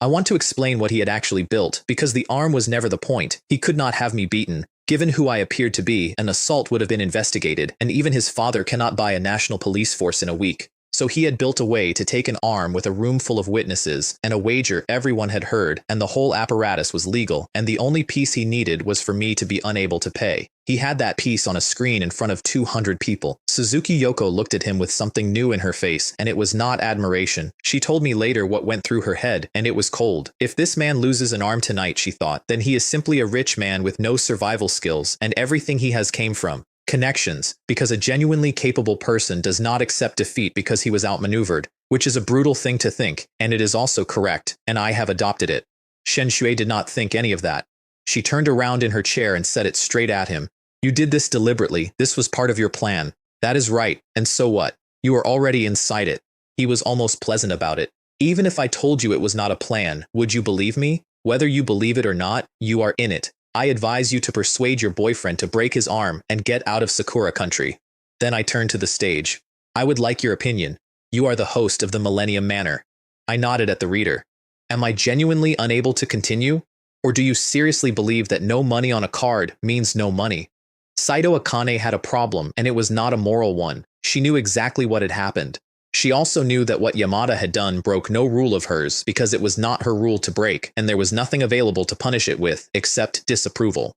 I want to explain what he had actually built, because the arm was never the point. He could not have me beaten. Given who I appeared to be, an assault would have been investigated, and even his father cannot buy a national police force in a week. So he had built a way to take an arm with a room full of witnesses, and a wager everyone had heard, and the whole apparatus was legal, and the only piece he needed was for me to be unable to pay. He had that piece on a screen in front of 200 people. Suzuki Yoko looked at him with something new in her face, and it was not admiration. She told me later what went through her head, and it was cold. If this man loses an arm tonight, she thought, then he is simply a rich man with no survival skills, and everything he has came from connections, because a genuinely capable person does not accept defeat because he was outmaneuvered, which is a brutal thing to think, and it is also correct, and I have adopted it. Shen Shui did not think any of that. She turned around in her chair and said it straight at him. You did this deliberately. This was part of your plan. That is right, and so what? You are already inside it. He was almost pleasant about it. Even if I told you it was not a plan, would you believe me? Whether you believe it or not, you are in it. I advise you to persuade your boyfriend to break his arm and get out of Sakura country. Then I turned to the stage. I would like your opinion. You are the host of the Millennium Manor. I nodded at the reader. Am I genuinely unable to continue? Or do you seriously believe that no money on a card means no money? Saito Akane had a problem, and it was not a moral one. She knew exactly what had happened. She also knew that what Yamada had done broke no rule of hers because it was not her rule to break, and there was nothing available to punish it with except disapproval.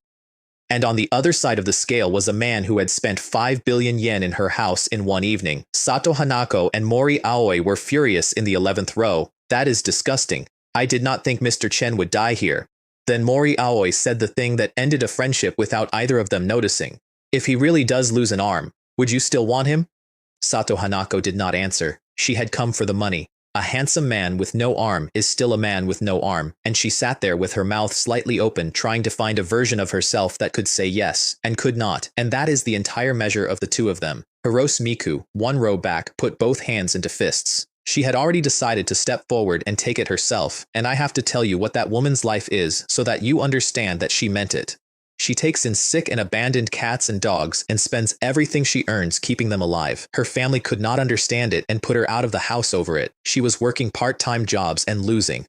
And on the other side of the scale was a man who had spent 5 billion yen in her house in one evening. Sato Hanako and Mori Aoi were furious in the 11th row. That is disgusting. I did not think Mr. Chen would die here. Then Mori Aoi said the thing that ended a friendship without either of them noticing. If he really does lose an arm, would you still want him? Sato Hanako did not answer. She had come for the money. A handsome man with no arm is still a man with no arm, and she sat there with her mouth slightly open trying to find a version of herself that could say yes, and could not, and that is the entire measure of the two of them. Hirose Miku, one row back, put both hands into fists. She had already decided to step forward and take it herself, and I have to tell you what that woman's life is so that you understand that she meant it. She takes in sick and abandoned cats and dogs and spends everything she earns keeping them alive. Her family could not understand it and put her out of the house over it. She was working part-time jobs and losing.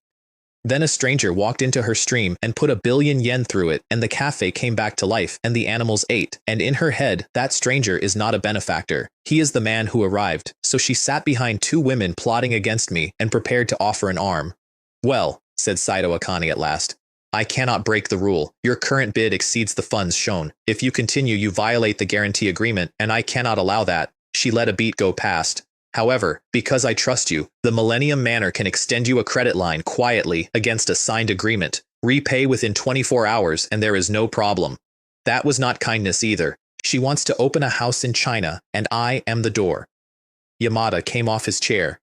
Then a stranger walked into her stream and put 1 billion yen through it, and the cafe came back to life and the animals ate. And in her head, that stranger is not a benefactor. He is the man who arrived. So she sat behind 2 women plotting against me and prepared to offer an arm. Well, said Saito Akane at last. I cannot break the rule. Your current bid exceeds the funds shown. If you continue, you violate the guarantee agreement, and I cannot allow that. She let a beat go past. However, because I trust you, the Millennium Manor can extend you a credit line quietly against a signed agreement. Repay within 24 hours, and there is no problem. That was not kindness either. She wants to open a house in China, and I am the door. Yamada came off his chair.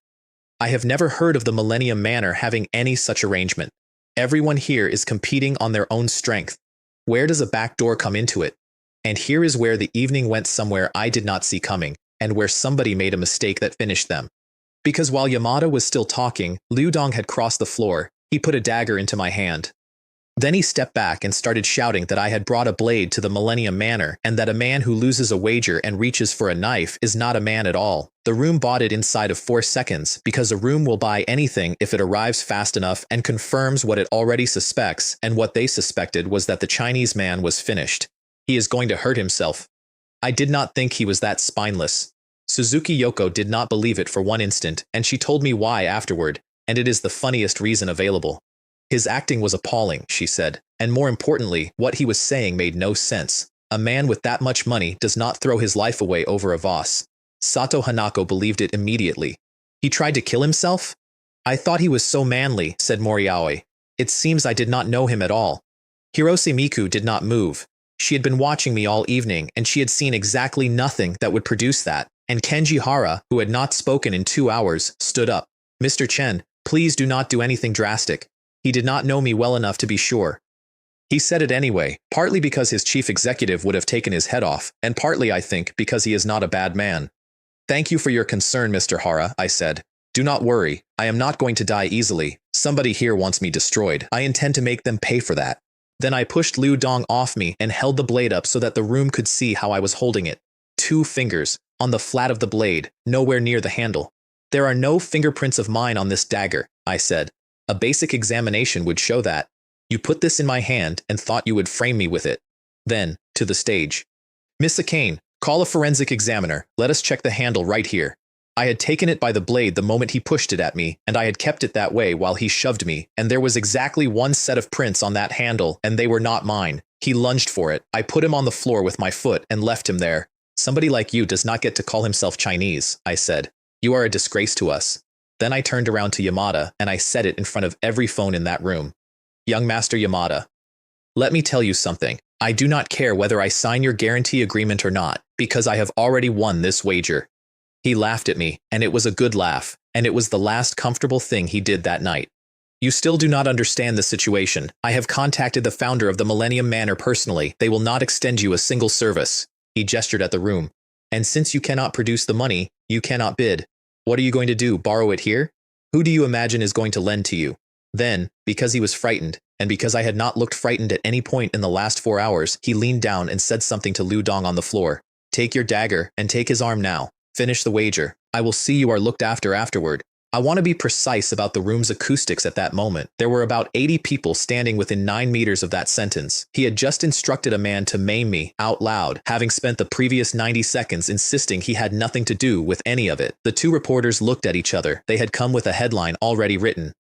I have never heard of the Millennium Manor having any such arrangement. Everyone here is competing on their own strength. Where does a back door come into it? And here is where the evening went somewhere I did not see coming, and where somebody made a mistake that finished them. Because while Yamada was still talking, Liu Dong had crossed the floor. He put a dagger into my hand. Then he stepped back and started shouting that I had brought a blade to the Millennium Manor, and that a man who loses a wager and reaches for a knife is not a man at all. The room bought it inside of 4 seconds, because a room will buy anything if it arrives fast enough and confirms what it already suspects, and what they suspected was that the Chinese man was finished. He is going to hurt himself. I did not think he was that spineless. Suzuki Yoko did not believe it for one instant, and she told me why afterward, and it is the funniest reason available. His acting was appalling, she said, and more importantly, what he was saying made no sense. A man with that much money does not throw his life away over a vase. Sato Hanako believed it immediately. He tried to kill himself? I thought he was so manly, said Moriaoi. It seems I did not know him at all. Hirose Miku did not move. She had been watching me all evening, and she had seen exactly nothing that would produce that. And Kenji Hara, who had not spoken in 2 hours, stood up. Mr. Chen, please do not do anything drastic. He did not know me well enough to be sure. He said it anyway, partly because his chief executive would have taken his head off, and partly, I think, because he is not a bad man. Thank you for your concern, Mr. Hara, I said. Do not worry, I am not going to die easily. Somebody here wants me destroyed. I intend to make them pay for that. Then I pushed Liu Dong off me and held the blade up so that the room could see how I was holding it. 2 fingers, on the flat of the blade, nowhere near the handle. There are no fingerprints of mine on this dagger, I said. A basic examination would show that. You put this in my hand and thought you would frame me with it. Then, to the stage. Miss Akane, call a forensic examiner. Let us check the handle right here. I had taken it by the blade the moment he pushed it at me, and I had kept it that way while he shoved me, and there was exactly 1 set of prints on that handle, and they were not mine. He lunged for it. I put him on the floor with my foot and left him there. Somebody like you does not get to call himself Chinese, I said. You are a disgrace to us. Then I turned around to Yamada, and I said it in front of every phone in that room. Young Master Yamada, let me tell you something. I do not care whether I sign your guarantee agreement or not, because I have already won this wager. He laughed at me, and it was a good laugh, and it was the last comfortable thing he did that night. You still do not understand the situation. I have contacted the founder of the Millennium Manor personally. They will not extend you a single service. He gestured at the room. And since you cannot produce the money, you cannot bid. What are you going to do, borrow it here? Who do you imagine is going to lend to you? Then, because he was frightened, and because I had not looked frightened at any point in the last 4 hours, he leaned down and said something to Liu Dong on the floor. Take your dagger, and take his arm now. Finish the wager. I will see you are looked after afterward. I want to be precise about the room's acoustics at that moment. There were about 80 people standing within 9 meters of that sentence. He had just instructed a man to maim me, out loud, having spent the previous 90 seconds insisting he had nothing to do with any of it. The 2 reporters looked at each other. They had come with a headline already written.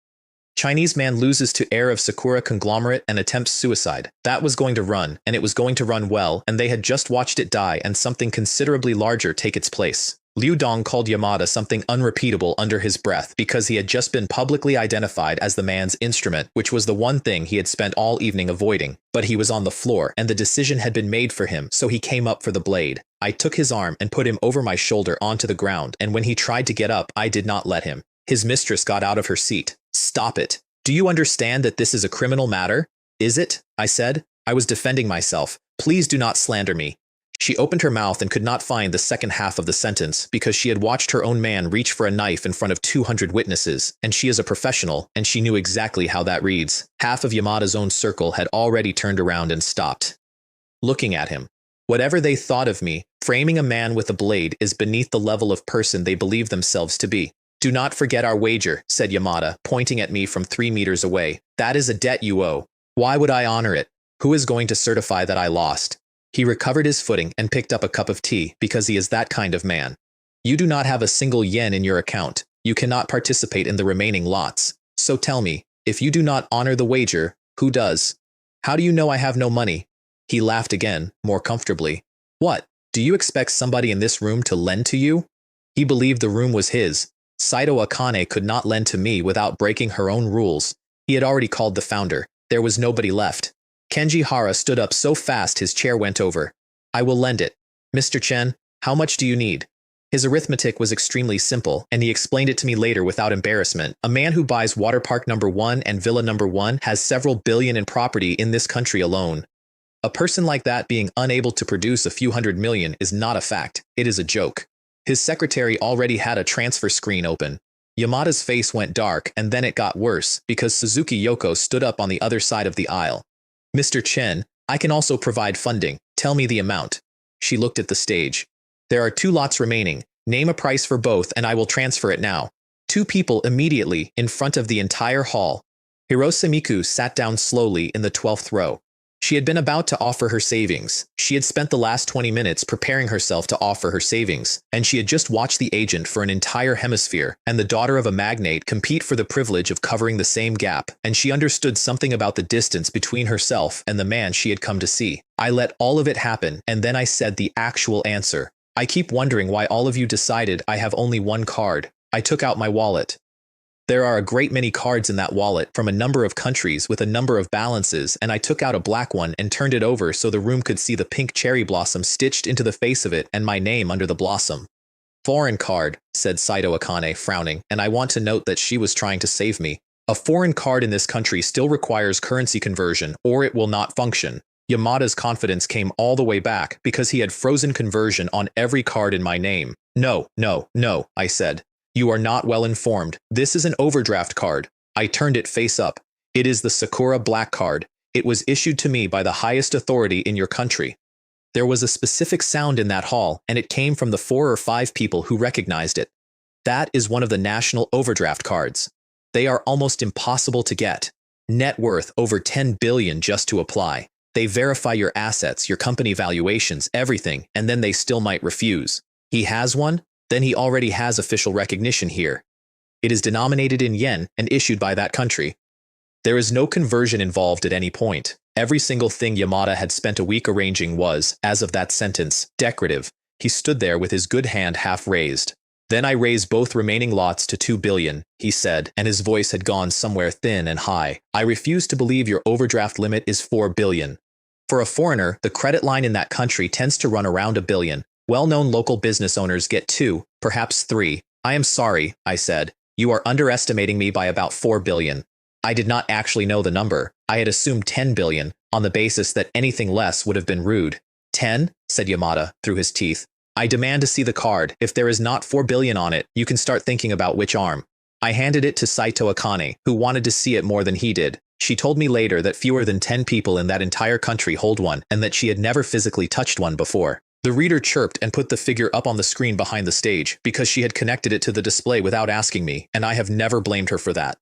Chinese man loses to heir of Sakura conglomerate and attempts suicide. That was going to run, and it was going to run well, and they had just watched it die and something considerably larger take its place. Liu Dong called Yamada something unrepeatable under his breath because he had just been publicly identified as the man's instrument, which was the one thing he had spent all evening avoiding. But he was on the floor, and the decision had been made for him, so he came up for the blade. I took his arm and put him over my shoulder onto the ground, and when he tried to get up, I did not let him. His mistress got out of her seat. "Stop it. Do you understand that this is a criminal matter?" "Is it?" I said. I was defending myself. "Please do not slander me." She opened her mouth and could not find the second half of the sentence because she had watched her own man reach for a knife in front of 200 witnesses, and she is a professional, and she knew exactly how that reads. Half of Yamada's own circle had already turned around and stopped, looking at him. Whatever they thought of me, framing a man with a blade is beneath the level of person they believe themselves to be. "Do not forget our wager," said Yamada, pointing at me from 3 meters away. "That is a debt you owe." "Why would I honor it? Who is going to certify that I lost?" He recovered his footing and picked up a cup of tea because he is that kind of man. "You do not have a single yen in your account. You cannot participate in the remaining lots. So tell me, if you do not honor the wager, who does?" "How do you know I have no money?" He laughed again, more comfortably. "What? Do you expect somebody in this room to lend to you?" He believed the room was his. Saito Akane could not lend to me without breaking her own rules. He had already called the founder. There was nobody left. Kenji Hara stood up so fast his chair went over. "I will lend it. Mr. Chen, how much do you need?" His arithmetic was extremely simple, and he explained it to me later without embarrassment. A man who buys Water Park number 1 and Villa number 1 has several billion in property in this country alone. A person like that being unable to produce a few hundred million is not a fact. It is a joke. His secretary already had a transfer screen open. Yamada's face went dark, and then it got worse, because Suzuki Yoko stood up on the other side of the aisle. "Mr. Chen, I can also provide funding. Tell me the amount." She looked at the stage. "There are 2 lots remaining. Name a price for both and I will transfer it now." 2 people immediately in front of the entire hall. Hirose Miku sat down slowly in the 12th row. She had been about to offer her savings. She had spent the last 20 minutes preparing herself to offer her savings, and she had just watched the agent for an entire hemisphere and the daughter of a magnate compete for the privilege of covering the same gap, and she understood something about the distance between herself and the man she had come to see. I let all of it happen, and then I said the actual answer. "I keep wondering why all of you decided I have only 1 card. I took out my wallet. There are a great many cards in that wallet from a number of countries with a number of balances, and I took out a black one and turned it over so the room could see the pink cherry blossom stitched into the face of it and my name under the blossom." "Foreign card," said Saito Akane, frowning, and I want to note that she was trying to save me. "A foreign card in this country still requires currency conversion, or it will not function." Yamada's confidence came all the way back because he had frozen conversion on every card in my name. "No, no, no," I said. "You are not well informed. This is an overdraft card." I turned it face up. "It is the Sakura Black card. It was issued to me by the highest authority in your country." There was a specific sound in that hall, and it came from the 4 or 5 people who recognized it. "That is one of the national overdraft cards. They are almost impossible to get. Net worth over 10 billion just to apply. They verify your assets, your company valuations, everything, and then they still might refuse. He has one? Then he already has official recognition here. It is denominated in yen and issued by that country. There is no conversion involved at any point. Every single thing Yamada had spent a week arranging was, as of that sentence, decorative. He stood there with his good hand half raised. "Then I raise both remaining lots to 2 billion, he said, and his voice had gone somewhere thin and high. "I refuse to believe your overdraft limit is 4 billion. For a foreigner, the credit line in that country tends to run around 1 billion. Well-known local business owners get 2, perhaps 3. "I am sorry," I said. "You are underestimating me by about 4 billion. I did not actually know the number. I had assumed 10 billion, on the basis that anything less would have been rude. 10? Said Yamada, through his teeth. "I demand to see the card. If there is not 4 billion on it, you can start thinking about which arm." I handed it to Saito Akane, who wanted to see it more than he did. She told me later that fewer than 10 people in that entire country hold one, and that she had never physically touched one before. The reader chirped and put the figure up on the screen behind the stage, because she had connected it to the display without asking me, and I have never blamed her for that.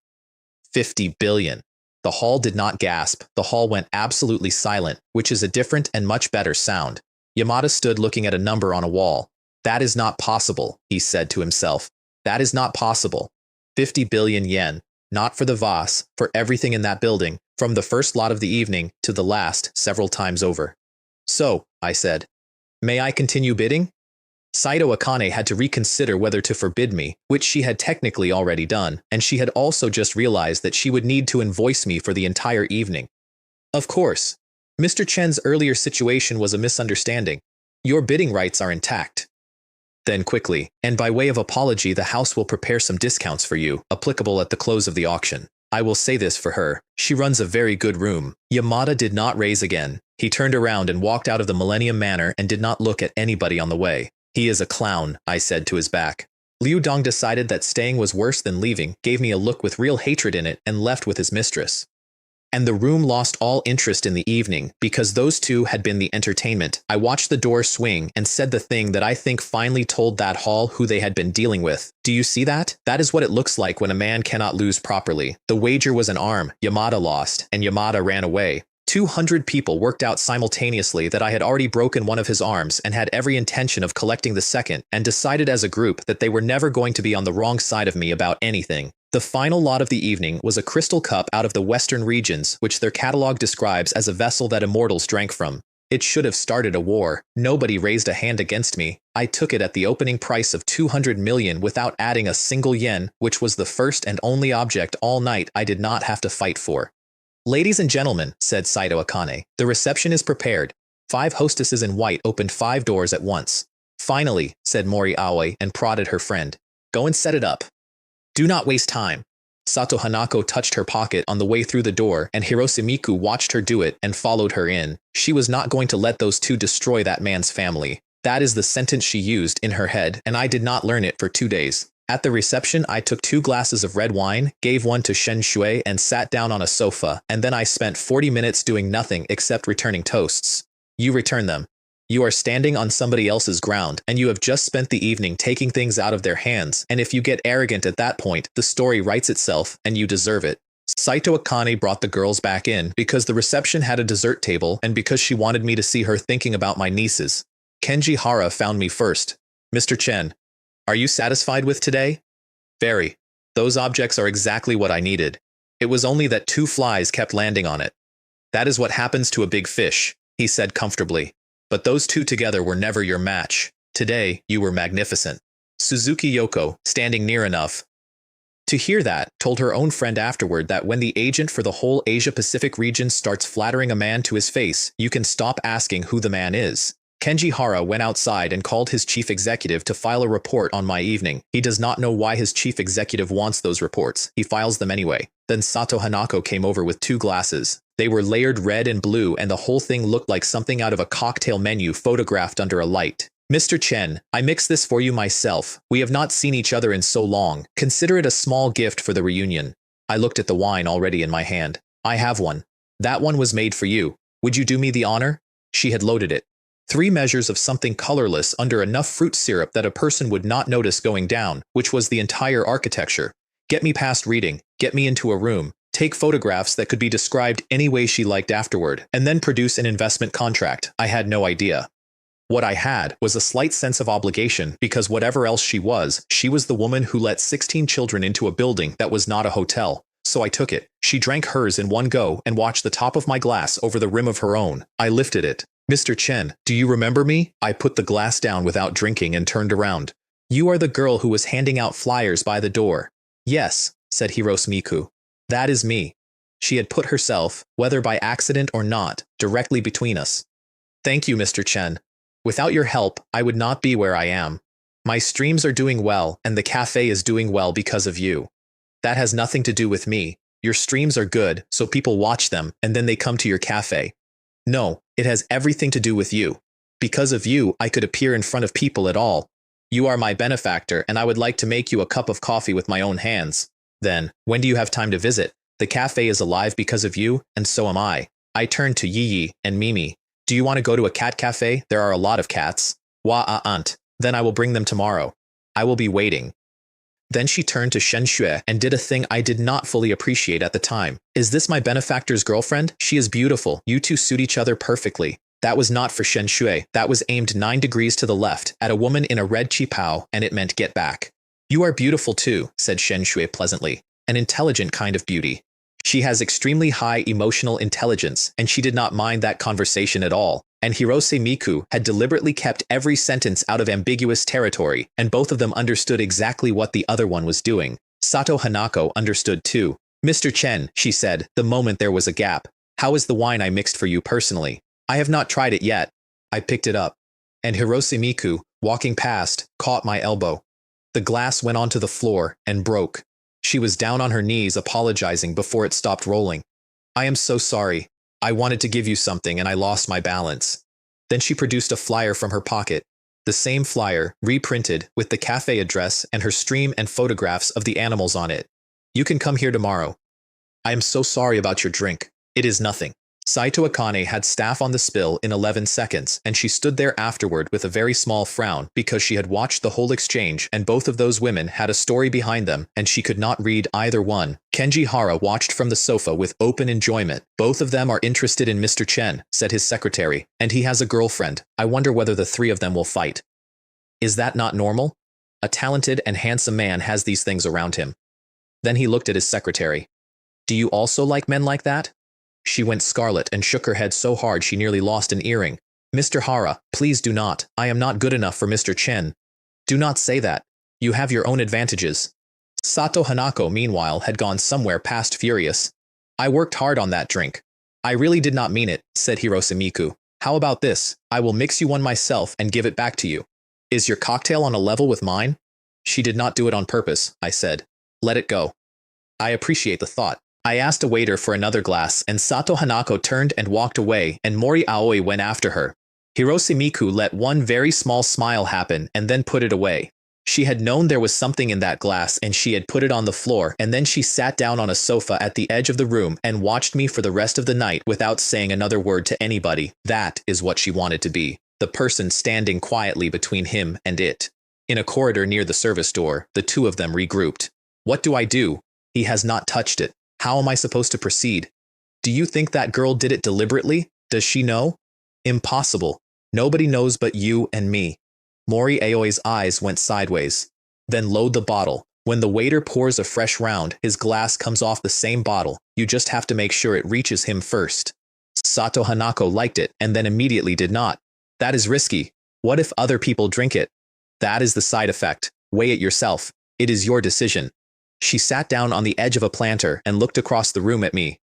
50 billion. The hall did not gasp. The hall went absolutely silent, which is a different and much better sound. Yamada stood looking at a number on a wall. "That is not possible," he said to himself. "That is not possible. 50 billion yen. Not for the vase, for everything in that building, from the first lot of the evening to the last several times over." "So," I said, "may I continue bidding?" Saito Akane had to reconsider whether to forbid me, which she had technically already done, and she had also just realized that she would need to invoice me for the entire evening. Of course, Mr. Chen's earlier situation was a misunderstanding. Your bidding rights are intact. Then quickly, and by way of apology, the house will prepare some discounts for you, applicable at the close of the auction. I will say this for her. She runs a very good room. Yamada did not raise again. He turned around and walked out of the Millennium Manor and did not look at anybody on the way. He is a clown, I said to his back. Liu Dong decided that staying was worse than leaving, gave me a look with real hatred in it, and left with his mistress. And the room lost all interest in the evening, because those two had been the entertainment. I watched the door swing and said the thing that I think finally told that hall who they had been dealing with. Do you see that? That is what it looks like when a man cannot lose properly. The wager was an arm. Yamada lost, and Yamada ran away. 200 people worked out simultaneously that I had already broken one of his arms and had every intention of collecting the second, and decided as a group that they were never going to be on the wrong side of me about anything. The final lot of the evening was a crystal cup out of the western regions, which their catalog describes as a vessel that immortals drank from. It should have started a war. Nobody raised a hand against me. I took it at the opening price of 200 million without adding a single yen, which was the first and only object all night I did not have to fight for. Ladies and gentlemen, said Saito Akane, the reception is prepared. 5 hostesses in white opened 5 doors at once. Finally, said Mori Aoi and prodded her friend. Go and set it up. Do not waste time. Sato Hanako touched her pocket on the way through the door, and Hirosemiku watched her do it and followed her in. She was not going to let those two destroy that man's family. That is the sentence she used in her head, and I did not learn it for 2 days. At the reception, I took 2 glasses of red wine, gave one to Shen Shui, and sat down on a sofa, and then I spent 40 minutes doing nothing except returning toasts. You return them. You are standing on somebody else's ground, and you have just spent the evening taking things out of their hands, and if you get arrogant at that point, the story writes itself, and you deserve it. Saito Akane brought the girls back in because the reception had a dessert table and because she wanted me to see her thinking about my nieces. Kenji Hara found me first. Mr. Chen, are you satisfied with today? Very. Those objects are exactly what I needed. It was only that 2 flies kept landing on it. That is what happens to a big fish, he said comfortably. But those 2 together were never your match. Today, you were magnificent. Suzuki Yoko, standing near enough to hear that, told her own friend afterward that when the agent for the whole Asia-Pacific region starts flattering a man to his face, you can stop asking who the man is. Kenji Hara went outside and called his chief executive to file a report on my evening. He does not know why his chief executive wants those reports. He files them anyway. Then Sato Hanako came over with 2 glasses. They were layered red and blue, and the whole thing looked like something out of a cocktail menu photographed under a light. Mr. Chen, I mixed this for you myself. We have not seen each other in so long. Consider it a small gift for the reunion. I looked at the wine already in my hand. I have one. That one was made for you. Would you do me the honor? She had loaded it. 3 measures of something colorless under enough fruit syrup that a person would not notice going down, which was the entire architecture. Get me past reading. Get me into a room. Take photographs that could be described any way she liked afterward, and then produce an investment contract. I had no idea. What I had was a slight sense of obligation because whatever else she was the woman who let 16 children into a building that was not a hotel. So I took it. She drank hers in one go and watched the top of my glass over the rim of her own. I lifted it. Mr. Chen, do you remember me? I put the glass down without drinking and turned around. You are the girl who was handing out flyers by the door. Yes, said Hirosemiku. That is me. She had put herself, whether by accident or not, directly between us. Thank you, Mr. Chen. Without your help, I would not be where I am. My streams are doing well, and the cafe is doing well because of you. That has nothing to do with me. Your streams are good, so people watch them, and then they come to your cafe. No, it has everything to do with you. Because of you, I could appear in front of people at all. You are my benefactor, and I would like to make you a cup of coffee with my own hands. Then, when do you have time to visit? The cafe is alive because of you, and so am I. I turned to Yi and Mimi. Do you want to go to a cat cafe? There are a lot of cats. Aunt. Then I will bring them tomorrow. I will be waiting. Then she turned to Shen Shui and did a thing I did not fully appreciate at the time. Is this my benefactor's girlfriend? She is beautiful. You two suit each other perfectly. That was not for Shen Shui. That was aimed 9 degrees to the left, at a woman in a red qipao, and it meant get back. You are beautiful too, said Shen Shui pleasantly. An intelligent kind of beauty. She has extremely high emotional intelligence, and she did not mind that conversation at all. and Hirose Miku had deliberately kept every sentence out of ambiguous territory, and both of them understood exactly what the other one was doing. Sato Hanako understood too. "Mr. Chen," she said, the moment there was a gap, "how is the wine I mixed for you personally?" "I have not tried it yet." I picked it up, and Hirose Miku, walking past, caught my elbow. The glass went onto the floor and broke. She was down on her knees apologizing before it stopped rolling. "I am so sorry. I wanted to give you something and I lost my balance." Then she produced a flyer from her pocket. The same flyer, reprinted, with the cafe address and her stream and photographs of the animals on it. "You can come here tomorrow." "I am so sorry about your drink. It is nothing." Saito Akane had staff on the spill in 11 seconds, and she stood there afterward with a very small frown because she had watched the whole exchange and both of those women had a story behind them and she could not read either one. Kenji Hara watched from the sofa with open enjoyment. "Both of them are interested in Mr. Chen," said his secretary, "and he has a girlfriend. I wonder whether the three of them will fight. Is that not normal? A talented and handsome man has these things around him." Then he looked at his secretary. "Do you also like men like that?" She went scarlet and shook her head so hard she nearly lost an earring. "Mr. Hara, please do not. I am not good enough for Mr. Chen." "Do not say that. You have your own advantages." Sato Hanako, meanwhile, had gone somewhere past furious. "I worked hard on that drink." "I really did not mean it," said Hirose Miku. "How about this? I will mix you one myself and give it back to you. Is your cocktail on a level with mine?" "She did not do it on purpose," I said. "Let it go." "I appreciate the thought." I asked a waiter for another glass, and Sato Hanako turned and walked away, and Mori Aoi went after her. Hirose Miku let one very small smile happen and then put it away. She had known there was something in that glass and she had put it on the floor, and then she sat down on a sofa at the edge of the room and watched me for the rest of the night without saying another word to anybody. That is what she wanted to be, the person standing quietly between him and it. In a corridor near the service door, the two of them regrouped. "What do I do? He has not touched it. How am I supposed to proceed?" "Do you think that girl did it deliberately? Does she know?" "Impossible. Nobody knows but you and me." Mori Aoi's eyes went sideways. "Then load the bottle. When the waiter pours a fresh round, his glass comes off the same bottle. You just have to make sure it reaches him first." Sato Hanako liked it and then immediately did not. "That is risky. What if other people drink it?" "That is the side effect. Weigh it yourself. It is your decision." She sat down on the edge of a planter and looked across the room at me.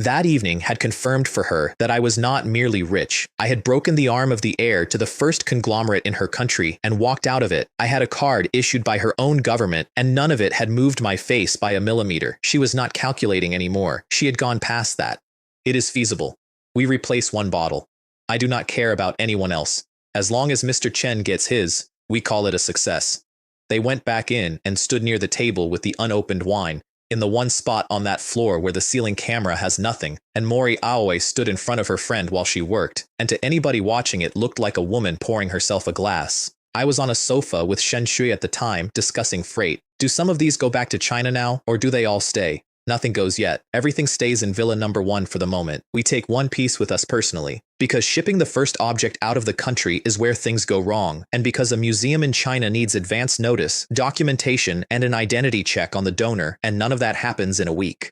That evening had confirmed for her that I was not merely rich. I had broken the arm of the heir to the first conglomerate in her country and walked out of it. I had a card issued by her own government, and none of it had moved my face by a millimeter. She was not calculating anymore. She had gone past that. "It is feasible. We replace one bottle. I do not care about anyone else. As long as Mr. Chen gets his, we call it a success." They went back in and stood near the table with the unopened wine, in the one spot on that floor where the ceiling camera has nothing, and Mori Aoi stood in front of her friend while she worked, and to anybody watching it looked like a woman pouring herself a glass. I was on a sofa with Shen Shui at the time, discussing freight. "Do some of these go back to China now, or do they all stay?" "Nothing goes yet. Everything stays in Villa number 1 for the moment. We take one piece with us personally. Because shipping the first object out of the country is where things go wrong, and because a museum in China needs advance notice, documentation, and an identity check on the donor, and none of that happens in a week.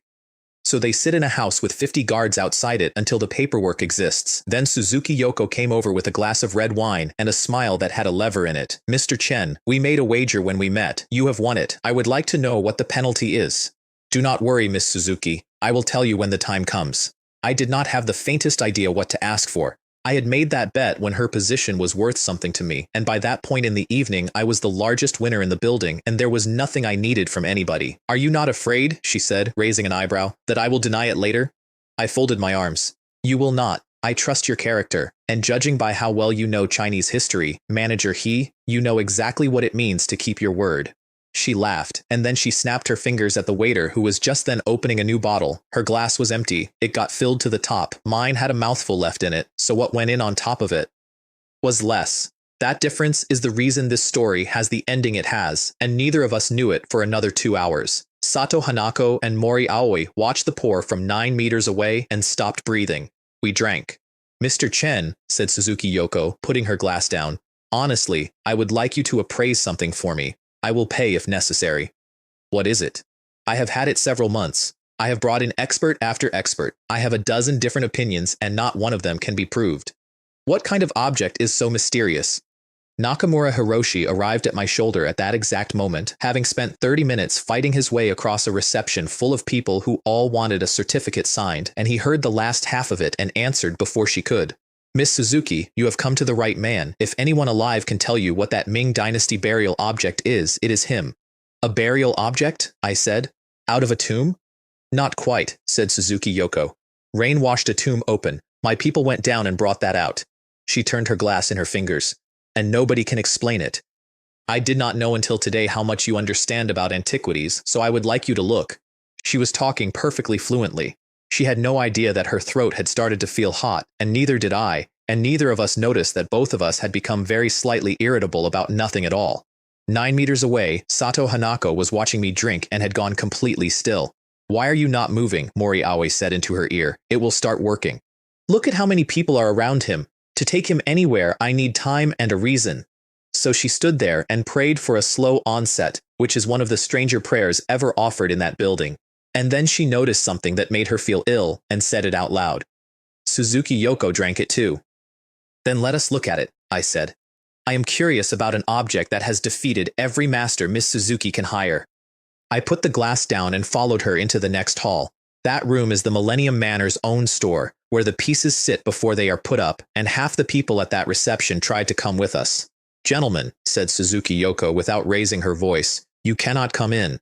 So they sit in a house with 50 guards outside it until the paperwork exists." Then Suzuki Yoko came over with a glass of red wine and a smile that had a lever in it. "Mr. Chen, we made a wager when we met. You have won it. I would like to know what the penalty is." "Do not worry, Miss Suzuki. I will tell you when the time comes." I did not have the faintest idea what to ask for. I had made that bet when her position was worth something to me, and by that point in the evening I was the largest winner in the building, and there was nothing I needed from anybody. "Are you not afraid," she said, raising an eyebrow, "that I will deny it later?" I folded my arms. "You will not. I trust your character, and judging by how well you know Chinese history, Manager He, you know exactly what it means to keep your word." She laughed, and then she snapped her fingers at the waiter who was just then opening a new bottle. Her glass was empty. It got filled to the top. Mine had a mouthful left in it, so what went in on top of it was less. That difference is the reason this story has the ending it has, and neither of us knew it for another 2 hours. Sato Hanako and Mori Aoi watched the pour from 9 meters away and stopped breathing. We drank. "Mr. Chen," said Suzuki Yoko, putting her glass down, "honestly, I would like you to appraise something for me. I will pay if necessary." "What is it?" "I have had it several months. I have brought in expert after expert. I have a dozen different opinions and not one of them can be proved." What kind of object is so mysterious? Nakamura Hiroshi arrived at my shoulder at that exact moment, having spent 30 minutes fighting his way across a reception full of people who all wanted a certificate signed, and he heard the last half of it and answered before she could. Miss Suzuki, you have come to the right man. If anyone alive can tell you what that Ming Dynasty burial object is, it is him. A burial object? I said. Out of a tomb? Not quite, said Suzuki Yoko. Rain washed a tomb open. My people went down and brought that out. She turned her glass in her fingers. And nobody can explain it. I did not know until today how much you understand about antiquities, so I would like you to look. She was talking perfectly fluently. She had no idea that her throat had started to feel hot, and neither did I, and neither of us noticed that both of us had become very slightly irritable about nothing at all. 9 meters away, Sato Hanako was watching me drink and had gone completely still. Why are you not moving? Mori Aoi said into her ear. It will start working. Look at how many people are around him. To take him anywhere, I need time and a reason. So she stood there and prayed for a slow onset, which is one of the stranger prayers ever offered in that building. And then she noticed something that made her feel ill and said it out loud. Suzuki Yoko drank it too. Then let us look at it, I said. I am curious about an object that has defeated every master Miss Suzuki can hire. I put the glass down and followed her into the next hall. That room is the Millennium Manor's own store, where the pieces sit before they are put up, and half the people at that reception tried to come with us. Gentlemen, said Suzuki Yoko without raising her voice, you cannot come in.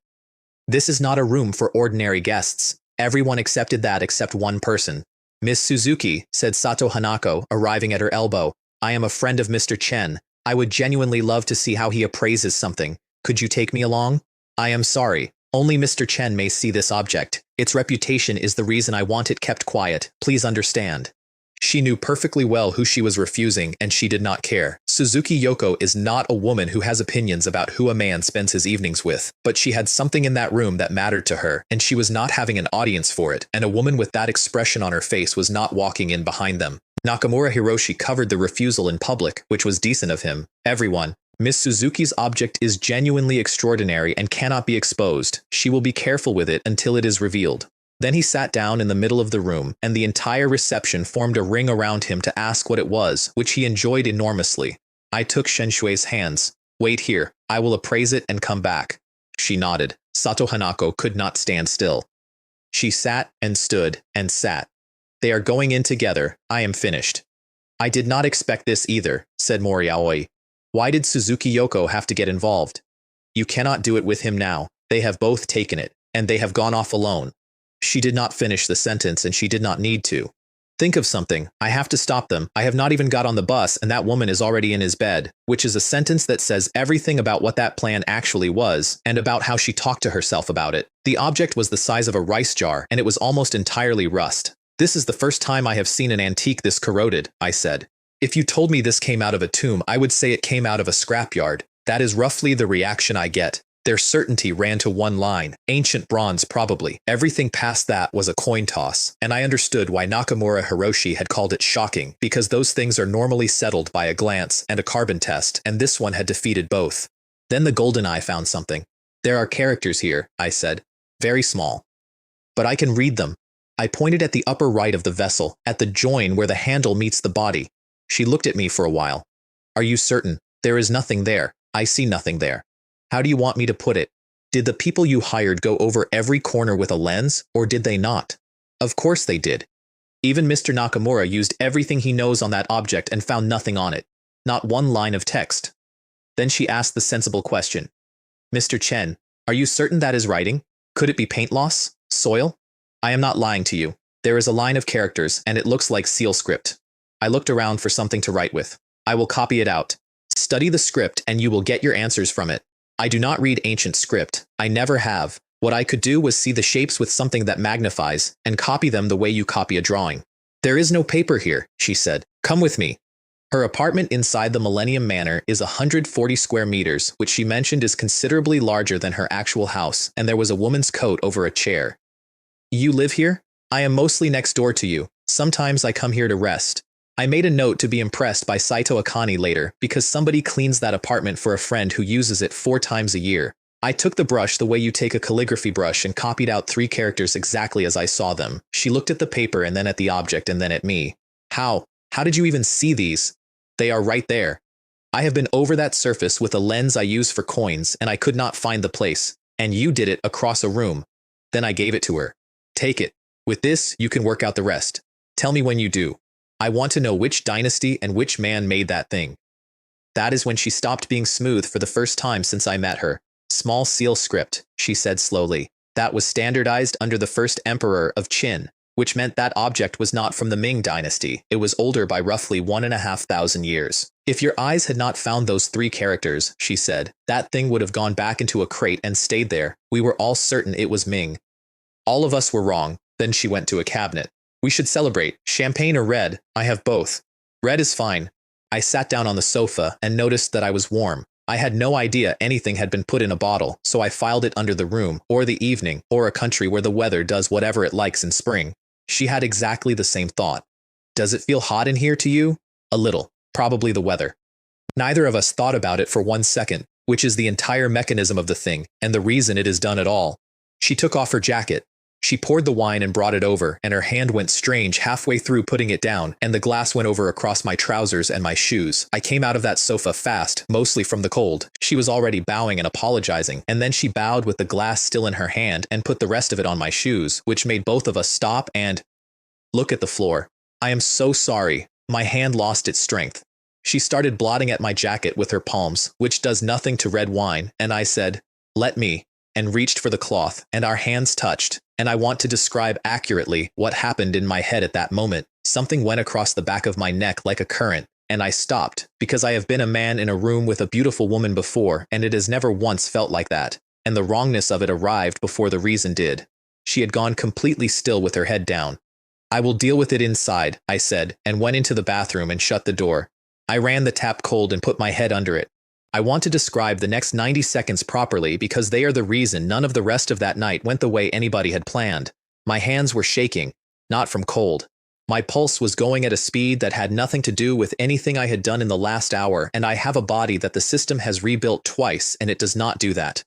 This is not a room for ordinary guests. Everyone accepted that except one person. Miss Suzuki, said Sato Hanako, arriving at her elbow, I am a friend of Mr. Chen. I would genuinely love to see how he appraises something. Could you take me along? I am sorry. Only Mr. Chen may see this object. Its reputation is the reason I want it kept quiet. Please understand. She knew perfectly well who she was refusing, and she did not care. Suzuki Yoko is not a woman who has opinions about who a man spends his evenings with, but she had something in that room that mattered to her, and she was not having an audience for it, and a woman with that expression on her face was not walking in behind them. Nakamura Hiroshi covered the refusal in public, which was decent of him. Everyone. Miss Suzuki's object is genuinely extraordinary and cannot be exposed. She will be careful with it until it is revealed. Then he sat down in the middle of the room, and the entire reception formed a ring around him to ask what it was, which he enjoyed enormously. I took Shenshui's hands. Wait here. I will appraise it and come back. She nodded. Sato Hanako could not stand still. She sat and stood and sat. They are going in together. I am finished. I did not expect this either, said Mori Aoi. Why did Suzuki Yoko have to get involved? You cannot do it with him now. They have both taken it, and they have gone off alone. She did not finish the sentence, and she did not need to. Think of something. I have to stop them. I have not even got on the bus, and that woman is already in his bed, which is a sentence that says everything about what that plan actually was, and about how she talked to herself about it. The object was the size of a rice jar, and it was almost entirely rust. This is the first time I have seen an antique this corroded, I said. If you told me this came out of a tomb, I would say it came out of a scrapyard. That is roughly the reaction I get. Their certainty ran to one line. Ancient bronze, probably. Everything past that was a coin toss. And I understood why Nakamura Hiroshi had called it shocking, because those things are normally settled by a glance and a carbon test, and this one had defeated both. Then the golden eye found something. There are characters here, I said. Very small. But I can read them. I pointed at the upper right of the vessel, at the join where the handle meets the body. She looked at me for a while. Are you certain? There is nothing there. I see nothing there. How do you want me to put it? Did the people you hired go over every corner with a lens, or did they not? Of course they did. Even Mr. Nakamura used everything he knows on that object and found nothing on it. Not one line of text. Then she asked the sensible question. Mr. Chen, are you certain that is writing? Could it be paint loss? Soil? I am not lying to you. There is a line of characters, and it looks like seal script. I looked around for something to write with. I will copy it out. Study the script and you will get your answers from it. I do not read ancient script. I never have. What I could do was see the shapes with something that magnifies and copy them the way you copy a drawing. There is no paper here, she said. Come with me. Her apartment inside the Millennium Manor is 140 square meters, which she mentioned is considerably larger than her actual house, and there was a woman's coat over a chair. You live here? I am mostly next door to you. Sometimes I come here to rest. I made a note to be impressed by Saito Akane later, because somebody cleans that apartment for a friend who uses it 4 times a year. I took the brush the way you take a calligraphy brush and copied out 3 characters exactly as I saw them. She looked at the paper and then at the object and then at me. How How did you even see these? They are right there. I have been over that surface with a lens I use for coins, and I could not find the place. And you did it across a room. Then I gave it to her. Take it. With this, you can work out the rest. Tell me when you do. I want to know which dynasty and which man made that thing. That is when she stopped being smooth for the first time since I met her. Small seal script, she said slowly. That was standardized under the first emperor of Qin, which meant that object was not from the Ming dynasty. It was older by roughly 1,500 years. If your eyes had not found those 3 characters, she said, that thing would have gone back into a crate and stayed there. We were all certain it was Ming. All of us were wrong. Then she went to a cabinet. We should celebrate. Champagne or red? I have both. Red is fine. I sat down on the sofa and noticed that I was warm. I had no idea anything had been put in a bottle, so I filed it under the room, or the evening, or a country where the weather does whatever it likes in spring. She had exactly the same thought. Does it feel hot in here to you? A little. Probably the weather. Neither of us thought about it for 1 second, which is the entire mechanism of the thing, and the reason it is done at all. She took off her jacket. She poured the wine and brought it over, and her hand went strange halfway through putting it down, and the glass went over across my trousers and my shoes. I came out of that sofa fast, mostly from the cold. She was already bowing and apologizing, and then she bowed with the glass still in her hand and put the rest of it on my shoes, which made both of us stop and look at the floor. I am so sorry. My hand lost its strength. She started blotting at my jacket with her palms, which does nothing to red wine, and I said, "Let me," and reached for the cloth, and our hands touched. And I want to describe accurately what happened in my head at that moment. Something went across the back of my neck like a current, and I stopped, because I have been a man in a room with a beautiful woman before, and it has never once felt like that, and the wrongness of it arrived before the reason did. She had gone completely still with her head down. I will deal with it inside, I said, and went into the bathroom and shut the door. I ran the tap cold and put my head under it. I want to describe the next 90 seconds properly because they are the reason none of the rest of that night went the way anybody had planned. My hands were shaking, not from cold. My pulse was going at a speed that had nothing to do with anything I had done in the last hour, and I have a body that the system has rebuilt twice, and it does not do that.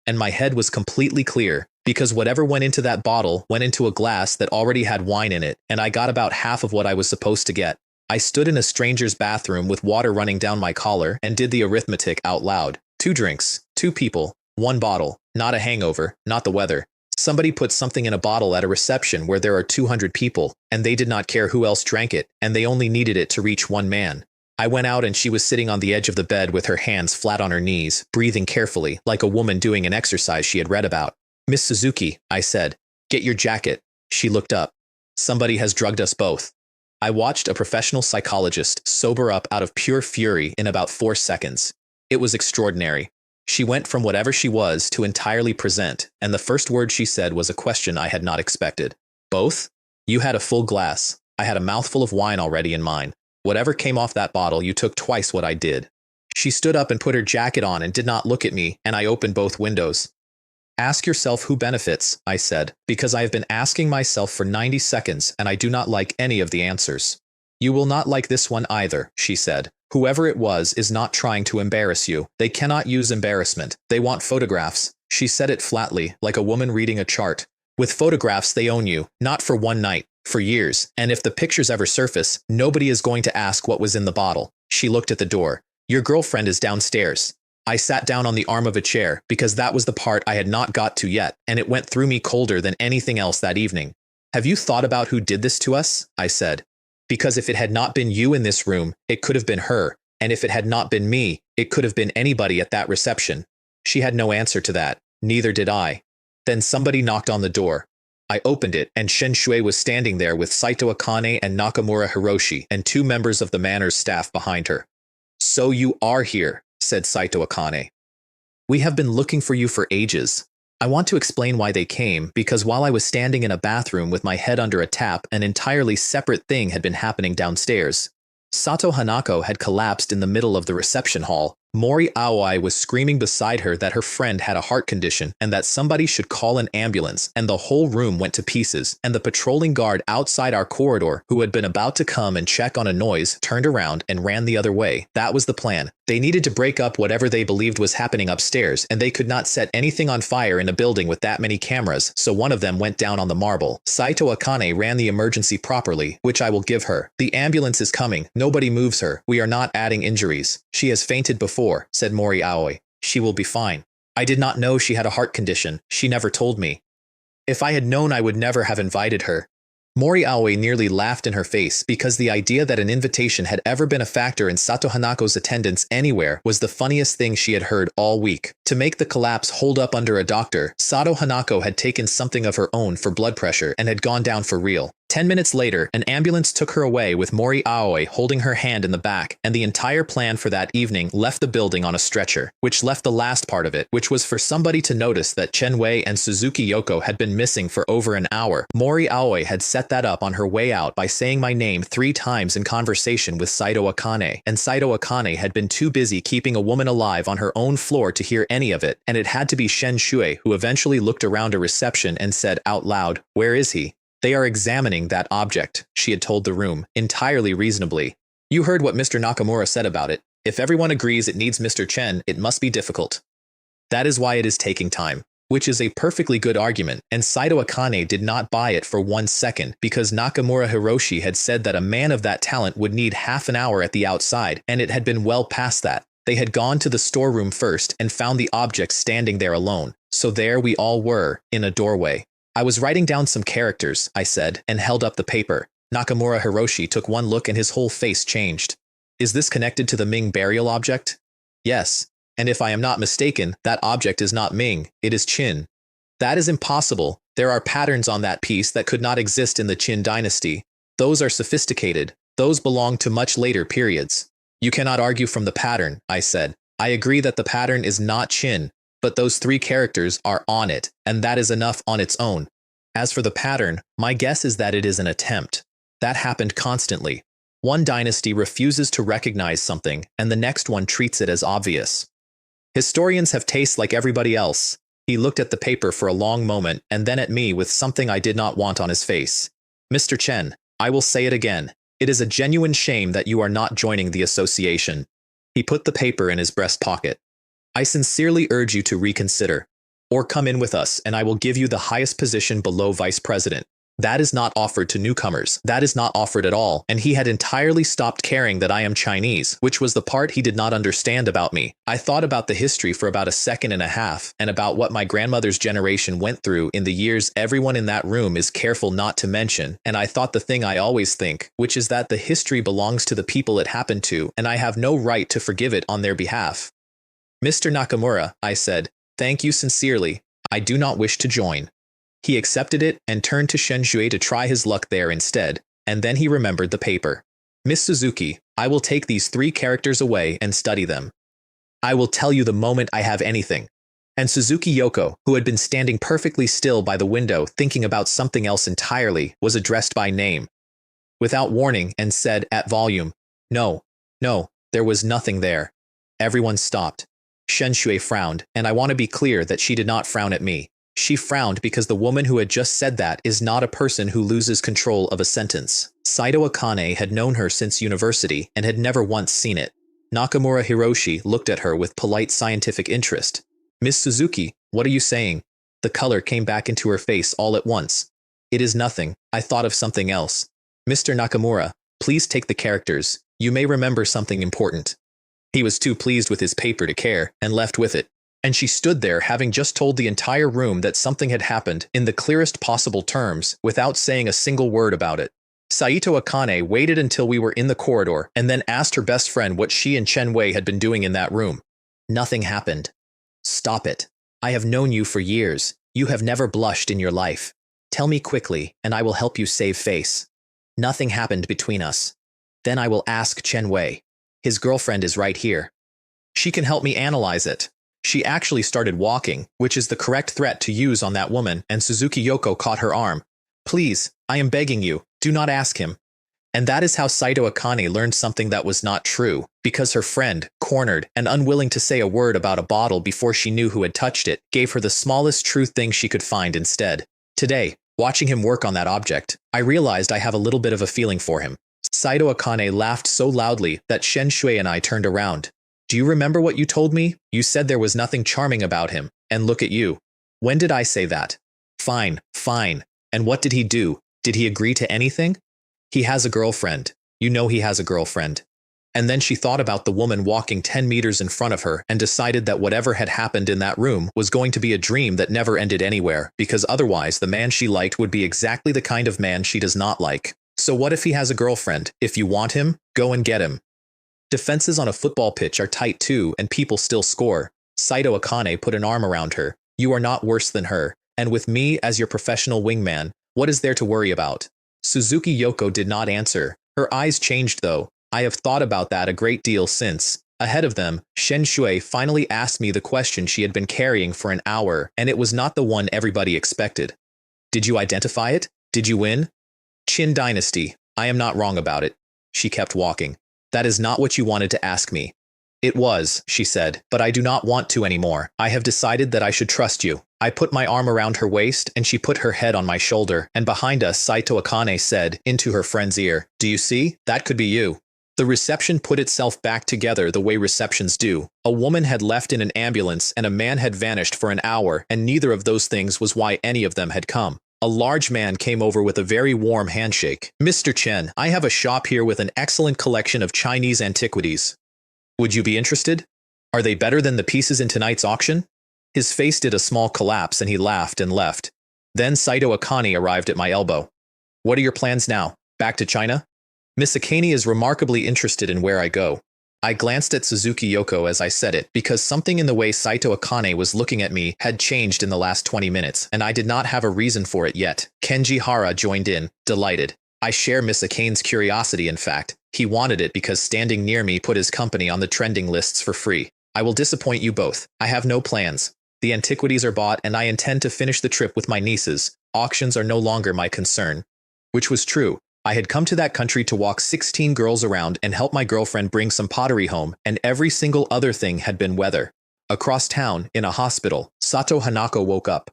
And my head was completely clear, because whatever went into that bottle went into a glass that already had wine in it, and I got about half of what I was supposed to get. I stood in a stranger's bathroom with water running down my collar and did the arithmetic out loud. 2 drinks, 2 people, 1 bottle, not a hangover, not the weather. Somebody put something in a bottle at a reception where there are 200 people, and they did not care who else drank it, and they only needed it to reach 1 man. I went out and she was sitting on the edge of the bed with her hands flat on her knees, breathing carefully, like a woman doing an exercise she had read about. "Miss Suzuki," I said, "get your jacket." She looked up. "Somebody has drugged us both." I watched a professional psychologist sober up out of pure fury in about 4 seconds. It was extraordinary. She went from whatever she was to entirely present, and the first word she said was a question I had not expected. "Both? You had a full glass. I had a mouthful of wine already in mine. Whatever came off that bottle, you took twice what I did." She stood up and put her jacket on and did not look at me, and I opened both windows. "Ask yourself who benefits," I said, "because I have been asking myself for 90 seconds, and I do not like any of the answers." "You will not like this one either," she said. "Whoever it was is not trying to embarrass you. They cannot use embarrassment. They want photographs." She said it flatly, like a woman reading a chart. "With photographs, they own you, not for 1 night, for years, and if the pictures ever surface, nobody is going to ask what was in the bottle." She looked at the door. "Your girlfriend is downstairs." I sat down on the arm of a chair, because that was the part I had not got to yet, and it went through me colder than anything else that evening. "Have you thought about who did this to us?" I said. "Because if it had not been you in this room, it could have been her, and if it had not been me, it could have been anybody at that reception." She had no answer to that. Neither did I. Then somebody knocked on the door. I opened it, and Shen Shui was standing there with Saito Akane and Nakamura Hiroshi and 2 members of the manor's staff behind her. "So you are here," said Saito Akane. "We have been looking for you for ages." I want to explain why they came, because while I was standing in a bathroom with my head under a tap, an entirely separate thing had been happening downstairs. Sato Hanako had collapsed in the middle of the reception hall. Mori Aoi was screaming beside her that her friend had a heart condition and that somebody should call an ambulance, and the whole room went to pieces, and the patrolling guard outside our corridor, who had been about to come and check on a noise, turned around and ran the other way. That was the plan. They needed to break up whatever they believed was happening upstairs, and they could not set anything on fire in a building with that many cameras, so one of them went down on the marble. Saito Akane ran the emergency properly, which I will give her. The ambulance is coming. Nobody moves her. We are not adding injuries. She has fainted before, said Mori Aoi. She will be fine. I did not know she had a heart condition. She never told me. If I had known, I would never have invited her. Mori Aoi nearly laughed in her face because the idea that an invitation had ever been a factor in Sato Hanako's attendance anywhere was the funniest thing she had heard all week. To make the collapse hold up under a doctor, Sato Hanako had taken something of her own for blood pressure and had gone down for real. 10 minutes later, an ambulance took her away with Mori Aoi holding her hand in the back, and the entire plan for that evening left the building on a stretcher, which left the last part of it, which was for somebody to notice that Chen Wei and Suzuki Yoko had been missing for over an hour. Mori Aoi had set that up on her way out by saying my name 3 times in conversation with Saito Akane, and Saito Akane had been too busy keeping a woman alive on her own floor to hear any of it, and it had to be Shen Shui who eventually looked around a reception and said out loud, "Where is he?" "They are examining that object," she had told the room, entirely reasonably. "You heard what Mr. Nakamura said about it. If everyone agrees it needs Mr. Chen, it must be difficult. That is why it is taking time." Which is a perfectly good argument, and Saito Akane did not buy it for 1 second because Nakamura Hiroshi had said that a man of that talent would need half an hour at the outside, and it had been well past that. They had gone to the storeroom first and found the object standing there alone, so there we all were, in a doorway. "I was writing down some characters," I said, and held up the paper. Nakamura Hiroshi took one look and his whole face changed. "Is this connected to the Ming burial object?" "Yes. And if I am not mistaken, that object is not Ming, it is Qin." "That is impossible. There are patterns on that piece that could not exist in the Qin dynasty. Those are sophisticated. Those belong to much later periods." "You cannot argue from the pattern," I said. "I agree that the pattern is not Qin, but those 3 characters are on it, and that is enough on its own. As for the pattern, my guess is that it is an attempt. That happened constantly. One dynasty refuses to recognize something, and the next one treats it as obvious. Historians have tastes like everybody else." He looked at the paper for a long moment, and then at me with something I did not want on his face. "Mr. Chen, I will say it again. It is a genuine shame that you are not joining the association." He put the paper in his breast pocket. "I sincerely urge you to reconsider. Or come in with us and I will give you the highest position below vice president. That is not offered to newcomers. That is not offered at all." And he had entirely stopped caring that I am Chinese, which was the part he did not understand about me. I thought about the history for about a second and a half, and about what my grandmother's generation went through in the years everyone in that room is careful not to mention, and I thought the thing I always think, which is that the history belongs to the people it happened to, and I have no right to forgive it on their behalf. "Mr. Nakamura," I said, "thank you sincerely. I do not wish to join." He accepted it and turned to Shenzhue to try his luck there instead, and then he remembered the paper. "Miss Suzuki, I will take these 3 characters away and study them. I will tell you the moment I have anything." And Suzuki Yoko, who had been standing perfectly still by the window thinking about something else entirely, was addressed by name, without warning, and said at volume, "No, no, there was nothing there." Everyone stopped. Shenzhue frowned, and I want to be clear that she did not frown at me. She frowned because the woman who had just said that is not a person who loses control of a sentence. Saito Akane had known her since university and had never once seen it. Nakamura Hiroshi looked at her with polite scientific interest. "Miss Suzuki, what are you saying?" The color came back into her face all at once. "It is nothing. I thought of something else." "Mr. Nakamura, please take the characters. You may remember something important." He was too pleased with his paper to care, and left with it. And she stood there having just told the entire room that something had happened in the clearest possible terms, without saying a single word about it. Saito Akane waited until we were in the corridor, and then asked her best friend what she and Chen Wei had been doing in that room. "Nothing happened." "Stop it. I have known you for years. You have never blushed in your life. Tell me quickly, and I will help you save face." "Nothing happened between us." "Then I will ask Chen Wei. His girlfriend is right here. She can help me analyze it." She actually started walking, which is the correct threat to use on that woman, and Suzuki Yoko caught her arm. "Please, I am begging you, do not ask him." And that is how Saito Akane learned something that was not true, because her friend, cornered and unwilling to say a word about a bottle before she knew who had touched it, gave her the smallest true thing she could find instead. Today, watching him work on that object, I realized I have a little bit of a feeling for him. Saito Akane laughed so loudly that Shen Shui and I turned around. Do you remember what you told me? You said there was nothing charming about him, and look at you. When did I say that? Fine, fine. And what did he do? Did he agree to anything? He has a girlfriend. You know he has a girlfriend. And then she thought about the woman walking 10 meters in front of her and decided that whatever had happened in that room was going to be a dream that never ended anywhere, because otherwise the man she liked would be exactly the kind of man she does not like. So what if he has a girlfriend? If you want him, go and get him. Defenses on a football pitch are tight too, and people still score. Saito Akane put an arm around her. You are not worse than her, and with me as your professional wingman, what is there to worry about? Suzuki Yoko did not answer. Her eyes changed though. I have thought about that a great deal since. Ahead of them, Shen Shui finally asked me the question she had been carrying for an hour, and it was not the one everybody expected. Did you identify it? Did you win? Qin Dynasty. I am not wrong about it. She kept walking. That is not what you wanted to ask me. It was, she said, but I do not want to anymore. I have decided that I should trust you. I put my arm around her waist and she put her head on my shoulder, and behind us Saito Akane said, into her friend's ear, do you see? That could be you. The reception put itself back together the way receptions do. A woman had left in an ambulance and a man had vanished for an hour, and neither of those things was why any of them had come. A large man came over with a very warm handshake. Mr. Chen, I have a shop here with an excellent collection of Chinese antiquities. Would you be interested? Are they better than the pieces in tonight's auction? His face did a small collapse and he laughed and left. Then Saito Akane arrived at my elbow. What are your plans now? Back to China? Miss Akane is remarkably interested in where I go. I glanced at Suzuki Yoko as I said it, because something in the way Saito Akane was looking at me had changed in the last 20 minutes, and I did not have a reason for it yet. Kenji Hara joined in, delighted. I share Miss Akane's curiosity, in fact. He wanted it because standing near me put his company on the trending lists for free. I will disappoint you both. I have no plans. The antiquities are bought and I intend to finish the trip with my nieces. Auctions are no longer my concern. Which was true. I had come to that country to walk 16 girls around and help my girlfriend bring some pottery home, and every single other thing had been weather. Across town, in a hospital, Sato Hanako woke up.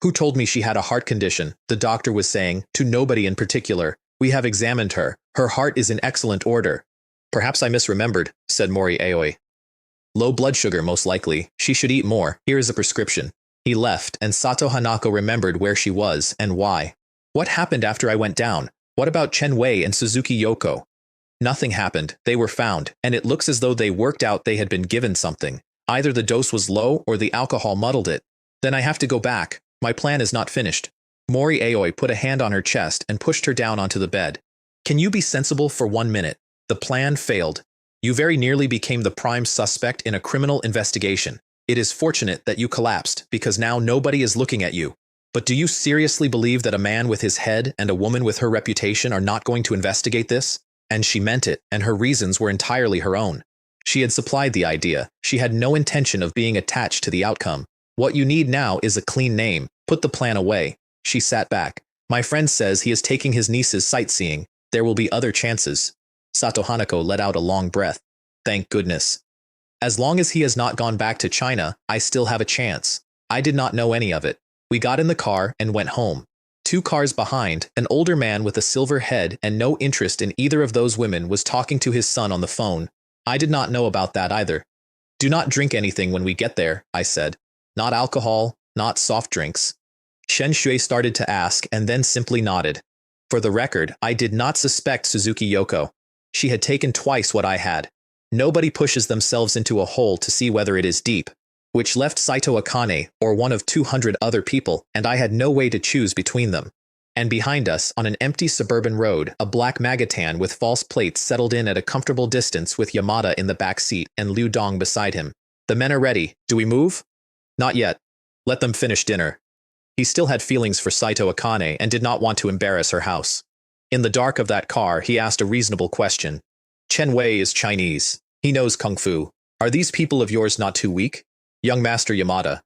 Who told me she had a heart condition? The doctor was saying, to nobody in particular. We have examined her. Her heart is in excellent order. Perhaps I misremembered, said Mori Aoi. Low blood sugar, most likely. She should eat more. Here is a prescription. He left, and Sato Hanako remembered where she was and why. What happened after I went down? What about Chen Wei and Suzuki Yoko? Nothing happened. They were found, and it looks as though they worked out they had been given something. Either the dose was low or the alcohol muddled it. Then I have to go back. My plan is not finished. Mori Aoi put a hand on her chest and pushed her down onto the bed. Can you be sensible for 1 minute? The plan failed. You very nearly became the prime suspect in a criminal investigation. It is fortunate that you collapsed, because now nobody is looking at you. But do you seriously believe that a man with his head and a woman with her reputation are not going to investigate this? And she meant it, and her reasons were entirely her own. She had supplied the idea. She had no intention of being attached to the outcome. What you need now is a clean name. Put the plan away. She sat back. My friend says he is taking his nieces sightseeing. There will be other chances. Sato Hanako let out a long breath. Thank goodness. As long as he has not gone back to China, I still have a chance. I did not know any of it. We got in the car and went home. 2 cars behind, an older man with a silver head and no interest in either of those women was talking to his son on the phone. I did not know about that either. Do not drink anything when we get there, I said. Not alcohol, not soft drinks. Shen Shui started to ask and then simply nodded. For the record, I did not suspect Suzuki Yoko. She had taken twice what I had. Nobody pushes themselves into a hole to see whether it is deep. Which left Saito Akane, or one of 200 other people, and I had no way to choose between them. And behind us, on an empty suburban road, a black Magetan with false plates settled in at a comfortable distance with Yamada in the back seat and Liu Dong beside him. The men are ready. Do we move? Not yet. Let them finish dinner. He still had feelings for Saito Akane and did not want to embarrass her house. In the dark of that car, he asked a reasonable question. Chen Wei is Chinese. He knows Kung Fu. Are these people of yours not too weak? Young Master Yamada.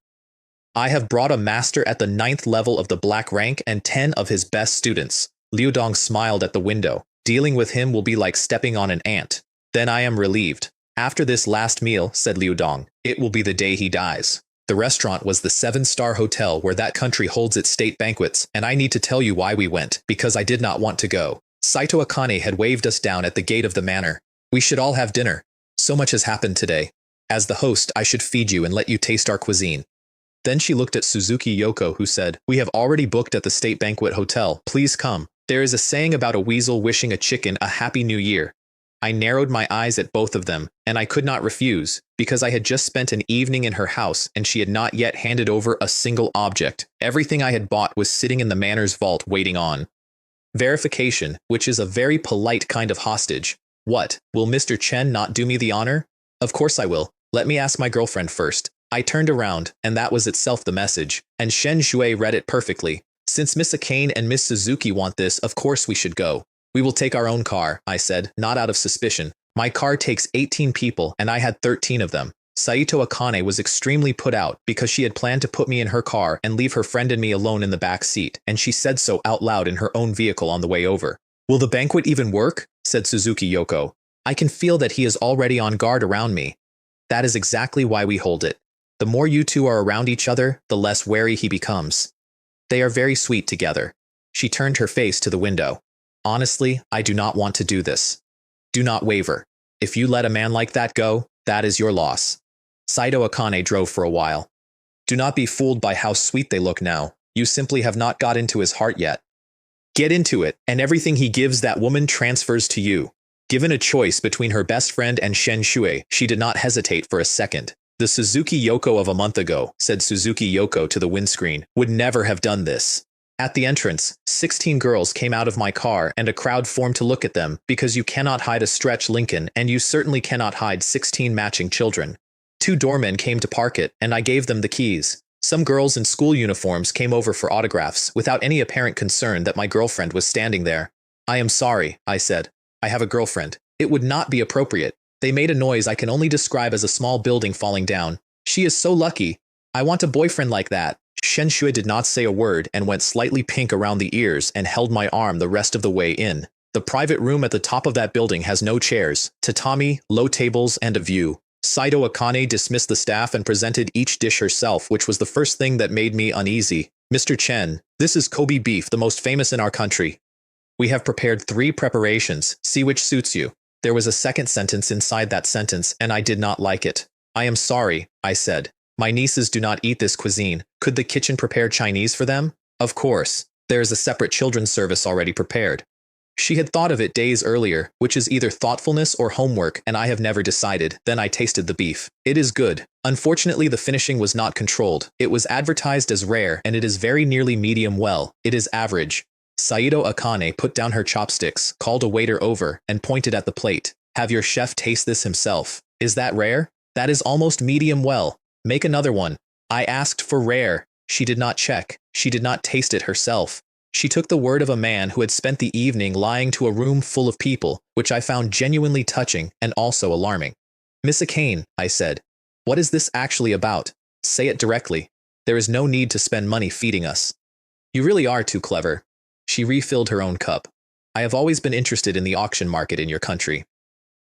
I have brought a master at the 9th level of the black rank and 10 of his best students. Liu Dong smiled at the window. Dealing with him will be like stepping on an ant. Then I am relieved. After this last meal, said Liu Dong, it will be the day he dies. The restaurant was the 7-star hotel where that country holds its state banquets, and I need to tell you why we went, because I did not want to go. Saito Akane had waved us down at the gate of the manor. We should all have dinner. So much has happened today. As the host, I should feed you and let you taste our cuisine. Then she looked at Suzuki Yoko, who said, we have already booked at the State Banquet Hotel. Please come. There is a saying about a weasel wishing a chicken a happy new year. I narrowed my eyes at both of them, and I could not refuse, because I had just spent an evening in her house and she had not yet handed over a single object. Everything I had bought was sitting in the manor's vault waiting on verification, which is a very polite kind of hostage. What, will Mr. Chen not do me the honor? Of course I will. Let me ask my girlfriend first. I turned around, and that was itself the message, and Shen Shui read it perfectly. Since Miss Akane and Miss Suzuki want this, of course we should go. We will take our own car, I said, not out of suspicion. My car takes 18 people, and I had 13 of them. Saito Akane was extremely put out because she had planned to put me in her car and leave her friend and me alone in the back seat, and she said so out loud in her own vehicle on the way over. Will the banquet even work? Said Suzuki Yoko. I can feel that he is already on guard around me. That is exactly why we hold it. The more you two are around each other, the less wary he becomes. They are very sweet together. She turned her face to the window. Honestly, I do not want to do this. Do not waver. If you let a man like that go, that is your loss. Saito Akane drove for a while. Do not be fooled by how sweet they look now. You simply have not got into his heart yet. Get into it, and everything he gives that woman transfers to you. Given a choice between her best friend and Shen Shui, she did not hesitate for a second. The Suzuki Yoko of a month ago, said Suzuki Yoko to the windscreen, would never have done this. At the entrance, 16 girls came out of my car and a crowd formed to look at them because you cannot hide a stretch Lincoln and you certainly cannot hide 16 matching children. 2 doormen came to park it and I gave them the keys. Some girls in school uniforms came over for autographs without any apparent concern that my girlfriend was standing there. I am sorry, I said. I have a girlfriend. It would not be appropriate. They made a noise I can only describe as a small building falling down. She is so lucky. I want a boyfriend like that. Shen Shui did not say a word and went slightly pink around the ears and held my arm the rest of the way in. The private room at the top of that building has no chairs, tatami, low tables, and a view. Saito Akane dismissed the staff and presented each dish herself, which was the first thing that made me uneasy. Mr. Chen, this is Kobe beef, the most famous in our country. We have prepared 3 preparations, see which suits you. There was a second sentence inside that sentence, and I did not like it. I am sorry, I said. My nieces do not eat this cuisine. Could the kitchen prepare Chinese for them? Of course. There is a separate children's service already prepared. She had thought of it days earlier, which is either thoughtfulness or homework, and I have never decided. Then I tasted the beef. It is good. Unfortunately, the finishing was not controlled. It was advertised as rare, and it is very nearly medium well. It is average. Saito Akane put down her chopsticks, called a waiter over, and pointed at the plate. Have your chef taste this himself. Is that rare? That is almost medium well. Make another one. I asked for rare. She did not check. She did not taste it herself. She took the word of a man who had spent the evening lying to a room full of people, which I found genuinely touching and also alarming. Miss Akane, I said, what is this actually about? Say it directly. There is no need to spend money feeding us. You really are too clever. She refilled her own cup. I have always been interested in the auction market in your country.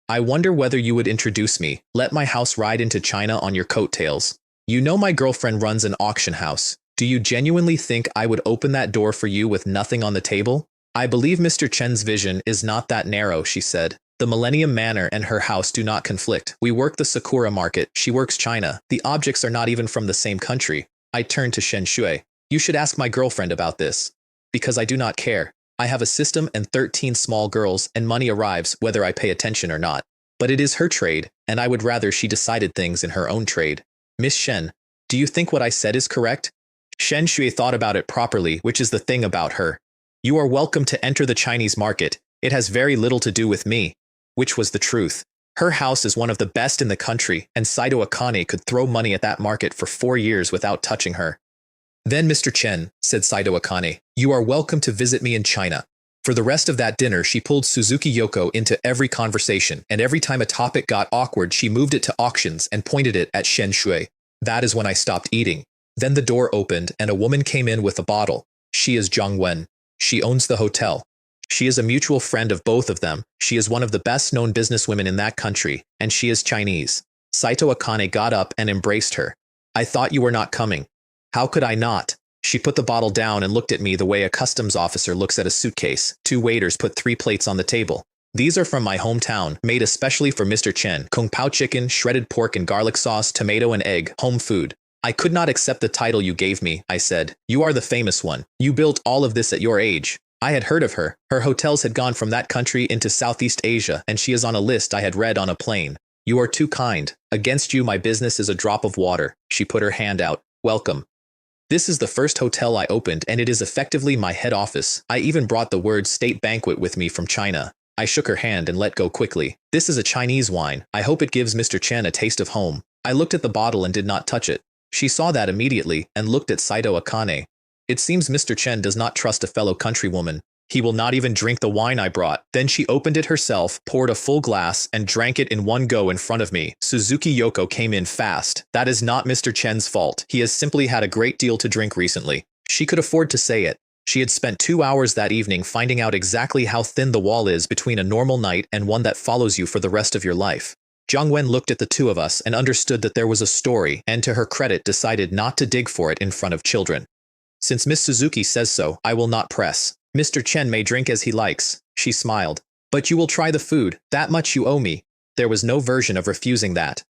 I wonder whether you would introduce me, let my house ride into China on your coattails. You know my girlfriend runs an auction house. Do you genuinely think I would open that door for you with nothing on the table? I believe Mr. Chen's vision is not that narrow, she said. The Millennium Manor and her house do not conflict. We work the Sakura market, she works China. The objects are not even from the same country. I turned to Shen Shui. You should ask my girlfriend about this. Because I do not care. I have a system and 13 small girls, and money arrives whether I pay attention or not. But it is her trade, and I would rather she decided things in her own trade. Miss Shen, do you think what I said is correct? Shen Shui thought about it properly, which is the thing about her. You are welcome to enter the Chinese market. It has very little to do with me. Which was the truth. Her house is one of the best in the country, and Saito Akane could throw money at that market for 4 years without touching her. Then, Mr. Chen, said Saito Akane, you are welcome to visit me in China. For the rest of that dinner, she pulled Suzuki Yoko into every conversation, and every time a topic got awkward, she moved it to auctions and pointed it at Shen Shui. That is when I stopped eating. Then the door opened, and a woman came in with a bottle. She is Zhang Wen. She owns the hotel. She is a mutual friend of both of them. She is one of the best-known businesswomen in that country, and she is Chinese. Saito Akane got up and embraced her. I thought you were not coming. How could I not? She put the bottle down and looked at me the way a customs officer looks at a suitcase. 2 waiters put 3 plates on the table. These are from my hometown, made especially for Mr. Chen. Kung Pao chicken, shredded pork and garlic sauce, tomato and egg, home food. I could not accept the title you gave me, I said. You are the famous one. You built all of this at your age. I had heard of her. Her hotels had gone from that country into Southeast Asia, and she is on a list I had read on a plane. You are too kind. Against you my business is a drop of water. She put her hand out. Welcome. This is the first hotel I opened, and it is effectively my head office. I even brought the word state banquet with me from China. I shook her hand and let go quickly. This is a Chinese wine. I hope it gives Mr. Chen a taste of home. I looked at the bottle and did not touch it. She saw that immediately and looked at Saito Akane. It seems Mr. Chen does not trust a fellow countrywoman. He will not even drink the wine I brought. Then she opened it herself, poured a full glass, and drank it in one go in front of me. Suzuki Yoko came in fast. That is not Mr. Chen's fault. He has simply had a great deal to drink recently. She could afford to say it. She had spent 2 hours that evening finding out exactly how thin the wall is between a normal night and one that follows you for the rest of your life. Jiang Wen looked at the 2 of us and understood that there was a story, and to her credit decided not to dig for it in front of children. Since Miss Suzuki says so, I will not press. Mr. Chen may drink as he likes. She smiled. But you will try the food. That much you owe me. There was no version of refusing that.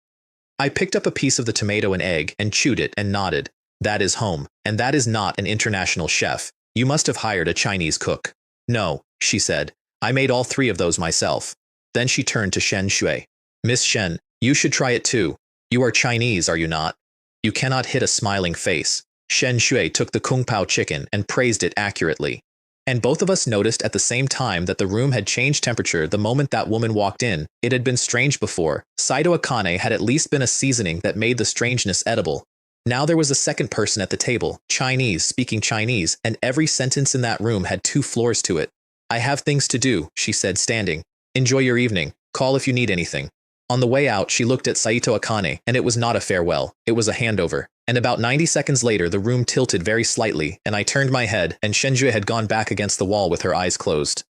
I picked up a piece of the tomato and egg and chewed it and nodded. That is home, and that is not an international chef. You must have hired a Chinese cook. No, she said. I made all 3 of those myself. Then she turned to Shen Shui. Miss Shen, you should try it too. You are Chinese, are you not? You cannot hit a smiling face. Shen Shui took the Kung Pao chicken and praised it accurately. And both of us noticed at the same time that the room had changed temperature the moment that woman walked in. It had been strange before. Saito Akane had at least been a seasoning that made the strangeness edible. Now there was a second person at the table, Chinese, speaking Chinese, and every sentence in that room had 2 floors to it. I have things to do, she said, standing. Enjoy your evening. Call if you need anything. On the way out, she looked at Saito Akane, and it was not a farewell. It was a handover. And about 90 seconds later, the room tilted very slightly, and I turned my head, and Shenjue had gone back against the wall with her eyes closed.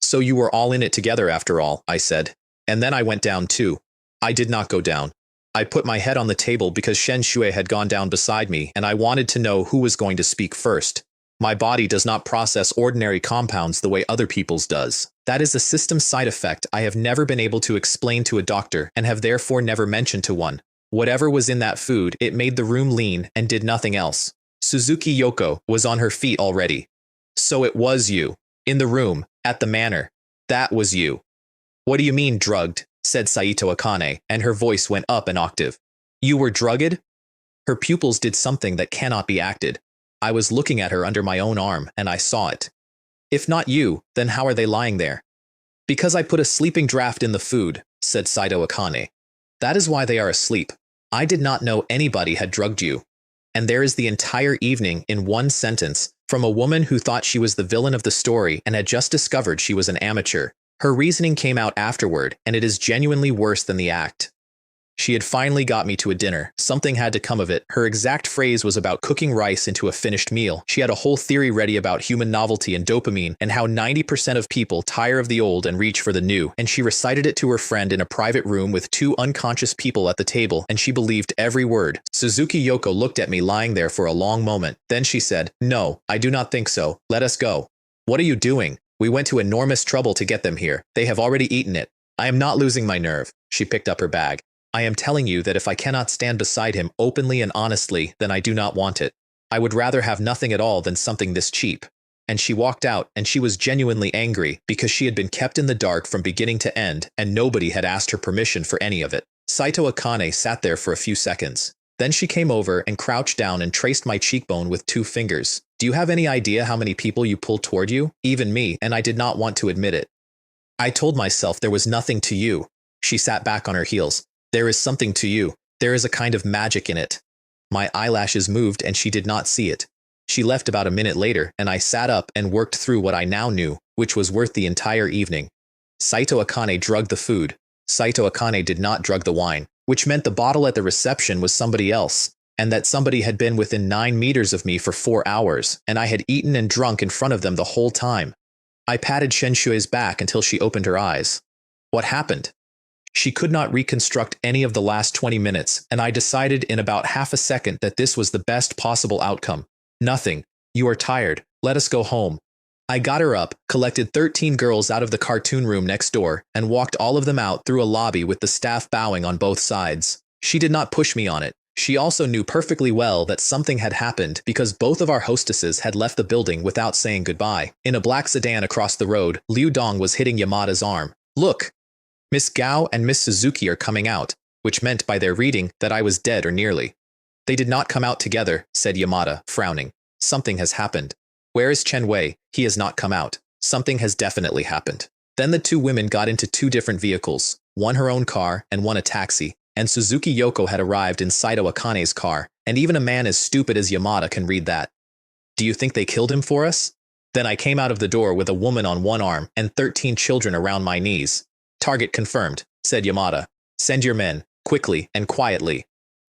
So you were all in it together after all, I said. And then I went down too. I did not go down. I put my head on the table because Shen Shui had gone down beside me, and I wanted to know who was going to speak first. My body does not process ordinary compounds the way other people's does. That is a system side effect I have never been able to explain to a doctor and have therefore never mentioned to one. Whatever was in that food, it made the room lean and did nothing else. Suzuki Yoko was on her feet already. So it was you. In the room, at the manor. That was you. What do you mean drugged? Said Saito Akane, and her voice went up an octave. You were drugged? Her pupils did something that cannot be acted. I was looking at her under my own arm, and I saw it. If not you, then how are they lying there? Because I put a sleeping draft in the food, said Saito Akane. That is why they are asleep. I did not know anybody had drugged you. And there is the entire evening in one sentence, from a woman who thought she was the villain of the story and had just discovered she was an amateur. Her reasoning came out afterward, and it is genuinely worse than the act. She had finally got me to a dinner. Something had to come of it. Her exact phrase was about cooking rice into a finished meal. She had a whole theory ready about human novelty and dopamine and how 90% of people tire of the old and reach for the new. And she recited it to her friend in a private room with 2 unconscious people at the table, and she believed every word. Suzuki Yoko looked at me lying there for a long moment. Then she said, "No, I do not think so. Let us go." "What are you doing? We went to enormous trouble to get them here. They have already eaten it." "I am not losing my nerve." She picked up her bag. "I am telling you that if I cannot stand beside him openly and honestly, then I do not want it. I would rather have nothing at all than something this cheap." And she walked out, and she was genuinely angry because she had been kept in the dark from beginning to end, and nobody had asked her permission for any of it. Saito Akane sat there for a few seconds. Then she came over and crouched down and traced my cheekbone with 2 fingers. "Do you have any idea how many people you pulled toward you? Even me, and I did not want to admit it. I told myself there was nothing to you." She sat back on her heels. "There is something to you. There is a kind of magic in it." My eyelashes moved and she did not see it. She left about a minute later, and I sat up and worked through what I now knew, which was worth the entire evening. Saito Akane drugged the food. Saito Akane did not drug the wine, which meant the bottle at the reception was somebody else, and that somebody had been within 9 meters of me for 4 hours, and I had eaten and drunk in front of them the whole time. I patted Shenshui's back until she opened her eyes. What happened? She could not reconstruct any of the last 20 minutes, and I decided in about half a second that this was the best possible outcome. Nothing. You are tired. Let us go home. I got her up, collected 13 girls out of the cartoon room next door, and walked all of them out through a lobby with the staff bowing on both sides. She did not push me on it. She also knew perfectly well that something had happened because both of our hostesses had left the building without saying goodbye. In a black sedan across the road, Liu Dong was hitting Yamada's arm. Look! Miss Gao and Miss Suzuki are coming out, which meant by their reading that I was dead or nearly. They did not come out together, said Yamada, frowning. Something has happened. Where is Chen Wei? He has not come out. Something has definitely happened. Then the two women got into two different vehicles, one her own car and one a taxi, and Suzuki Yoko had arrived in Saito Akane's car, and even a man as stupid as Yamada can read that. Do you think they killed him for us? Then I came out of the door with a woman on one arm and 13 children around my knees. Target confirmed, said Yamada. Send your men, quickly and quietly.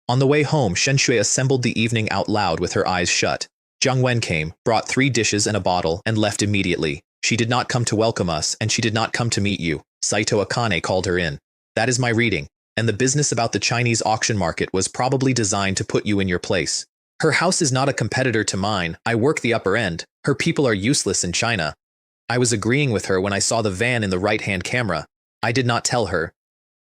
On the way home, Shenshui assembled the evening out loud with her eyes shut. Jiang Wen came, brought 3 dishes and a bottle, and left immediately. She did not come to welcome us, and she did not come to meet you. Saito Akane called her in. That is my reading, and the business about the Chinese auction market was probably designed to put you in your place. Her house is not a competitor to mine. I work the upper end. Her people are useless in China. I was agreeing with her when I saw the van in the right-hand camera. I did not tell her.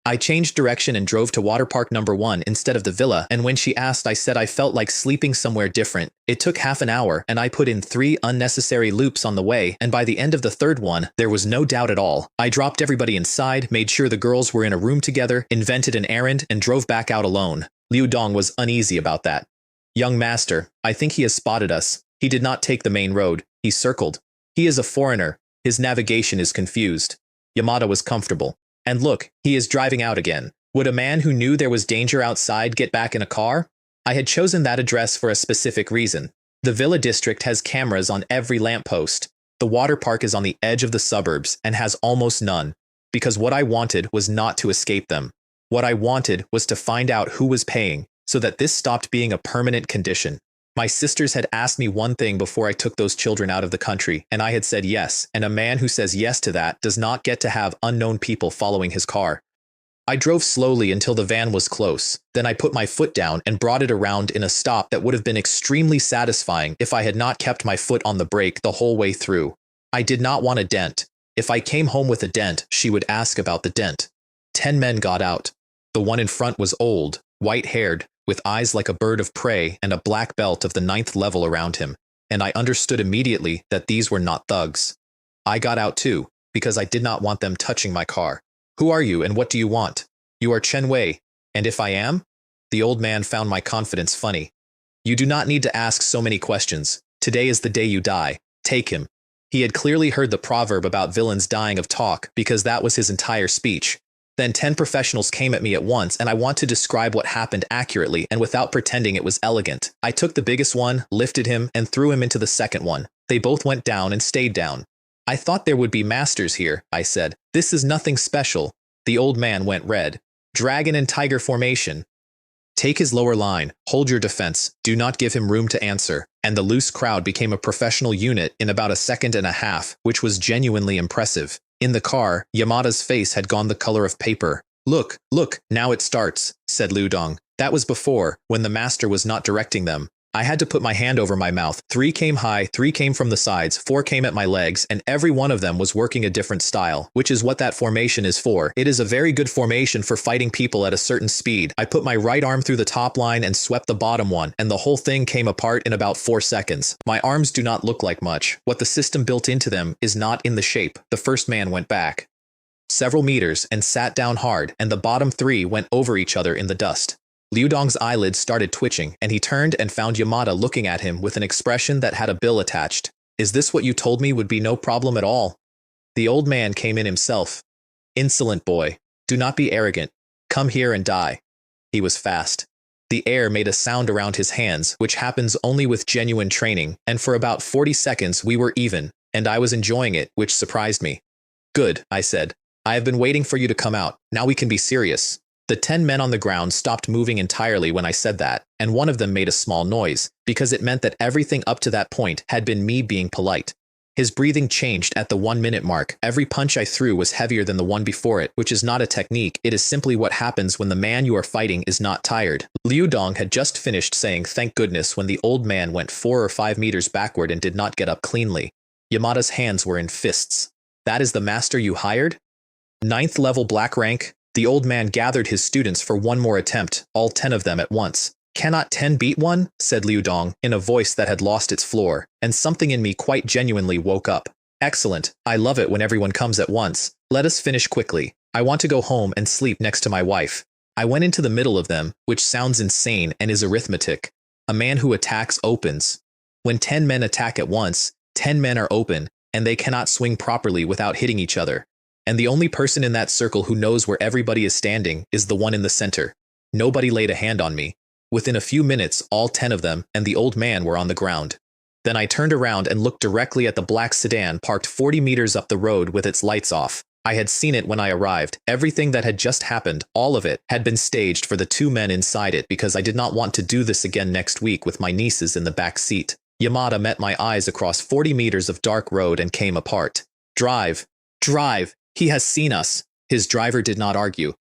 I changed direction and drove to Water Park number 1 instead of the villa, and when she asked I said I felt like sleeping somewhere different. It took half an hour, and I put in 3 unnecessary loops on the way, and by the end of the third one, there was no doubt at all. I dropped everybody inside, made sure the girls were in a room together, invented an errand, and drove back out alone. Liu Dong was uneasy about that. Young master, I think he has spotted us. He did not take the main road. He circled. He is a foreigner. His navigation is confused. Yamada was comfortable. And look, he is driving out again. Would a man who knew there was danger outside get back in a car? I had chosen that address for a specific reason. The villa district has cameras on every lamppost. The water park is on the edge of the suburbs and has almost none, because what I wanted was not to escape them. What I wanted was to find out who was paying, so that this stopped being a permanent condition. My sisters had asked me one thing before I took those children out of the country, and I had said yes, and a man who says yes to that does not get to have unknown people following his car. I drove slowly until the van was close, then I put my foot down and brought it around in a stop that would have been extremely satisfying if I had not kept my foot on the brake the whole way through. I did not want a dent. If I came home with a dent, she would ask about the dent. 10 men got out. The one in front was old, white-haired, with eyes like a bird of prey and a black belt of the 9th level around him, and I understood immediately that these were not thugs. I got out too, because I did not want them touching my car. Who are you and what do you want? You are Chen Wei, and if I am? The old man found my confidence funny. You do not need to ask so many questions. Today is the day you die. Take him. He had clearly heard the proverb about villains dying of talk because that was his entire speech. Then 10 professionals came at me at once, and I want to describe what happened accurately and without pretending it was elegant. I took the biggest one, lifted him, and threw him into the second one. They both went down and stayed down. I thought there would be masters here, I said. This is nothing special. The old man went red. Dragon and tiger formation. Take his lower line, hold your defense, do not give him room to answer. And the loose crowd became a professional unit in about a second and a half, which was genuinely impressive. In the car, Yamada's face had gone the color of paper. Look, now it starts, said Liu Dong. That was before, when the master was not directing them. I had to put my hand over my mouth. 3 came high, 3 came from the sides, 4 came at my legs, and every one of them was working a different style, which is what that formation is for. It is a very good formation for fighting people at a certain speed. I put my right arm through the top line and swept the bottom one, and the whole thing came apart in about 4 seconds. My arms do not look like much. What the system built into them is not in the shape. The first man went back several meters and sat down hard, and the bottom 3 went over each other in the dust. Liu Dong's eyelids started twitching, and he turned and found Yamada looking at him with an expression that had a bill attached. Is this what you told me would be no problem at all? The old man came in himself. Insolent boy. Do not be arrogant. Come here and die. He was fast. The air made a sound around his hands, which happens only with genuine training, and for about 40 seconds we were even, and I was enjoying it, which surprised me. Good, I said. I have been waiting for you to come out. Now we can be serious. The 10 men on the ground stopped moving entirely when I said that, and one of them made a small noise, because it meant that everything up to that point had been me being polite. His breathing changed at the 1-minute mark. Every punch I threw was heavier than the one before it, which is not a technique. It is simply what happens when the man you are fighting is not tired. Liu Dong had just finished saying thank goodness when the old man went 4 or 5 meters backward and did not get up cleanly. Yamada's hands were in fists. That is the master you hired? 9th level black rank? The old man gathered his students for one more attempt, all 10 of them at once. Cannot 10 beat one? Said Liu Dong, in a voice that had lost its floor, and something in me quite genuinely woke up. Excellent. I love it when everyone comes at once. Let us finish quickly. I want to go home and sleep next to my wife. I went into the middle of them, which sounds insane and is arithmetic. A man who attacks opens. When 10 men attack at once, 10 men are open, and they cannot swing properly without hitting each other. And the only person in that circle who knows where everybody is standing is the one in the center. Nobody laid a hand on me. Within a few minutes, all 10 of them and the old man were on the ground. Then I turned around and looked directly at the black sedan parked 40 meters up the road with its lights off. I had seen it when I arrived. Everything that had just happened, all of it, had been staged for the 2 men inside it because I did not want to do this again next week with my nieces in the back seat. Yamada met my eyes across 40 meters of dark road and came apart. Drive! Drive! He has seen us! His driver did not argue.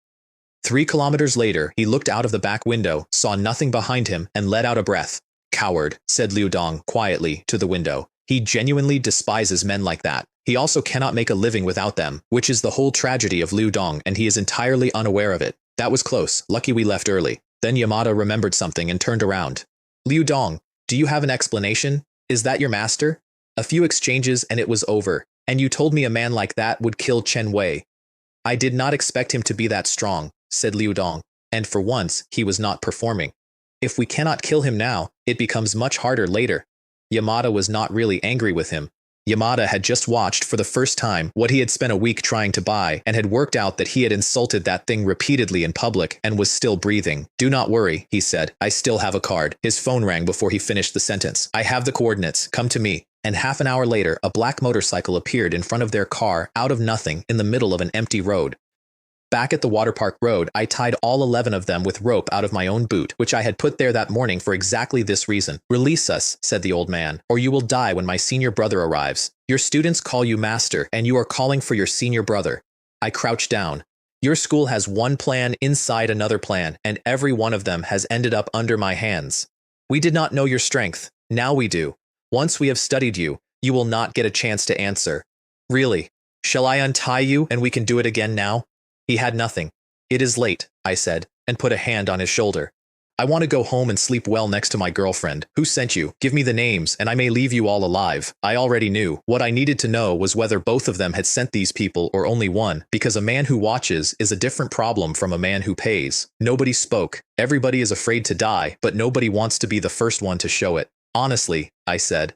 3 kilometers later, he looked out of the back window, saw nothing behind him, and let out a breath. Coward, said Liu Dong quietly to the window. He genuinely despises men like that. He also cannot make a living without them, which is the whole tragedy of Liu Dong, and he is entirely unaware of it. That was close. Lucky we left early. Then Yamada remembered something and turned around. Liu Dong, do you have an explanation? Is that your master? A few exchanges and it was over, and you told me a man like that would kill Chen Wei. I did not expect him to be that strong, said Liu Dong, and for once he was not performing. If we cannot kill him now, it becomes much harder later. Yamada was not really angry with him. Yamada had just watched for the first time what he had spent a week trying to buy and had worked out that he had insulted that thing repeatedly in public and was still breathing. Do not worry, he said. I still have a card. His phone rang before he finished the sentence. I have the coordinates. Come to me. And half an hour later, a black motorcycle appeared in front of their car out of nothing in the middle of an empty road. Back at the water park road, I tied all 11 of them with rope out of my own boot, which I had put there that morning for exactly this reason. Release us, said the old man, or you will die when my senior brother arrives. Your students call you master, and you are calling for your senior brother. I crouched down. Your school has one plan inside another plan, and every one of them has ended up under my hands. We did not know your strength. Now we do. Once we have studied you, you will not get a chance to answer. Really? Shall I untie you and we can do it again now? He had nothing. It is late, I said, and put a hand on his shoulder. I want to go home and sleep well next to my girlfriend. Who sent you? Give me the names, and I may leave you all alive. I already knew. What I needed to know was whether both of them had sent these people or only one, because a man who watches is a different problem from a man who pays. Nobody spoke. Everybody is afraid to die, but nobody wants to be the first one to show it. Honestly, I said.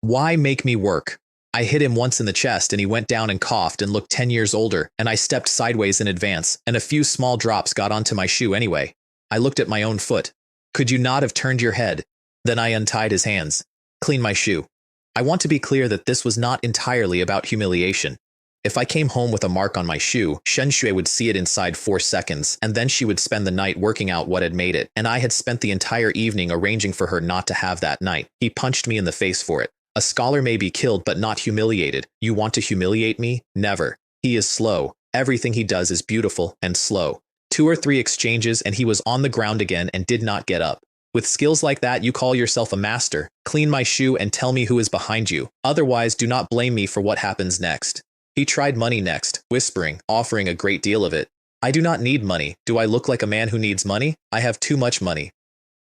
Why make me work? I hit him once in the chest and he went down and coughed and looked 10 years older, and I stepped sideways in advance, and a few small drops got onto my shoe anyway. I looked at my own foot. Could you not have turned your head? Then I untied his hands. Clean my shoe. I want to be clear that this was not entirely about humiliation. If I came home with a mark on my shoe, Shen Shui would see it inside 4 seconds, and then she would spend the night working out what had made it, and I had spent the entire evening arranging for her not to have that night. He punched me in the face for it. A scholar may be killed but not humiliated. You want to humiliate me? Never. He is slow. Everything he does is beautiful and slow. 2 or 3 exchanges and he was on the ground again and did not get up. With skills like that, you call yourself a master. Clean my shoe and tell me who is behind you. Otherwise, do not blame me for what happens next. He tried money next, whispering, offering a great deal of it. I do not need money. Do I look like a man who needs money? I have too much money.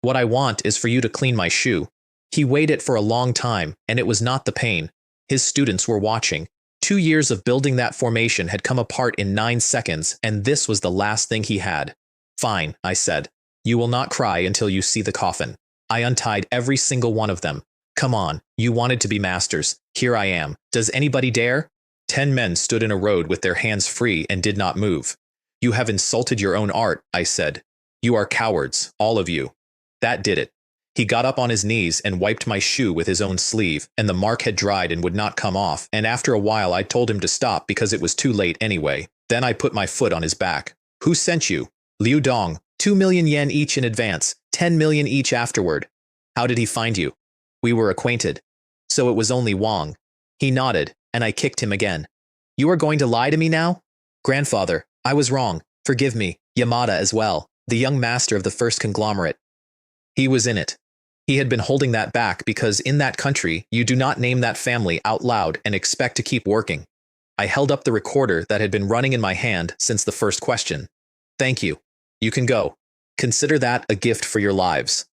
What I want is for you to clean my shoe. He waited for a long time, and it was not the pain. His students were watching. 2 years of building that formation had come apart in 9 seconds, and this was the last thing he had. Fine, I said. You will not cry until you see the coffin. I untied every single one of them. Come on, you wanted to be masters. Here I am. Does anybody dare? 10 men stood in a road with their hands free and did not move. You have insulted your own art, I said. You are cowards, all of you. That did it. He got up on his knees and wiped my shoe with his own sleeve, and the mark had dried and would not come off, and after a while I told him to stop because it was too late anyway. Then I put my foot on his back. Who sent you? Liu Dong. 2 million yen each in advance, 10 million each afterward. How did he find you? We were acquainted. So it was only Wang. He nodded, and I kicked him again. You are going to lie to me now? Grandfather, I was wrong. Forgive me, Yamada as well, the young master of the first conglomerate. He was in it. He had been holding that back because in that country, you do not name that family out loud and expect to keep working. I held up the recorder that had been running in my hand since the first question. Thank you. You can go. Consider that a gift for your lives.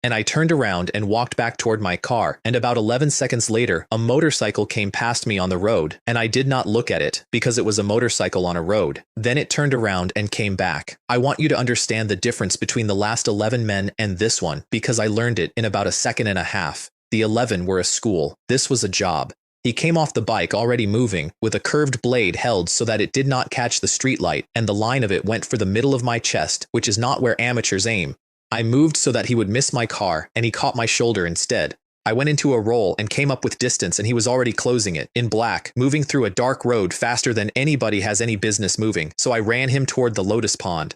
And I turned around and walked back toward my car, and about 11 seconds later, a motorcycle came past me on the road, and I did not look at it because it was a motorcycle on a road. Then it turned around and came back. I want you to understand the difference between the last 11 men and this one because I learned it in about a second and a half. The 11 were a school. This was a job. He came off the bike already moving, with a curved blade held so that it did not catch the streetlight, and the line of it went for the middle of my chest, which is not where amateurs aim. I moved so that he would miss my car, and he caught my shoulder instead. I went into a roll and came up with distance, and he was already closing it, in black, moving through a dark road faster than anybody has any business moving, so I ran him toward the lotus pond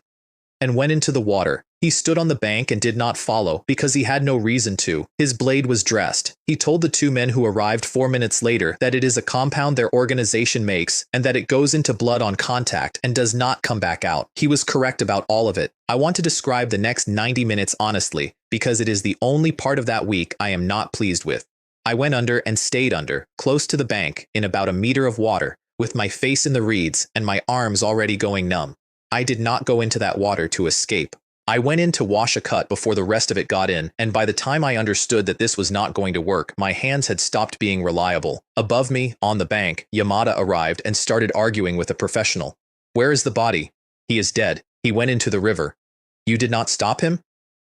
and went into the water. He stood on the bank and did not follow because he had no reason to. His blade was dressed. He told the two men who arrived 4 minutes later that it is a compound their organization makes and that it goes into blood on contact and does not come back out. He was correct about all of it. I want to describe the next 90 minutes honestly because it is the only part of that week I am not pleased with. I went under and stayed under, close to the bank, in about a meter of water, with my face in the reeds and my arms already going numb. I did not go into that water to escape. I went in to wash a cut before the rest of it got in, and by the time I understood that this was not going to work, my hands had stopped being reliable. Above me, on the bank, Yamada arrived and started arguing with a professional. Where is the body? He is dead. He went into the river. You did not stop him?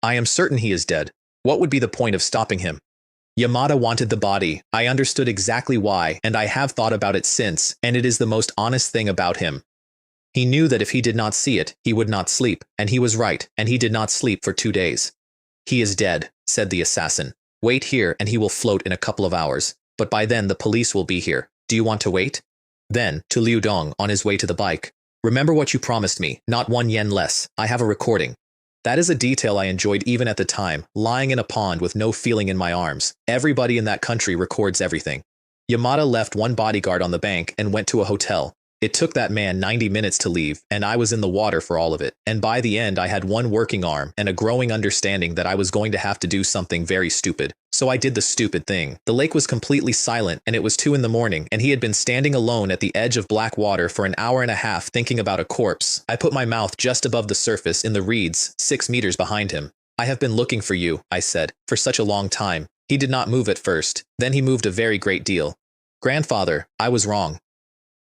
I am certain he is dead. What would be the point of stopping him? Yamada wanted the body. I understood exactly why, and I have thought about it since, and it is the most honest thing about him. He knew that if he did not see it, he would not sleep, and he was right, and he did not sleep for 2 days. He is dead, said the assassin. Wait here and he will float in a couple of hours, but by then the police will be here. Do you want to wait? Then, to Liu Dong on his way to the bike. Remember what you promised me, not 1 yen less. I have a recording. That is a detail I enjoyed even at the time, lying in a pond with no feeling in my arms. Everybody in that country records everything. Yamada left 1 bodyguard on the bank and went to a hotel. It took that man 90 minutes to leave, and I was in the water for all of it. And by the end, I had 1 working arm and a growing understanding that I was going to have to do something very stupid. So I did the stupid thing. The lake was completely silent, and it was 2 in the morning, and he had been standing alone at the edge of black water for an hour and a half thinking about a corpse. I put my mouth just above the surface in the reeds, 6 meters behind him. I have been looking for you, I said, for such a long time. He did not move at first. Then he moved a very great deal. Grandfather, I was wrong.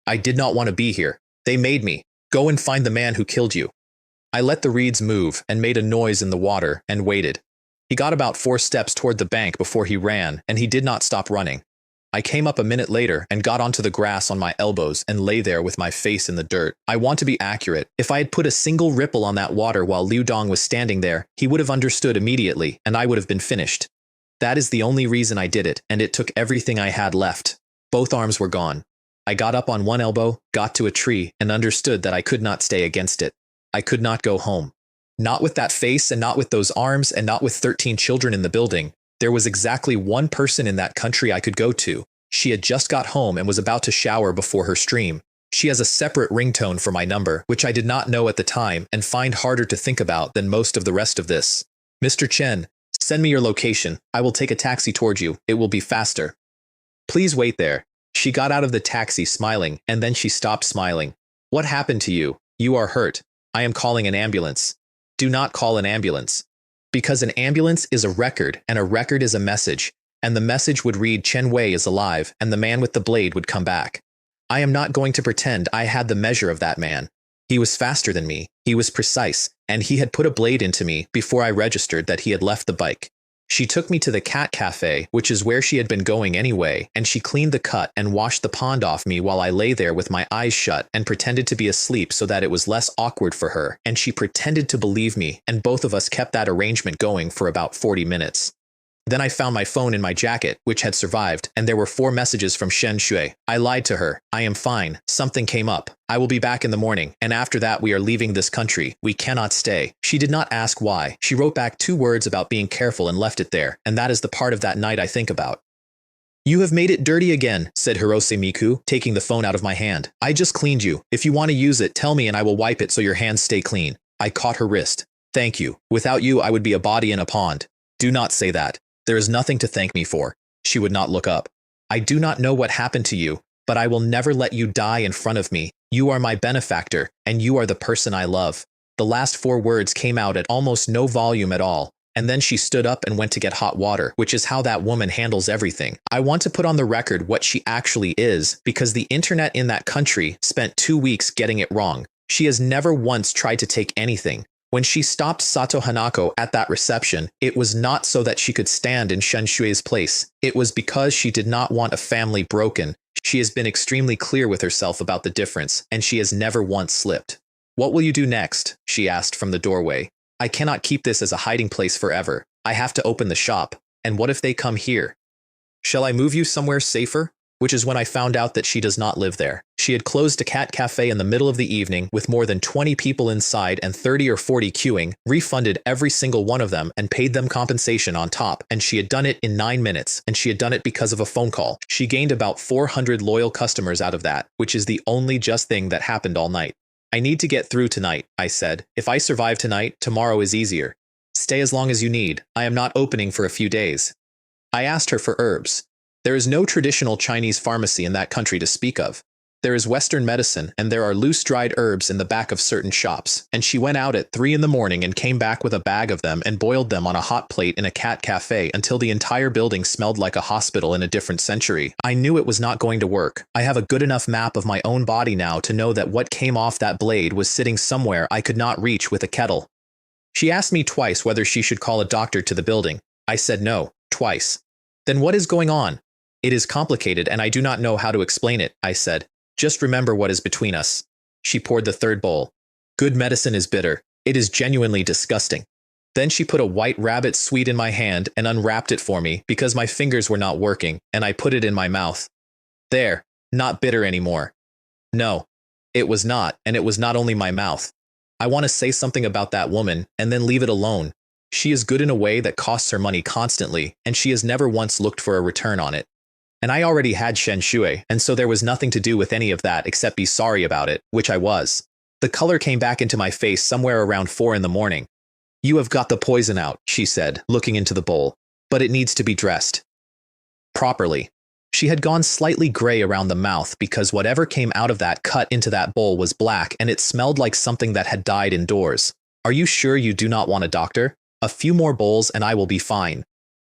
I did not want to be here. They made me. Go and find the man who killed you. I let the reeds move and made a noise in the water and waited. He got about 4 steps toward the bank before he ran, and he did not stop running. I came up a minute later and got onto the grass on my elbows and lay there with my face in the dirt. I want to be accurate. If I had put a single ripple on that water while Liu Dong was standing there, he would have understood immediately, and I would have been finished. That is the only reason I did it, and it took everything I had left. Both arms were gone. I got up on 1 elbow, got to a tree, and understood that I could not stay against it. I could not go home. Not with that face and not with those arms and not with 13 children in the building. There was exactly 1 person in that country I could go to. She had just got home and was about to shower before her stream. She has a separate ringtone for my number, which I did not know at the time and find harder to think about than most of the rest of this. Mr. Chen, send me your location. I will take a taxi toward you. It will be faster. Please wait there. She got out of the taxi smiling, and then she stopped smiling. What happened to you? You are hurt. I am calling an ambulance. Do not call an ambulance. Because an ambulance is a record, and a record is a message, and the message would read Chen Wei is alive, and the man with the blade would come back. I am not going to pretend I had the measure of that man. He was faster than me, he was precise, and he had put a blade into me before I registered that he had left the bike. She took me to the cat cafe, which is where she had been going anyway, and she cleaned the cut and washed the pond off me while I lay there with my eyes shut and pretended to be asleep so that it was less awkward for her, and she pretended to believe me, and both of us kept that arrangement going for about 40 minutes. Then I found my phone in my jacket, which had survived, and there were 4 messages from Shen Shui. I lied to her. I am fine. Something came up. I will be back in the morning, and after that we are leaving this country. We cannot stay. She did not ask why. She wrote back 2 words about being careful and left it there, and that is the part of that night I think about. You have made it dirty again, said Hirose Miku, taking the phone out of my hand. I just cleaned you. If you want to use it, tell me and I will wipe it so your hands stay clean. I caught her wrist. Thank you. Without you, I would be a body in a pond. Do not say that. There is nothing to thank me for. She would not look up. I do not know what happened to you, but I will never let you die in front of me. You are my benefactor, and you are the person I love. The last 4 words came out at almost no volume at all, and then she stood up and went to get hot water, which is how that woman handles everything. I want to put on the record what she actually is, because the internet in that country spent 2 weeks getting it wrong. She has never once tried to take anything. When she stopped Sato Hanako at that reception, it was not so that she could stand in Shen Shui's place. It was because she did not want a family broken. She has been extremely clear with herself about the difference, and she has never once slipped. What will you do next? She asked from the doorway. I cannot keep this as a hiding place forever. I have to open the shop. And what if they come here? Shall I move you somewhere safer? Which is when I found out that she does not live there. She had closed a cat cafe in the middle of the evening with more than 20 people inside and 30 or 40 queuing, refunded every single one of them and paid them compensation on top, and she had done it in 9 minutes, and she had done it because of a phone call. She gained about 400 loyal customers out of that, which is the only just thing that happened all night. I need to get through tonight, I said. If I survive tonight, tomorrow is easier. Stay as long as you need. I am not opening for a few days. I asked her for herbs. There is no traditional Chinese pharmacy in that country to speak of. There is Western medicine, and there are loose dried herbs in the back of certain shops. And she went out at 3 in the morning and came back with a bag of them and boiled them on a hot plate in a cat cafe until the entire building smelled like a hospital in a different century. I knew it was not going to work. I have a good enough map of my own body now to know that what came off that blade was sitting somewhere I could not reach with a kettle. She asked me twice whether she should call a doctor to the building. I said no, twice. Then what is going on? It is complicated and I do not know how to explain it, I said. Just remember what is between us. She poured the 3rd bowl. Good medicine is bitter. It is genuinely disgusting. Then she put a white rabbit sweet in my hand and unwrapped it for me because my fingers were not working, and I put it in my mouth. There, not bitter anymore. No, it was not, and it was not only my mouth. I want to say something about that woman and then leave it alone. She is good in a way that costs her money constantly, and she has never once looked for a return on it. And I already had Shen Shui, and so there was nothing to do with any of that except be sorry about it, which I was. The color came back into my face somewhere around 4 in the morning. You have got the poison out, she said, looking into the bowl, but it needs to be dressed properly. She had gone slightly gray around the mouth because whatever came out of that cut into that bowl was black and it smelled like something that had died indoors. Are you sure you do not want a doctor? A few more bowls and I will be fine.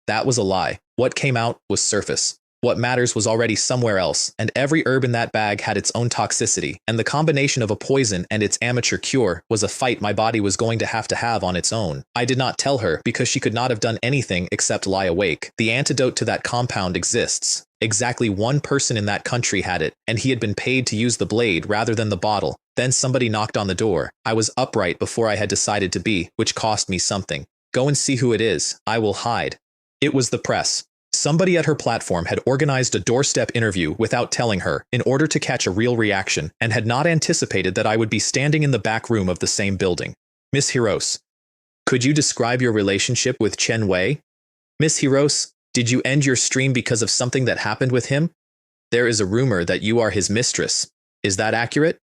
That was a lie. What came out was surface. What matters was already somewhere else, and every herb in that bag had its own toxicity, and the combination of a poison and its amateur cure was a fight my body was going to have on its own. I did not tell her because she could not have done anything except lie awake. The antidote to that compound exists. Exactly 1 person in that country had it, and he had been paid to use the blade rather than the bottle. Then somebody knocked on the door. I was upright before I had decided to be, which cost me something. Go and see who it is. I will hide. It was the press. Somebody at her platform had organized a doorstep interview without telling her in order to catch a real reaction and had not anticipated that I would be standing in the back room of the same building. Miss Hirose, could you describe your relationship with Chen Wei? Miss Hirose, did you end your stream because of something that happened with him? There is a rumor that you are his mistress. Is that accurate?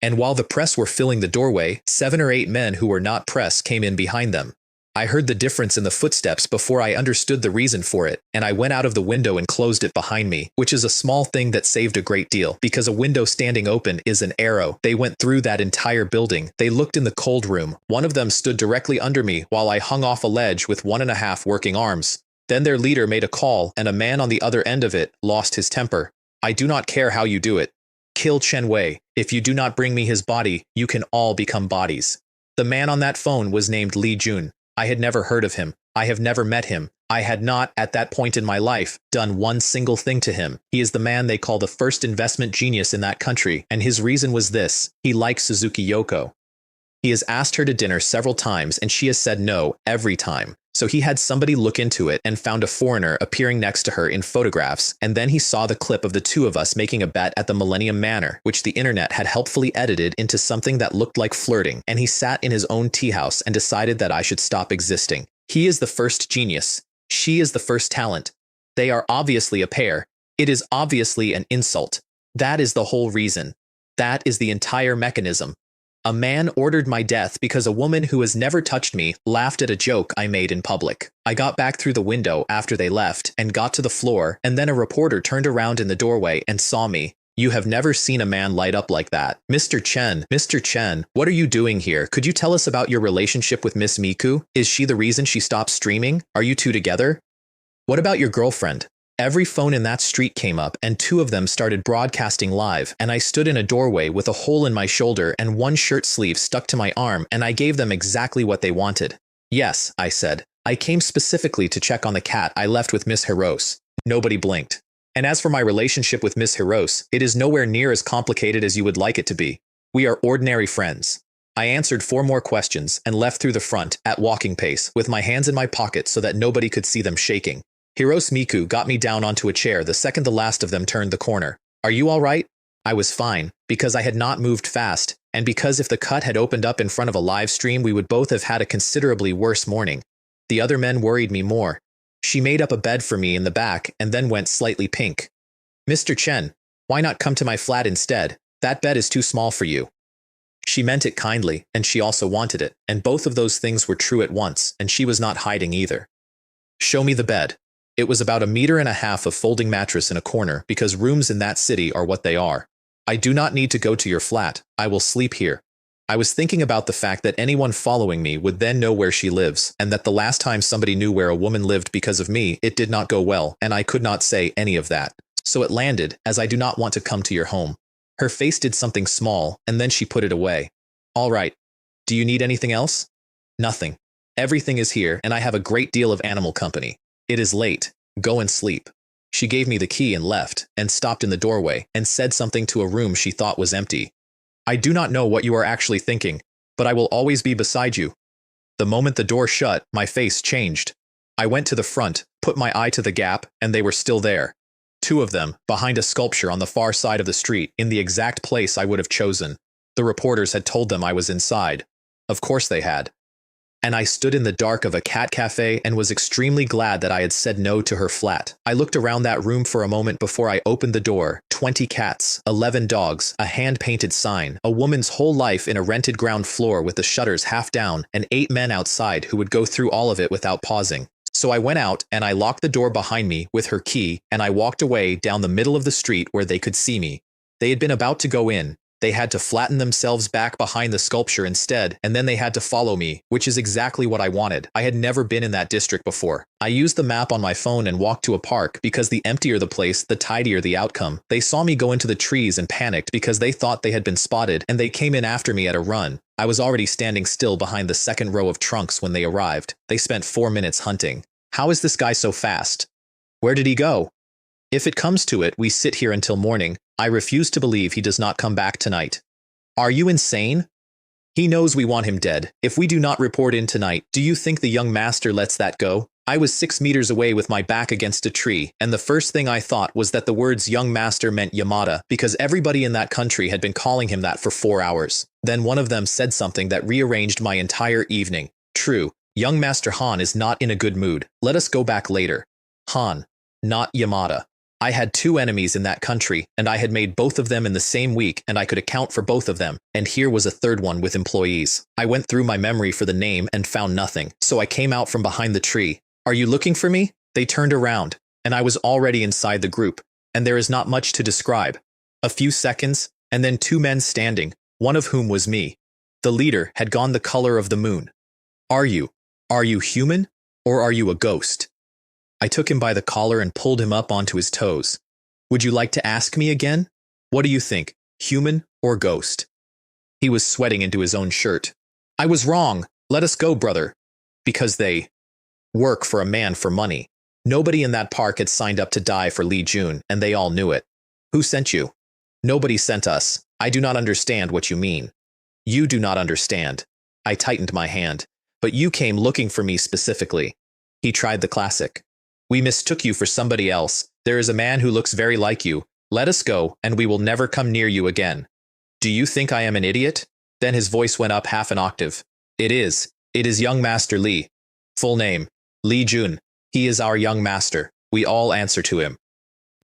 And while the press were filling the doorway, 7 or 8 men who were not press came in behind them. I heard the difference in the footsteps before I understood the reason for it, and I went out of the window and closed it behind me, which is a small thing that saved a great deal, because a window standing open is an arrow. They went through that entire building. They looked in the cold room. One of them stood directly under me while I hung off a ledge with 1.5 working arms. Then their leader made a call, and a man on the other end of it lost his temper. I do not care how you do it. Kill Chen Wei. If you do not bring me his body, you can all become bodies. The man on that phone was named Li Jun. I had never heard of him. I have never met him. I had not, at that point in my life, done one single thing to him. He is the man they call the first investment genius in that country, and his reason was this: he likes Suzuki Yoko. He has asked her to dinner several times, and she has said no every time. So he had somebody look into it and found a foreigner appearing next to her in photographs, and then he saw the clip of the 2 of us making a bet at the Millennium Manor, which the internet had helpfully edited into something that looked like flirting, and he sat in his own tea house and decided that I should stop existing. He is the first genius. She is the first talent. They are obviously a pair, It is obviously an insult. That is the whole reason. That is the entire mechanism. A man ordered my death because a woman who has never touched me laughed at a joke I made in public. I got back through the window after they left and got to the floor, and then a reporter turned around in the doorway and saw me. You have never seen a man light up like that. Mr. Chen, what are you doing here? Could you tell us about your relationship with Miss Miku? Is she the reason she stopped streaming? Are you two together? What about your girlfriend? Every phone in that street came up and two of them started broadcasting live, and I stood in a doorway with a hole in my shoulder and one shirt sleeve stuck to my arm, and I gave them exactly what they wanted. Yes, I said. I came specifically to check on the cat I left with Miss Hirose. Nobody blinked. And as for my relationship with Miss Hirose, it is nowhere near as complicated as you would like it to be. We are ordinary friends. I answered 4 more questions and left through the front at walking pace with my hands in my pockets so that nobody could see them shaking. Hirose Miku got me down onto a chair the second the last of them turned the corner. Are you all right? I was fine, because I had not moved fast, and because if the cut had opened up in front of a live stream we would both have had a considerably worse morning. The other men worried me more. She made up a bed for me in the back and then went slightly pink. Mr. Chen, why not come to my flat instead? That bed is too small for you. She meant it kindly, and she also wanted it, and both of those things were true at once, and she was not hiding either. Show me the bed. It was about 1.5 meters of folding mattress in a corner, because rooms in that city are what they are. I do not need to go to your flat. I will sleep here. I was thinking about the fact that anyone following me would then know where she lives, and that the last time somebody knew where a woman lived because of me, it did not go well, and I could not say any of that. So it landed, as I do not want to come to your home. Her face did something small, and then she put it away. All right. Do you need anything else? Nothing. Everything is here, and I have a great deal of animal company. It is late. Go and sleep. She gave me the key and left, and stopped in the doorway, and said something to a room she thought was empty. I do not know what you are actually thinking, but I will always be beside you. The moment the door shut, my face changed. I went to the front, put my eye to the gap, and they were still there. 2 of them, behind a sculpture on the far side of the street, in the exact place I would have chosen. The reporters had told them I was inside. Of course they had. And I stood in the dark of a cat cafe and was extremely glad that I had said no to her flat. I looked around that room for a moment before I opened the door. 20 cats, 11 dogs, a hand-painted sign, a woman's whole life in a rented ground floor with the shutters half down, and 8 men outside who would go through all of it without pausing. So I went out and I locked the door behind me with her key, and I walked away down the middle of the street where they could see me. They had been about to go in. They had to flatten themselves back behind the sculpture instead, and then they had to follow me, which is exactly what I wanted. I had never been in that district before. I used the map on my phone and walked to a park because the emptier the place, the tidier the outcome. They saw me go into the trees and panicked because they thought they had been spotted, and they came in after me at a run. I was already standing still behind the second row of trunks when they arrived. They spent 4 minutes hunting. How is this guy so fast? Where did he go? If it comes to it, we sit here until morning. I refuse to believe he does not come back tonight. Are you insane? He knows we want him dead. If we do not report in tonight, do you think the young master lets that go? I was 6 meters away with my back against a tree, and the first thing I thought was that the words young master meant Yamada, because everybody in that country had been calling him that for 4 hours. Then one of them said something that rearranged my entire evening. True, young Master Han is not in a good mood. Let us go back later. Han, not Yamada. I had 2 enemies in that country, and I had made both of them in the same week, and I could account for both of them, and here was a third one with employees. I went through my memory for the name and found nothing, so I came out from behind the tree. Are you looking for me? They turned around, and I was already inside the group, and there is not much to describe. A few seconds, and then 2 men standing, one of whom was me. The leader had gone the color of the moon. Are you human, or are you a ghost? I took him by the collar and pulled him up onto his toes. Would you like to ask me again? What do you think, human or ghost? He was sweating into his own shirt. I was wrong. Let us go, brother. Because they work for a man for money. Nobody in that park had signed up to die for Li Jun, and they all knew it. Who sent you? Nobody sent us. I do not understand what you mean. You do not understand. I tightened my hand. But you came looking for me specifically. He tried the classic. We mistook you for somebody else. There is a man who looks very like you. Let us go, and we will never come near you again. Do you think I am an idiot? Then his voice went up half an octave. It is young Master Li. Full name, Li Jun. He is our young master. We all answer to him.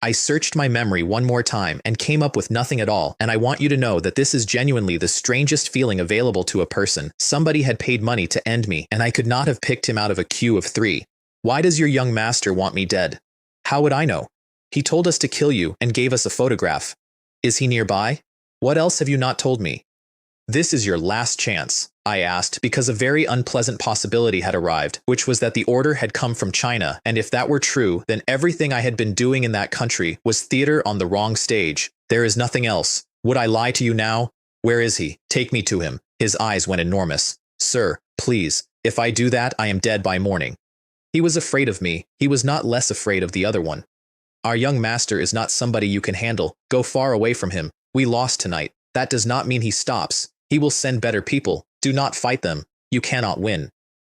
I searched my memory one more time and came up with nothing at all, and I want you to know that this is genuinely the strangest feeling available to a person. Somebody had paid money to end me, and I could not have picked him out of a queue of 3. Why does your young master want me dead? How would I know? He told us to kill you and gave us a photograph. Is he nearby? What else have you not told me? This is your last chance, I asked, because a very unpleasant possibility had arrived, which was that the order had come from China, and if that were true, then everything I had been doing in that country was theater on the wrong stage. There is nothing else. Would I lie to you now? Where is he? Take me to him. His eyes went enormous. Sir, please, if I do that, I am dead by morning. He was afraid of me. He was not less afraid of the other one. Our young master is not somebody you can handle. Go far away from him. We lost tonight. That does not mean he stops. He will send better people. Do not fight them. You cannot win.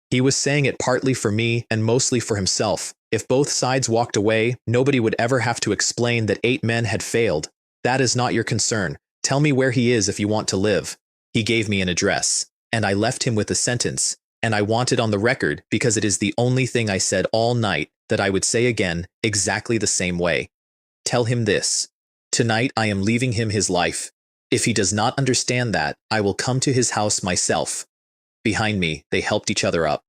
He was saying it partly for me and mostly for himself. If both sides walked away, nobody would ever have to explain that 8 men had failed. That is not your concern. Tell me where he is if you want to live. He gave me an address, and I left him with a sentence, and I want it on the record because it is the only thing I said all night that I would say again exactly the same way. Tell him this. Tonight I am leaving him his life. If he does not understand that, I will come to his house myself. Behind me, they helped each other up.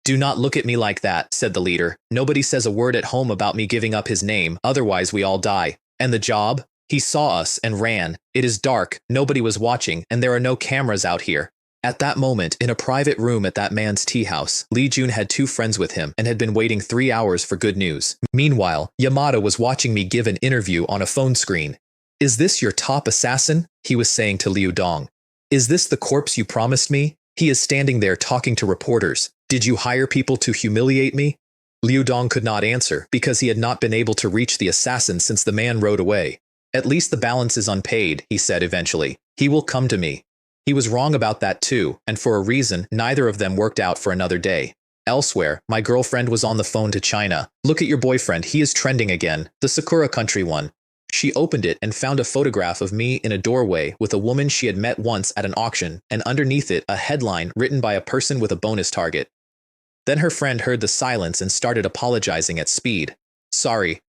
Do not look at me like that, said the leader. Nobody says a word at home about me giving up his name, otherwise we all die. And the job? He saw us and ran. It is dark, nobody was watching, and there are no cameras out here. At that moment, in a private room at that man's tea house, Li Jun had 2 friends with him and had been waiting 3 hours for good news. Meanwhile, Yamada was watching me give an interview on a phone screen. Is this your top assassin? He was saying to Liu Dong. Is this the corpse you promised me? He is standing there talking to reporters. Did you hire people to humiliate me? Liu Dong could not answer because he had not been able to reach the assassin since the man rode away. At least the balance is unpaid, he said eventually. He will come to me. He was wrong about that too, and for a reason, neither of them worked out for another day. Elsewhere, my girlfriend was on the phone to China. Look at your boyfriend, he is trending again, the Sakura country one. She opened it and found a photograph of me in a doorway with a woman she had met once at an auction, and underneath it a headline written by a person with a bonus target. Then her friend heard the silence and started apologizing at speed. Sorry,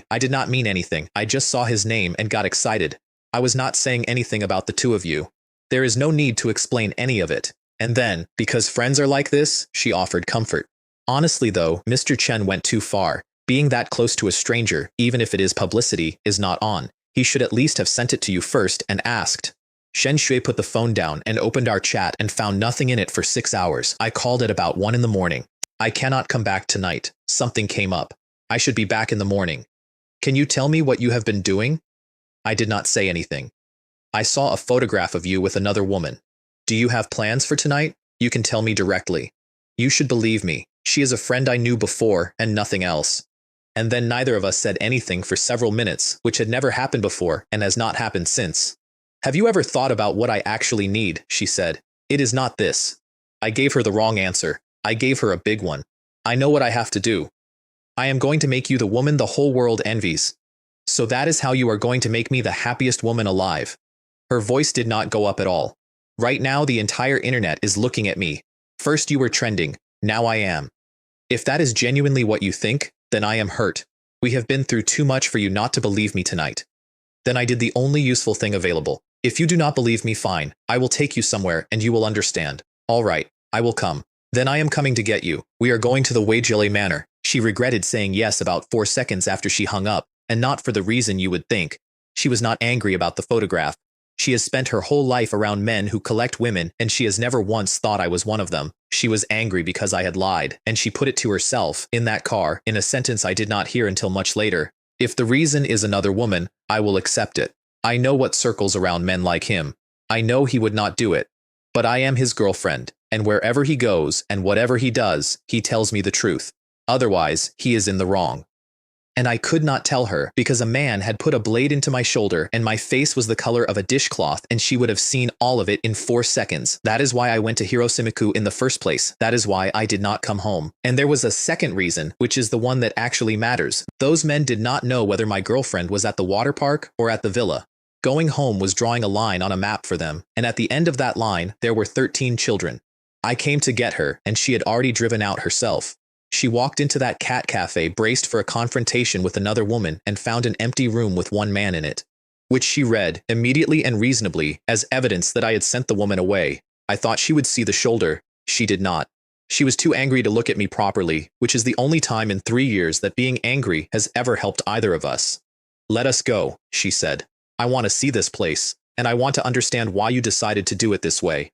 I did not mean anything. I just saw his name and got excited. I was not saying anything about the 2 of you. There is no need to explain any of it. And then, because friends are like this, she offered comfort. Honestly though, Mr. Chen went too far. Being that close to a stranger, even if it is publicity, is not on. He should at least have sent it to you first and asked. Shen Shui put the phone down and opened our chat and found nothing in it for 6 hours. I called at about 1 in the morning. I cannot come back tonight. Something came up. I should be back in the morning. Can you tell me what you have been doing? I did not say anything. I saw a photograph of you with another woman. Do you have plans for tonight? You can tell me directly. You should believe me. She is a friend I knew before and nothing else. And then neither of us said anything for several minutes, which had never happened before and has not happened since. Have you ever thought about what I actually need? She said. It is not this. I gave her the wrong answer. I gave her a big one. I know what I have to do. I am going to make you the woman the whole world envies. So that is how you are going to make me the happiest woman alive. Her voice did not go up at all. Right now the entire internet is looking at me. First you were trending, now I am. If that is genuinely what you think, then I am hurt. We have been through too much for you not to believe me tonight. Then I did the only useful thing available. If you do not believe me, fine. I will take you somewhere and you will understand. All right, I will come. Then I am coming to get you. We are going to the Weijile Manor. She regretted saying yes about 4 seconds after she hung up, and not for the reason you would think. She was not angry about the photograph. She has spent her whole life around men who collect women, and she has never once thought I was one of them. She was angry because I had lied, and she put it to herself, in that car, in a sentence I did not hear until much later. If the reason is another woman, I will accept it. I know what circles around men like him. I know he would not do it. But I am his girlfriend, and wherever he goes, and whatever he does, he tells me the truth. Otherwise, he is in the wrong. And I could not tell her, because a man had put a blade into my shoulder and my face was the color of a dishcloth and she would have seen all of it in 4 seconds. That is why I went to Hiroshimiku in the first place. That is why I did not come home. And there was a second reason, which is the one that actually matters. Those men did not know whether my girlfriend was at the water park or at the villa. Going home was drawing a line on a map for them, and at the end of that line, there were 13 children. I came to get her, and she had already driven out herself. She walked into that cat cafe braced for a confrontation with another woman and found an empty room with one man in it, which she read immediately and reasonably as evidence that I had sent the woman away. I thought she would see the shoulder. She did not. She was too angry to look at me properly, which is the only time in 3 years that being angry has ever helped either of us. Let us go, she said. I want to see this place, and I want to understand why you decided to do it this way.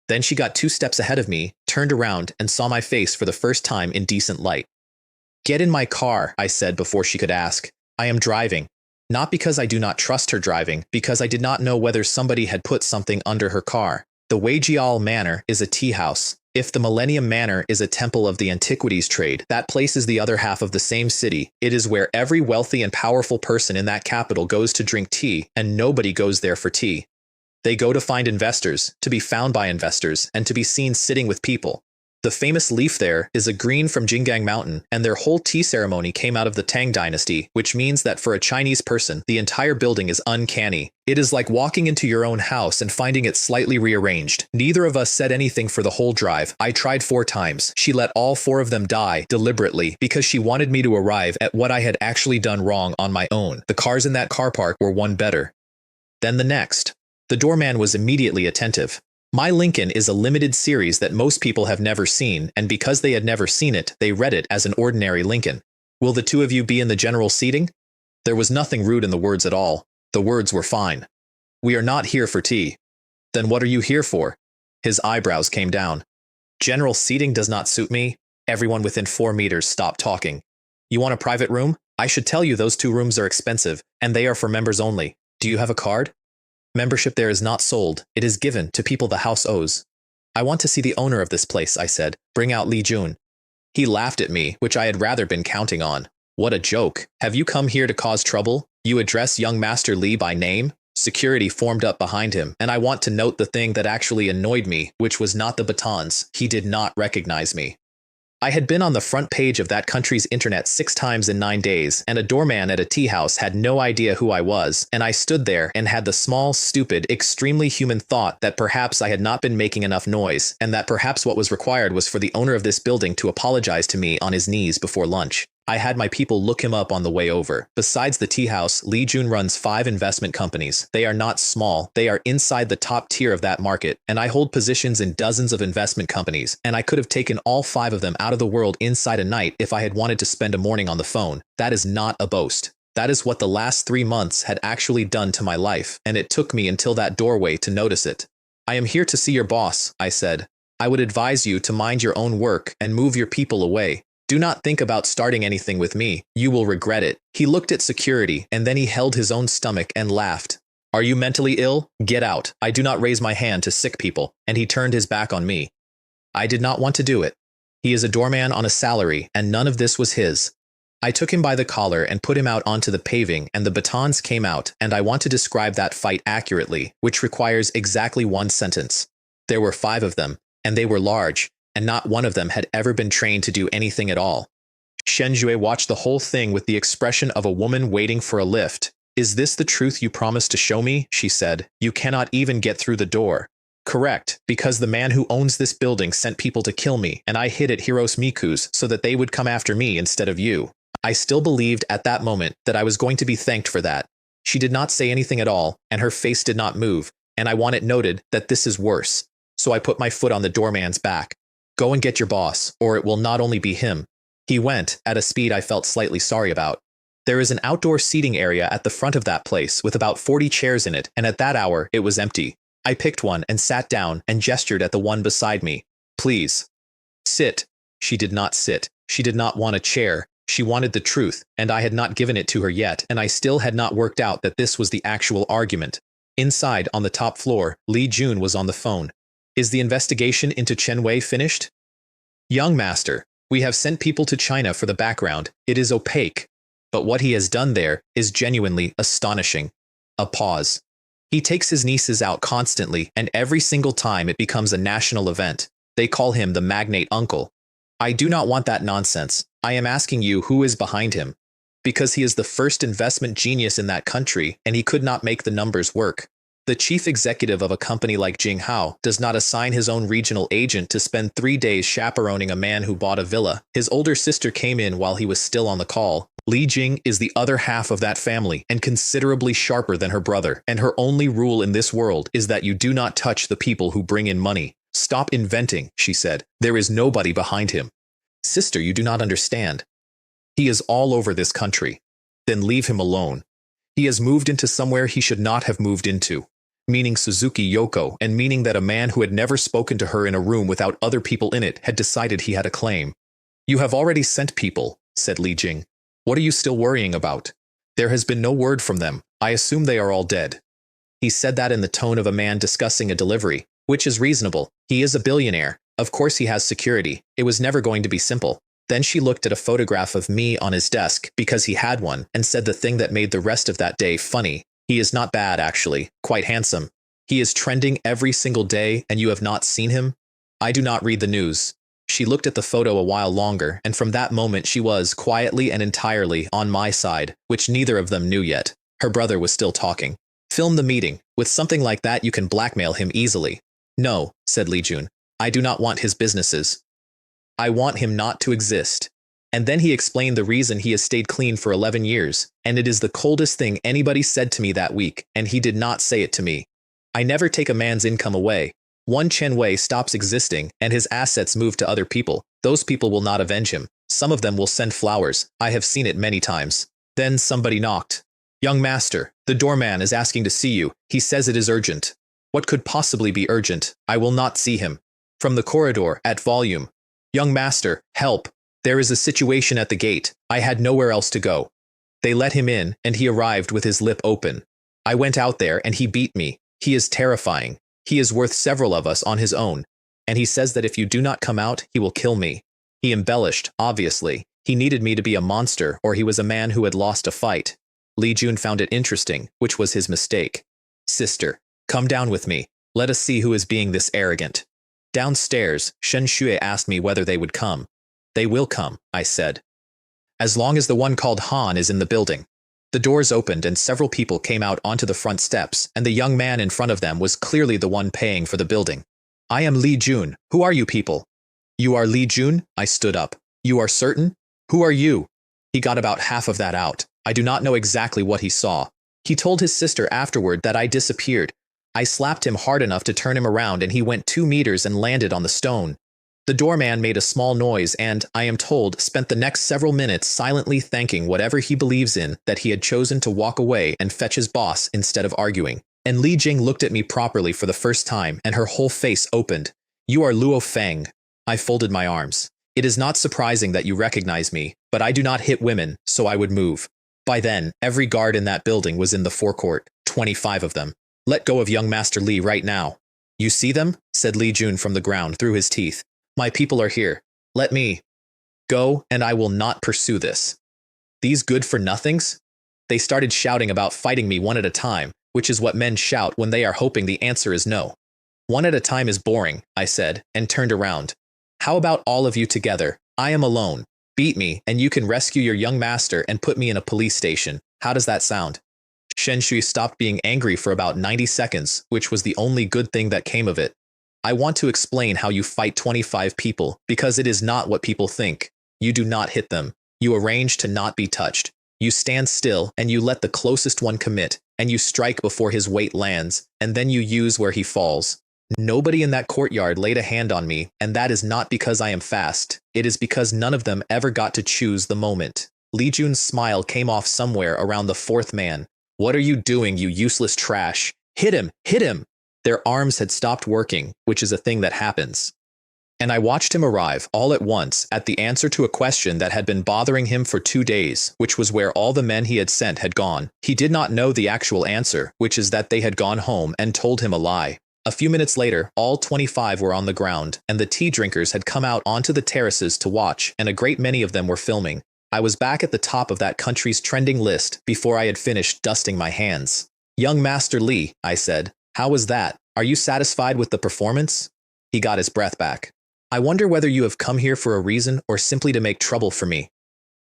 Then she got 2 steps ahead of me, turned around, and saw my face for the first time in decent light. Get in my car, I said before she could ask. I am driving. Not because I do not trust her driving, because I did not know whether somebody had put something under her car. The Weijiao Manor is a tea house. If the Millennium Manor is a temple of the antiquities trade, that place is the other half of the same city. It is where every wealthy and powerful person in that capital goes to drink tea, and nobody goes there for tea. They go to find investors, to be found by investors, and to be seen sitting with people. The famous leaf there is a green from Jinggang Mountain, and their whole tea ceremony came out of the Tang dynasty, which means that for a Chinese person, the entire building is uncanny. It is like walking into your own house and finding it slightly rearranged. Neither of us said anything for the whole drive. I tried 4 times. She let all 4 of them die, deliberately, because she wanted me to arrive at what I had actually done wrong on my own. The cars in that car park were one better than the next. The doorman was immediately attentive. My Lincoln is a limited series that most people have never seen, and because they had never seen it, they read it as an ordinary Lincoln. Will the 2 of you be in the general seating? There was nothing rude in the words at all. The words were fine. We are not here for tea. Then what are you here for? His eyebrows came down. General seating does not suit me. Everyone within 4 meters stopped talking. You want a private room? I should tell you those 2 rooms are expensive, and they are for members only. Do you have a card? Membership there is not sold. It is given to people the house owes. I want to see the owner of this place, I said. Bring out Li Jun. He laughed at me, which I had rather been counting on. What a joke. Have you come here to cause trouble? You address young Master Li by name? Security formed up behind him, and I want to note the thing that actually annoyed me, which was not the batons. He did not recognize me. I had been on the front page of that country's internet 6 times in 9 days, and a doorman at a tea house had no idea who I was, and I stood there and had the small, stupid, extremely human thought that perhaps I had not been making enough noise, and that perhaps what was required was for the owner of this building to apologize to me on his knees before lunch. I had my people look him up on the way over. Besides the tea house, Li Jun runs 5 investment companies. They are not small. They are inside the top tier of that market, and I hold positions in dozens of investment companies, and I could have taken all 5 of them out of the world inside a night if I had wanted to spend a morning on the phone. That is not a boast. That is what the last 3 months had actually done to my life, and it took me until that doorway to notice it. I am here to see your boss, I said. I would advise you to mind your own work and move your people away. Do not think about starting anything with me. You will regret it. He looked at security, and then he held his own stomach and laughed. Are you mentally ill? Get out. I do not raise my hand to sick people. And he turned his back on me. I did not want to do it. He is a doorman on a salary, and none of this was his. I took him by the collar and put him out onto the paving, and the batons came out, and I want to describe that fight accurately, which requires exactly 1 sentence. There were 5 of them, and they were large, and not one of them had ever been trained to do anything at all. Shen Jue watched the whole thing with the expression of a woman waiting for a lift. Is this the truth you promised to show me? She said. You cannot even get through the door. Correct, because the man who owns this building sent people to kill me, and I hid at Hiros Miku's so that they would come after me instead of you. I still believed at that moment that I was going to be thanked for that. She did not say anything at all, and her face did not move, and I want it noted that this is worse. So I put my foot on the doorman's back. Go and get your boss, or it will not only be him. He went, at a speed I felt slightly sorry about. There is an outdoor seating area at the front of that place with about 40 chairs in it, and at that hour it was empty. I picked one and sat down and gestured at the one beside me. Please. Sit. She did not sit. She did not want a chair. She wanted the truth, and I had not given it to her yet, and I still had not worked out that this was the actual argument. Inside, on the top floor, Li Jun was on the phone. Is the investigation into Chen Wei finished? Young master, we have sent people to China for the background. It is opaque. But what he has done there is genuinely astonishing. A pause. He takes his nieces out constantly, and every single time it becomes a national event. They call him the magnate uncle. I do not want that nonsense. I am asking you who is behind him. Because he is the first investment genius in that country, and he could not make the numbers work. The chief executive of a company like Jinghao does not assign his own regional agent to spend 3 days chaperoning a man who bought a villa. His older sister came in while he was still on the call. Li Jing is the other half of that family and considerably sharper than her brother, and her only rule in this world is that you do not touch the people who bring in money. Stop inventing, she said. There is nobody behind him. Sister, you do not understand. He is all over this country. Then leave him alone. He has moved into somewhere he should not have moved into. Meaning Suzuki Yoko, and meaning that a man who had never spoken to her in a room without other people in it had decided he had a claim. You have already sent people, said Li Jing. What are you still worrying about? There has been no word from them. I assume they are all dead. He said that in the tone of a man discussing a delivery, which is reasonable. He is a billionaire. Of course he has security. It was never going to be simple. Then she looked at a photograph of me on his desk, because he had one, and said the thing that made the rest of that day funny. He is not bad, actually. Quite handsome. He is trending every single day, and you have not seen him? I do not read the news. She looked at the photo a while longer, and from that moment she was, quietly and entirely, on my side, which neither of them knew yet. Her brother was still talking. Film the meeting. With something like that you can blackmail him easily. No, said Li Jun. I do not want his businesses. I want him not to exist. And then he explained the reason he has stayed clean for 11 years, and it is the coldest thing anybody said to me that week, and he did not say it to me. I never take a man's income away. One Chen Wei stops existing, and his assets move to other people. Those people will not avenge him. Some of them will send flowers. I have seen it many times. Then somebody knocked. Young master, the doorman is asking to see you. He says it is urgent. What could possibly be urgent? I will not see him. From the corridor, at volume. Young master, help. There is a situation at the gate. I had nowhere else to go. They let him in, and he arrived with his lip open. I went out there, and he beat me. He is terrifying. He is worth several of us on his own. And he says that if you do not come out, he will kill me. He embellished, obviously. He needed me to be a monster, or he was a man who had lost a fight. Li Jun found it interesting, which was his mistake. Sister, come down with me. Let us see who is being this arrogant. Downstairs, Shen Shui asked me whether they would come. They will come, I said. As long as the one called Han is in the building. The doors opened and several people came out onto the front steps, and the young man in front of them was clearly the one paying for the building. I am Li Jun. Who are you people? You are Li Jun? I stood up. You are certain? Who are you? He got about half of that out. I do not know exactly what he saw. He told his sister afterward that I disappeared. I slapped him hard enough to turn him around, and he went 2 meters and landed on the stone. The doorman made a small noise and, I am told, spent the next several minutes silently thanking whatever he believes in that he had chosen to walk away and fetch his boss instead of arguing. And Li Jing looked at me properly for the first time, and her whole face opened. You are Luo Feng. I folded my arms. It is not surprising that you recognize me, but I do not hit women, so I would move. By then, every guard in that building was in the forecourt, 25 of them. Let go of young Master Li right now. You see them? Said Li Jun from the ground through his teeth. My people are here. Let me go, and I will not pursue this. These good-for-nothings? They started shouting about fighting me one at a time, which is what men shout when they are hoping the answer is no. One at a time is boring, I said, and turned around. How about all of you together? I am alone. Beat me, and you can rescue your young master and put me in a police station. How does that sound? Shen Shui stopped being angry for about 90 seconds, which was the only good thing that came of it. I want to explain how you fight 25 people, because it is not what people think. You do not hit them. You arrange to not be touched. You stand still, and you let the closest one commit, and you strike before his weight lands, and then you use where he falls. Nobody in that courtyard laid a hand on me, and that is not because I am fast. It is because none of them ever got to choose the moment. Li Jun's smile came off somewhere around the 4th man. What are you doing, you useless trash? Hit him! Hit him! Their arms had stopped working, which is a thing that happens. And I watched him arrive, all at once, at the answer to a question that had been bothering him for 2 days, which was where all the men he had sent had gone. He did not know the actual answer, which is that they had gone home and told him a lie. A few minutes later, all 25 were on the ground, and the tea drinkers had come out onto the terraces to watch, and a great many of them were filming. I was back at the top of that country's trending list before I had finished dusting my hands. Young Master Li, I said, how was that? Are you satisfied with the performance? He got his breath back. I wonder whether you have come here for a reason or simply to make trouble for me.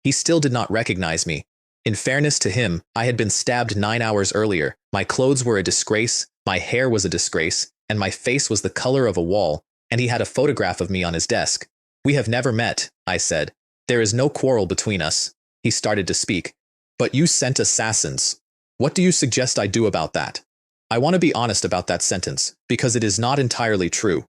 He still did not recognize me. In fairness to him, I had been stabbed 9 hours earlier. My clothes were a disgrace, My hair was a disgrace, and my face was the color of a wall, and he had a photograph of me on his desk. We have never met, I said. There is no quarrel between us. He started to speak. But you sent assassins. What do you suggest I do about that? I want to be honest about that sentence, because it is not entirely true.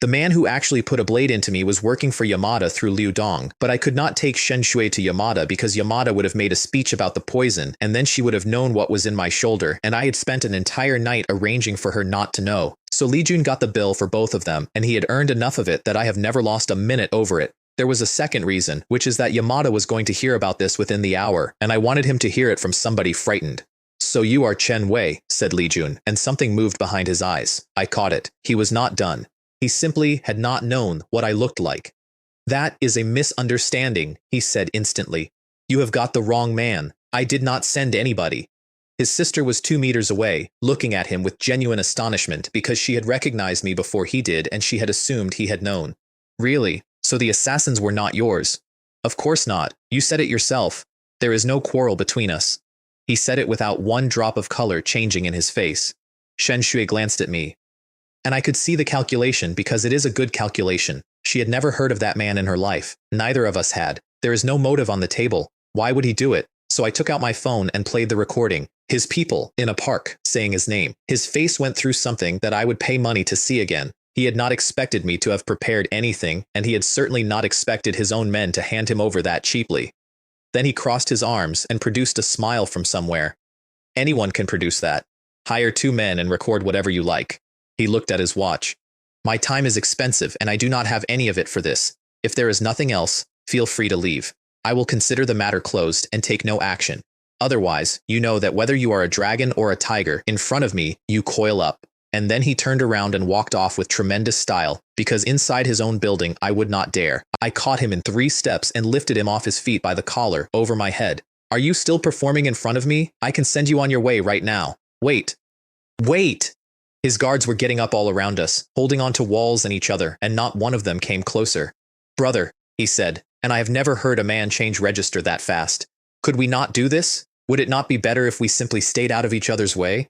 The man who actually put a blade into me was working for Yamada through Liu Dong, but I could not take Shen Shui to Yamada because Yamada would have made a speech about the poison, and then she would have known what was in my shoulder, and I had spent an entire night arranging for her not to know. So Li Jun got the bill for both of them, and he had earned enough of it that I have never lost a minute over it. There was a second reason, which is that Yamada was going to hear about this within the hour, and I wanted him to hear it from somebody frightened. So you are Chen Wei, said Li Jun, and something moved behind his eyes. I caught it. He was not done. He simply had not known what I looked like. That is a misunderstanding, he said instantly. You have got the wrong man. I did not send anybody. His sister was 2 meters away, looking at him with genuine astonishment because she had recognized me before he did and she had assumed he had known. Really? So the assassins were not yours? Of course not. You said it yourself. There is no quarrel between us. He said it without one drop of color changing in his face. Shen Shui glanced at me. And I could see the calculation because it is a good calculation. She had never heard of that man in her life. Neither of us had. There is no motive on the table. Why would he do it? So I took out my phone and played the recording. His people, in a park, saying his name. His face went through something that I would pay money to see again. He had not expected me to have prepared anything, and he had certainly not expected his own men to hand him over that cheaply. Then he crossed his arms and produced a smile from somewhere. Anyone can produce that. Hire 2 men and record whatever you like. He looked at his watch. My time is expensive, and I do not have any of it for this. If there is nothing else, feel free to leave. I will consider the matter closed and take no action. Otherwise, you know that whether you are a dragon or a tiger, in front of me, you coil up. And then he turned around and walked off with tremendous style, because inside his own building I would not dare. I caught him in 3 steps and lifted him off his feet by the collar, over my head. Are you still performing in front of me? I can send you on your way right now. Wait. Wait! His guards were getting up all around us, holding onto walls and each other, and not one of them came closer. Brother, he said, and I have never heard a man change register that fast. Could we not do this? Would it not be better if we simply stayed out of each other's way?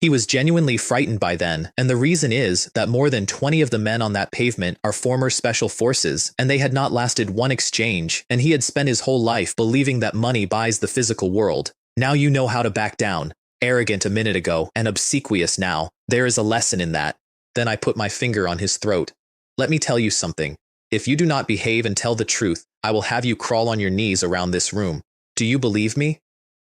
He was genuinely frightened by then, and the reason is that more than 20 of the men on that pavement are former special forces, and they had not lasted one exchange, and he had spent his whole life believing that money buys the physical world. Now you know how to back down. Arrogant a minute ago, and obsequious now. There is a lesson in that. Then I put my finger on his throat. Let me tell you something. If you do not behave and tell the truth, I will have you crawl on your knees around this room. Do you believe me?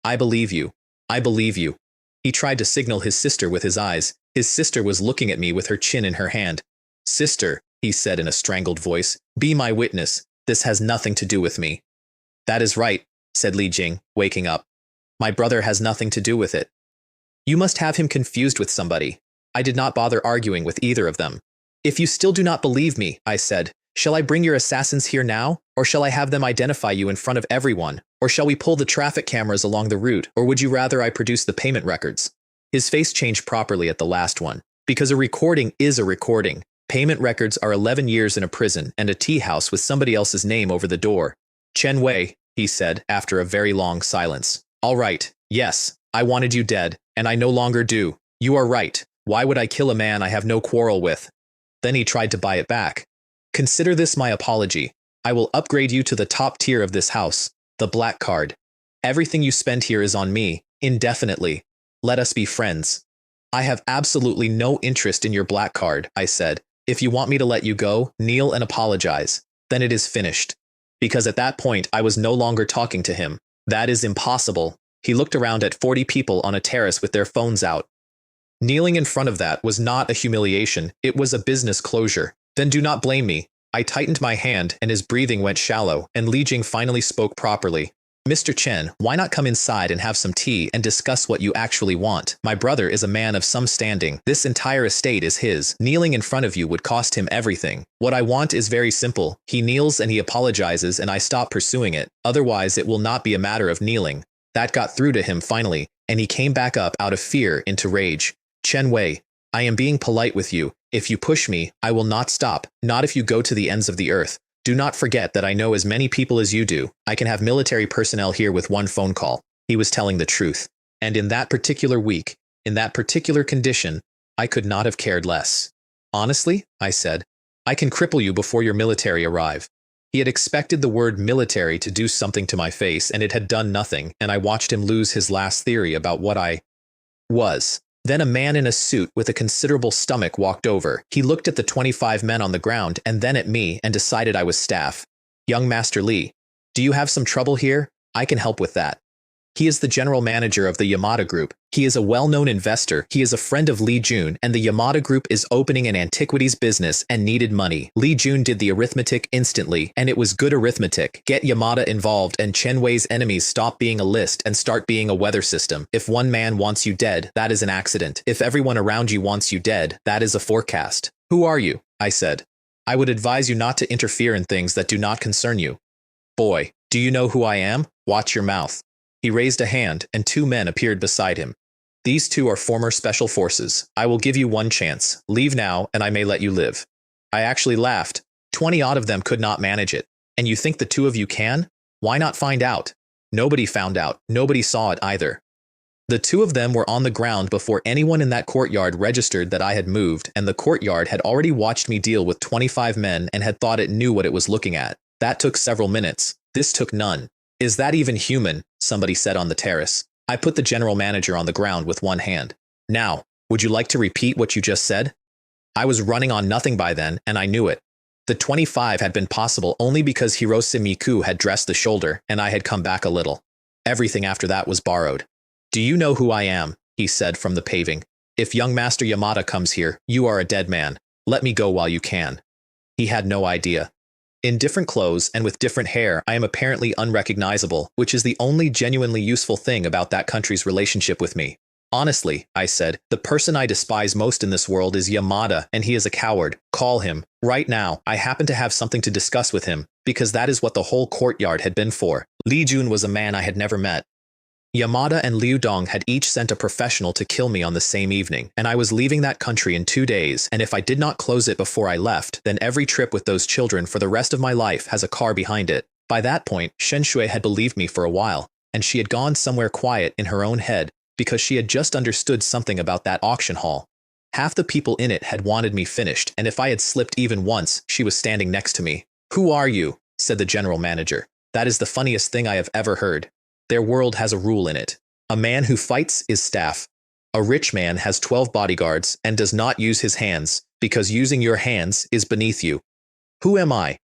I believe you. I believe you. He tried to signal his sister with his eyes. His sister was looking at me with her chin in her hand. Sister, he said in a strangled voice, be my witness. This has nothing to do with me. That is right, said Li Jing, waking up. My brother has nothing to do with it. You must have him confused with somebody. I did not bother arguing with either of them. If you still do not believe me, I said, shall I bring your assassins here now? Or shall I have them identify you in front of everyone? Or shall we pull the traffic cameras along the route? Or would you rather I produce the payment records? His face changed properly at the last one. Because a recording is a recording. Payment records are 11 years in a prison and a tea house with somebody else's name over the door. Chen Wei, he said after a very long silence. All right, yes, I wanted you dead, and I no longer do. You are right. Why would I kill a man I have no quarrel with? Then he tried to buy it back. Consider this my apology. I will upgrade you to the top tier of this house, the black card. Everything you spend here is on me, indefinitely. Let us be friends. I have absolutely no interest in your black card, I said. If you want me to let you go, kneel and apologize. Then it is finished. Because at that point, I was no longer talking to him. That is impossible. He looked around at 40 people on a terrace with their phones out. Kneeling in front of that was not a humiliation, it was a business closure. Then do not blame me. I tightened my hand and his breathing went shallow, and Li Jing finally spoke properly. Mr. Chen, why not come inside and have some tea and discuss what you actually want? My brother is a man of some standing. This entire estate is his. Kneeling in front of you would cost him everything. What I want is very simple. He kneels and he apologizes and I stop pursuing it. Otherwise, it will not be a matter of kneeling. That got through to him finally, and he came back up out of fear into rage. Chen Wei, I am being polite with you. If you push me, I will not stop, not if you go to the ends of the earth. Do not forget that I know as many people as you do. I can have military personnel here with one phone call. He was telling the truth. And in that particular week, in that particular condition, I could not have cared less. Honestly, I said, I can cripple you before your military arrive. He had expected the word military to do something to my face, and it had done nothing, and I watched him lose his last theory about what I was. Then a man in a suit with a considerable stomach walked over. He looked at the 25 men on the ground and then at me and decided I was staff. Young Master Lee, do you have some trouble here? I can help with that. He is the general manager of the Yamada Group. He is a well-known investor. He is a friend of Lee Jun, and the Yamada Group is opening an antiquities business and needed money. Lee Jun did the arithmetic instantly, and it was good arithmetic. Get Yamada involved and Chen Wei's enemies stop being a list and start being a weather system. If one man wants you dead, that is an accident. If everyone around you wants you dead, that is a forecast. Who are you? I said. I would advise you not to interfere in things that do not concern you. Boy, do you know who I am? Watch your mouth. He raised a hand, and 2 men appeared beside him. These 2 are former special forces. I will give you one chance. Leave now, and I may let you live. I actually laughed. 20 odd of them could not manage it. And you think the 2 of you can? Why not find out? Nobody found out. Nobody saw it either. The 2 of them were on the ground before anyone in that courtyard registered that I had moved, and the courtyard had already watched me deal with 25 men and had thought it knew what it was looking at. That took several minutes. This took none. Is that even human? Somebody said on the terrace. I put the general manager on the ground with one hand. Now, would you like to repeat what you just said? I was running on nothing by then, and I knew it. The 25 had been possible only because Hirose Miku had dressed the shoulder, and I had come back a little. Everything after that was borrowed. Do you know who I am? He said from the paving. If young Master Yamada comes here, you are a dead man. Let me go while you can. He had no idea. In different clothes and with different hair, I am apparently unrecognizable, which is the only genuinely useful thing about that country's relationship with me. Honestly, I said, the person I despise most in this world is Yamada, and he is a coward. Call him. Right now, I happen to have something to discuss with him, because that is what the whole courtyard had been for. Lee Jun was a man I had never met. Yamada and Liu Dong had each sent a professional to kill me on the same evening, and I was leaving that country in 2 days, and if I did not close it before I left, then every trip with those children for the rest of my life has a car behind it. By that point, Shen Shui had believed me for a while, and she had gone somewhere quiet in her own head, because she had just understood something about that auction hall. Half the people in it had wanted me finished, and if I had slipped even once, she was standing next to me. Who are you? Said the general manager. That is the funniest thing I have ever heard. Their world has a rule in it. A man who fights is staff. A rich man has 12 bodyguards and does not use his hands, because using your hands is beneath you. Who am I?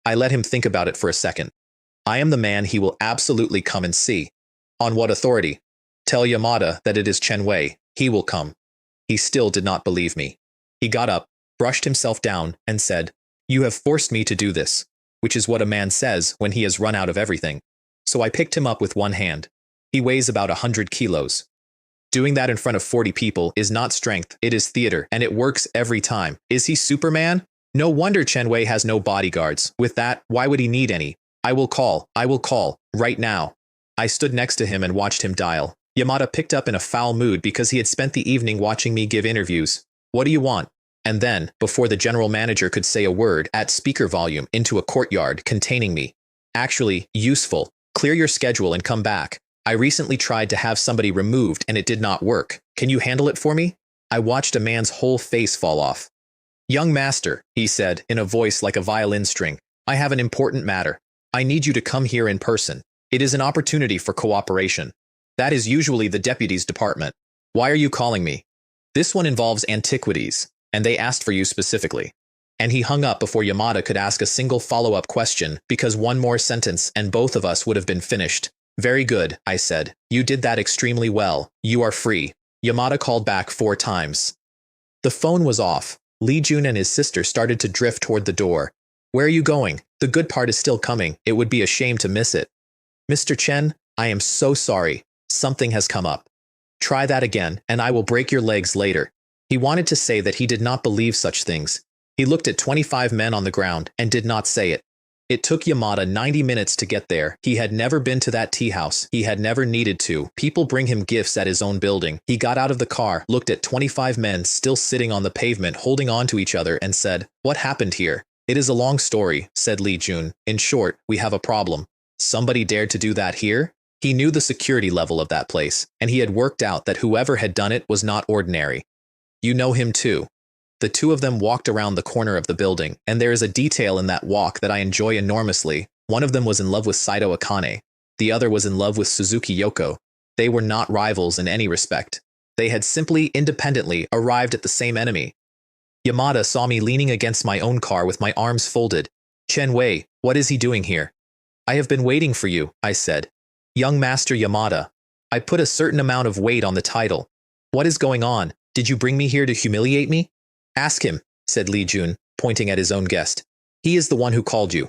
I let him think about it for a second. I am the man he will absolutely come and see. On what authority? Tell Yamada that it is Chen Wei. He will come. He still did not believe me. He got up, brushed himself down, and said, You have forced me to do this, which is what a man says when he has run out of everything. So I picked him up with one hand. He weighs about 100 kilos. Doing that in front of 40 people is not strength, it is theater, and it works every time. Is he Superman? No wonder Chen Wei has no bodyguards. With that, why would he need any? I will call, right now. I stood next to him and watched him dial. Yamada picked up in a foul mood because he had spent the evening watching me give interviews. What do you want? And then, before the general manager could say a word, at speaker volume into a courtyard containing me. Actually, useful. Clear your schedule and come back. I recently tried to have somebody removed and it did not work. Can you handle it for me? I watched a man's whole face fall off. Young master, he said in a voice like a violin string, I have an important matter. I need you to come here in person. It is an opportunity for cooperation. That is usually the deputy's department. Why are you calling me? This one involves antiquities, and they asked for you specifically. And he hung up before Yamada could ask a single follow-up question, because one more sentence and both of us would have been finished. Very good, I said. You did that extremely well. You are free. Yamada called back 4 times. The phone was off. Lee Jun and his sister started to drift toward the door. Where are you going? The good part is still coming. It would be a shame to miss it. Mr. Chen, I am so sorry. Something has come up. Try that again, and I will break your legs later. He wanted to say that he did not believe such things. He looked at 25 men on the ground and did not say it. It took Yamada 90 minutes to get there. He had never been to that tea house. He had never needed to. People bring him gifts at his own building. He got out of the car, looked at 25 men still sitting on the pavement holding on to each other and said, What happened here? It is a long story, said Lee Jun. In short, we have a problem. Somebody dared to do that here? He knew the security level of that place, and he had worked out that whoever had done it was not ordinary. You know him too. The two of them walked around the corner of the building, and there is a detail in that walk that I enjoy enormously. One of them was in love with Saito Akane. The other was in love with Suzuki Yoko. They were not rivals in any respect. They had simply independently arrived at the same enemy. Yamada saw me leaning against my own car with my arms folded. Chen Wei, what is he doing here? I have been waiting for you, I said. Young Master Yamada. I put a certain amount of weight on the title. What is going on? Did you bring me here to humiliate me? Ask him, said Li Jun, pointing at his own guest. He is the one who called you.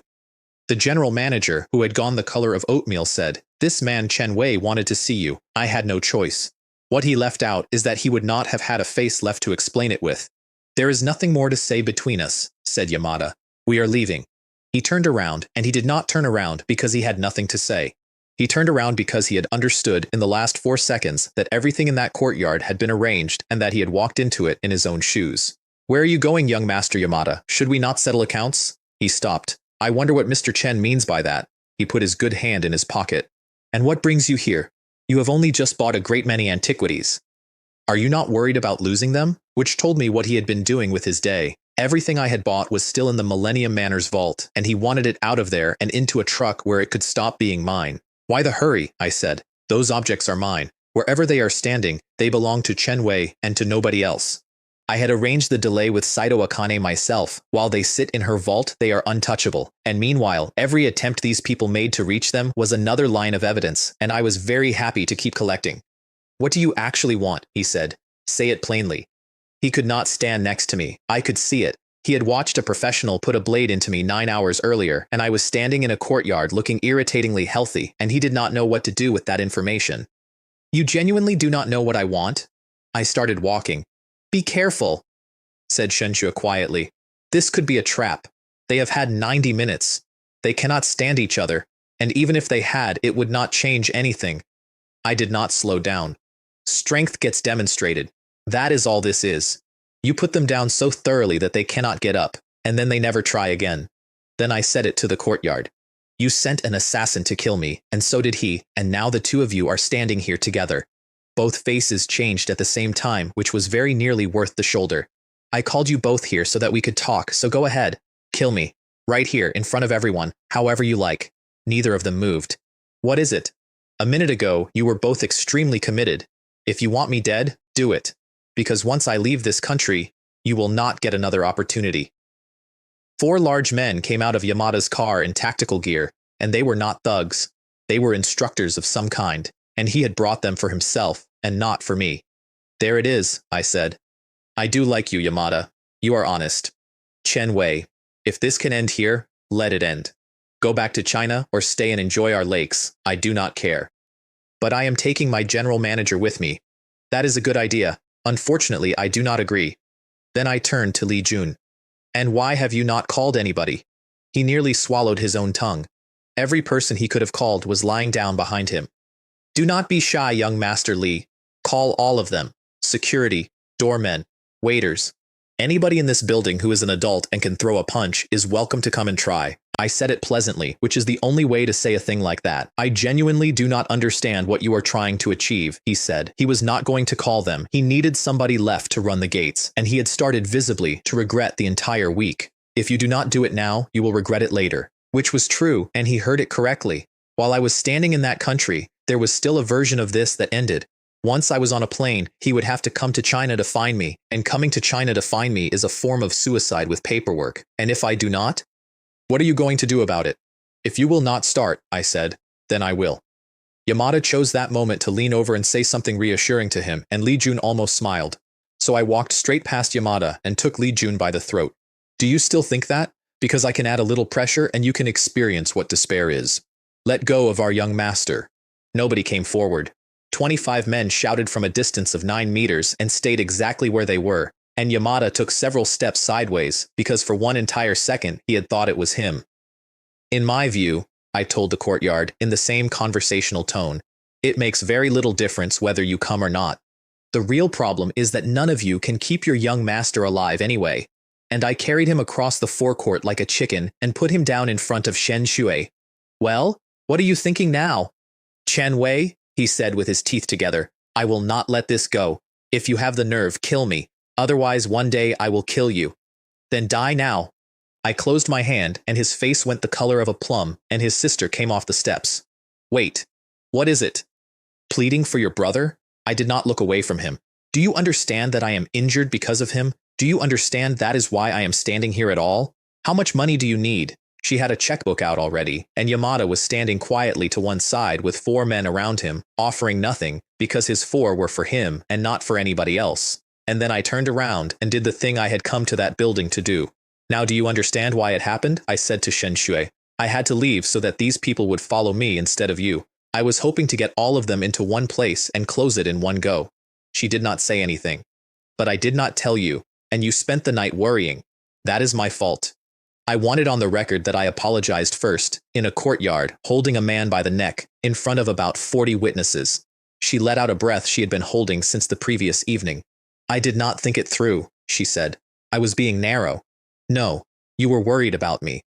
The general manager, who had gone the color of oatmeal, said, This man Chen Wei wanted to see you. I had no choice. What he left out is that he would not have had a face left to explain it with. There is nothing more to say between us, said Yamada. We are leaving. He turned around, and he did not turn around because he had nothing to say. He turned around because he had understood in the last 4 seconds that everything in that courtyard had been arranged and that he had walked into it in his own shoes. Where are you going, young Master Yamada? Should we not settle accounts? He stopped. I wonder what Mr. Chen means by that. He put his good hand in his pocket. And what brings you here? You have only just bought a great many antiquities. Are you not worried about losing them? Which told me what he had been doing with his day. Everything I had bought was still in the Millennium Manor's vault, and he wanted it out of there and into a truck where it could stop being mine. Why the hurry? I said. Those objects are mine. Wherever they are standing, they belong to Chen Wei and to nobody else. I had arranged the delay with Saito Akane myself. While they sit in her vault, they are untouchable. And meanwhile, every attempt these people made to reach them was another line of evidence, and I was very happy to keep collecting. What do you actually want? He said. Say it plainly. He could not stand next to me. I could see it. He had watched a professional put a blade into me 9 hours earlier, and I was standing in a courtyard looking irritatingly healthy, and he did not know what to do with that information. You genuinely do not know what I want? I started walking. Be careful, said Shenxue quietly. This could be a trap. They have had 90 minutes. They cannot stand each other, and even if they had, it would not change anything. I did not slow down. Strength gets demonstrated. That is all this is. You put them down so thoroughly that they cannot get up, and then they never try again. Then I said it to the courtyard. You sent an assassin to kill me, and so did he, and now the two of you are standing here together. Both faces changed at the same time, which was very nearly worth the shoulder. I called you both here so that we could talk, so go ahead. Kill me. Right here, in front of everyone, however you like. Neither of them moved. What is it? A minute ago, you were both extremely committed. If you want me dead, do it. Because once I leave this country, you will not get another opportunity. 4 large men came out of Yamada's car in tactical gear, and they were not thugs. They were instructors of some kind, and he had brought them for himself, and not for me. There it is, I said. I do like you, Yamada. You are honest. Chen Wei, if this can end here, let it end. Go back to China or stay and enjoy our lakes, I do not care. But I am taking my general manager with me. That is a good idea. Unfortunately, I do not agree. Then I turned to Li Jun. And why have you not called anybody? He nearly swallowed his own tongue. Every person he could have called was lying down behind him. Do not be shy, young Master Li. Call all of them. Security, doormen, waiters. Anybody in this building who is an adult and can throw a punch is welcome to come and try. I said it pleasantly, which is the only way to say a thing like that. I genuinely do not understand what you are trying to achieve, he said. He was not going to call them. He needed somebody left to run the gates, and he had started visibly to regret the entire week. If you do not do it now, you will regret it later. Which was true, and he heard it correctly. While I was standing in that country, there was still a version of this that ended. Once I was on a plane, he would have to come to China to find me, and coming to China to find me is a form of suicide with paperwork. And if I do not? What are you going to do about it? If you will not start, I said, then I will. Yamada chose that moment to lean over and say something reassuring to him, and Li Jun almost smiled. So I walked straight past Yamada and took Li Jun by the throat. Do you still think that? Because I can add a little pressure and you can experience what despair is. Let go of our young master. Nobody came forward. 25 men shouted from a distance of 9 meters and stayed exactly where they were, and Yamada took several steps sideways because for one entire second he had thought it was him. In my view, I told the courtyard in the same conversational tone, it makes very little difference whether you come or not. The real problem is that none of you can keep your young master alive anyway, and I carried him across the forecourt like a chicken and put him down in front of Shen Shui. Well, what are you thinking now? Chen Wei, he said with his teeth together, I will not let this go. If you have the nerve, kill me. Otherwise, one day I will kill you. Then die now. I closed my hand, and his face went the color of a plum, and his sister came off the steps. Wait. What is it? Pleading for your brother? I did not look away from him. Do you understand that I am injured because of him? Do you understand that is why I am standing here at all? How much money do you need? She had a checkbook out already, and Yamada was standing quietly to one side with 4 men around him, offering nothing, because his 4 were for him and not for anybody else. And then I turned around and did the thing I had come to that building to do. Now do you understand why it happened? I said to Shen Shui. I had to leave so that these people would follow me instead of you. I was hoping to get all of them into one place and close it in one go. She did not say anything. But I did not tell you, and you spent the night worrying. That is my fault. I wanted on the record that I apologized first, in a courtyard, holding a man by the neck, in front of about 40 witnesses. She let out a breath she had been holding since the previous evening. I did not think it through, she said. I was being narrow. No, you were worried about me.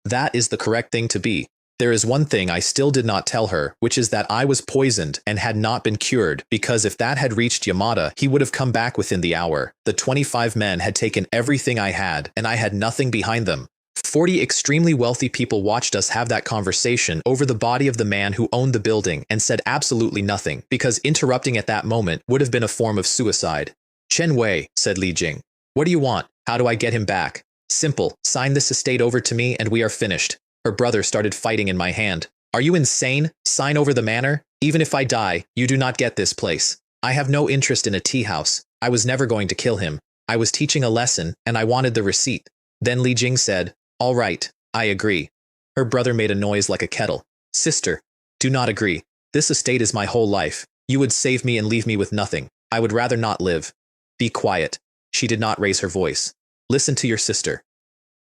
That is the correct thing to be. There is one thing I still did not tell her, which is that I was poisoned and had not been cured, because if that had reached Yamada, he would have come back within the hour. The 25 men had taken everything I had, and I had nothing behind them. 40 extremely wealthy people watched us have that conversation over the body of the man who owned the building and said absolutely nothing, because interrupting at that moment would have been a form of suicide. Chen Wei, said Li Jing. What do you want? How do I get him back? Simple, sign this estate over to me and we are finished. Her brother started fighting in my hand. Are you insane? Sign over the manor? Even if I die, you do not get this place. I have no interest in a tea house. I was never going to kill him. I was teaching a lesson, and I wanted the receipt. Then Li Jing said, all right, I agree. Her brother made a noise like a kettle. Sister, do not agree. This estate is my whole life. You would save me and leave me with nothing. I would rather not live. Be quiet. She did not raise her voice. Listen to your sister.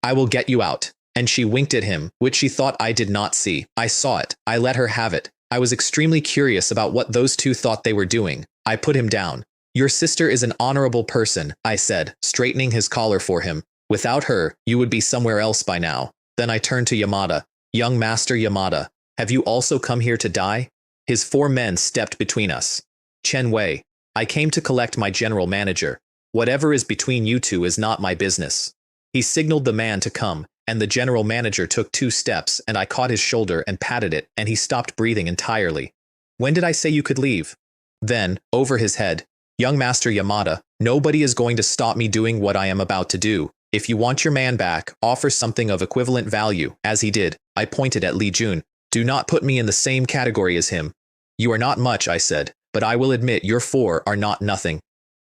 I will get you out. And she winked at him, which she thought I did not see. I saw it. I let her have it. I was extremely curious about what those two thought they were doing. I put him down. Your sister is an honorable person, I said, straightening his collar for him. Without her, you would be somewhere else by now. Then I turned to Yamada. Young Master Yamada, have you also come here to die? His 4 men stepped between us. Chen Wei, I came to collect my general manager. Whatever is between you two is not my business. He signaled the man to come, and the general manager took 2 steps, and I caught his shoulder and patted it, and he stopped breathing entirely. When did I say you could leave? Then, over his head, young Master Yamada, nobody is going to stop me doing what I am about to do. If you want your man back, offer something of equivalent value, as he did. I pointed at Li Jun. Do not put me in the same category as him. You are not much, I said, but I will admit your 4 are not nothing.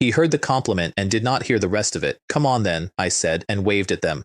He heard the compliment and did not hear the rest of it. Come on then, I said, and waved at them.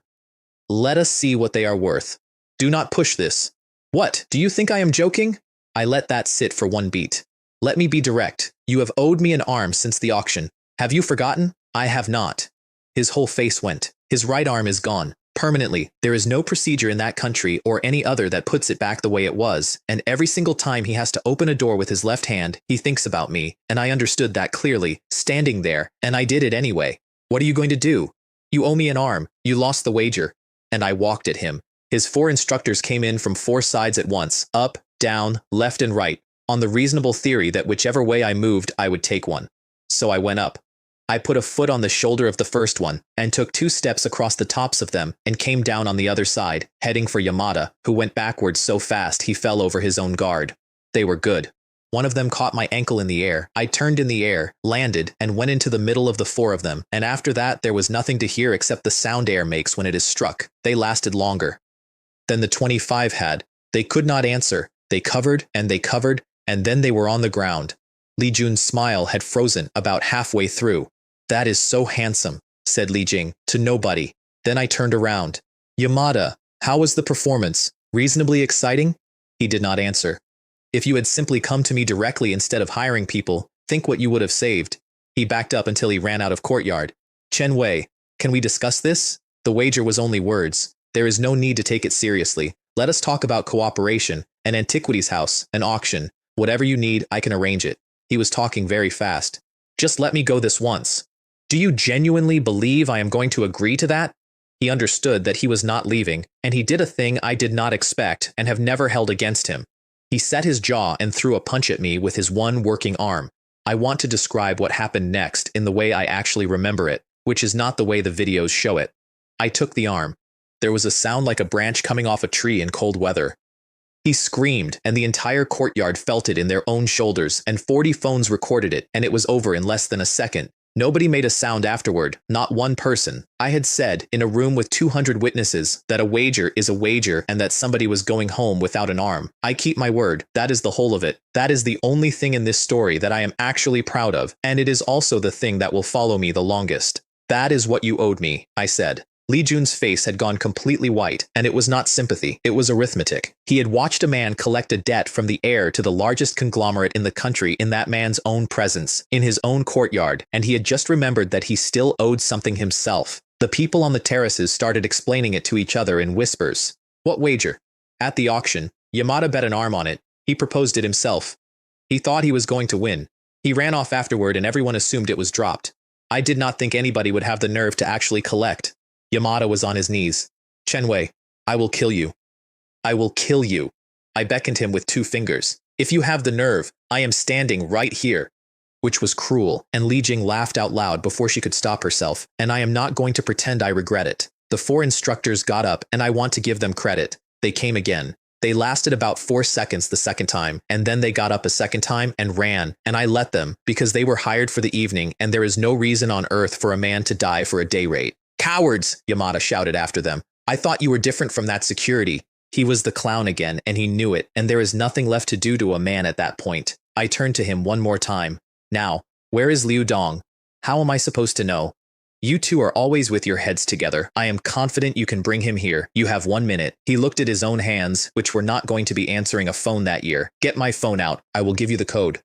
Let us see what they are worth. Do not push this. What, do you think I am joking? I let that sit for 1 beat. Let me be direct. You have owed me an arm since the auction. Have you forgotten? I have not. His whole face went. His right arm is gone. Permanently. There is no procedure in that country or any other that puts it back the way it was, and every single time he has to open a door with his left hand, he thinks about me, and I understood that clearly, standing there, and I did it anyway. What are you going to do? You owe me an arm. You lost the wager. And I walked at him. His 4 instructors came in from 4 sides at once, up, down, left and right, on the reasonable theory that whichever way I moved, I would take one. So I went up. I put a foot on the shoulder of the first one, and took 2 steps across the tops of them, and came down on the other side, heading for Yamada, who went backwards so fast he fell over his own guard. They were good. One of them caught my ankle in the air. I turned in the air, landed, and went into the middle of the 4 of them, and after that there was nothing to hear except the sound air makes when it is struck. They lasted longer than the 25 had. They could not answer. They covered, and then they were on the ground. Li Jun's smile had frozen about halfway through. That is so handsome, said Li Jing, to nobody. Then I turned around. Yamada, how was the performance? Reasonably exciting? He did not answer. If you had simply come to me directly instead of hiring people, think what you would have saved. He backed up until he ran out of courtyard. Chen Wei, can we discuss this? The wager was only words. There is no need to take it seriously. Let us talk about cooperation, an antiquities house, an auction. Whatever you need, I can arrange it. He was talking very fast. Just let me go this once. Do you genuinely believe I am going to agree to that? He understood that he was not leaving, and he did a thing I did not expect and have never held against him. He set his jaw and threw a punch at me with his one working arm. I want to describe what happened next in the way I actually remember it, which is not the way the videos show it. I took the arm. There was a sound like a branch coming off a tree in cold weather. He screamed, and the entire courtyard felt it in their own shoulders, and 40 phones recorded it, and it was over in less than a second. Nobody made a sound afterward, not one person. I had said, in a room with 200 witnesses, that a wager is a wager and that somebody was going home without an arm. I keep my word, that is the whole of it. That is the only thing in this story that I am actually proud of, and it is also the thing that will follow me the longest. That is what you owed me, I said. Li Jun's face had gone completely white, and it was not sympathy, it was arithmetic. He had watched a man collect a debt from the heir to the largest conglomerate in the country in that man's own presence, in his own courtyard, and he had just remembered that he still owed something himself. The people on the terraces started explaining it to each other in whispers. What wager? At the auction, Yamada bet an arm on it. He proposed it himself. He thought he was going to win. He ran off afterward and everyone assumed it was dropped. I did not think anybody would have the nerve to actually collect. Yamada was on his knees. Chenwei, I will kill you. I will kill you. I beckoned him with 2 fingers. If you have the nerve, I am standing right here. Which was cruel, and Li Jing laughed out loud before she could stop herself, and I am not going to pretend I regret it. The 4 instructors got up, and I want to give them credit. They came again. They lasted about 4 seconds the second time, and then they got up a second time and ran, and I let them, because they were hired for the evening, and there is no reason on earth for a man to die for a day rate. Cowards! Yamada shouted after them. I thought you were different from that security. He was the clown again, and he knew it, and there is nothing left to do to a man at that point. I turned to him one more time. Now, where is Liu Dong? How am I supposed to know? You two are always with your heads together. I am confident you can bring him here. You have 1 minute. He looked at his own hands, which were not going to be answering a phone that year. Get my phone out. I will give you the code.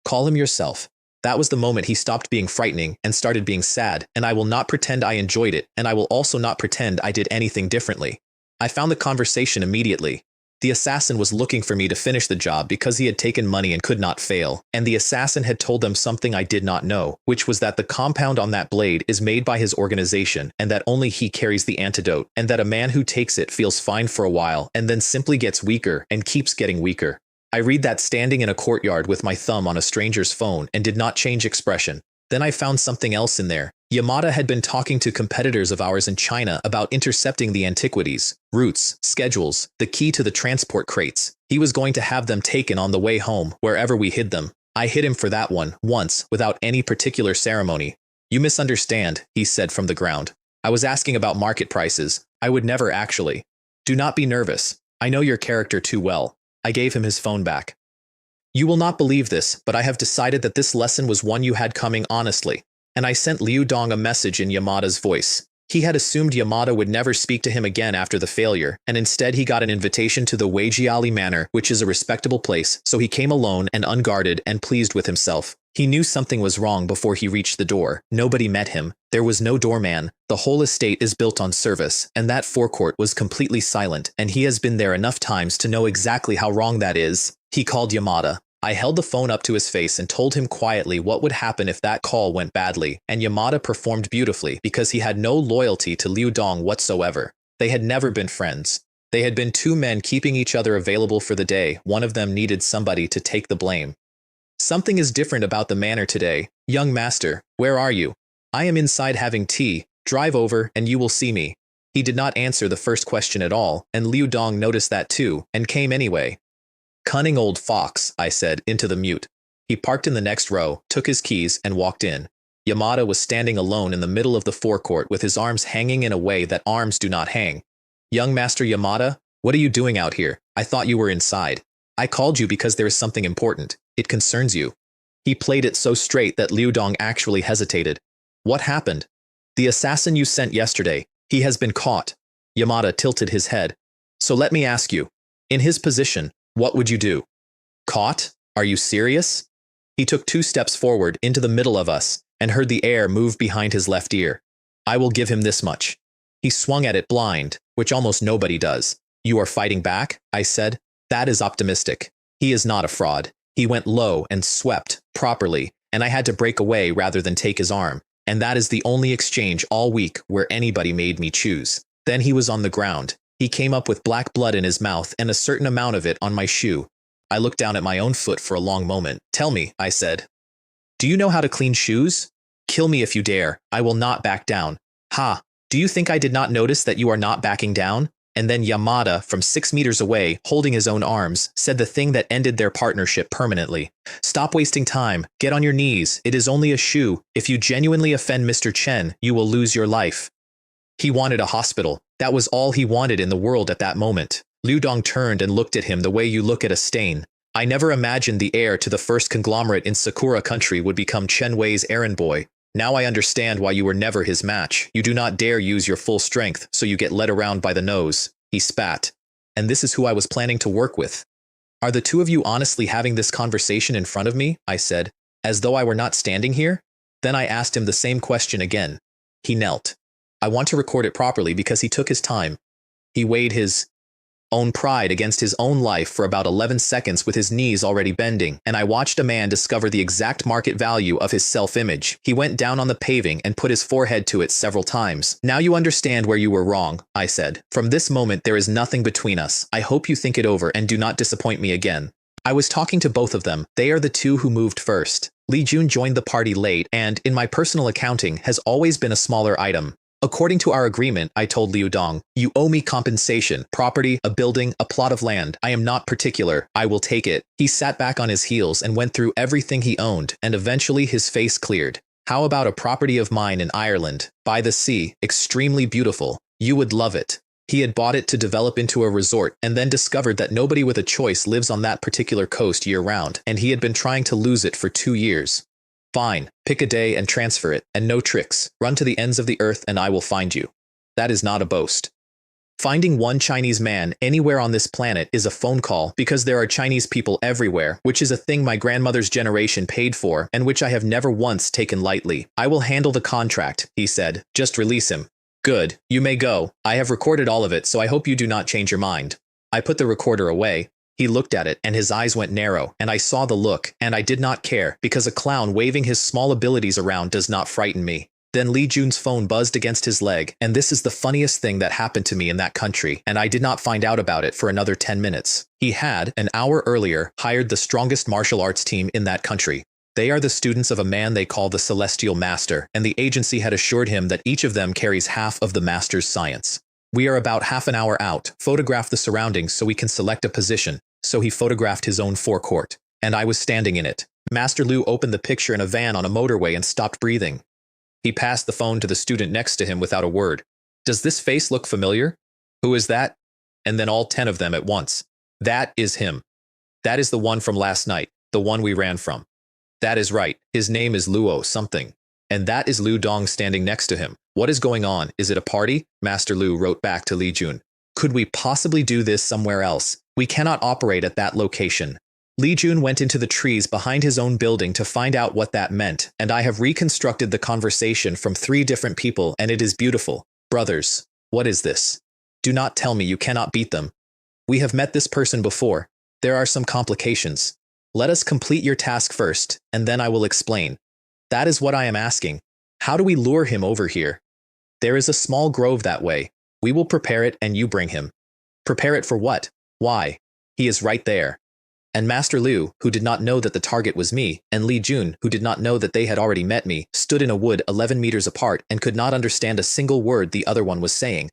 Call him yourself. That was the moment he stopped being frightening and started being sad, and I will not pretend I enjoyed it, and I will also not pretend I did anything differently. I found the conversation immediately. The assassin was looking for me to finish the job because he had taken money and could not fail, and the assassin had told them something I did not know, which was that the compound on that blade is made by his organization, and that only he carries the antidote, and that a man who takes it feels fine for a while and then simply gets weaker and keeps getting weaker. I read that standing in a courtyard with my thumb on a stranger's phone and did not change expression. Then I found something else in there. Yamada had been talking to competitors of ours in China about intercepting the antiquities, routes, schedules, the key to the transport crates. He was going to have them taken on the way home, wherever we hid them. I hid him for that one, once, without any particular ceremony. You misunderstand, he said from the ground. I was asking about market prices. I would never actually. Do not be nervous. I know your character too well. I gave him his phone back. You will not believe this, but I have decided that this lesson was one you had coming honestly. And I sent Liu Dong a message in Yamada's voice. He had assumed Yamada would never speak to him again after the failure, and instead he got an invitation to the Weijiali Manor, which is a respectable place, so he came alone and unguarded and pleased with himself. He knew something was wrong before he reached the door. Nobody met him. There was no doorman. The whole estate is built on service, and that forecourt was completely silent, and he has been there enough times to know exactly how wrong that is. He called Yamada. I held the phone up to his face and told him quietly what would happen if that call went badly, and Yamada performed beautifully because he had no loyalty to Liu Dong whatsoever. They had never been friends. They had been 2 men keeping each other available for the day. One of them needed somebody to take the blame. Something is different about the manor today. Young master, where are you? I am inside having tea. Drive over and you will see me. He did not answer the first question at all, and Liu Dong noticed that too, and came anyway. Cunning old fox, I said, into the mute. He parked in the next row, took his keys, and walked in. Yamada was standing alone in the middle of the forecourt with his arms hanging in a way that arms do not hang. Young Master Yamada, what are you doing out here? I thought you were inside. I called you because there is something important. It concerns you. He played it so straight that Liu Dong actually hesitated. What happened? The assassin you sent yesterday. He has been caught. Yamada tilted his head. So let me ask you. In his position, what would you do? Caught? Are you serious? He took 2 steps forward into the middle of us and heard the air move behind his left ear. I will give him this much. He swung at it blind, which almost nobody does. You are fighting back? I said. That is optimistic. He is not a fraud. He went low and swept properly, and I had to break away rather than take his arm, and that is the only exchange all week where anybody made me choose. Then he was on the ground. He came up with black blood in his mouth and a certain amount of it on my shoe. I looked down at my own foot for a long moment. Tell me, I said. Do you know how to clean shoes? Kill me if you dare. I will not back down. Ha! Do you think I did not notice that you are not backing down? And then Yamada, from 6 meters away, holding his own arms, said the thing that ended their partnership permanently. Stop wasting time. Get on your knees. It is only a shoe. If you genuinely offend Mr. Chen, you will lose your life. He wanted a hospital. That was all he wanted in the world at that moment. Liu Dong turned and looked at him the way you look at a stain. I never imagined the heir to the first conglomerate in Sakura country would become Chen Wei's errand boy. Now I understand why you were never his match. You do not dare use your full strength, so you get led around by the nose. He spat. And this is who I was planning to work with. Are the two of you honestly having this conversation in front of me? I said, as though I were not standing here. Then I asked him the same question again. He knelt. I want to record it properly because he took his time. He weighed his own pride against his own life for about 11 seconds with his knees already bending, and I watched a man discover the exact market value of his self-image. He went down on the paving and put his forehead to it several times. Now you understand where you were wrong, I said. From this moment there is nothing between us. I hope you think it over and do not disappoint me again. I was talking to both of them. They are the two who moved first. Li Jun joined the party late and, in my personal accounting, has always been a smaller item. According to our agreement, I told Liu Dong, you owe me compensation, property, a building, a plot of land. I am not particular. I will take it. He sat back on his heels and went through everything he owned, and eventually his face cleared. How about a property of mine in Ireland, by the sea, extremely beautiful? You would love it. He had bought it to develop into a resort and then discovered that nobody with a choice lives on that particular coast year-round, and he had been trying to lose it for 2 years. Fine, pick a day and transfer it, and no tricks. Run to the ends of the earth and I will find you. That is not a boast. Finding one Chinese man anywhere on this planet is a phone call because there are Chinese people everywhere, which is a thing my grandmother's generation paid for and which I have never once taken lightly. I will handle the contract, he said. Just release him. Good, you may go. I have recorded all of it, so I hope you do not change your mind. I put the recorder away. He looked at it, and his eyes went narrow, and I saw the look, and I did not care, because a clown waving his small abilities around does not frighten me. Then Li Jun's phone buzzed against his leg, and this is the funniest thing that happened to me in that country, and I did not find out about it for another 10 minutes. He had, an hour earlier, hired the strongest martial arts team in that country. They are the students of a man they call the Celestial Master, and the agency had assured him that each of them carries half of the Master's science. We are about half an hour out. Photograph the surroundings so we can select a position. So he photographed his own forecourt, and I was standing in it. Master Liu opened the picture in a van on a motorway and stopped breathing. He passed the phone to the student next to him without a word. Does this face look familiar? Who is that? And then all 10 of them at once. That is him. That is the one from last night, the one we ran from. That is right. His name is Luo something. And that is Liu Dong standing next to him. What is going on? Is it a party? Master Liu wrote back to Li Jun. Could we possibly do this somewhere else? We cannot operate at that location. Li Jun went into the trees behind his own building to find out what that meant, and I have reconstructed the conversation from 3 different people, and it is beautiful. Brothers, what is this? Do not tell me you cannot beat them. We have met this person before. There are some complications. Let us complete your task first, and then I will explain. That is what I am asking. How do we lure him over here? There is a small grove that way. We will prepare it and you bring him. Prepare it for what? Why? He is right there. And Master Liu, who did not know that the target was me, and Li Jun, who did not know that they had already met me, stood in a wood 11 meters apart and could not understand a single word the other one was saying.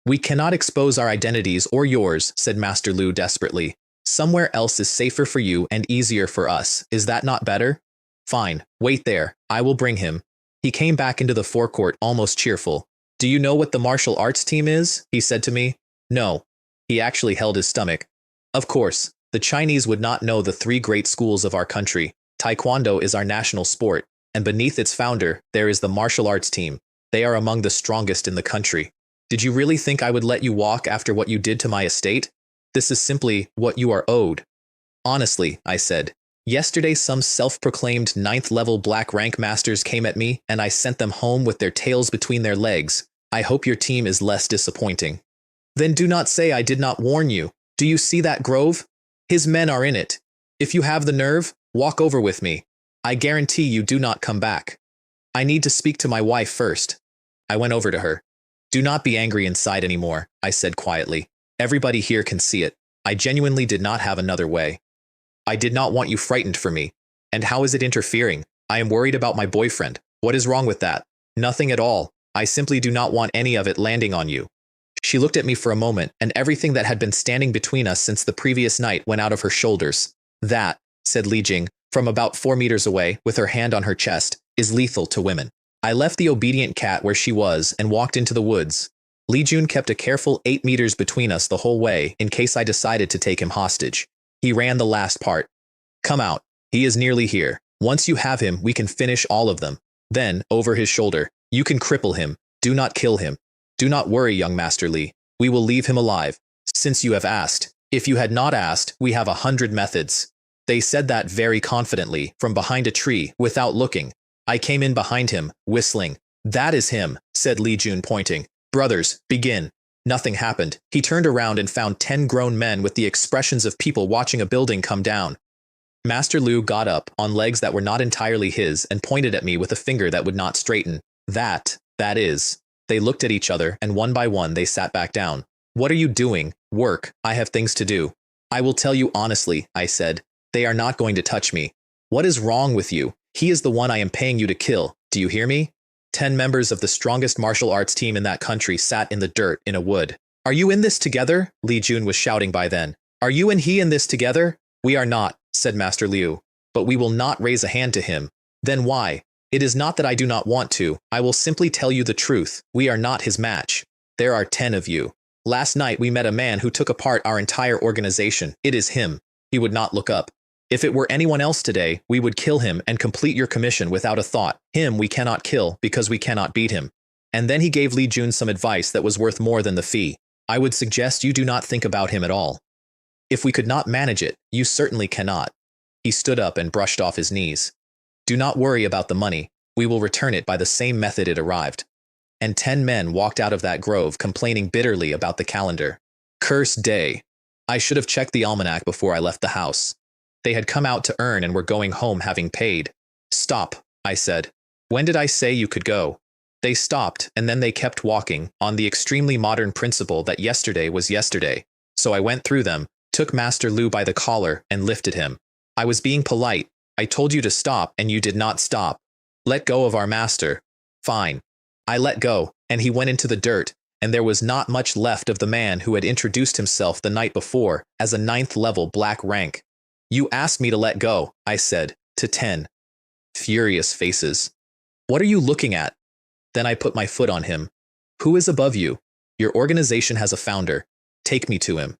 We cannot expose our identities or yours, said Master Liu desperately. Somewhere else is safer for you and easier for us. Is that not better? Fine, wait there. I will bring him. He came back into the forecourt almost cheerful. Do you know what the martial arts team is? He said to me. No. He actually held his stomach. Of course, the Chinese would not know the 3 great schools of our country. Taekwondo is our national sport, and beneath its founder, there is the martial arts team. They are among the strongest in the country. Did you really think I would let you walk after what you did to my estate? This is simply what you are owed. Honestly, I said. Yesterday some self-proclaimed 9th-level black rank masters came at me, and I sent them home with their tails between their legs. I hope your team is less disappointing. Then do not say I did not warn you. Do you see that grove? His men are in it. If you have the nerve, walk over with me. I guarantee you do not come back. I need to speak to my wife first. I went over to her. Do not be angry inside anymore, I said quietly. Everybody here can see it. I genuinely did not have another way. I did not want you frightened for me. And how is it interfering? I am worried about my boyfriend. What is wrong with that? Nothing at all. I simply do not want any of it landing on you. She looked at me for a moment, and everything that had been standing between us since the previous night went out of her shoulders. That, said Li Jing, from about 4 meters away, with her hand on her chest, is lethal to women. I left the obedient cat where she was and walked into the woods. Li Jun kept a careful 8 meters between us the whole way in case I decided to take him hostage. He ran the last part. Come out. He is nearly here. Once you have him, we can finish all of them. Then, over his shoulder, you can cripple him. Do not kill him. Do not worry, young Master Li. We will leave him alive, since you have asked. If you had not asked, we have 100 methods. They said that very confidently, from behind a tree, without looking. I came in behind him, whistling. That is him, said Li Jun, pointing. Brothers, begin. Nothing happened. He turned around and found 10 grown men with the expressions of people watching a building come down. Master Lu got up, on legs that were not entirely his, and pointed at me with a finger that would not straighten. That is. They looked at each other, and one by one they sat back down. What are you doing? Work. I have things to do. I will tell you honestly, I said. They are not going to touch me. What is wrong with you? He is the one I am paying you to kill. Do you hear me? 10 members of the strongest martial arts team in that country sat in the dirt in a wood. Are you in this together? Li Jun was shouting by then. Are you and he in this together? We are not, said Master Liu. But we will not raise a hand to him. Then why? It is not that I do not want to. I will simply tell you the truth. We are not his match. There are 10 of you. Last night we met a man who took apart our entire organization. It is him. He would not look up. If it were anyone else today, we would kill him and complete your commission without a thought. Him we cannot kill because we cannot beat him. And then he gave Li Jun some advice that was worth more than the fee. I would suggest you do not think about him at all. If we could not manage it, you certainly cannot. He stood up and brushed off his knees. Do not worry about the money. We will return it by the same method it arrived. And 10 men walked out of that grove complaining bitterly about the calendar. Cursed day. I should have checked the almanac before I left the house. They had come out to earn and were going home having paid. Stop, I said. When did I say you could go? They stopped, and then they kept walking, on the extremely modern principle that yesterday was yesterday. So I went through them, took Master Lu by the collar, and lifted him. I was being polite. I told you to stop, and you did not stop. Let go of our master. Fine. I let go, and he went into the dirt, and there was not much left of the man who had introduced himself the night before as a 9th-level black rank. You asked me to let go, I said, to 10. Furious faces. What are you looking at? Then I put my foot on him. Who is above you? Your organization has a founder. Take me to him.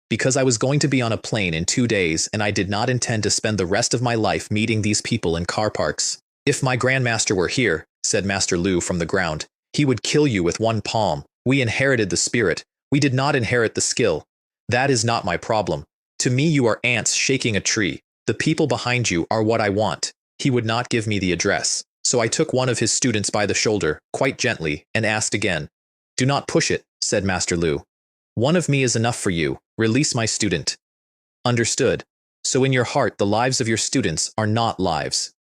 Because I was going to be on a plane in 2 days, and I did not intend to spend the rest of my life meeting these people in car parks. If my grandmaster were here, said Master Lu from the ground, he would kill you with one palm. We inherited the spirit. We did not inherit the skill. That is not my problem. To me you are ants shaking a tree. The people behind you are what I want. He would not give me the address. So I took one of his students by the shoulder, quite gently, and asked again. Do not push it, said Master Lu. One of me is enough for you. Release my student. Understood. So in your heart the lives of your students are not lives.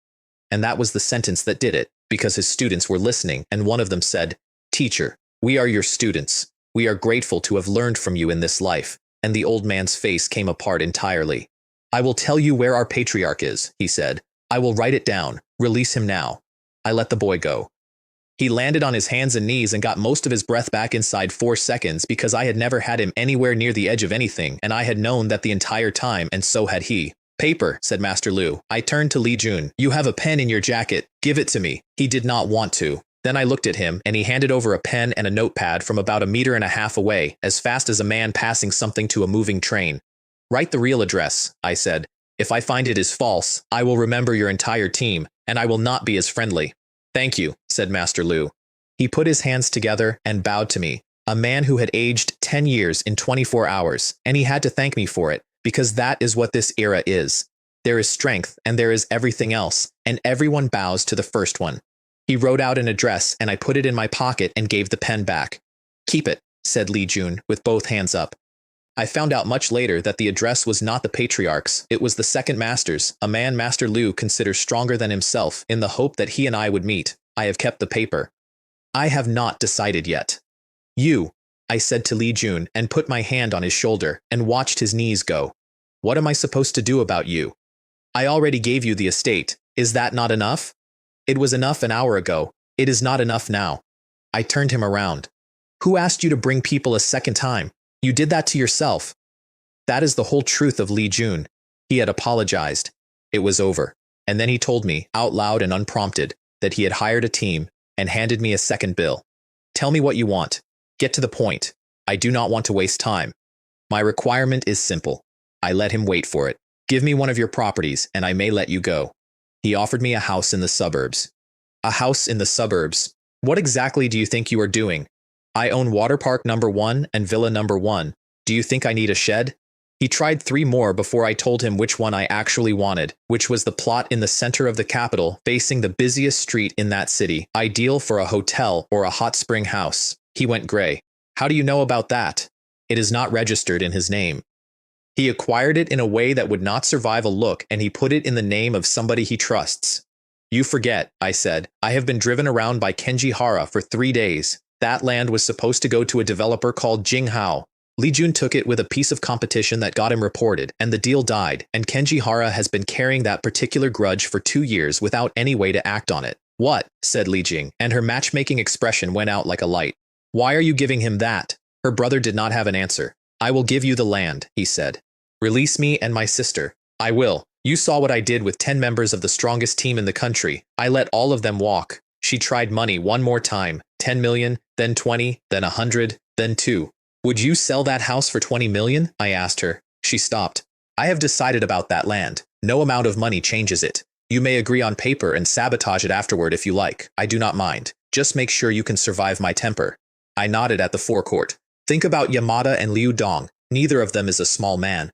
And that was the sentence that did it, because his students were listening, and one of them said, Teacher, we are your students. We are grateful to have learned from you in this life. And the old man's face came apart entirely. I will tell you where our patriarch is, he said. I will write it down. Release him now. I let the boy go. He landed on his hands and knees and got most of his breath back inside 4 seconds because I had never had him anywhere near the edge of anything, and I had known that the entire time, and so had he. Paper, said Master Lu. I turned to Li Jun. You have a pen in your jacket. Give it to me. He did not want to. Then I looked at him, and he handed over a pen and a notepad from about 1.5 meters away, as fast as a man passing something to a moving train. Write the real address, I said. If I find it is false, I will remember your entire team, and I will not be as friendly. Thank you, said Master Lu. He put his hands together and bowed to me, a man who had aged 10 years in 24 hours, and he had to thank me for it, because that is what this era is. There is strength, and there is everything else, and everyone bows to the first one. He wrote out an address, and I put it in my pocket and gave the pen back. Keep it, said Li Jun, with both hands up. I found out much later that the address was not the patriarch's, it was the second master's, a man Master Lu considers stronger than himself, in the hope that he and I would meet. I have kept the paper. I have not decided yet. You, I said to Li Jun, and put my hand on his shoulder, and watched his knees go. What am I supposed to do about you? I already gave you the estate. Is that not enough? It was enough an hour ago. It is not enough now. I turned him around. Who asked you to bring people a second time? You did that to yourself. That is the whole truth of Li Jun. He had apologized. It was over. And then he told me, out loud and unprompted, that he had hired a team and handed me a second bill. Tell me what you want. Get to the point. I do not want to waste time. My requirement is simple. I let him wait for it. Give me one of your properties and I may let you go. He offered me a house in the suburbs. A house in the suburbs. What exactly do you think you are doing? I own Water Park number 1 and Villa number 1. Do you think I need a shed? He tried 3 more before I told him which one I actually wanted, which was the plot in the center of the capital, facing the busiest street in that city, ideal for a hotel or a hot spring house. He went gray. How do you know about that? It is not registered in his name. He acquired it in a way that would not survive a look, and he put it in the name of somebody he trusts. You forget, I said. I have been driven around by Kenji Hara for 3 days. That land was supposed to go to a developer called Jing Hao. Li Jun took it with a piece of competition that got him reported, and the deal died, and Kenji Hara has been carrying that particular grudge for 2 years without any way to act on it. What? Said Li Jing, and her matchmaking expression went out like a light. Why are you giving him that? Her brother did not have an answer. I will give you the land, he said. Release me and my sister. I will. You saw what I did with 10 members of the strongest team in the country. I let all of them walk. She tried money one more time. 10 million, then 20, then 100, then 2. Would you sell that house for 20 million? I asked her. She stopped. I have decided about that land. No amount of money changes it. You may agree on paper and sabotage it afterward if you like. I do not mind. Just make sure you can survive my temper. I nodded at the forecourt. Think about Yamada and Liu Dong. Neither of them is a small man.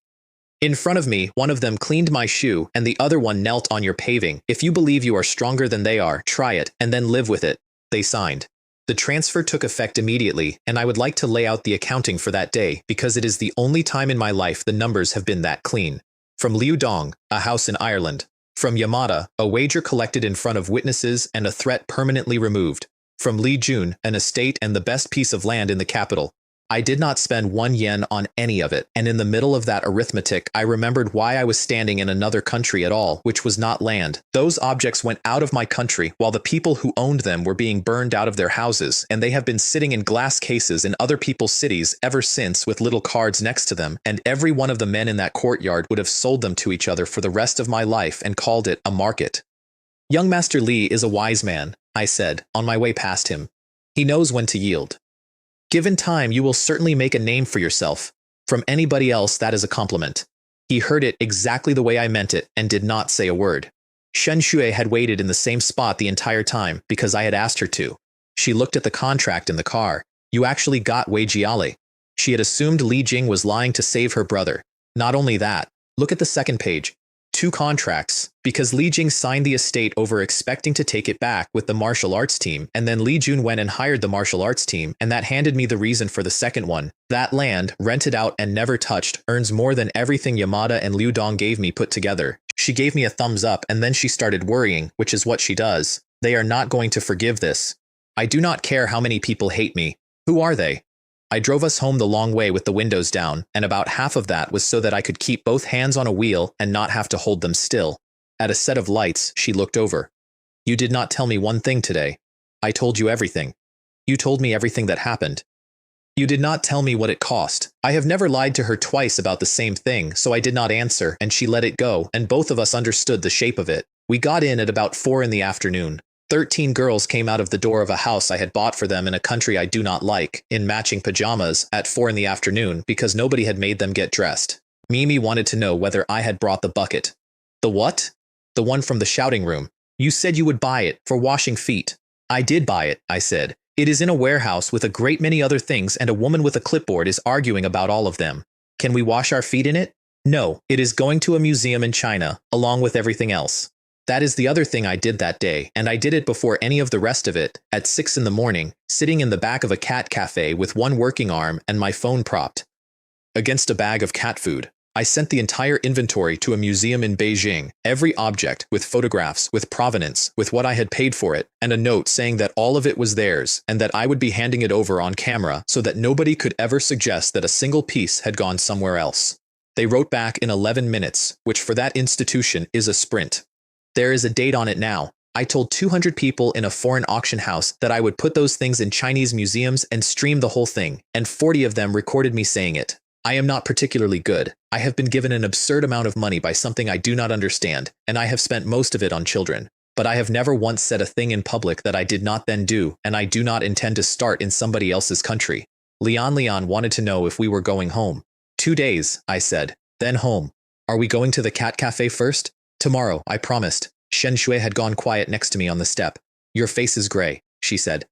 In front of me, one of them cleaned my shoe and the other one knelt on your paving. If you believe you are stronger than they are, try it, and then live with it. They signed. The transfer took effect immediately, and I would like to lay out the accounting for that day because it is the only time in my life the numbers have been that clean. From Liu Dong, a house in Ireland. From Yamada, a wager collected in front of witnesses and a threat permanently removed. From Li Jun, an estate and the best piece of land in the capital. I did not spend 1 yen on any of it, and in the middle of that arithmetic, I remembered why I was standing in another country at all, which was not land. Those objects went out of my country, while the people who owned them were being burned out of their houses, and they have been sitting in glass cases in other people's cities ever since with little cards next to them, and every one of the men in that courtyard would have sold them to each other for the rest of my life and called it a market. Young Master Li is a wise man, I said, on my way past him. He knows when to yield. Given time, you will certainly make a name for yourself. From anybody else, that is a compliment. He heard it exactly the way I meant it and did not say a word. Shen Shui had waited in the same spot the entire time because I had asked her to. She looked at the contract in the car. You actually got Wei Jiale. She had assumed Li Jing was lying to save her brother. Not only that, look at the second page. 2 contracts, because Li Jing signed the estate over expecting to take it back with the martial arts team, and then Li Jun went and hired the martial arts team, and that handed me the reason for the second one. That land, rented out and never touched, earns more than everything Yamada and Liu Dong gave me put together. She gave me a thumbs up and then she started worrying, which is what she does. They are not going to forgive this. I do not care how many people hate me. Who are they? I drove us home the long way with the windows down, and about half of that was so that I could keep both hands on a wheel and not have to hold them still. At a set of lights, she looked over. You did not tell me one thing today. I told you everything. You told me everything that happened. You did not tell me what it cost. I have never lied to her twice about the same thing, so I did not answer, and she let it go, and both of us understood the shape of it. We got in at about 4 in the afternoon. 13 girls came out of the door of a house I had bought for them in a country I do not like, in matching pajamas, at 4 in the afternoon because nobody had made them get dressed. Mimi wanted to know whether I had brought the bucket. The what? The one from the shouting room. You said you would buy it, for washing feet. I did buy it, I said. It is in a warehouse with a great many other things and a woman with a clipboard is arguing about all of them. Can we wash our feet in it? No, it is going to a museum in China, along with everything else. That is the other thing I did that day, and I did it before any of the rest of it, at 6 in the morning, sitting in the back of a cat cafe with one working arm and my phone propped against a bag of cat food. I sent the entire inventory to a museum in Beijing, every object, with photographs, with provenance, with what I had paid for it, and a note saying that all of it was theirs, and that I would be handing it over on camera so that nobody could ever suggest that a single piece had gone somewhere else. They wrote back in 11 minutes, which for that institution is a sprint. There is a date on it now. I told 200 people in a foreign auction house that I would put those things in Chinese museums and stream the whole thing, and 40 of them recorded me saying it. I am not particularly good. I have been given an absurd amount of money by something I do not understand, and I have spent most of it on children. But I have never once said a thing in public that I did not then do, and I do not intend to start in somebody else's country. Lian wanted to know if we were going home. 2 days, I said. Then home. Are we going to the cat cafe first? Tomorrow, I promised. Shen Shui had gone quiet next to me on the step. Your face is gray, she said.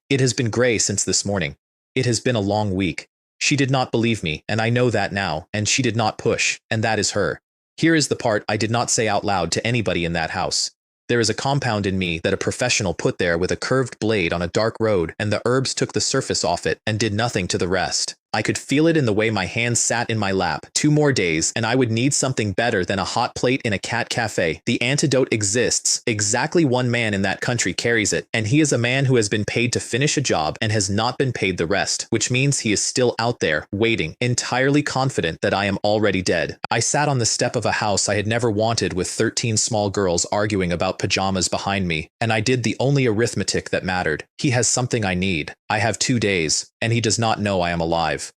It has been gray since this morning. It has been a long week. She did not believe me, and I know that now, and she did not push, and that is her. Here is the part I did not say out loud to anybody in that house. There is a compound in me that a professional put there with a curved blade on a dark road, and the herbs took the surface off it and did nothing to the rest. I could feel it in the way my hands sat in my lap. 2 more days, and I would need something better than a hot plate in a cat cafe. The antidote exists. Exactly one man in that country carries it, and he is a man who has been paid to finish a job and has not been paid the rest, which means he is still out there, waiting, entirely confident that I am already dead. I sat on the step of a house I had never wanted with 13 small girls arguing about pajamas behind me, and I did the only arithmetic that mattered. He has something I need. I have 2 days, and he does not know I am alive.